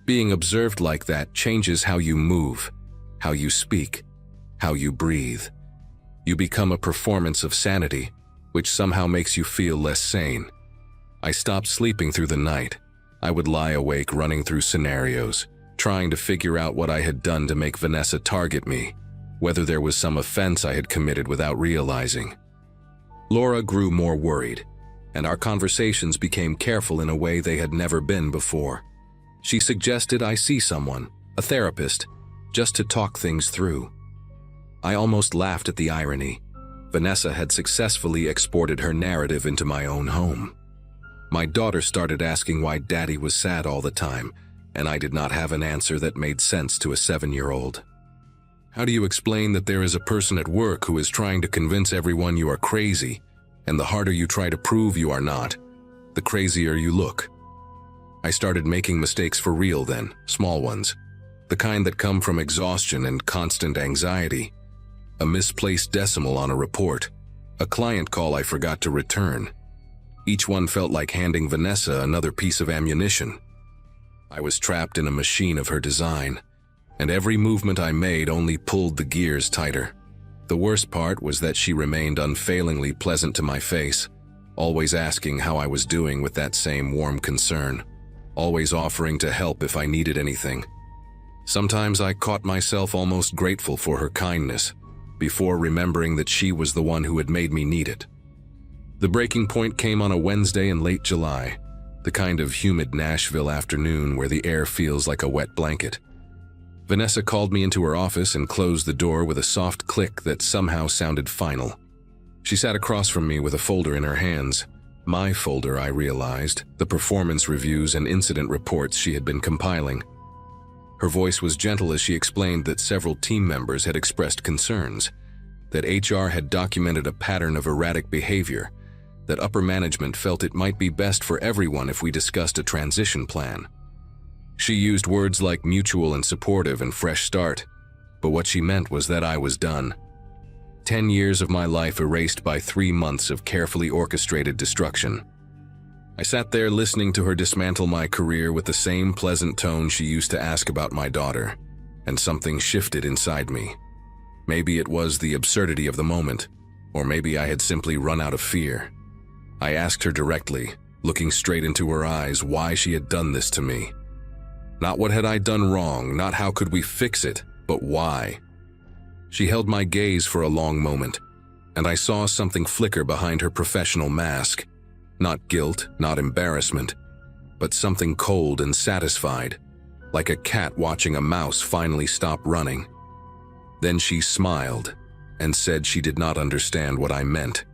Being observed like that changes how you move, how you speak, how you breathe. You become a performance of sanity, which somehow makes you feel less sane. I stopped sleeping through the night. I would lie awake running through scenarios, trying to figure out what I had done to make Vanessa target me, whether there was some offense I had committed without realizing. Laura grew more worried, and our conversations became careful in a way they had never been before. She suggested I see someone, a therapist, just to talk things through. I almost laughed at the irony. Vanessa had successfully exported her narrative into my own home. My daughter started asking why Daddy was sad all the time, and I did not have an answer that made sense to a 7-year-old. How do you explain that there is a person at work who is trying to convince everyone you are crazy, and the harder you try to prove you are not, the crazier you look? I started making mistakes for real then, small ones, the kind that come from exhaustion and constant anxiety. A misplaced decimal on a report, a client call I forgot to return. Each one felt like handing Vanessa another piece of ammunition. I was trapped in a machine of her design, and every movement I made only pulled the gears tighter. The worst part was that she remained unfailingly pleasant to my face, always asking how I was doing with that same warm concern, always offering to help if I needed anything. Sometimes I caught myself almost grateful for her kindness, before remembering that she was the one who had made me need it. The breaking point came on a Wednesday in late July, the kind of humid Nashville afternoon where the air feels like a wet blanket. Vanessa called me into her office and closed the door with a soft click that somehow sounded final. She sat across from me with a folder in her hands. My folder, I realized, the performance reviews and incident reports she had been compiling. Her voice was gentle as she explained that several team members had expressed concerns, that HR had documented a pattern of erratic behavior, that upper management felt it might be best for everyone if we discussed a transition plan. She used words like mutual and supportive and fresh start, but what she meant was that I was done. 10 years of my life erased by 3 months of carefully orchestrated destruction. I sat there listening to her dismantle my career with the same pleasant tone she used to ask about my daughter, and something shifted inside me. Maybe it was the absurdity of the moment, or maybe I had simply run out of fear. I asked her directly, looking straight into her eyes, why she had done this to me. Not what had I done wrong, not how could we fix it, but why. She held my gaze for a long moment, and I saw something flicker behind her professional mask. Not guilt, not embarrassment, but something cold and satisfied, like a cat watching a mouse finally stop running. Then she smiled and said she did not understand what I meant,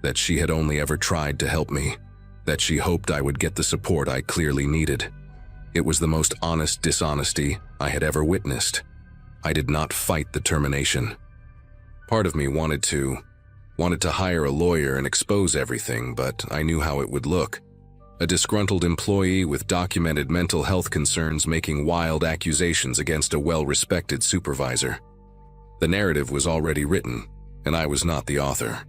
that she had only ever tried to help me, that she hoped I would get the support I clearly needed. It was the most honest dishonesty I had ever witnessed. I did not fight the termination. Part of me wanted to hire a lawyer and expose everything, but I knew how it would look. A disgruntled employee with documented mental health concerns making wild accusations against a well-respected supervisor. The narrative was already written, and I was not the author.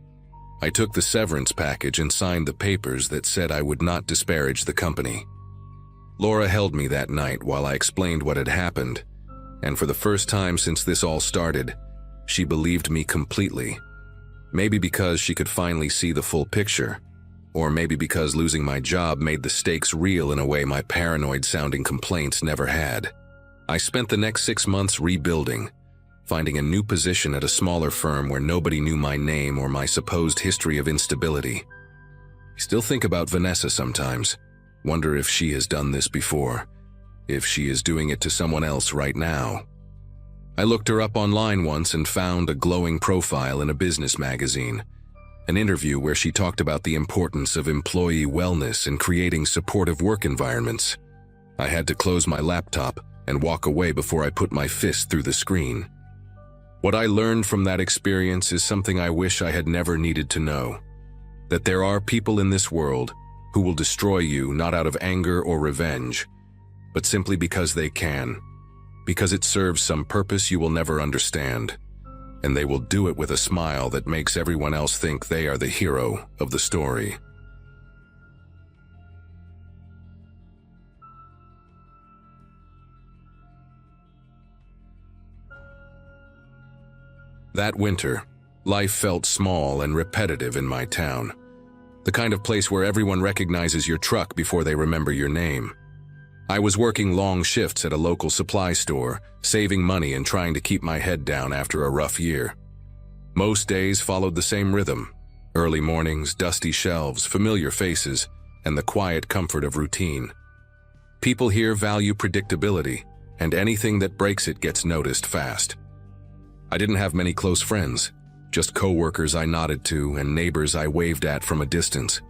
I took the severance package and signed the papers that said I would not disparage the company. Laura held me that night while I explained what had happened, and for the first time since this all started, she believed me completely. Maybe because she could finally see the full picture, or maybe because losing my job made the stakes real in a way my paranoid-sounding complaints never had. I spent the next 6 months rebuilding, finding a new position at a smaller firm where nobody knew my name or my supposed history of instability. I still think about Vanessa sometimes, wonder if she has done this before, if she is doing it to someone else right now. I looked her up online once and found a glowing profile in a business magazine, an interview where she talked about the importance of employee wellness and creating supportive work environments. I had to close my laptop and walk away before I put my fist through the screen. What I learned from that experience is something I wish I had never needed to know. That there are people in this world who will destroy you not out of anger or revenge, but simply because they can, because it serves some purpose you will never understand, and they will do it with a smile that makes everyone else think they are the hero of the story. That winter, life felt small and repetitive in my town. The kind of place where everyone recognizes your truck before they remember your name. I was working long shifts at a local supply store, saving money and trying to keep my head down after a rough year. Most days followed the same rhythm. Early mornings, dusty shelves, familiar faces, and the quiet comfort of routine. People here value predictability, and anything that breaks it gets noticed fast. I didn't have many close friends, just co-workers I nodded to and neighbors I waved at from a distance.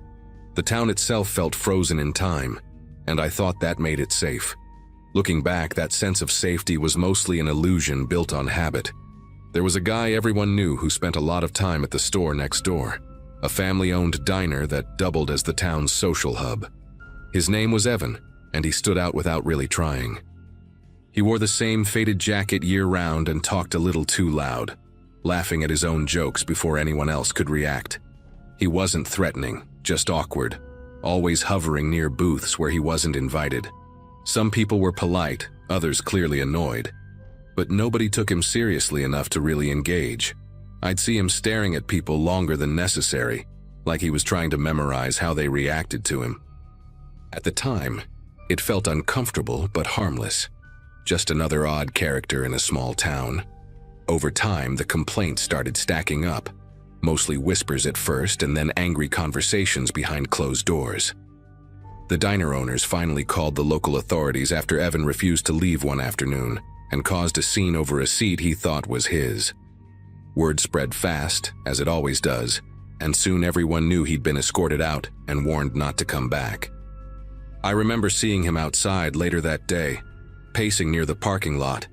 The town itself felt frozen in time, and I thought that made it safe. Looking back, that sense of safety was mostly an illusion built on habit. There was a guy everyone knew who spent a lot of time at the store next door, a family-owned diner that doubled as the town's social hub. His name was Evan, and he stood out without really trying. He wore the same faded jacket year-round and talked a little too loud, laughing at his own jokes before anyone else could react. He wasn't threatening, just awkward, always hovering near booths where he wasn't invited. Some people were polite, others clearly annoyed, but nobody took him seriously enough to really engage. I'd see him staring at people longer than necessary, like he was trying to memorize how they reacted to him. At the time, it felt uncomfortable but harmless. Just another odd character in a small town. Over time, the complaints started stacking up, mostly whispers at first and then angry conversations behind closed doors. The diner owners finally called the local authorities after Evan refused to leave one afternoon and caused a scene over a seat he thought was his. Word spread fast, as it always does, and soon everyone knew he'd been escorted out and warned not to come back. I remember seeing him outside later that day, pacing near the parking lot,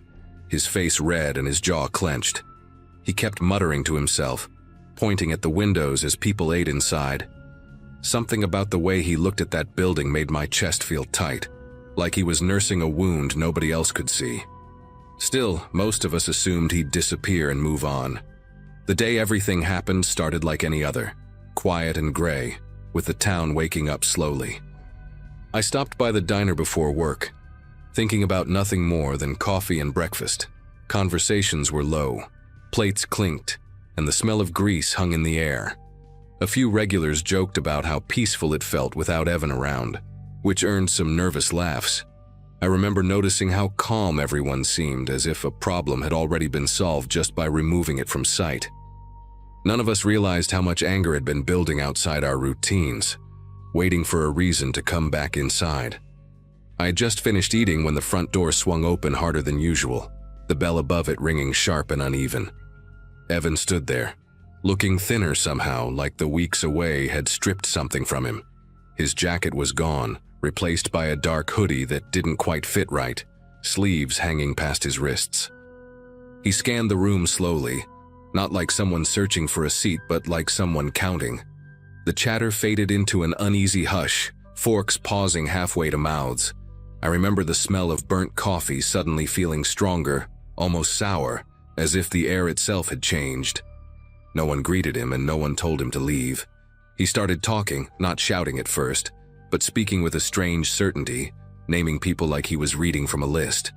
his face red and his jaw clenched. He kept muttering to himself, pointing at the windows as people ate inside. Something about the way he looked at that building made my chest feel tight, like he was nursing a wound nobody else could see. Still, most of us assumed he'd disappear and move on. The day everything happened started like any other, quiet and gray, with the town waking up slowly. I stopped by the diner before work, thinking about nothing more than coffee and breakfast. Conversations were low, plates clinked, and the smell of grease hung in the air. A few regulars joked about how peaceful it felt without Evan around, which earned some nervous laughs. I remember noticing how calm everyone seemed, as if a problem had already been solved just by removing it from sight. None of us realized how much anger had been building outside our routines, waiting for a reason to come back inside. I had just finished eating when the front door swung open harder than usual, the bell above it ringing sharp and uneven. Evan stood there, looking thinner somehow, like the weeks away had stripped something from him. His jacket was gone, replaced by a dark hoodie that didn't quite fit right, sleeves hanging past his wrists. He scanned the room slowly, not like someone searching for a seat, but like someone counting. The chatter faded into an uneasy hush, forks pausing halfway to mouths. I remember the smell of burnt coffee suddenly feeling stronger, almost sour, as if the air itself had changed. No one greeted him and no one told him to leave. He started talking, not shouting at first, but speaking with a strange certainty, naming people like he was reading from a list.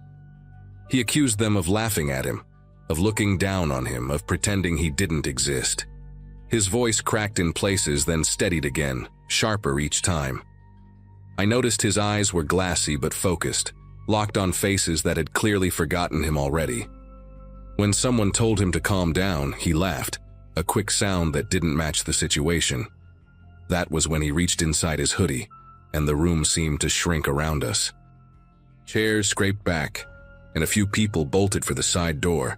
He accused them of laughing at him, of looking down on him, of pretending he didn't exist. His voice cracked in places, then steadied again, sharper each time. I noticed his eyes were glassy but focused, locked on faces that had clearly forgotten him already. When someone told him to calm down, he laughed, a quick sound that didn't match the situation. That was when he reached inside his hoodie, and the room seemed to shrink around us. Chairs scraped back, and a few people bolted for the side door.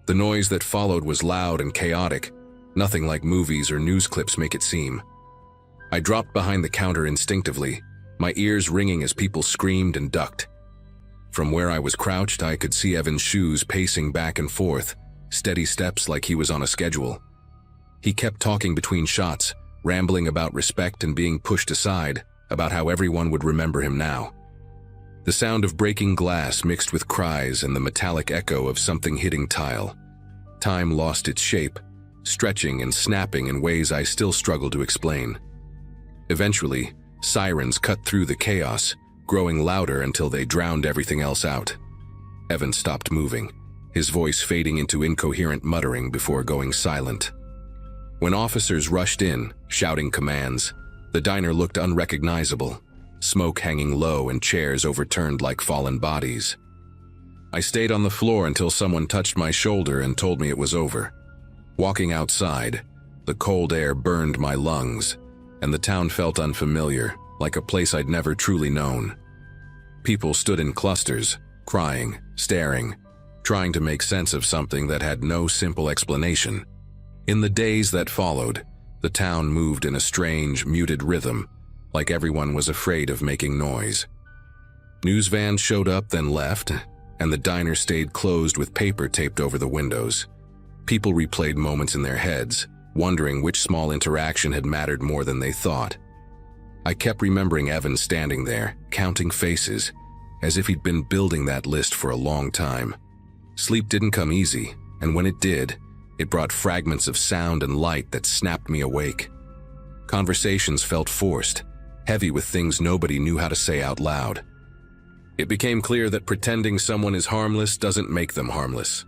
The noise that followed was loud and chaotic, nothing like movies or news clips make it seem. I dropped behind the counter instinctively, my ears ringing as people screamed and ducked. From where I was crouched, I could see Evan's shoes pacing back and forth, steady steps like he was on a schedule. He kept talking between shots, rambling about respect and being pushed aside, about how everyone would remember him now. The sound of breaking glass mixed with cries and the metallic echo of something hitting tile. Time lost its shape, stretching and snapping in ways I still struggle to explain. Eventually, sirens cut through the chaos, growing louder until they drowned everything else out. Evan stopped moving, his voice fading into incoherent muttering before going silent. When officers rushed in, shouting commands, the diner looked unrecognizable, smoke hanging low and chairs overturned like fallen bodies. I stayed on the floor until someone touched my shoulder and told me it was over. Walking outside, the cold air burned my lungs, and the town felt unfamiliar, like a place I'd never truly known. People stood in clusters, crying, staring, trying to make sense of something that had no simple explanation. In the days that followed, the town moved in a strange, muted rhythm, like everyone was afraid of making noise. News vans showed up, then left, and the diner stayed closed with paper taped over the windows. People replayed moments in their heads, wondering which small interaction had mattered more than they thought. I kept remembering Evan standing there, counting faces, as if he'd been building that list for a long time. Sleep didn't come easy, and when it did, it brought fragments of sound and light that snapped me awake. Conversations felt forced, heavy with things nobody knew how to say out loud. It became clear that pretending someone is harmless doesn't make them harmless.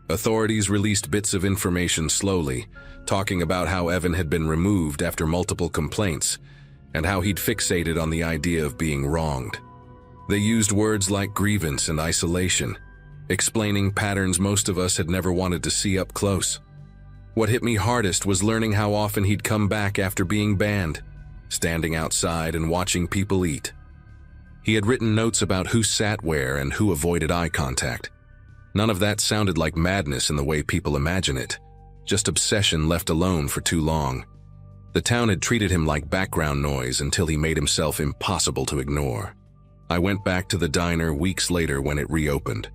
Authorities released bits of information slowly, talking about how Evan had been removed after multiple complaints, and how he'd fixated on the idea of being wronged. They used words like grievance and isolation, explaining patterns most of us had never wanted to see up close. What hit me hardest was learning how often he'd come back after being banned, standing outside and watching people eat. He had written notes about who sat where and who avoided eye contact. None of that sounded like madness in the way people imagine it, just obsession left alone for too long. The town had treated him like background noise until he made himself impossible to ignore. I went back to the diner weeks later when it reopened.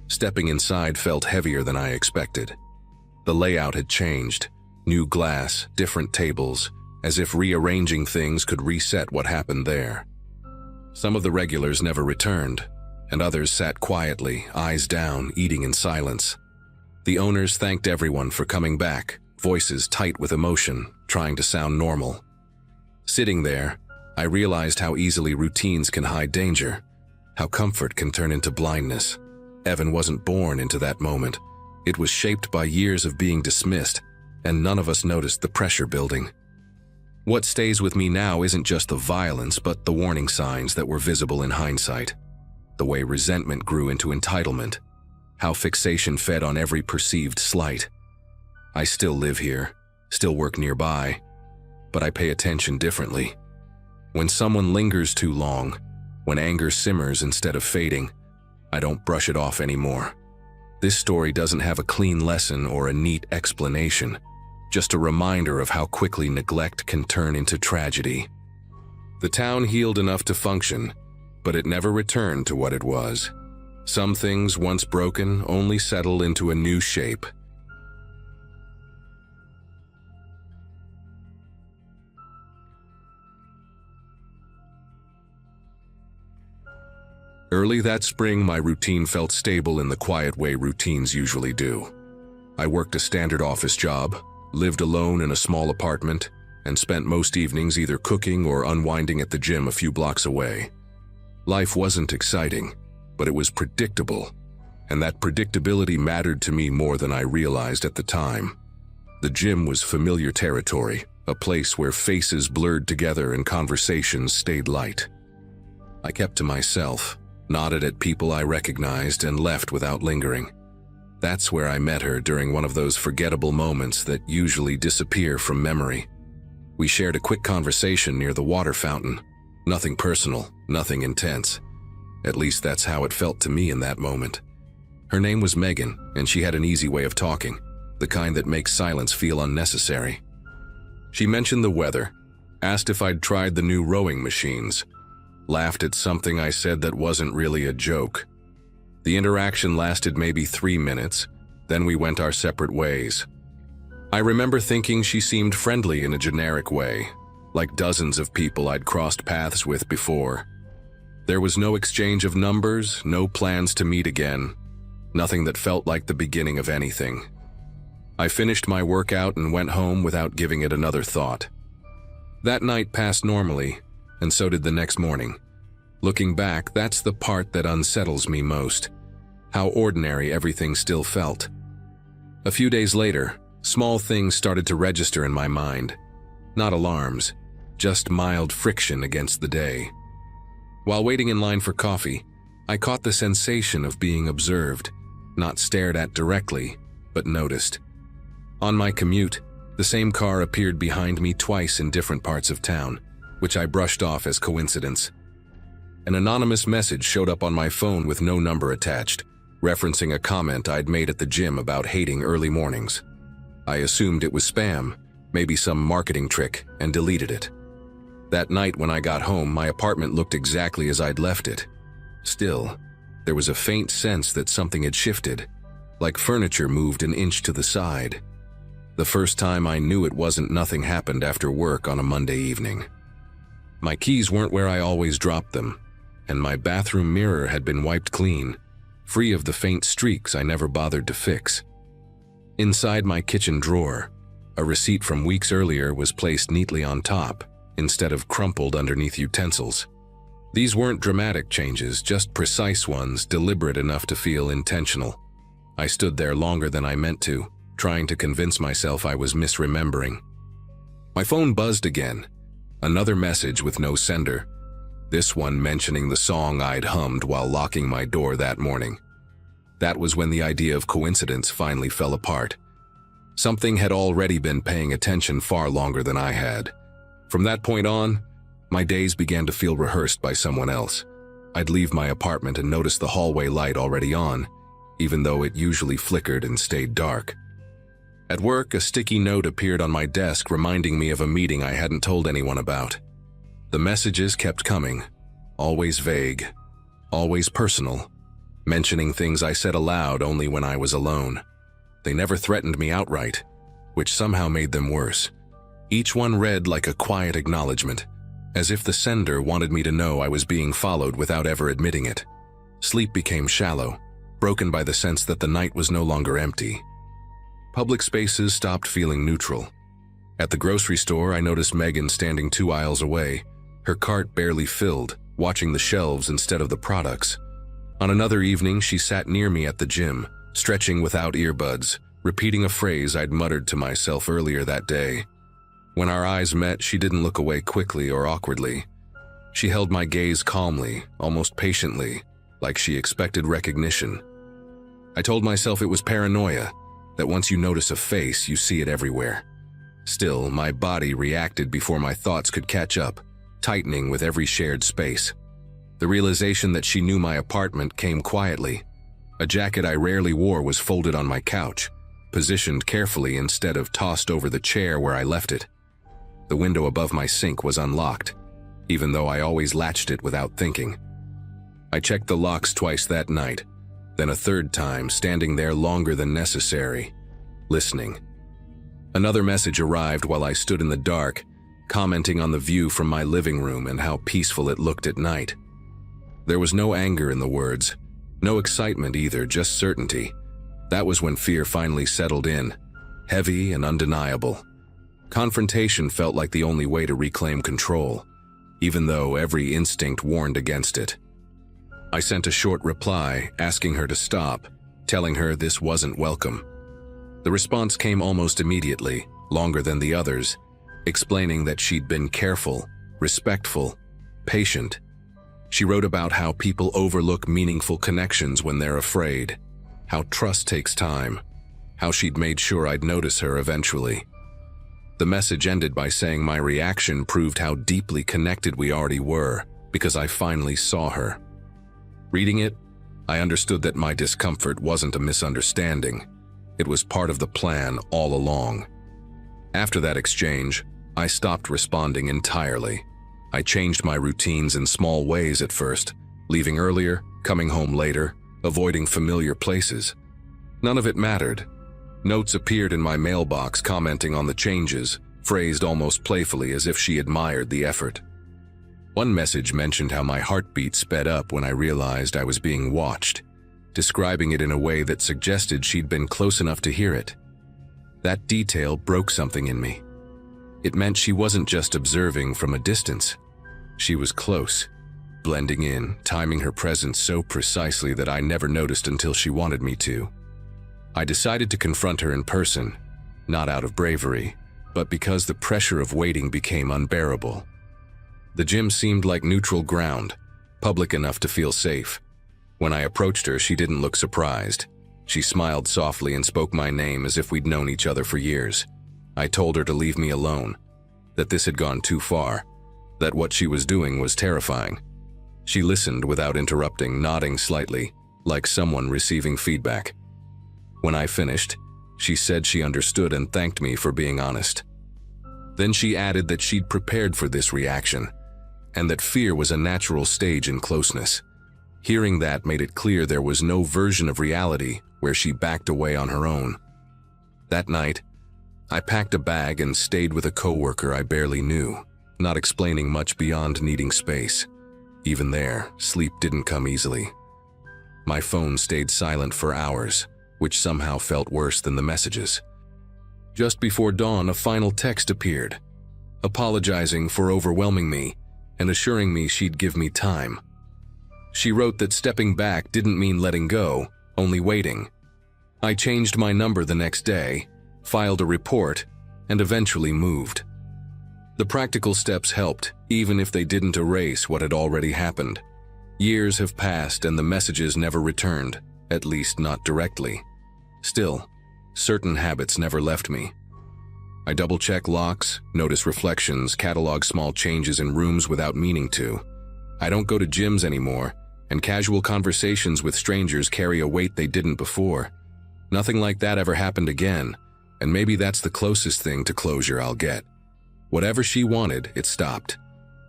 Stepping inside felt heavier than I expected. The layout had changed. New glass, different tables, as if rearranging things could reset what happened there. Some of the regulars never returned, and others sat quietly, eyes down, eating in silence. The owners thanked everyone for coming back, voices tight with emotion, trying to sound normal. Sitting there, I realized how easily routines can hide danger, how comfort can turn into blindness. Evan wasn't born into that moment. It was shaped by years of being dismissed, and none of us noticed the pressure building. What stays with me now isn't just the violence, but the warning signs that were visible in hindsight. The way resentment grew into entitlement, how fixation fed on every perceived slight. I still live here, still work nearby, but I pay attention differently. When someone lingers too long, when anger simmers instead of fading, I don't brush it off anymore. This story doesn't have a clean lesson or a neat explanation, just a reminder of how quickly neglect can turn into tragedy. The town healed enough to function, but it never returned to what it was. Some things, once broken, only settle into a new shape. Early that spring, my routine felt stable in the quiet way routines usually do. I worked a standard office job, lived alone in a small apartment, and spent most evenings either cooking or unwinding at the gym a few blocks away. Life wasn't exciting, but it was predictable, and that predictability mattered to me more than I realized at the time. The gym was familiar territory, a place where faces blurred together and conversations stayed light. I kept to myself, nodded at people I recognized, and left without lingering. That's where I met her during one of those forgettable moments that usually disappear from memory. We shared a quick conversation near the water fountain. Nothing personal, nothing intense. At least that's how it felt to me in that moment. Her name was Megan, and she had an easy way of talking, the kind that makes silence feel unnecessary. She mentioned the weather, asked if I'd tried the new rowing machines, laughed at something I said that wasn't really a joke. The interaction lasted maybe 3 minutes, then we went our separate ways. I remember thinking she seemed friendly in a generic way, like dozens of people I'd crossed paths with before. There was no exchange of numbers, no plans to meet again, nothing that felt like the beginning of anything. I finished my workout and went home without giving it another thought. That night passed normally, and so did the next morning. Looking back, that's the part that unsettles me most, how ordinary everything still felt. A few days later, small things started to register in my mind. Not alarms, just mild friction against the day. While waiting in line for coffee, I caught the sensation of being observed, not stared at directly, but noticed. On my commute, the same car appeared behind me twice in different parts of town, which I brushed off as coincidence. An anonymous message showed up on my phone with no number attached, referencing a comment I'd made at the gym about hating early mornings. I assumed it was spam, maybe some marketing trick, and deleted it. That night when I got home, my apartment looked exactly as I'd left it. Still, there was a faint sense that something had shifted, like furniture moved an inch to the side. The first time I knew it wasn't nothing happened after work on a Monday evening. My keys weren't where I always dropped them, and my bathroom mirror had been wiped clean, free of the faint streaks I never bothered to fix. Inside my kitchen drawer, a receipt from weeks earlier was placed neatly on top, instead of crumpled underneath utensils. These weren't dramatic changes, just precise ones, deliberate enough to feel intentional. I stood there longer than I meant to, trying to convince myself I was misremembering. My phone buzzed again. Another message with no sender. This one mentioning the song I'd hummed while locking my door that morning. That was when the idea of coincidence finally fell apart. Something had already been paying attention far longer than I had. From that point on, my days began to feel rehearsed by someone else. I'd leave my apartment and notice the hallway light already on, even though it usually flickered and stayed dark. At work, a sticky note appeared on my desk reminding me of a meeting I hadn't told anyone about. The messages kept coming, always vague, always personal, mentioning things I said aloud only when I was alone. They never threatened me outright, which somehow made them worse. Each one read like a quiet acknowledgement, as if the sender wanted me to know I was being followed without ever admitting it. Sleep became shallow, broken by the sense that the night was no longer empty. Public spaces stopped feeling neutral. At the grocery store, I noticed Megan standing 2 aisles away, her cart barely filled, watching the shelves instead of the products. On another evening, she sat near me at the gym, stretching without earbuds, repeating a phrase I'd muttered to myself earlier that day. When our eyes met, she didn't look away quickly or awkwardly. She held my gaze calmly, almost patiently, like she expected recognition. I told myself it was paranoia, that once you notice a face, you see it everywhere. Still, my body reacted before my thoughts could catch up, tightening with every shared space. The realization that she knew my apartment came quietly. A jacket I rarely wore was folded on my couch, positioned carefully instead of tossed over the chair where I left it. The window above my sink was unlocked, even though I always latched it without thinking. I checked the locks twice that night, then a third time, standing there longer than necessary, listening. Another message arrived while I stood in the dark, commenting on the view from my living room and how peaceful it looked at night. There was no anger in the words, no excitement either, just certainty. That was when fear finally settled in, heavy and undeniable. Confrontation felt like the only way to reclaim control, even though every instinct warned against it. I sent a short reply asking her to stop, telling her this wasn't welcome. The response came almost immediately, longer than the others, explaining that she'd been careful, respectful, patient. She wrote about how people overlook meaningful connections when they're afraid, how trust takes time, how she'd made sure I'd notice her eventually. The message ended by saying my reaction proved how deeply connected we already were, because I finally saw her. Reading it, I understood that my discomfort wasn't a misunderstanding. It was part of the plan all along. After that exchange, I stopped responding entirely. I changed my routines in small ways at first, leaving earlier, coming home later, avoiding familiar places. None of it mattered. Notes appeared in my mailbox commenting on the changes, phrased almost playfully as if she admired the effort. One message mentioned how my heartbeat sped up when I realized I was being watched, describing it in a way that suggested she'd been close enough to hear it. That detail broke something in me. It meant she wasn't just observing from a distance. She was close, blending in, timing her presence so precisely that I never noticed until she wanted me to. I decided to confront her in person, not out of bravery, but because the pressure of waiting became unbearable. The gym seemed like neutral ground, public enough to feel safe. When I approached her, she didn't look surprised. She smiled softly and spoke my name as if we'd known each other for years. I told her to leave me alone, that this had gone too far, that what she was doing was terrifying. She listened without interrupting, nodding slightly, like someone receiving feedback. When I finished, she said she understood and thanked me for being honest. Then she added that she'd prepared for this reaction, and that fear was a natural stage in closeness. Hearing that made it clear there was no version of reality where she backed away on her own. That night, I packed a bag and stayed with a coworker I barely knew, not explaining much beyond needing space. Even there, sleep didn't come easily. My phone stayed silent for hours, which somehow felt worse than the messages. Just before dawn, a final text appeared, apologizing for overwhelming me and assuring me she'd give me time. She wrote that stepping back didn't mean letting go, only waiting. I changed my number the next day, filed a report, and eventually moved. The practical steps helped, even if they didn't erase what had already happened. Years have passed and the messages never returned, at least not directly. Still, certain habits never left me. I double-check locks, notice reflections, catalog small changes in rooms without meaning to. I don't go to gyms anymore, and casual conversations with strangers carry a weight they didn't before. Nothing like that ever happened again, and maybe that's the closest thing to closure I'll get. Whatever she wanted, it stopped.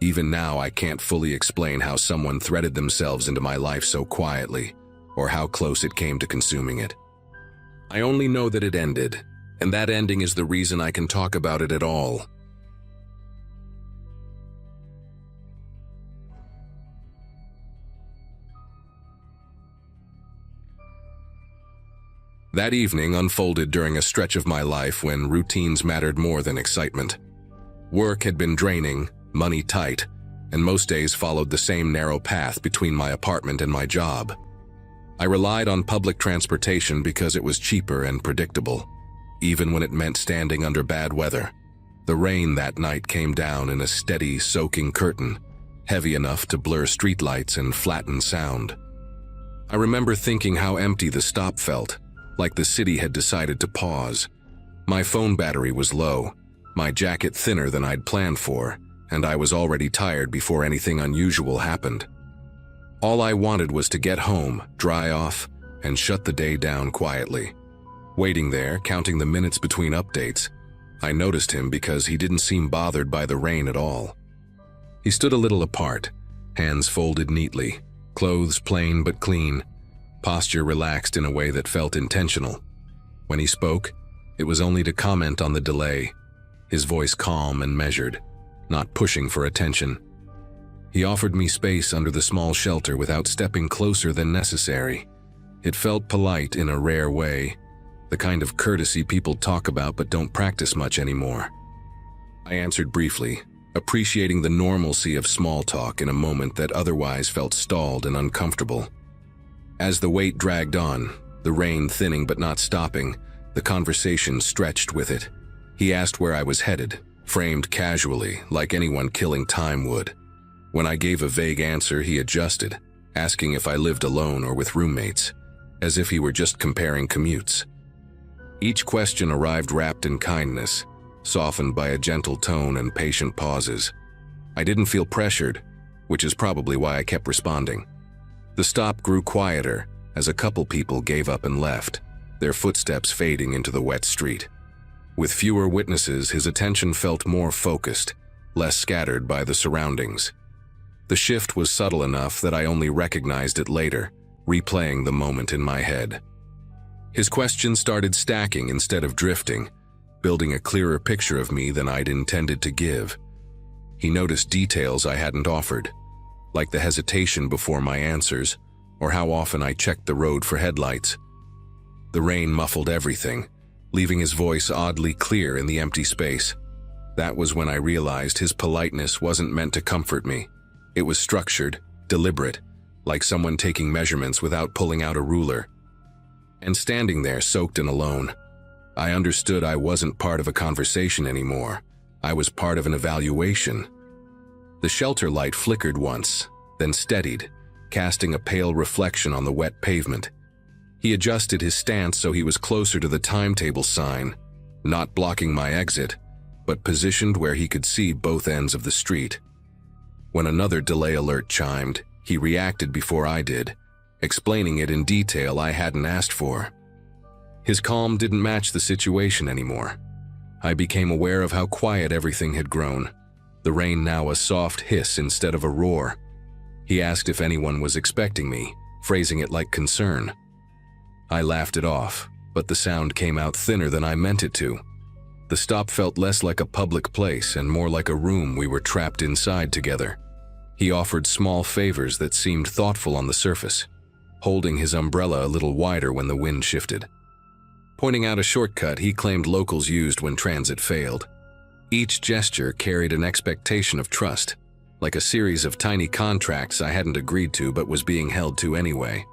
Even now, I can't fully explain how someone threaded themselves into my life so quietly, or how close it came to consuming it. I only know that it ended, and that ending is the reason I can talk about it at all. That evening unfolded during a stretch of my life when routines mattered more than excitement. Work had been draining, money tight, and most days followed the same narrow path between my apartment and my job. I relied on public transportation because it was cheaper and predictable, even when it meant standing under bad weather. The rain that night came down in a steady, soaking curtain, heavy enough to blur streetlights and flatten sound. I remember thinking how empty the stop felt, like the city had decided to pause. My phone battery was low, my jacket thinner than I'd planned for, and I was already tired before anything unusual happened. All I wanted was to get home, dry off, and shut the day down quietly. Waiting there, counting the minutes between updates, I noticed him because he didn't seem bothered by the rain at all. He stood a little apart, hands folded neatly, clothes plain but clean, posture relaxed in a way that felt intentional. When he spoke, it was only to comment on the delay, his voice calm and measured, not pushing for attention. He offered me space under the small shelter without stepping closer than necessary. It felt polite in a rare way, the kind of courtesy people talk about but don't practice much anymore. I answered briefly, appreciating the normalcy of small talk in a moment that otherwise felt stalled and uncomfortable. As the wait dragged on, the rain thinning but not stopping, the conversation stretched with it. He asked where I was headed, framed casually, like anyone killing time would. When I gave a vague answer, he adjusted, asking if I lived alone or with roommates, as if he were just comparing commutes. Each question arrived wrapped in kindness, softened by a gentle tone and patient pauses. I didn't feel pressured, which is probably why I kept responding. The stop grew quieter as a couple people gave up and left, their footsteps fading into the wet street. With fewer witnesses, his attention felt more focused, less scattered by the surroundings. The shift was subtle enough that I only recognized it later, replaying the moment in my head. His questions started stacking instead of drifting, building a clearer picture of me than I'd intended to give. He noticed details I hadn't offered, like the hesitation before my answers, or how often I checked the road for headlights. The rain muffled everything, leaving his voice oddly clear in the empty space. That was when I realized his politeness wasn't meant to comfort me. It was structured, deliberate, like someone taking measurements without pulling out a ruler. And standing there soaked and alone, I understood I wasn't part of a conversation anymore. I was part of an evaluation. The shelter light flickered once, then steadied, casting a pale reflection on the wet pavement. He adjusted his stance so he was closer to the timetable sign, not blocking my exit, but positioned where he could see both ends of the street. When another delay alert chimed, he reacted before I did, explaining it in detail I hadn't asked for. His calm didn't match the situation anymore. I became aware of how quiet everything had grown, the rain now a soft hiss instead of a roar. He asked if anyone was expecting me, phrasing it like concern. I laughed it off, but the sound came out thinner than I meant it to. The stop felt less like a public place and more like a room we were trapped inside together. He offered small favors that seemed thoughtful on the surface, holding his umbrella a little wider when the wind shifted. Pointing out a shortcut he claimed locals used when transit failed. Each gesture carried an expectation of trust, like a series of tiny contracts I hadn't agreed to but was being held to anyway.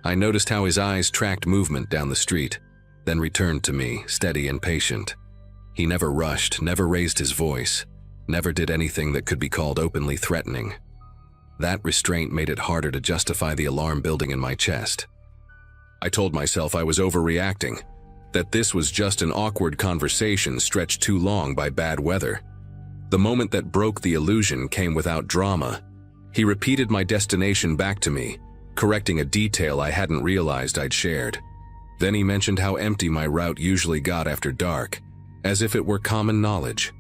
I noticed how his eyes tracked movement down the street, then returned to me, steady and patient. He never rushed, never raised his voice, never did anything that could be called openly threatening. That restraint made it harder to justify the alarm building in my chest. I told myself I was overreacting, that this was just an awkward conversation stretched too long by bad weather. The moment that broke the illusion came without drama. He repeated my destination back to me, correcting a detail I hadn't realized I'd shared. Then he mentioned how empty my route usually got after dark, as if it were common knowledge.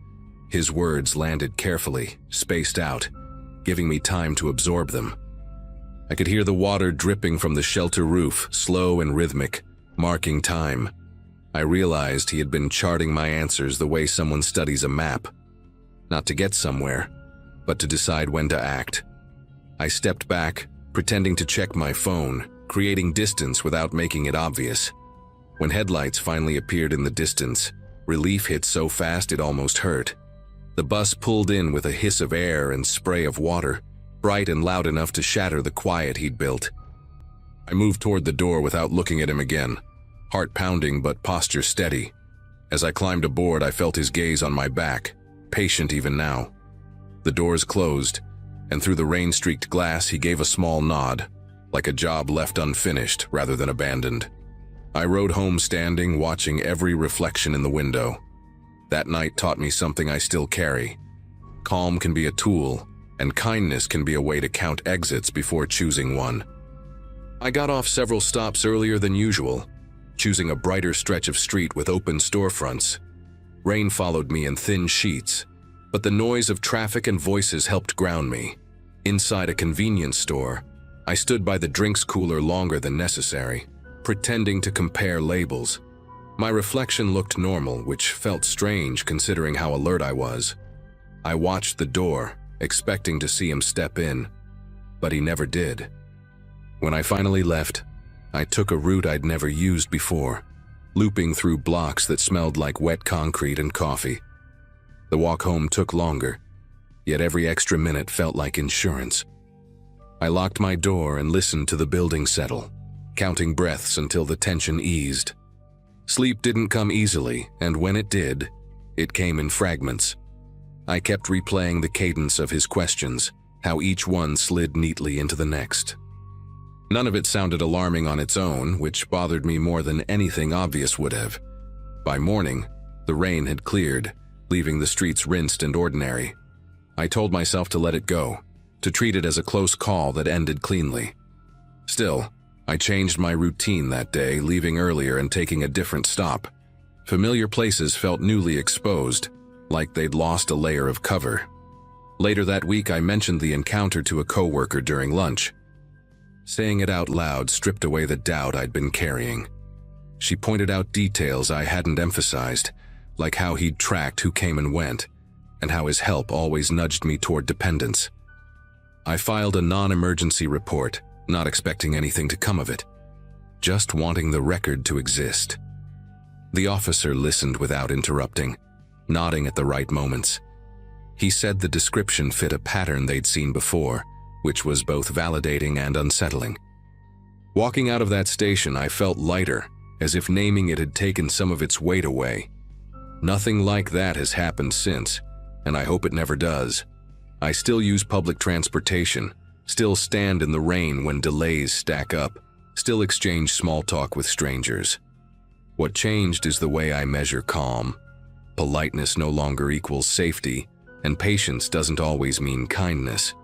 His words landed carefully, spaced out, giving me time to absorb them. I could hear the water dripping from the shelter roof, slow and rhythmic, marking time. I realized he had been charting my answers the way someone studies a map. Not to get somewhere, but to decide when to act. I stepped back, pretending to check my phone, creating distance without making it obvious. When headlights finally appeared in the distance, relief hit so fast it almost hurt. The bus pulled in with a hiss of air and spray of water, bright and loud enough to shatter the quiet he'd built. I moved toward the door without looking at him again, heart pounding but posture steady. As I climbed aboard, I felt his gaze on my back, patient even now. The doors closed, and through the rain-streaked glass he gave a small nod, like a job left unfinished rather than abandoned. I rode home standing, watching every reflection in the window. That night taught me something I still carry. Calm can be a tool, and kindness can be a way to count exits before choosing one. I got off several stops earlier than usual, choosing a brighter stretch of street with open storefronts. Rain followed me in thin sheets, but the noise of traffic and voices helped ground me. Inside a convenience store, I stood by the drinks cooler longer than necessary, pretending to compare labels. My reflection looked normal, which felt strange considering how alert I was. I watched the door, expecting to see him step in, but he never did. When I finally left, I took a route I'd never used before, looping through blocks that smelled like wet concrete and coffee. The walk home took longer, yet every extra minute felt like insurance. I locked my door and listened to the building settle, counting breaths until the tension eased. Sleep didn't come easily, and when it did, it came in fragments. I kept replaying the cadence of his questions, how each one slid neatly into the next. None of it sounded alarming on its own, which bothered me more than anything obvious would have. By morning, the rain had cleared, leaving the streets rinsed and ordinary. I told myself to let it go, to treat it as a close call that ended cleanly. Still, I changed my routine that day, leaving earlier and taking a different stop. Familiar places felt newly exposed, like they'd lost a layer of cover. Later that week, I mentioned the encounter to a coworker during lunch. Saying it out loud stripped away the doubt I'd been carrying. She pointed out details I hadn't emphasized, like how he'd tracked who came and went, and how his help always nudged me toward dependence. I filed a non-emergency report, not expecting anything to come of it, just wanting the record to exist. The officer listened without interrupting, nodding at the right moments. He said the description fit a pattern they'd seen before, which was both validating and unsettling. Walking out of that station, I felt lighter, as if naming it had taken some of its weight away. Nothing like that has happened since, and I hope it never does. I still use public transportation, still stand in the rain when delays stack up, still exchange small talk with strangers. What changed is the way I measure calm. Politeness no longer equals safety, and patience doesn't always mean kindness.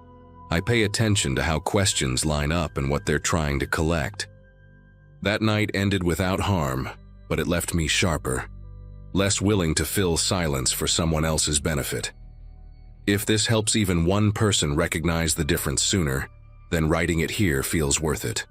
I pay attention to how questions line up and what they're trying to collect. That night ended without harm, but it left me sharper, less willing to fill silence for someone else's benefit. If this helps even one person recognize the difference sooner, then writing it here feels worth it.